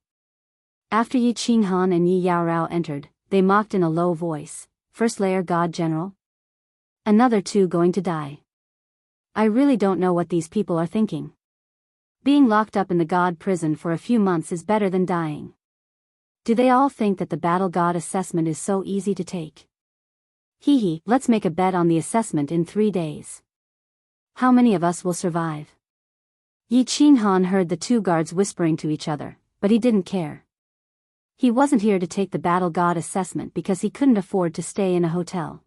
[SPEAKER 1] After Yi Qinghan and Yi Yaorao entered, they mocked in a low voice, "First layer god general? Another 2 going to die. I really don't know what these people are thinking. Being locked up in the god prison for a few months is better than dying. Do they all think that the Battle God assessment is so easy to take? Hee, let's make a bet on the assessment in 3 days. How many of us will survive?" Yi Qinghan heard the 2 guards whispering to each other, but he didn't care. He wasn't here to take the Battle God assessment because he couldn't afford to stay in a hotel.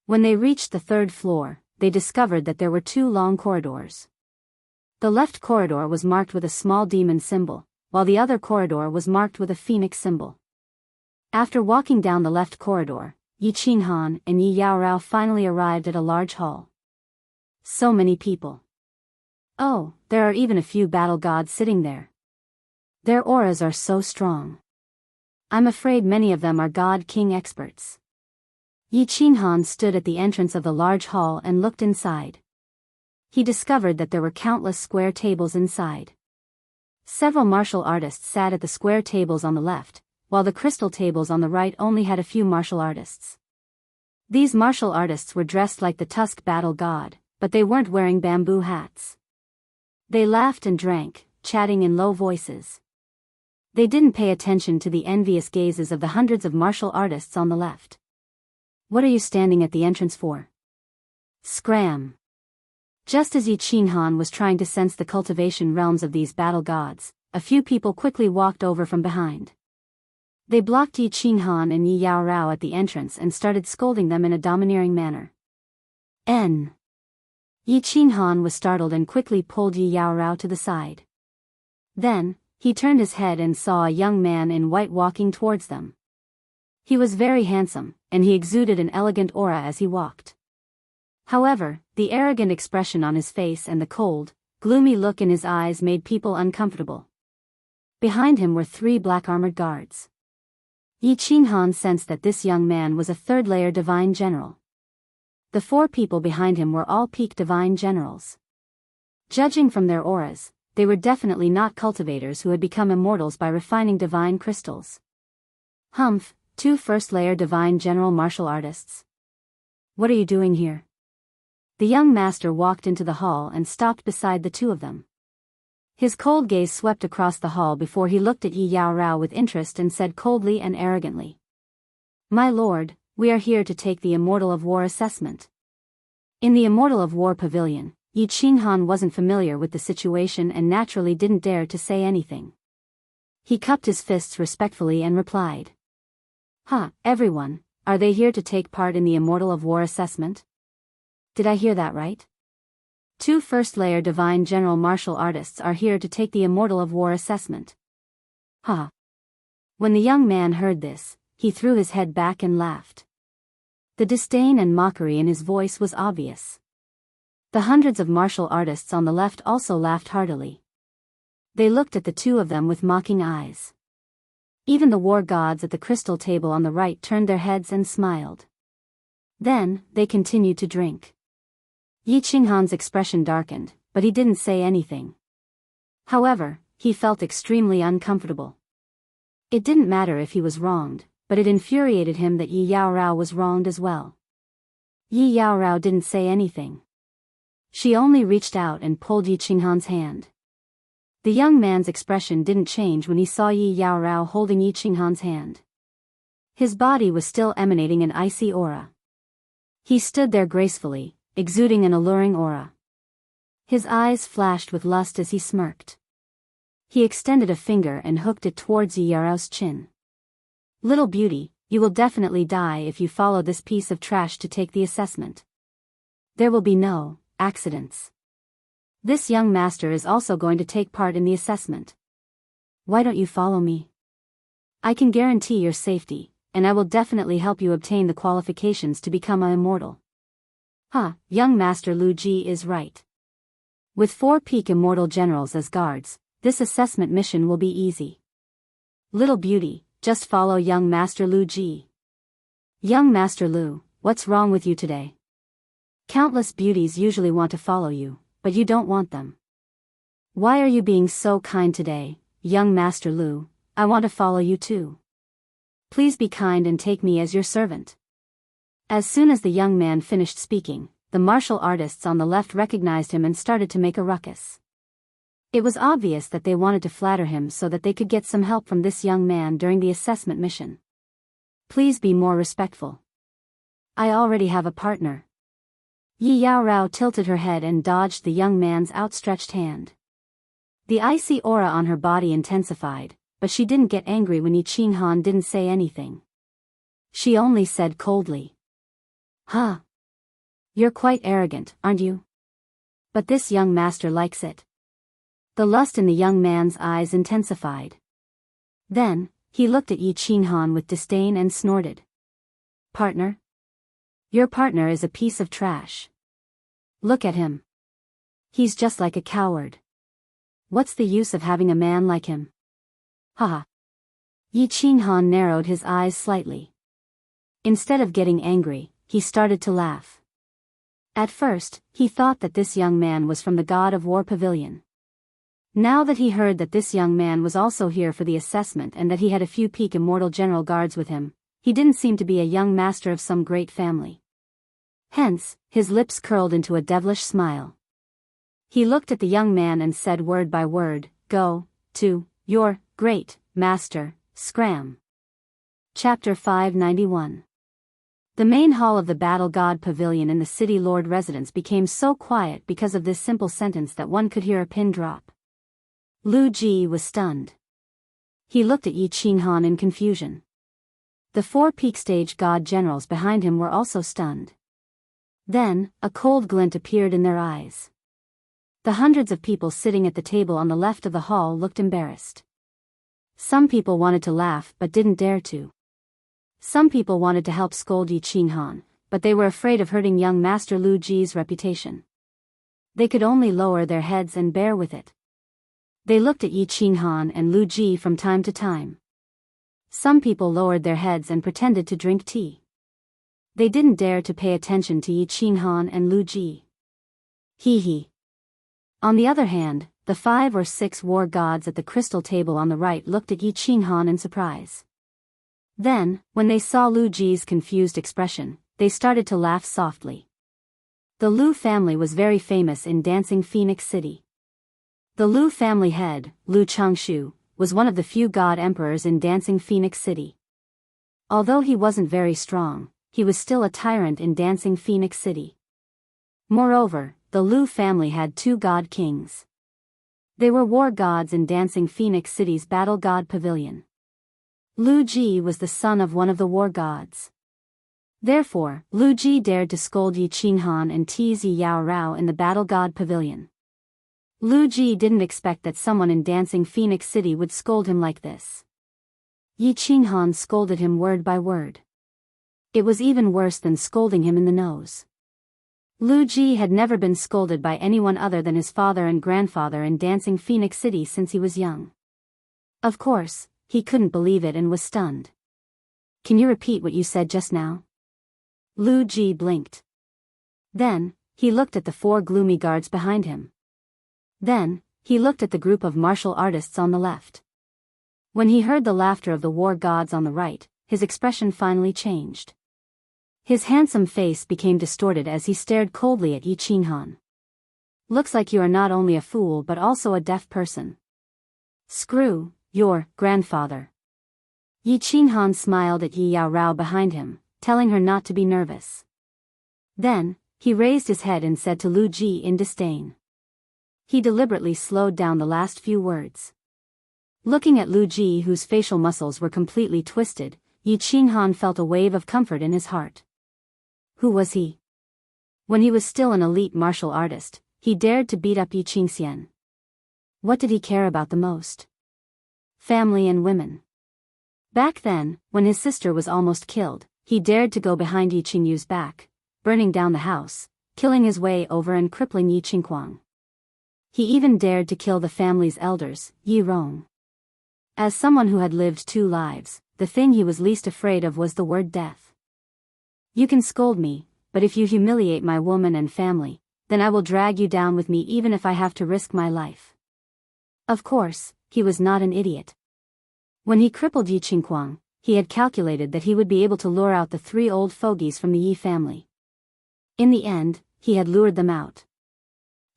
[SPEAKER 1] When they reached the 3rd floor, they discovered that there were 2 long corridors. The left corridor was marked with a small demon symbol, while the other corridor was marked with a phoenix symbol. After walking down the left corridor, Yi Qinghan and Yi Yaorao finally arrived at a large hall. So many people. Oh, there are even a few battle gods sitting there. Their auras are so strong. I'm afraid many of them are God King experts. Yi Qinghan stood at the entrance of the large hall and looked inside. He discovered that there were countless square tables inside. Several martial artists sat at the square tables on the left, while the crystal tables on the right only had a few martial artists. These martial artists were dressed like the Tusk Battle God, but they weren't wearing bamboo hats. They laughed and drank, chatting in low voices. They didn't pay attention to the envious gazes of the hundreds of martial artists on the left. "What are you standing at the entrance for?" Scram! Just as Yi Qinghan was trying to sense the cultivation realms of these battle gods, a few people quickly walked over from behind. They blocked Yi Qinghan and Yi Yaorao at the entrance and started scolding them in a domineering manner. Yi Qinghan was startled and quickly pulled Yi Yaorao to the side. Then, he turned his head and saw a young man in white walking towards them. He was very handsome, and he exuded an elegant aura as he walked. However, the arrogant expression on his face and the cold, gloomy look in his eyes made people uncomfortable. Behind him were 3 black-armored guards. Yi Qinghan sensed that this young man was a 3rd-layer divine general. The 4 people behind him were all peak divine generals. Judging from their auras, they were definitely not cultivators who had become immortals by refining divine crystals. Humph, 2 first-layer divine general martial artists. What are you doing here? The young master walked into the hall and stopped beside the 2 of them. His cold gaze swept across the hall before he looked at Yi Yao Rao with interest and said coldly and arrogantly, "My lord, we are here to take the Immortal of War assessment." In the Immortal of War pavilion, Yi Qinghan wasn't familiar with the situation and naturally didn't dare to say anything. He cupped his fists respectfully and replied, Everyone, are they here to take part in the Immortal of War assessment? Did I hear that right? 2 first-layer divine general martial artists are here to take the Immortal of War assessment. When the young man heard this, he threw his head back and laughed. The disdain and mockery in his voice was obvious. The hundreds of martial artists on the left also laughed heartily. They looked at the two of them with mocking eyes. Even the war gods at the crystal table on the right turned their heads and smiled. Then, they continued to drink. Yi Qinghan's expression darkened, but he didn't say anything. However, he felt extremely uncomfortable. It didn't matter if he was wronged, but it infuriated him that Yi Yao Rao was wronged as well. Yi Yao Rao didn't say anything. She only reached out and pulled Yi Qinghan's hand. The young man's expression didn't change when he saw Yi Yao Rao holding Yi Qinghan's hand. His body was still emanating an icy aura. He stood there gracefully, exuding an alluring aura. His eyes flashed with lust as he smirked. He extended a finger and hooked it towards Yi Yao Rao's chin. "Little beauty, you will definitely die if you follow this piece of trash to take the assessment. There will be no accidents. This young master is also going to take part in the assessment. Why don't you follow me? I can guarantee your safety, and I will definitely help you obtain the qualifications to become an immortal." Young Master Lu Ji is right. With 4 peak immortal generals as guards, this assessment mission will be easy. Little beauty, just follow young Master Lu Ji. Young Master Lu, what's wrong with you today? Countless beauties usually want to follow you, but you don't want them. Why are you being so kind today, young Master Lu? I want to follow you too. Please be kind and take me as your servant. As soon as the young man finished speaking, the martial artists on the left recognized him and started to make a ruckus. It was obvious that they wanted to flatter him so that they could get some help from this young man during the assessment mission. Please be more respectful. I already have a partner. Yi Yao Rao tilted her head and dodged the young man's outstretched hand. The icy aura on her body intensified, but she didn't get angry when Yi Qinghan didn't say anything. She only said coldly, You're quite arrogant, aren't you? But this young master likes it. The lust in the young man's eyes intensified. Then, he looked at Yi Qinghan with disdain and snorted. Partner? Your partner is a piece of trash. Look at him. He's just like a coward. What's the use of having a man like him? Yi Qinghan narrowed his eyes slightly. Instead of getting angry, he started to laugh. At first, he thought that this young man was from the God of War Pavilion. Now that he heard that this young man was also here for the assessment and that he had a few peak immortal general guards with him, he didn't seem to be a young master of some great family. Hence, his lips curled into a devilish smile. He looked at the young man and said word by word, "Go to your great master, Scram." Chapter 591. The main hall of the Battle God Pavilion in the City Lord residence became so quiet because of this simple sentence that one could hear a pin drop. Lu Ji was stunned. He looked at Yi Qinghan in confusion. The 4 peak stage god generals behind him were also stunned. Then, a cold glint appeared in their eyes. The hundreds of people sitting at the table on the left of the hall looked embarrassed. Some people wanted to laugh but didn't dare to. Some people wanted to help scold Yi Qinghan, but they were afraid of hurting young Master Lu Ji's reputation. They could only lower their heads and bear with it. They looked at Yi Qinghan and Lu Ji from time to time. Some people lowered their heads and pretended to drink tea. They didn't dare to pay attention to Yi Qinghan and Lu Ji. Hee. On the other hand, the 5 or 6 war gods at the crystal table on the right looked at Yi Qinghan in surprise. Then, when they saw Lu Ji's confused expression, they started to laugh softly. The Lu family was very famous in Dancing Phoenix City. The Lu family head, Lu Changshu, was one of the few god emperors in Dancing Phoenix City. Although he wasn't very strong, he was still a tyrant in Dancing Phoenix City. Moreover, the Lu family had two god kings. They were war gods in Dancing Phoenix City's battle god pavilion. Lu Ji was the son of one of the war gods. Therefore, Lu Ji dared to scold Yi Qinghan and tease Yi Yao Rao in the battle god pavilion. Lu Ji didn't expect that someone in Dancing Phoenix City would scold him like this. Yi Qinghan scolded him word by word. It was even worse than scolding him in the nose. Lu Ji had never been scolded by anyone other than his father and grandfather in Dancing Phoenix City since he was young. Of course, he couldn't believe it and was stunned. "Can you repeat what you said just now?" Lu Ji blinked. Then, he looked at the four gloomy guards behind him. Then, he looked at the group of martial artists on the left. When he heard the laughter of the war gods on the right, his expression finally changed. His handsome face became distorted as he stared coldly at Yi Qinghan. "Looks like you are not only a fool but also a deaf person. Screw your grandfather." Yi Qinghan smiled at Yi Yao Rao behind him, telling her not to be nervous. Then, he raised his head and said to Lu Ji in disdain. He deliberately slowed down the last few words. Looking at Lu Ji, whose facial muscles were completely twisted, Yi Qinghan felt a wave of comfort in his heart. Who was he? When he was still an elite martial artist, he dared to beat up Yi Qingxian. What did he care about the most? Family and women. Back then, when his sister was almost killed, he dared to go behind Yi Qingyu's back, burning down the house, killing his way over and crippling Yi Qingquang. He even dared to kill the family's elders, Yi Rong. As someone who had lived two lives, the thing he was least afraid of was the word death. "You can scold me, but if you humiliate my woman and family, then I will drag you down with me even if I have to risk my life." Of course, he was not an idiot. When he crippled Yi Qingquang, he had calculated that he would be able to lure out the three old fogies from the Yi family. In the end, he had lured them out.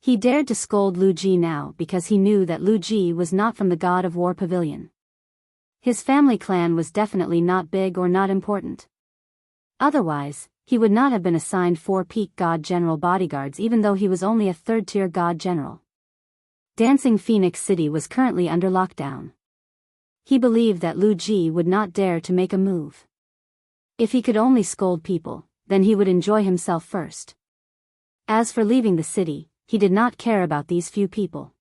[SPEAKER 1] He dared to scold Lu Ji now because he knew that Lu Ji was not from the God of War pavilion. His family clan was definitely not big or not important. Otherwise, he would not have been assigned 4 peak God General bodyguards even though he was only a 3rd-tier God General. Dancing Phoenix City was currently under lockdown. He believed that Lu Ji would not dare to make a move. If he could only scold people, then he would enjoy himself first. As for leaving the city, he did not care about these few people.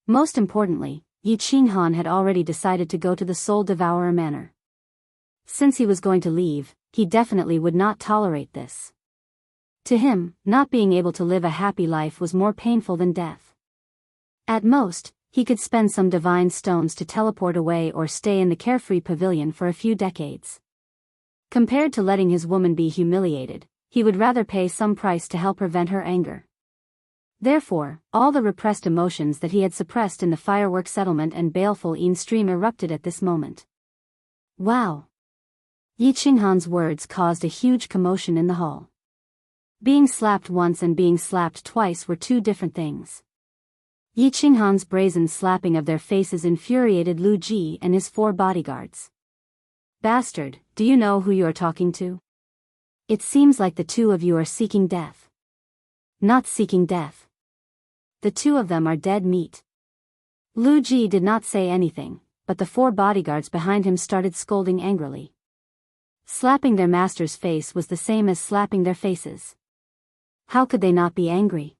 [SPEAKER 1] Most importantly, Yi Qinghan had already decided to go to the Soul Devourer Manor. Since he was going to leave, he definitely would not tolerate this. To him, not being able to live a happy life was more painful than death. At most, he could spend some divine stones to teleport away or stay in the carefree pavilion for a few decades. Compared to letting his woman be humiliated, he would rather pay some price to help prevent her anger. Therefore, all the repressed emotions that he had suppressed in the firework settlement and baleful stream erupted at this moment. Wow! Yi Qinghan's words caused a huge commotion in the hall. Being slapped once and being slapped twice were two different things. Yi Qinghan's brazen slapping of their faces infuriated Lu Ji and his 4 bodyguards. "Bastard, do you know who you are talking to? It seems like the two of you are seeking death." "Not seeking death. The two of them are dead meat." Lu Ji did not say anything, but the 4 bodyguards behind him started scolding angrily. Slapping their master's face was the same as slapping their faces. How could they not be angry?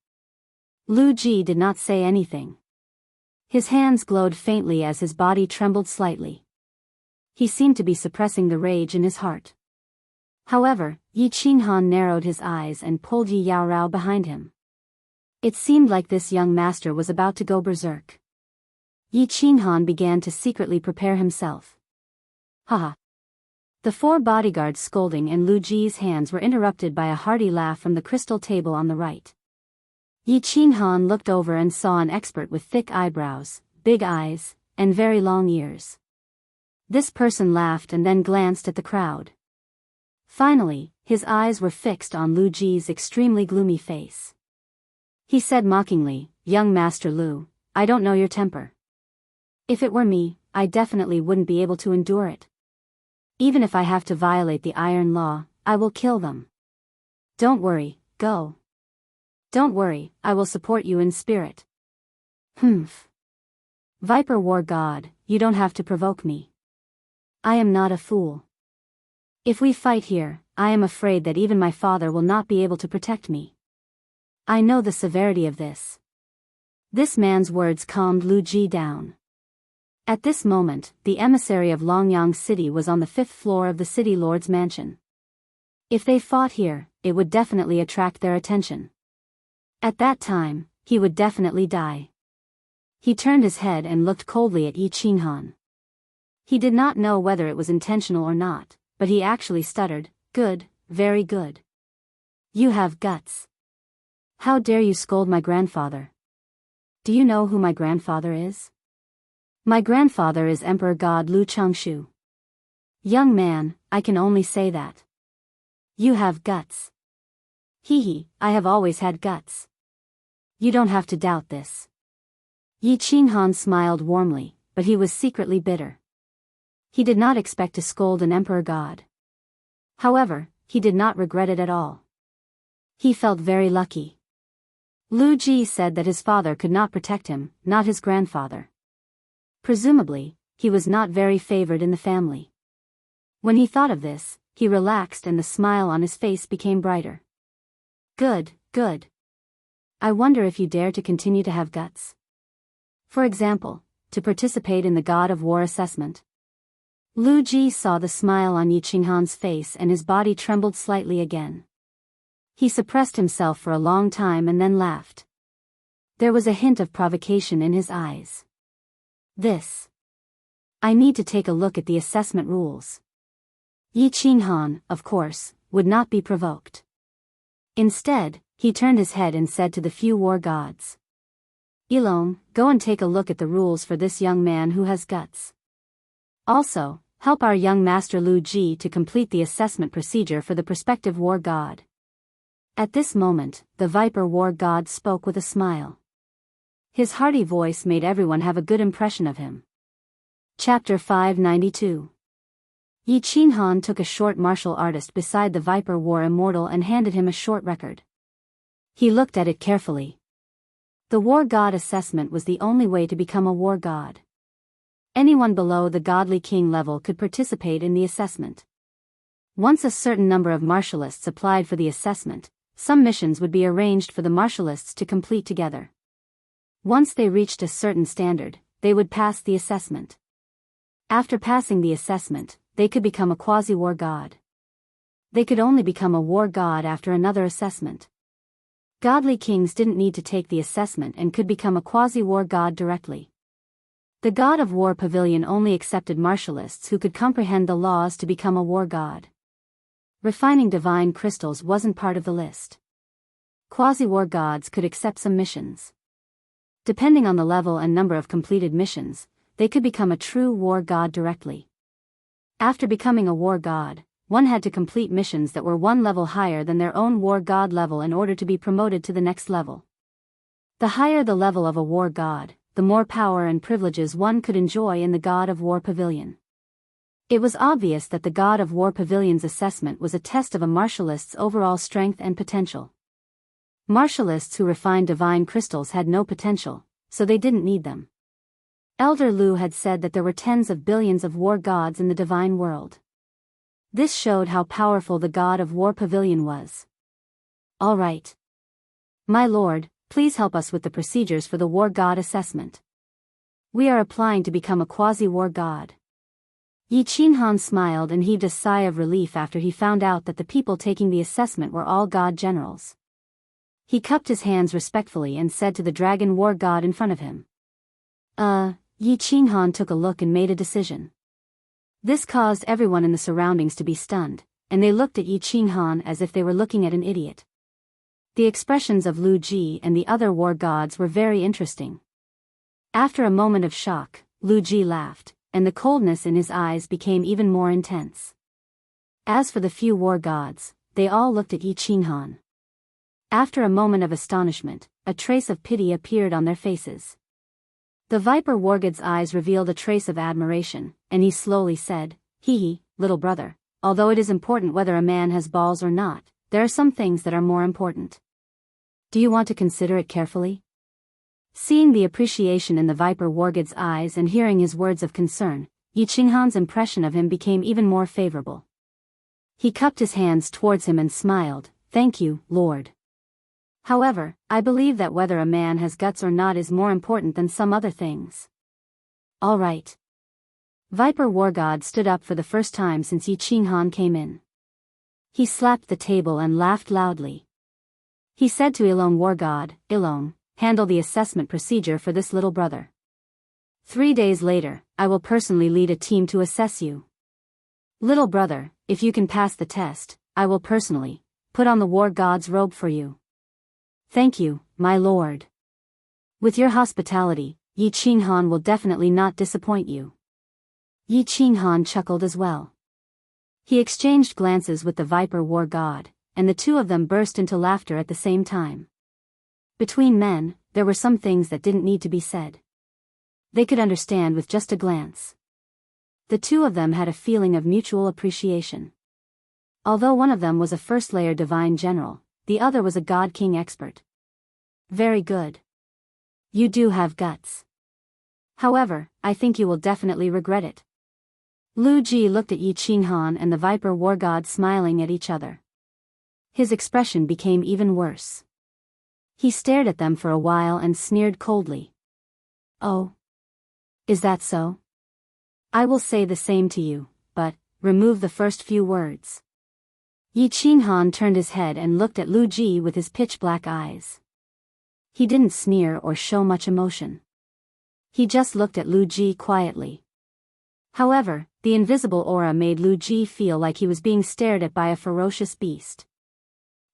[SPEAKER 1] Lu Ji did not say anything. His hands glowed faintly as his body trembled slightly. He seemed to be suppressing the rage in his heart. However, Yi Qinghan narrowed his eyes and pulled Yi Yao Rao behind him. It seemed like this young master was about to go berserk. Yi Qinghan began to secretly prepare himself. Haha! The 4 bodyguards scolding and Lu Ji's hands were interrupted by a hearty laugh from the crystal table on the right. Yi Qinghan looked over and saw an expert with thick eyebrows, big eyes, and very long ears. This person laughed and then glanced at the crowd. Finally, his eyes were fixed on Lu Ji's extremely gloomy face. He said mockingly, "Young Master Lu, I don't know your temper. If it were me, I definitely wouldn't be able to endure it. Even if I have to violate the iron law, I will kill them. Don't worry, go. Don't worry, I will support you in spirit. Humph. Viper War God, you don't have to provoke me. I am not a fool. If we fight here, I am afraid that even my father will not be able to protect me. I know the severity of this. This man's words calmed Lu Ji down. At this moment, the emissary of Longyang City was on the 5th floor of the city lord's mansion. If they fought here, it would definitely attract their attention. At that time, he would definitely die. He turned his head and looked coldly at Yi Qinghan. He did not know whether it was intentional or not, but he actually stuttered, "Good, very good. You have guts. How dare you scold my grandfather? Do you know who my grandfather is? My grandfather is Emperor God Lu Changshu." "Young man, I can only say that. You have guts." "Hee, I have always had guts. You don't have to doubt this." Yi Qinghan smiled warmly, but he was secretly bitter. He did not expect to scold an emperor god. However, he did not regret it at all. He felt very lucky. Lu Ji said that his father could not protect him, not his grandfather. Presumably, he was not very favored in the family. When he thought of this, he relaxed and the smile on his face became brighter. Good, good. I wonder if you dare to continue to have guts. For example, to participate in the God of War assessment. Lu Ji saw the smile on Yi Qinghan's face and his body trembled slightly again. He suppressed himself for a long time and then laughed. There was a hint of provocation in his eyes. I need to take a look at the assessment rules. Yi Qinghan, of course, would not be provoked. Instead, he turned his head and said to the few war gods. Ilong, go and take a look at the rules for this young man who has guts. Also, help our young master Lu Ji to complete the assessment procedure for the prospective war god. At this moment, the Viper war god spoke with a smile. His hearty voice made everyone have a good impression of him. Chapter 592. Yi Qinghan took a short martial artist beside the Viper War Immortal and handed him a short record. He looked at it carefully. The war god assessment was the only way to become a war god. Anyone below the godly king level could participate in the assessment. Once a certain number of martialists applied for the assessment, some missions would be arranged for the martialists to complete together. Once they reached a certain standard, they would pass the assessment. After passing the assessment, they could become a quasi-war god. They could only become a war god after another assessment. Godly kings didn't need to take the assessment and could become a quasi-war god directly. The God of War Pavilion only accepted martialists who could comprehend the laws to become a war god. Refining divine crystals wasn't part of the list. Quasi-war gods could accept some missions. Depending on the level and number of completed missions, they could become a true war god directly. After becoming a war god, one had to complete missions that were one level higher than their own war god level in order to be promoted to the next level. The higher the level of a war god, the more power and privileges one could enjoy in the God of War Pavilion. It was obvious that the God of War Pavilion's assessment was a test of a martialist's overall strength and potential. Martialists who refined divine crystals had no potential, so they didn't need them. Elder Lu had said that there were tens of billions of war gods in the divine world. This showed how powerful the God of War Pavilion was. All right. My lord, please help us with the procedures for the war god assessment. We are applying to become a quasi-war god. Yi Qinghan smiled and heaved a sigh of relief after he found out that the people taking the assessment were all god generals. He cupped his hands respectfully and said to the dragon war god in front of him. Yi Qinghan took a look and made a decision. This caused everyone in the surroundings to be stunned, and they looked at Yi Qinghan as if they were looking at an idiot. The expressions of Lu Ji and the other war gods were very interesting. After a moment of shock, Lu Ji laughed, and the coldness in his eyes became even more intense. As for the few war gods, they all looked at Yi Qinghan. After a moment of astonishment, a trace of pity appeared on their faces. The Viper Wargod's eyes revealed a trace of admiration, and he slowly said, "Hee, little brother, although it is important whether a man has balls or not, there are some things that are more important. Do you want to consider it carefully?" Seeing the appreciation in the Viper Wargod's eyes and hearing his words of concern, Yi Qinghan's impression of him became even more favorable. He cupped his hands towards him and smiled, "Thank you, Lord. However, I believe that whether a man has guts or not is more important than some other things." "All right." Viper Wargod stood up for the first time since Yi Qinghan came in. He slapped the table and laughed loudly. He said to Ilone Wargod, "Ilone, handle the assessment procedure for this little brother. 3 days later, I will personally lead a team to assess you. Little brother, if you can pass the test, I will personally put on the war god's robe for you." "Thank you, my lord. With your hospitality, Yi Qinghan will definitely not disappoint you." Yi Qinghan chuckled as well. He exchanged glances with the Viper War God, and the two of them burst into laughter at the same time. Between men, there were some things that didn't need to be said. They could understand with just a glance. The two of them had a feeling of mutual appreciation. Although one of them was a first-layer divine general, the other was a god king expert. "Very good. You do have guts. However, I think you will definitely regret it." Lu Ji looked at Yi Qinghan and the Viper War God smiling at each other. His expression became even worse. He stared at them for a while and sneered coldly. "Oh. Is that so? I will say the same to you, but remove the first few words." Yi Qinghan turned his head and looked at Lu Ji with his pitch-black eyes. He didn't sneer or show much emotion. He just looked at Lu Ji quietly. However, the invisible aura made Lu Ji feel like he was being stared at by a ferocious beast.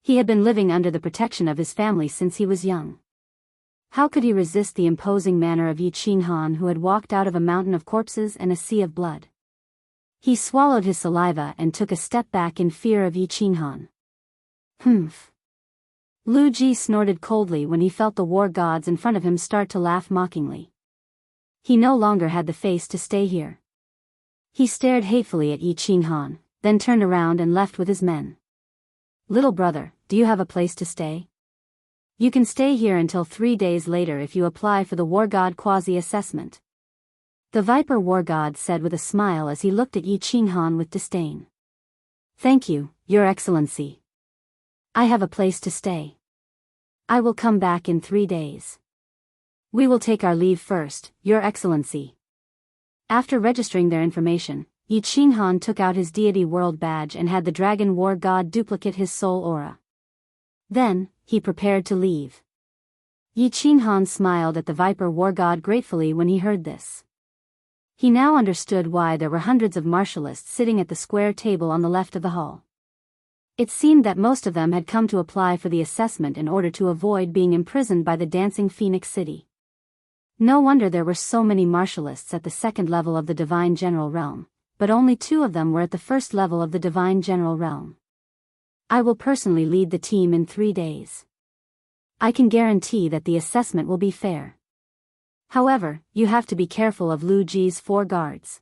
[SPEAKER 1] He had been living under the protection of his family since he was young. How could he resist the imposing manner of Yi Qinghan, who had walked out of a mountain of corpses and a sea of blood? He swallowed his saliva and took a step back in fear of Yi Qinghan. "Humph." Lu Ji snorted coldly when he felt the war gods in front of him start to laugh mockingly. He no longer had the face to stay here. He stared hatefully at Yi Qinghan, then turned around and left with his men. "Little brother, do you have a place to stay? You can stay here until 3 days later if you apply for the war god quasi-assessment." The Viper War God said with a smile as he looked at Yi Qinghan with disdain. "Thank you, Your Excellency. I have a place to stay. I will come back in 3 days. We will take our leave first, Your Excellency." After registering their information, Yi Qinghan took out his deity world badge and had the Dragon War God duplicate his soul aura. Then, he prepared to leave. Yi Qinghan smiled at the Viper War God gratefully when he heard this. He now understood why there were hundreds of martialists sitting at the square table on the left of the hall. It seemed that most of them had come to apply for the assessment in order to avoid being imprisoned by the Dancing Phoenix City. No wonder there were so many martialists at the second level of the Divine General Realm, but only 2 of them were at the first level of the Divine General Realm. "I will personally lead the team in 3 days. I can guarantee that the assessment will be fair. However, you have to be careful of Lu Ji's 4 guards.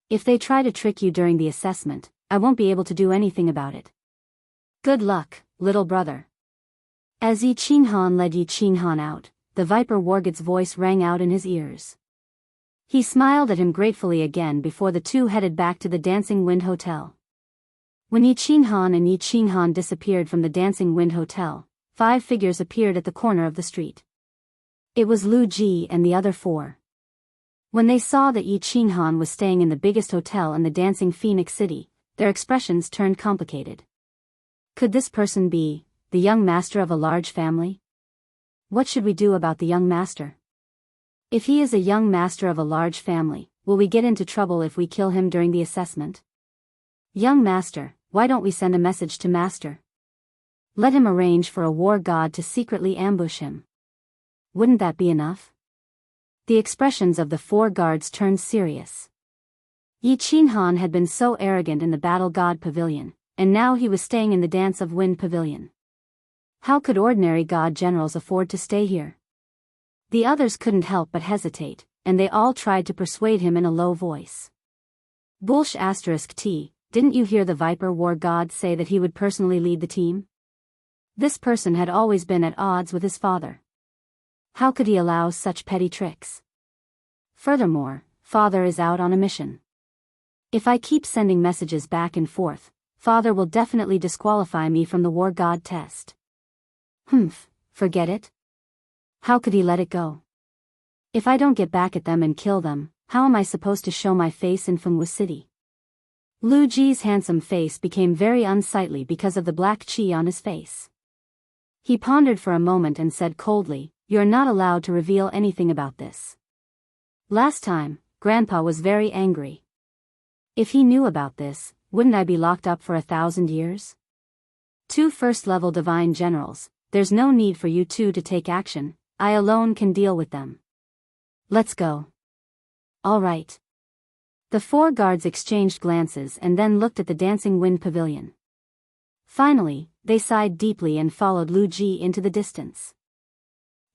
[SPEAKER 1] If they try to trick you during the assessment, I won't be able to do anything about it. Good luck, little brother." As Yi Qinghan led Yi Qinghan out, the Viper Wargod's voice rang out in his ears. He smiled at him gratefully again before the two headed back to the Dancing Wind Hotel. When Yi Qinghan and Yi Qinghan disappeared from the Dancing Wind Hotel, 5 figures appeared at the corner of the street. It was Lu Ji and the other 4. When they saw that Yi Qinghan was staying in the biggest hotel in the Dancing Phoenix City, their expressions turned complicated. Could this person be the young master of a large family? What should we do about the young master? If he is a young master of a large family, will we get into trouble if we kill him during the assessment? Young master, why don't we send a message to master? Let him arrange for a war god to secretly ambush him. Wouldn't that be enough? The expressions of the 4 guards turned serious. Yi Qinghan had been so arrogant in the Battle God Pavilion, and now he was staying in the Dance of Wind Pavilion. How could ordinary god generals afford to stay here? The others couldn't help but hesitate, and they all tried to persuade him in a low voice. Bullsh *T, didn't you hear the Viper War God say that he would personally lead the team? This person had always been at odds with his father. How could he allow such petty tricks? Furthermore, father is out on a mission. If I keep sending messages back and forth, father will definitely disqualify me from the War God test. Forget it. How could he let it go? If I don't get back at them and kill them, how am I supposed to show my face in Fengwu City? Lu Ji's handsome face became very unsightly because of the black chi on his face. He pondered for a moment and said coldly, "You're not allowed to reveal anything about this." Last time, Grandpa was very angry. If he knew about this, wouldn't I be locked up for 1,000 years? 2 first-level divine generals, there's no need for you two to take action, I alone can deal with them. Let's go. All right. The 4 guards exchanged glances and then looked at the dancing wind pavilion. Finally, they sighed deeply and followed Lu Ji into the distance.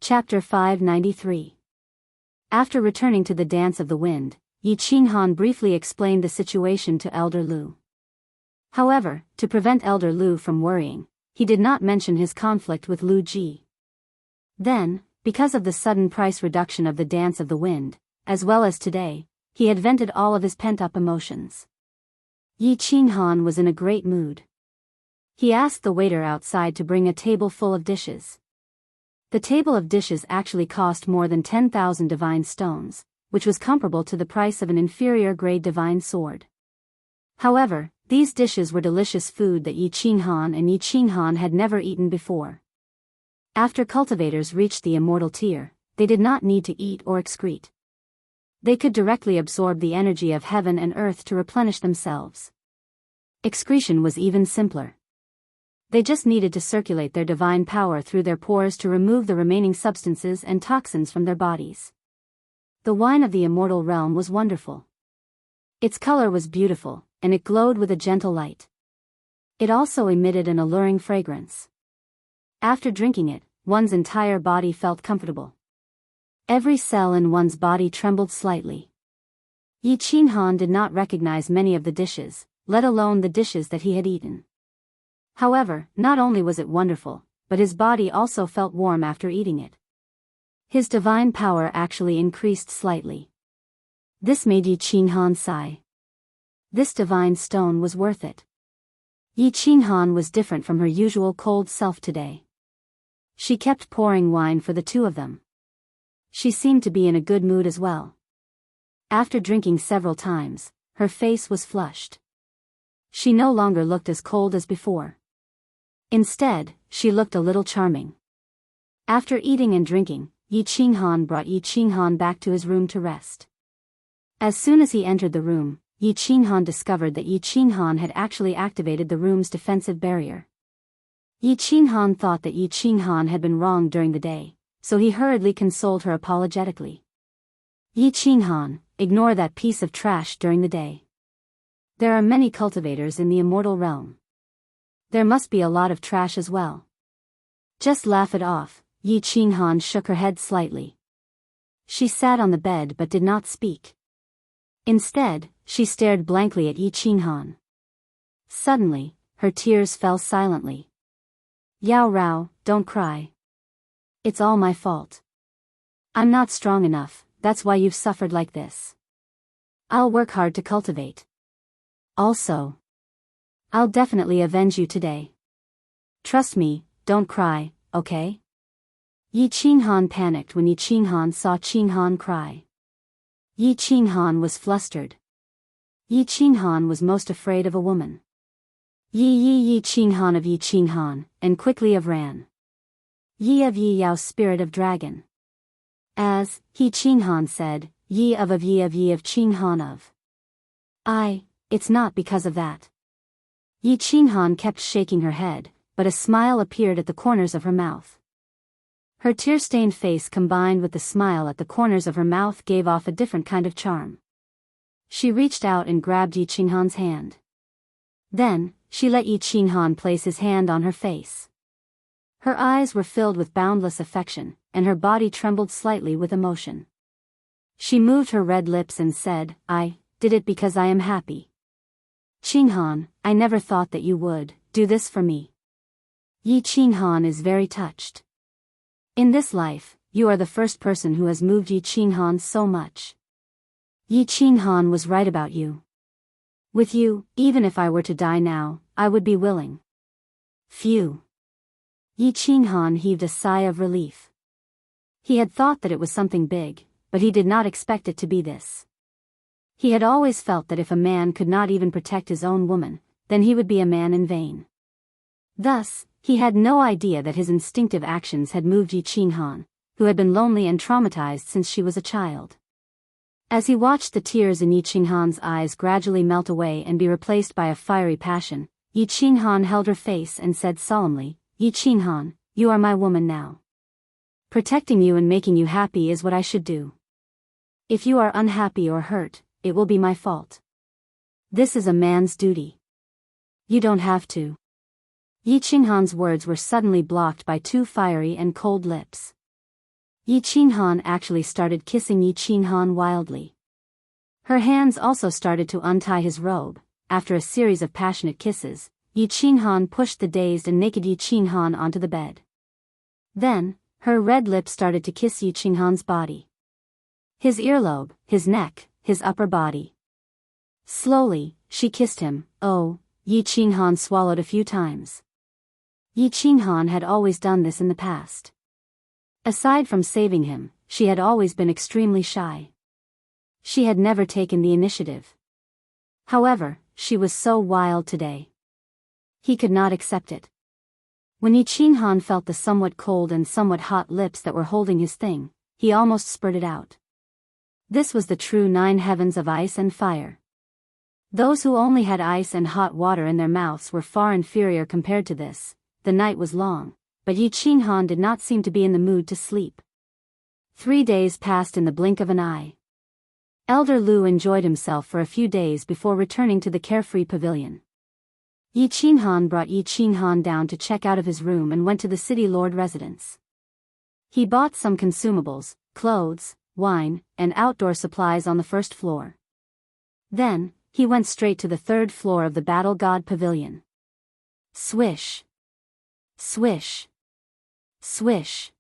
[SPEAKER 1] Chapter 593. After returning to the Dance of the Wind, Yi Qinghan briefly explained the situation to Elder Lu. However, to prevent Elder Lu from worrying, he did not mention his conflict with Lu Ji. Then, because of the sudden price reduction of the Dance of the Wind, as well as today, he had vented all of his pent-up emotions. Yi Qinghan was in a great mood. He asked the waiter outside to bring a table full of dishes. The table of dishes actually cost more than 10,000 divine stones, which was comparable to the price of an inferior-grade divine sword. However, these dishes were delicious food that Yi Qinghan had never eaten before. After cultivators reached the immortal tier, they did not need to eat or excrete. They could directly absorb the energy of heaven and earth to replenish themselves. Excretion was even simpler. They just needed to circulate their divine power through their pores to remove the remaining substances and toxins from their bodies. The wine of the immortal realm was wonderful. Its color was beautiful, and it glowed with a gentle light. It also emitted an alluring fragrance. After drinking it, one's entire body felt comfortable. Every cell in one's body trembled slightly. Yi Qinghan did not recognize many of the dishes, let alone the dishes that he had eaten. However, not only was it wonderful, but his body also felt warm after eating it. His divine power actually increased slightly. This made Yi Qinghan sigh. This divine stone was worth it. Yi Qinghan was different from her usual cold self today. She kept pouring wine for the two of them. She seemed to be in a good mood as well. After drinking several times, her face was flushed. She no longer looked as cold as before. Instead, she looked a little charming. After eating and drinking, Yi Qinghan brought Yi Qinghan back to his room to rest. As soon as he entered the room, Yi Qinghan discovered that Yi Qinghan had actually activated the room's defensive barrier. Yi Qinghan thought that Yi Qinghan had been wrong during the day, so he hurriedly consoled her apologetically. Yi Qinghan, ignore that piece of trash during the day. There are many cultivators in the immortal realm. There must be a lot of trash as well. Just laugh it off. Yi Qinghan shook her head slightly. She sat on the bed but did not speak. Instead, she stared blankly at Yi Qinghan. Suddenly, her tears fell silently. Yao Rao, don't cry. It's all my fault. I'm not strong enough, that's why you've suffered like this. I'll work hard to cultivate. Also, I'll definitely avenge you today. Trust me, don't cry, okay? Yi Qinghan panicked when Yi Qinghan saw Qinghan cry. Yi Qinghan was flustered. Yi Qinghan was most afraid of a woman. Yi Qinghan of Yi Qinghan, and quickly of ran. Yi of Yi Yao spirit of dragon. As, Yi Qinghan said, Yi of Qinghan of. It's not because of that. Yi Qinghan kept shaking her head, but a smile appeared at the corners of her mouth. Her tear-stained face combined with the smile at the corners of her mouth gave off a different kind of charm. She reached out and grabbed Yi Qinghan's hand. Then, she let Yi Qinghan place his hand on her face. Her eyes were filled with boundless affection, and her body trembled slightly with emotion. She moved her red lips and said, "I did it because I am happy. Qinghan, I never thought that you would do this for me." Yi Qinghan is very touched. In this life, you are the first person who has moved Yi Qinghan so much. Yi Qinghan was right about you. With you, even if I were to die now, I would be willing. Phew. Yi Qinghan heaved a sigh of relief. He had thought that it was something big, but he did not expect it to be this. He had always felt that if a man could not even protect his own woman, then he would be a man in vain. Thus, he had no idea that his instinctive actions had moved Yi Qinghan, who had been lonely and traumatized since she was a child. As he watched the tears in Yi Qinghan's eyes gradually melt away and be replaced by a fiery passion, Yi Qinghan held her face and said solemnly, "Yi Qinghan, you are my woman now. Protecting you and making you happy is what I should do. If you are unhappy or hurt, it will be my fault. This is a man's duty. You don't have to." Yi Qinghan's words were suddenly blocked by two fiery and cold lips. Yi Qinghan actually started kissing Yi Qinghan wildly. Her hands also started to untie his robe. After a series of passionate kisses, Yi Qinghan pushed the dazed and naked Yi Qinghan onto the bed. Then, her red lips started to kiss Yi Qinghan's body. His earlobe, his neck, his upper body. Slowly, she kissed him. Oh, Yi Qinghan swallowed a few times. Yi Qinghan had always done this in the past. Aside from saving him, she had always been extremely shy. She had never taken the initiative. However, she was so wild today. He could not accept it. When Yi Qinghan felt the somewhat cold and somewhat hot lips that were holding his thing, he almost spurted out. This was the true 9 heavens of ice and fire. Those who only had ice and hot water in their mouths were far inferior compared to this. The night was long, but Yi Qinghan did not seem to be in the mood to sleep. 3 days passed in the blink of an eye. Elder Lu enjoyed himself for a few days before returning to the carefree pavilion. Yi Qinghan brought Yi Qinghan down to check out of his room and went to the city lord residence. He bought some consumables, clothes, wine, and outdoor supplies on the first floor. Then, he went straight to the 3rd floor of the Battle God Pavilion. Swish. Swish. Swish.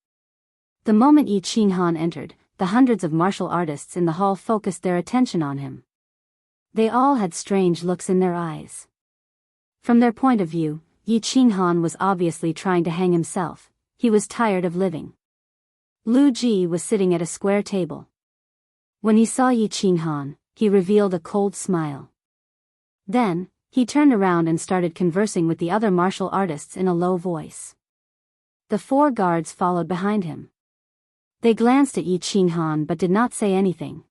[SPEAKER 1] The moment Yi Qinghan entered, the hundreds of martial artists in the hall focused their attention on him. They all had strange looks in their eyes. From their point of view, Yi Qinghan was obviously trying to hang himself. He was tired of living. Lu Ji was sitting at a square table. When he saw Yi Qinghan, he revealed a cold smile. Then, he turned around and started conversing with the other martial artists in a low voice. The 4 guards followed behind him. They glanced at Yi Qinghan but did not say anything.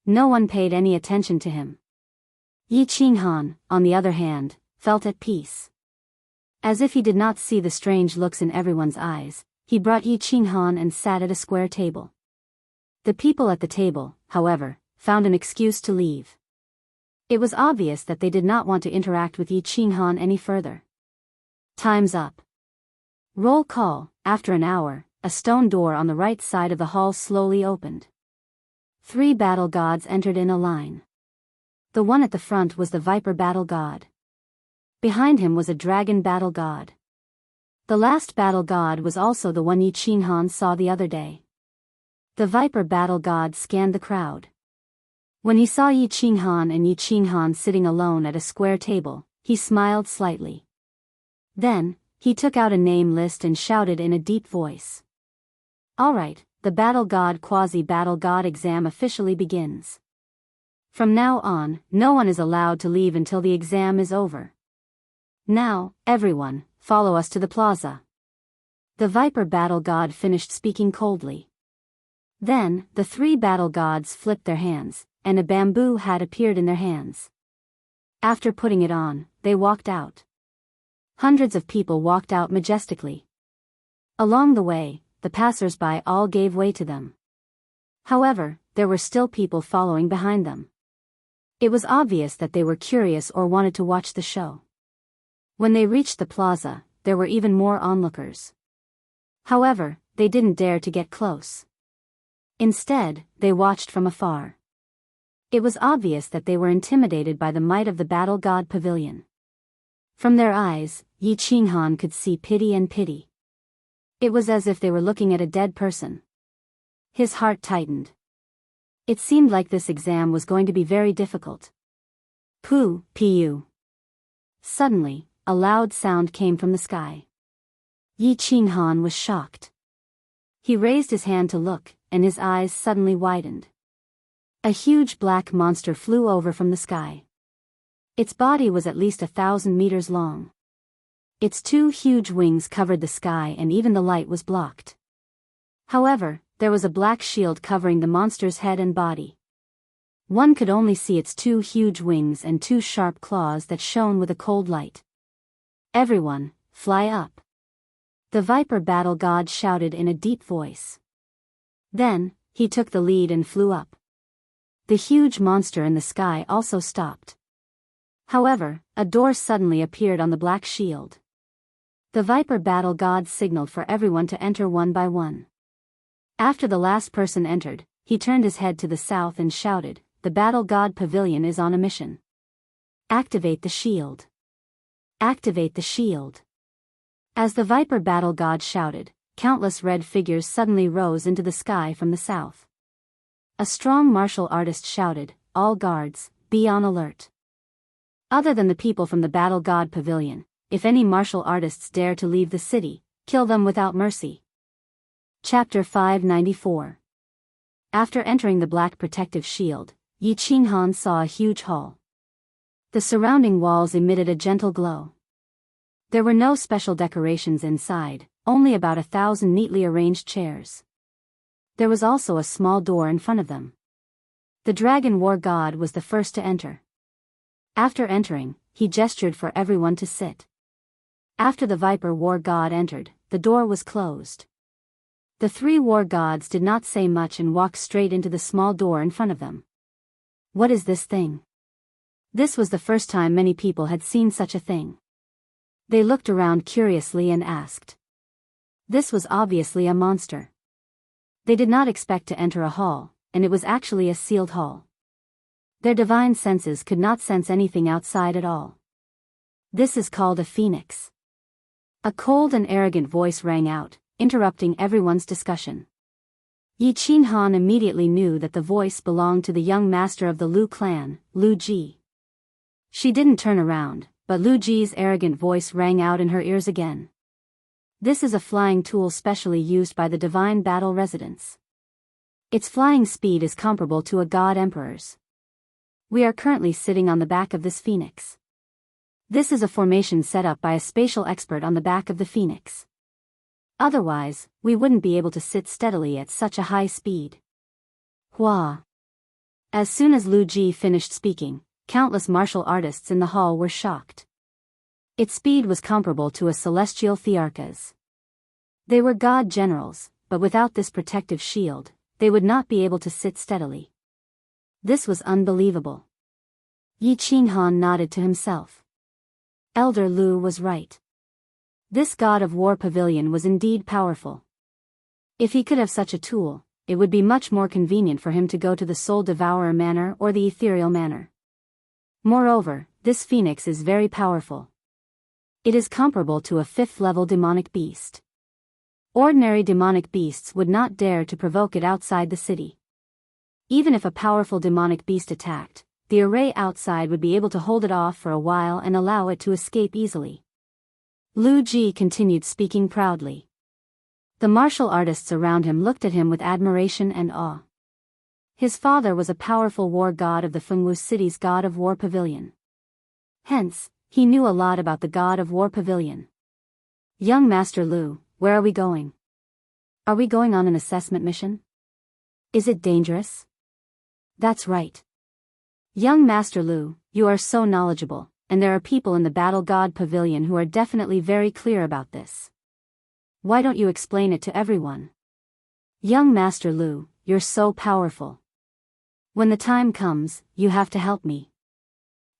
[SPEAKER 1] No one paid any attention to him. Yi Qinghan, on the other hand, felt at peace. As if he did not see the strange looks in everyone's eyes, he brought Yi Qinghan and sat at a square table. The people at the table, however, found an excuse to leave. It was obvious that they did not want to interact with Yi Qinghan any further. Time's up. Roll call. After an hour, a stone door on the right side of the hall slowly opened. 3 battle gods entered in a line. The one at the front was the Viper battle god. Behind him was a dragon battle god. The last battle god was also the one Yi Qinghan saw the other day. The Viper battle god scanned the crowd. When he saw Yi Qinghan and Yi Qinghan sitting alone at a square table, he smiled slightly. Then, he took out a name list and shouted in a deep voice. "All right, the Battle God Quasi-Battle God exam officially begins. From now on, no one is allowed to leave until the exam is over. Now, everyone, follow us to the plaza." The Viper Battle God finished speaking coldly. Then, the 3 battle gods flipped their hands, and a bamboo hat appeared in their hands. After putting it on, they walked out. Hundreds of people walked out majestically. Along the way, the passers-by all gave way to them. However, there were still people following behind them. It was obvious that they were curious or wanted to watch the show. When they reached the plaza, there were even more onlookers. However, they didn't dare to get close. Instead, they watched from afar. It was obvious that they were intimidated by the might of the battle god pavilion. From their eyes, Yi Qinghan could see pity and pity. It was as if they were looking at a dead person. His heart tightened. It seemed like this exam was going to be very difficult. Pu. Suddenly, a loud sound came from the sky. Yi Qinghan was shocked. He raised his hand to look, and his eyes suddenly widened. A huge black monster flew over from the sky. Its body was at least 1,000 meters long. Its 2 huge wings covered the sky and even the light was blocked. However, there was a black shield covering the monster's head and body. One could only see its 2 huge wings and 2 sharp claws that shone with a cold light. "Everyone, fly up!" The Viper battle god shouted in a deep voice. Then, he took the lead and flew up. The huge monster in the sky also stopped. However, a door suddenly appeared on the black shield. The Viper battle god signaled for everyone to enter one by one. After the last person entered, he turned his head to the south and shouted, "The battle god pavilion is on a mission. Activate the shield. Activate the shield." As the Viper battle god shouted, countless red figures suddenly rose into the sky from the south. A strong martial artist shouted, "All guards, be on alert. Other than the people from the battle god pavilion, if any martial artists dare to leave the city, kill them without mercy." Chapter 594. After entering the black protective shield, Yi Qinghan saw a huge hall. The surrounding walls emitted a gentle glow. There were no special decorations inside, only about 1,000 neatly arranged chairs. There was also a small door in front of them. The dragon war god was the first to enter. After entering, he gestured for everyone to sit. After the Viper war god entered, the door was closed. The 3 war gods did not say much and walked straight into the small door in front of them. What is this thing? This was the first time many people had seen such a thing. They looked around curiously and asked. This was obviously a monster. They did not expect to enter a hall, and it was actually a sealed hall. Their divine senses could not sense anything outside at all. "This is called a phoenix." A cold and arrogant voice rang out, interrupting everyone's discussion. Yi Qinghan immediately knew that the voice belonged to the young master of the Lu clan, Lu Ji. She didn't turn around, but Lu Ji's arrogant voice rang out in her ears again. "This is a flying tool specially used by the divine battle residents. Its flying speed is comparable to a god emperor's. We are currently sitting on the back of this phoenix. This is a formation set up by a spatial expert on the back of the phoenix. Otherwise, we wouldn't be able to sit steadily at such a high speed." Hua. As soon as Lu Ji finished speaking, countless martial artists in the hall were shocked. Its speed was comparable to a celestial thearcha's. They were god generals, but without this protective shield, they would not be able to sit steadily. This was unbelievable. Yi Qinghan nodded to himself. Elder Lu was right. This god of war pavilion was indeed powerful. If he could have such a tool, it would be much more convenient for him to go to the Soul Devourer manor or the Ethereal manor. Moreover, this phoenix is very powerful. It is comparable to a 5th-level demonic beast. Ordinary demonic beasts would not dare to provoke it outside the city. Even if a powerful demonic beast attacked, the array outside would be able to hold it off for a while and allow it to escape easily. Lu Ji continued speaking proudly. The martial artists around him looked at him with admiration and awe. His father was a powerful war god of the Fengwu city's god of war pavilion. Hence, he knew a lot about the god of war pavilion. "Young Master Lu, where are we going? Are we going on an assessment mission? Is it dangerous?" "That's right. Young Master Lu, you are so knowledgeable, and there are people in the Battle God Pavilion who are definitely very clear about this. Why don't you explain it to everyone? Young Master Lu, you're so powerful. When the time comes, you have to help me.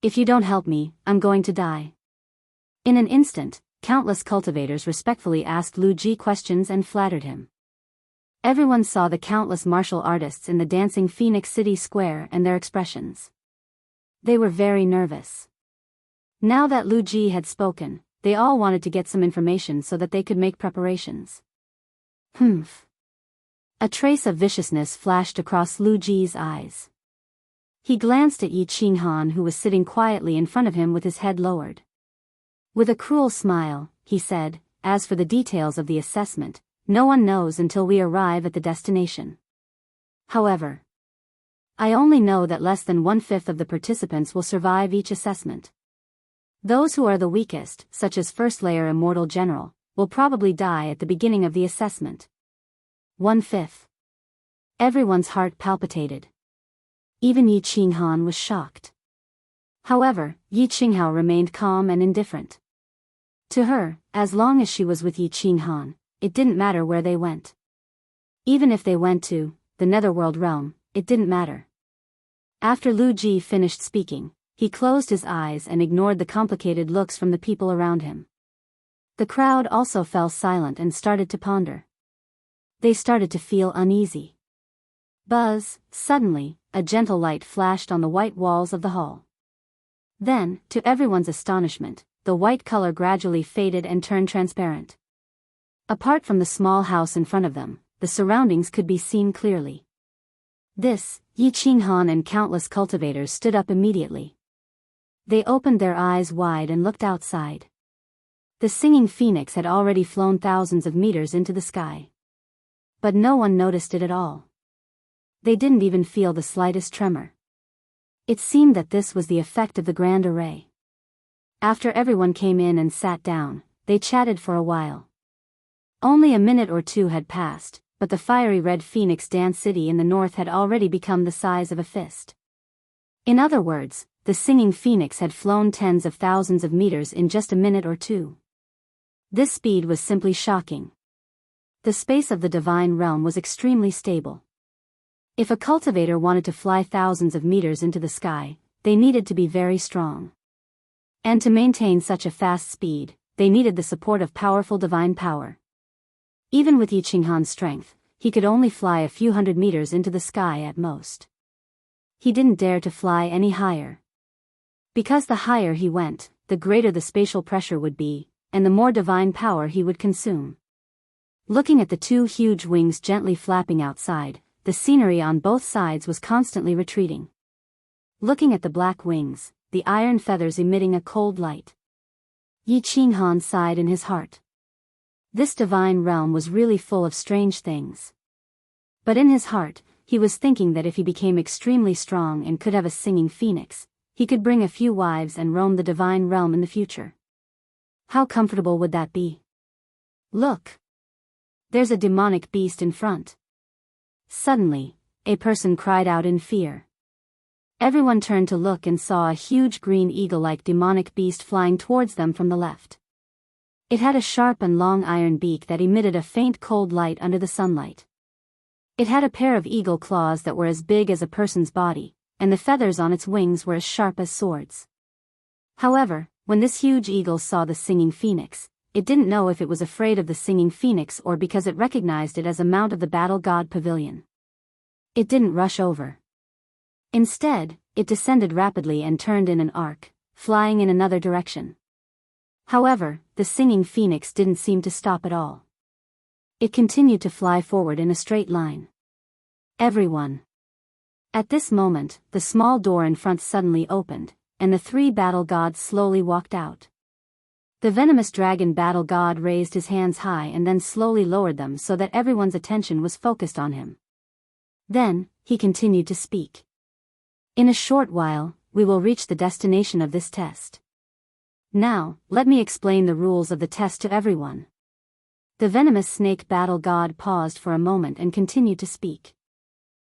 [SPEAKER 1] If you don't help me, I'm going to die." In an instant, countless cultivators respectfully asked Lu Ji questions and flattered him. Everyone saw the countless martial artists in the dancing Phoenix City Square and their expressions. They were very nervous. Now that Lu Ji had spoken, they all wanted to get some information so that they could make preparations. Humph. A trace of viciousness flashed across Lu Ji's eyes. He glanced at Yi Qinghan, who was sitting quietly in front of him with his head lowered. With a cruel smile, he said, "As for the details of the assessment, no one knows until we arrive at the destination. However, I only know that less than 1/5 of the participants will survive each assessment. Those who are the weakest, such as First Layer Immortal General, will probably die at the beginning of the assessment." 1/5. Everyone's heart palpitated. Even Yi Qinghan was shocked. However, Yi Qinghao remained calm and indifferent. To her, as long as she was with Yi Qinghan, it didn't matter where they went. Even if they went to the Netherworld realm, it didn't matter. After Lu Ji finished speaking, he closed his eyes and ignored the complicated looks from the people around him. The crowd also fell silent and started to ponder. They started to feel uneasy. Buzz, suddenly, a gentle light flashed on the white walls of the hall. Then, to everyone's astonishment, the white color gradually faded and turned transparent. Apart from the small house in front of them, the surroundings could be seen clearly. This, Yi Qinghan and countless cultivators stood up immediately. They opened their eyes wide and looked outside. The singing phoenix had already flown thousands of meters into the sky. But no one noticed it at all. They didn't even feel the slightest tremor. It seemed that this was the effect of the grand array. After everyone came in and sat down, they chatted for a while. Only a minute or two had passed, but the fiery red Phoenix Dance City in the north had already become the size of a fist. In other words, the singing phoenix had flown tens of thousands of meters in just a minute or two. This speed was simply shocking. The space of the divine realm was extremely stable. If a cultivator wanted to fly thousands of meters into the sky, they needed to be very strong. And to maintain such a fast speed, they needed the support of powerful divine power. Even with Yi Qinghan's strength, he could only fly a few hundred meters into the sky at most. He didn't dare to fly any higher. Because the higher he went, the greater the spatial pressure would be, and the more divine power he would consume. Looking at the two huge wings gently flapping outside, the scenery on both sides was constantly retreating. Looking at the black wings, the iron feathers emitting a cold light. Yi Qinghan sighed in his heart. This divine realm was really full of strange things. But in his heart, he was thinking that if he became extremely strong and could have a singing phoenix, he could bring a few wives and roam the divine realm in the future. How comfortable would that be? Look! There's a demonic beast in front. Suddenly, a person cried out in fear. Everyone turned to look and saw a huge green eagle-like demonic beast flying towards them from the left. It had a sharp and long iron beak that emitted a faint cold light under the sunlight. It had a pair of eagle claws that were as big as a person's body, and the feathers on its wings were as sharp as swords. However, when this huge eagle saw the singing phoenix, it didn't know if it was afraid of the singing phoenix or because it recognized it as a mount of the battle god pavilion. It didn't rush over. Instead, it descended rapidly and turned in an arc, flying in another direction. However, the singing phoenix didn't seem to stop at all. It continued to fly forward in a straight line. Everyone. At this moment, the small door in front suddenly opened, and the three battle gods slowly walked out. The venomous dragon battle god raised his hands high and then slowly lowered them so that everyone's attention was focused on him. Then, he continued to speak. In a short while, we will reach the destination of this test. Now, let me explain the rules of the test to everyone. The venomous snake battle god paused for a moment and continued to speak.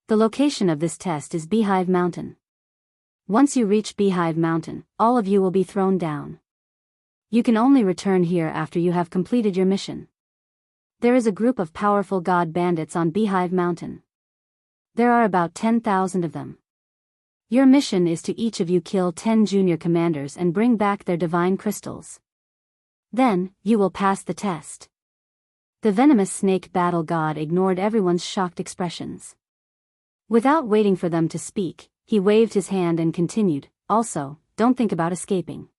[SPEAKER 1] The location of this test is Beehive Mountain. Once you reach Beehive Mountain, all of you will be thrown down. You can only return here after you have completed your mission. There is a group of powerful god bandits on Beehive Mountain. There are about 10,000 of them. Your mission is to each of you kill 10 junior commanders and bring back their divine crystals. Then, you will pass the test. The venomous snake battle god ignored everyone's shocked expressions. Without waiting for them to speak, he waved his hand and continued, also, don't think about escaping.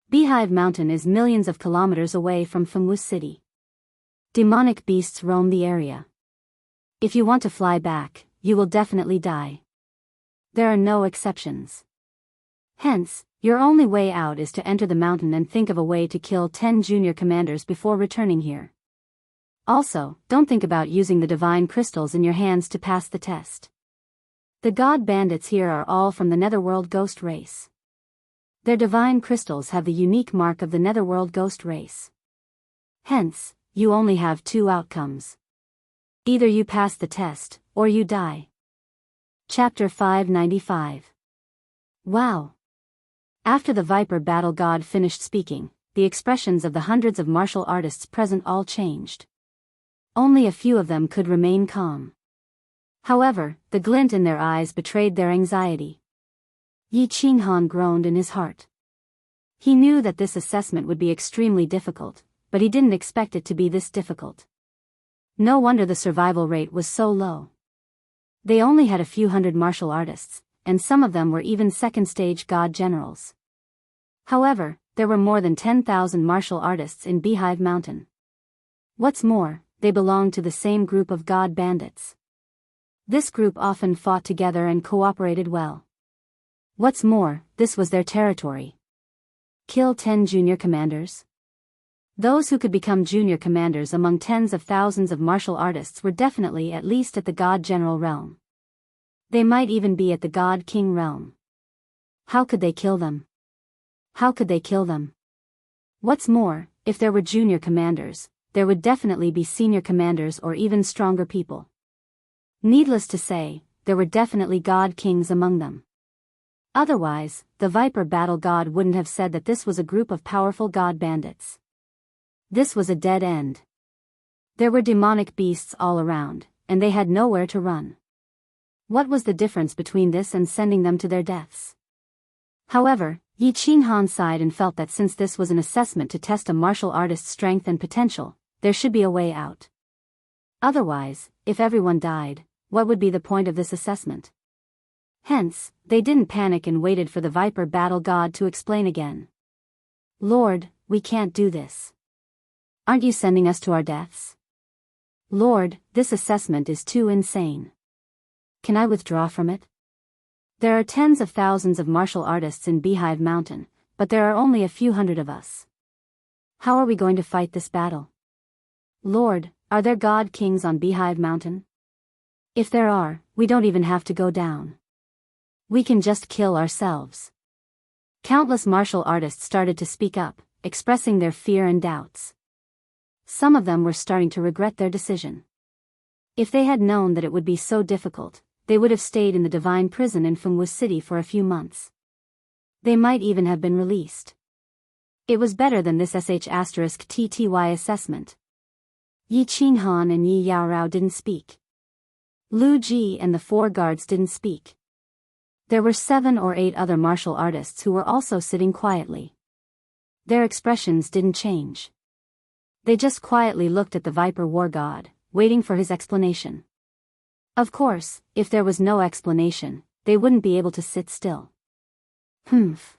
[SPEAKER 1] Beehive Mountain is millions of kilometers away from Famous City. Demonic beasts roam the area. If you want to fly back, you will definitely die. There are no exceptions. Hence, your only way out is to enter the mountain and think of a way to kill 10 junior commanders before returning here. Also, don't think about using the divine crystals in your hands to pass the test. The god bandits here are all from the Netherworld ghost race. Their divine crystals have the unique mark of the Netherworld ghost race. Hence, you only have two outcomes. Either you pass the test, or you die. Chapter 595. Wow! After the Viper battle god finished speaking, the expressions of the hundreds of martial artists present all changed. Only a few of them could remain calm. However, the glint in their eyes betrayed their anxiety. Yi Qinghan groaned in his heart. He knew that this assessment would be extremely difficult, but he didn't expect it to be this difficult. No wonder the survival rate was so low. They only had a few hundred martial artists, and some of them were even second-stage god generals. However, there were more than 10,000 martial artists in Beehive Mountain. What's more, they belonged to the same group of god bandits. This group often fought together and cooperated well. What's more, this was their territory. Kill 10 junior commanders? Those who could become junior commanders among tens of thousands of martial artists were definitely at least at the god general realm. They might even be at the god king realm. How could they kill them? How could they kill them? What's more, if there were junior commanders, there would definitely be senior commanders or even stronger people. Needless to say, there were definitely god kings among them. Otherwise, the Viper battle god wouldn't have said that this was a group of powerful god bandits. This was a dead end. There were demonic beasts all around, and they had nowhere to run. What was the difference between this and sending them to their deaths? However, Yi Qinghan sighed and felt that since this was an assessment to test a martial artist's strength and potential, there should be a way out. Otherwise, if everyone died, what would be the point of this assessment? Hence, they didn't panic and waited for the Viper battle god to explain again. Lord, we can't do this. Aren't you sending us to our deaths? Lord, this assessment is too insane. Can I withdraw from it? There are tens of thousands of martial artists in Beehive Mountain, but there are only a few hundred of us. How are we going to fight this battle? Lord, are there god kings on Beehive Mountain? If there are, we don't even have to go down. We can just kill ourselves. Countless martial artists started to speak up, expressing their fear and doubts. Some of them were starting to regret their decision. If they had known that it would be so difficult, they would have stayed in the divine prison in Famous City for a few months. They might even have been released. It was better than this *TTY assessment. Yi Qinghan and Yi Yaorao didn't speak. Lu Ji and the 4 guards didn't speak. There were 7 or 8 other martial artists who were also sitting quietly. Their expressions didn't change. They just quietly looked at the Viper war god, waiting for his explanation. Of course, if there was no explanation, they wouldn't be able to sit still. Humph.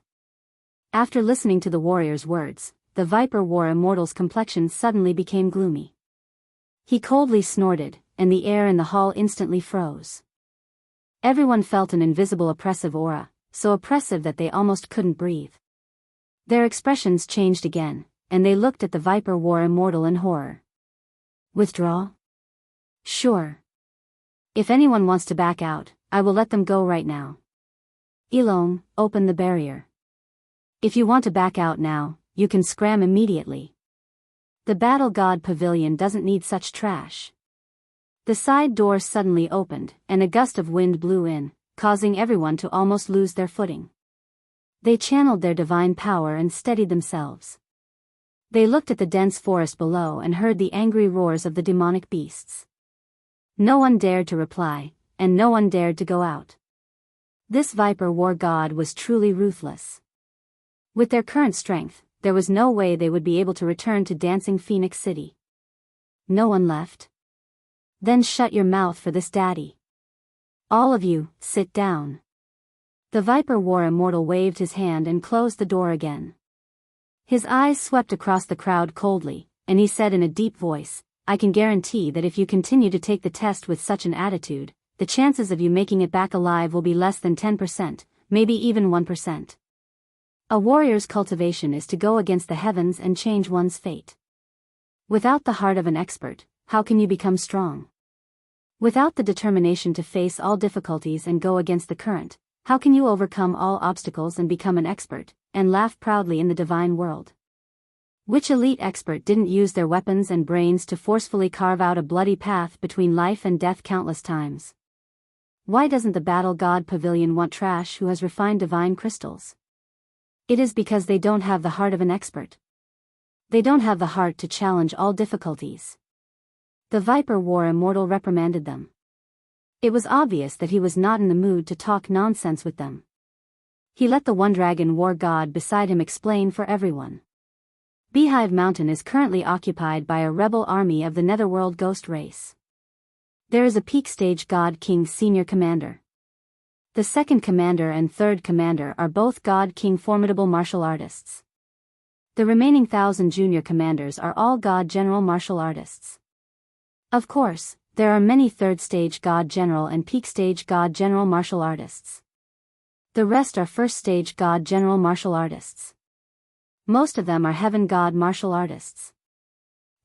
[SPEAKER 1] After listening to the warrior's words, the Viper war immortal's complexion suddenly became gloomy. He coldly snorted, and the air in the hall instantly froze. Everyone felt an invisible oppressive aura, so oppressive that they almost couldn't breathe. Their expressions changed again, and they looked at the Viper war immortal in horror. Withdraw? Sure. If anyone wants to back out, I will let them go right now. Ilong, open the barrier. If you want to back out now, you can scram immediately. The Battle God Pavilion doesn't need such trash. The side door suddenly opened, and a gust of wind blew in, causing everyone to almost lose their footing. They channeled their divine power and steadied themselves. They looked at the dense forest below and heard the angry roars of the demonic beasts. No one dared to reply, and no one dared to go out. This Viper war god was truly ruthless. With their current strength, there was no way they would be able to return to Dancing Phoenix City. No one left? Then shut your mouth for this, Daddy. All of you, sit down. The Viper War Immortal waved his hand and closed the door again. His eyes swept across the crowd coldly, and he said in a deep voice, I can guarantee that if you continue to take the test with such an attitude, the chances of you making it back alive will be less than 10%, maybe even 1%. A warrior's cultivation is to go against the heavens and change one's fate. Without the heart of an expert, how can you become strong? Without the determination to face all difficulties and go against the current, how can you overcome all obstacles and become an expert, and laugh proudly in the divine world? Which elite expert didn't use their weapons and brains to forcefully carve out a bloody path between life and death countless times? Why doesn't the battle god pavilion want trash who has refined divine crystals? It is because they don't have the heart of an expert. They don't have the heart to challenge all difficulties. The Viper War Immortal reprimanded them. It was obvious that he was not in the mood to talk nonsense with them. He let the one dragon war god beside him explain for everyone. Beehive Mountain is currently occupied by a rebel army of the Netherworld ghost race. There is a peak stage God King senior commander. The second commander and third commander are both God King formidable martial artists. The remaining 1,000 junior commanders are all God General martial artists. Of course, there are many third stage God General and peak stage God General martial artists. The rest are first stage God General martial artists. Most of them are Heaven God martial artists.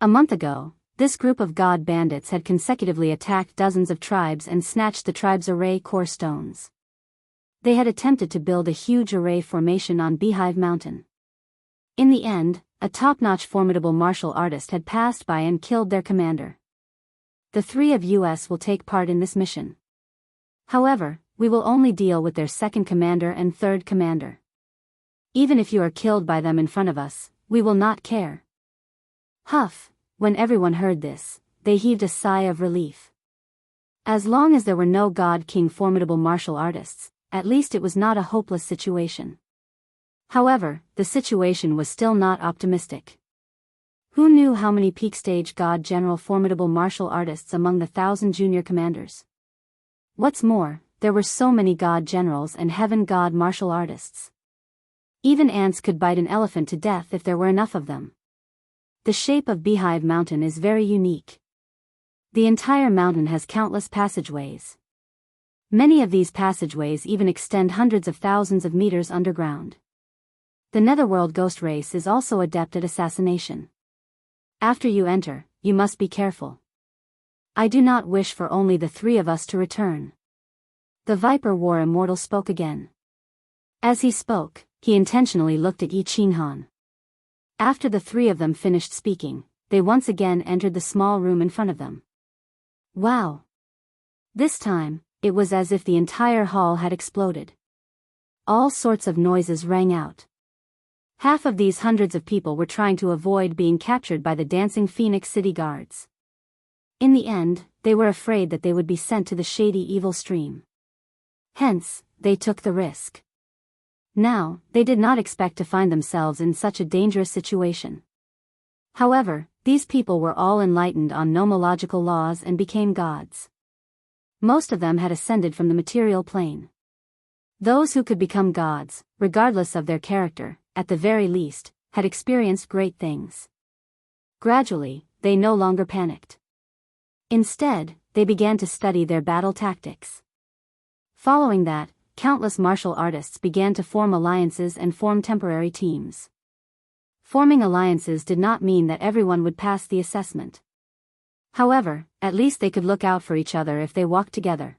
[SPEAKER 1] A month ago, this group of God bandits had consecutively attacked dozens of tribes and snatched the tribe's array core stones. They had attempted to build a huge array formation on Beehive Mountain. In the end, a top-notch formidable martial artist had passed by and killed their commander. The three of us will take part in this mission. However, we will only deal with their second commander and third commander. Even if you are killed by them in front of us, we will not care. Huff, when everyone heard this, they heaved a sigh of relief. As long as there were no God King formidable martial artists, at least it was not a hopeless situation. However, the situation was still not optimistic. Who knew how many peak stage God General formidable martial artists among the 1,000 junior commanders? What's more, there were so many God Generals and Heaven God martial artists. Even ants could bite an elephant to death if there were enough of them. The shape of Beehive Mountain is very unique. The entire mountain has countless passageways. Many of these passageways even extend hundreds of thousands of meters underground. The Netherworld ghost race is also adept at assassination. After you enter, you must be careful. I do not wish for only the three of us to return. The Viper War Immortal spoke again. As he spoke, he intentionally looked at Yi Qinghan. After the three of them finished speaking, they once again entered the small room in front of them. Wow! This time, it was as if the entire hall had exploded. All sorts of noises rang out. Half of these hundreds of people were trying to avoid being captured by the Dancing Phoenix City guards. In the end, they were afraid that they would be sent to the shady evil stream. Hence, they took the risk. Now, they did not expect to find themselves in such a dangerous situation. However, these people were all enlightened on nomological laws and became gods. Most of them had ascended from the material plane. Those who could become gods, regardless of their character, at the very least, had experienced great things. Gradually, they no longer panicked. Instead, they began to study their battle tactics. Following that, countless martial artists began to form alliances and form temporary teams. Forming alliances did not mean that everyone would pass the assessment. However, at least they could look out for each other if they walked together.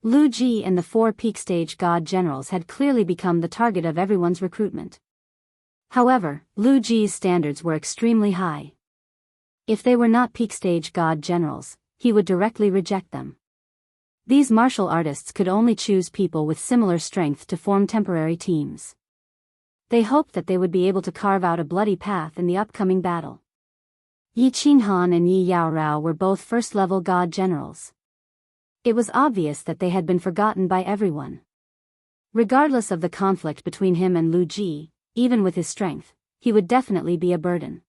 [SPEAKER 1] Lu Ji and the 4 peak stage God Generals had clearly become the target of everyone's recruitment. However, Lu Ji's standards were extremely high. If they were not peak stage God Generals, he would directly reject them. These martial artists could only choose people with similar strength to form temporary teams. They hoped that they would be able to carve out a bloody path in the upcoming battle. Yi Qinghan and Yi Yaorao were both first-level God Generals. It was obvious that they had been forgotten by everyone. Regardless of the conflict between him and Lu Ji, even with his strength, he would definitely be a burden.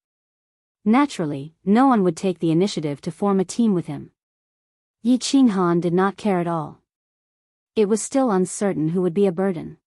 [SPEAKER 1] Naturally, no one would take the initiative to form a team with him. Yi Qinghan did not care at all. It was still uncertain who would be a burden.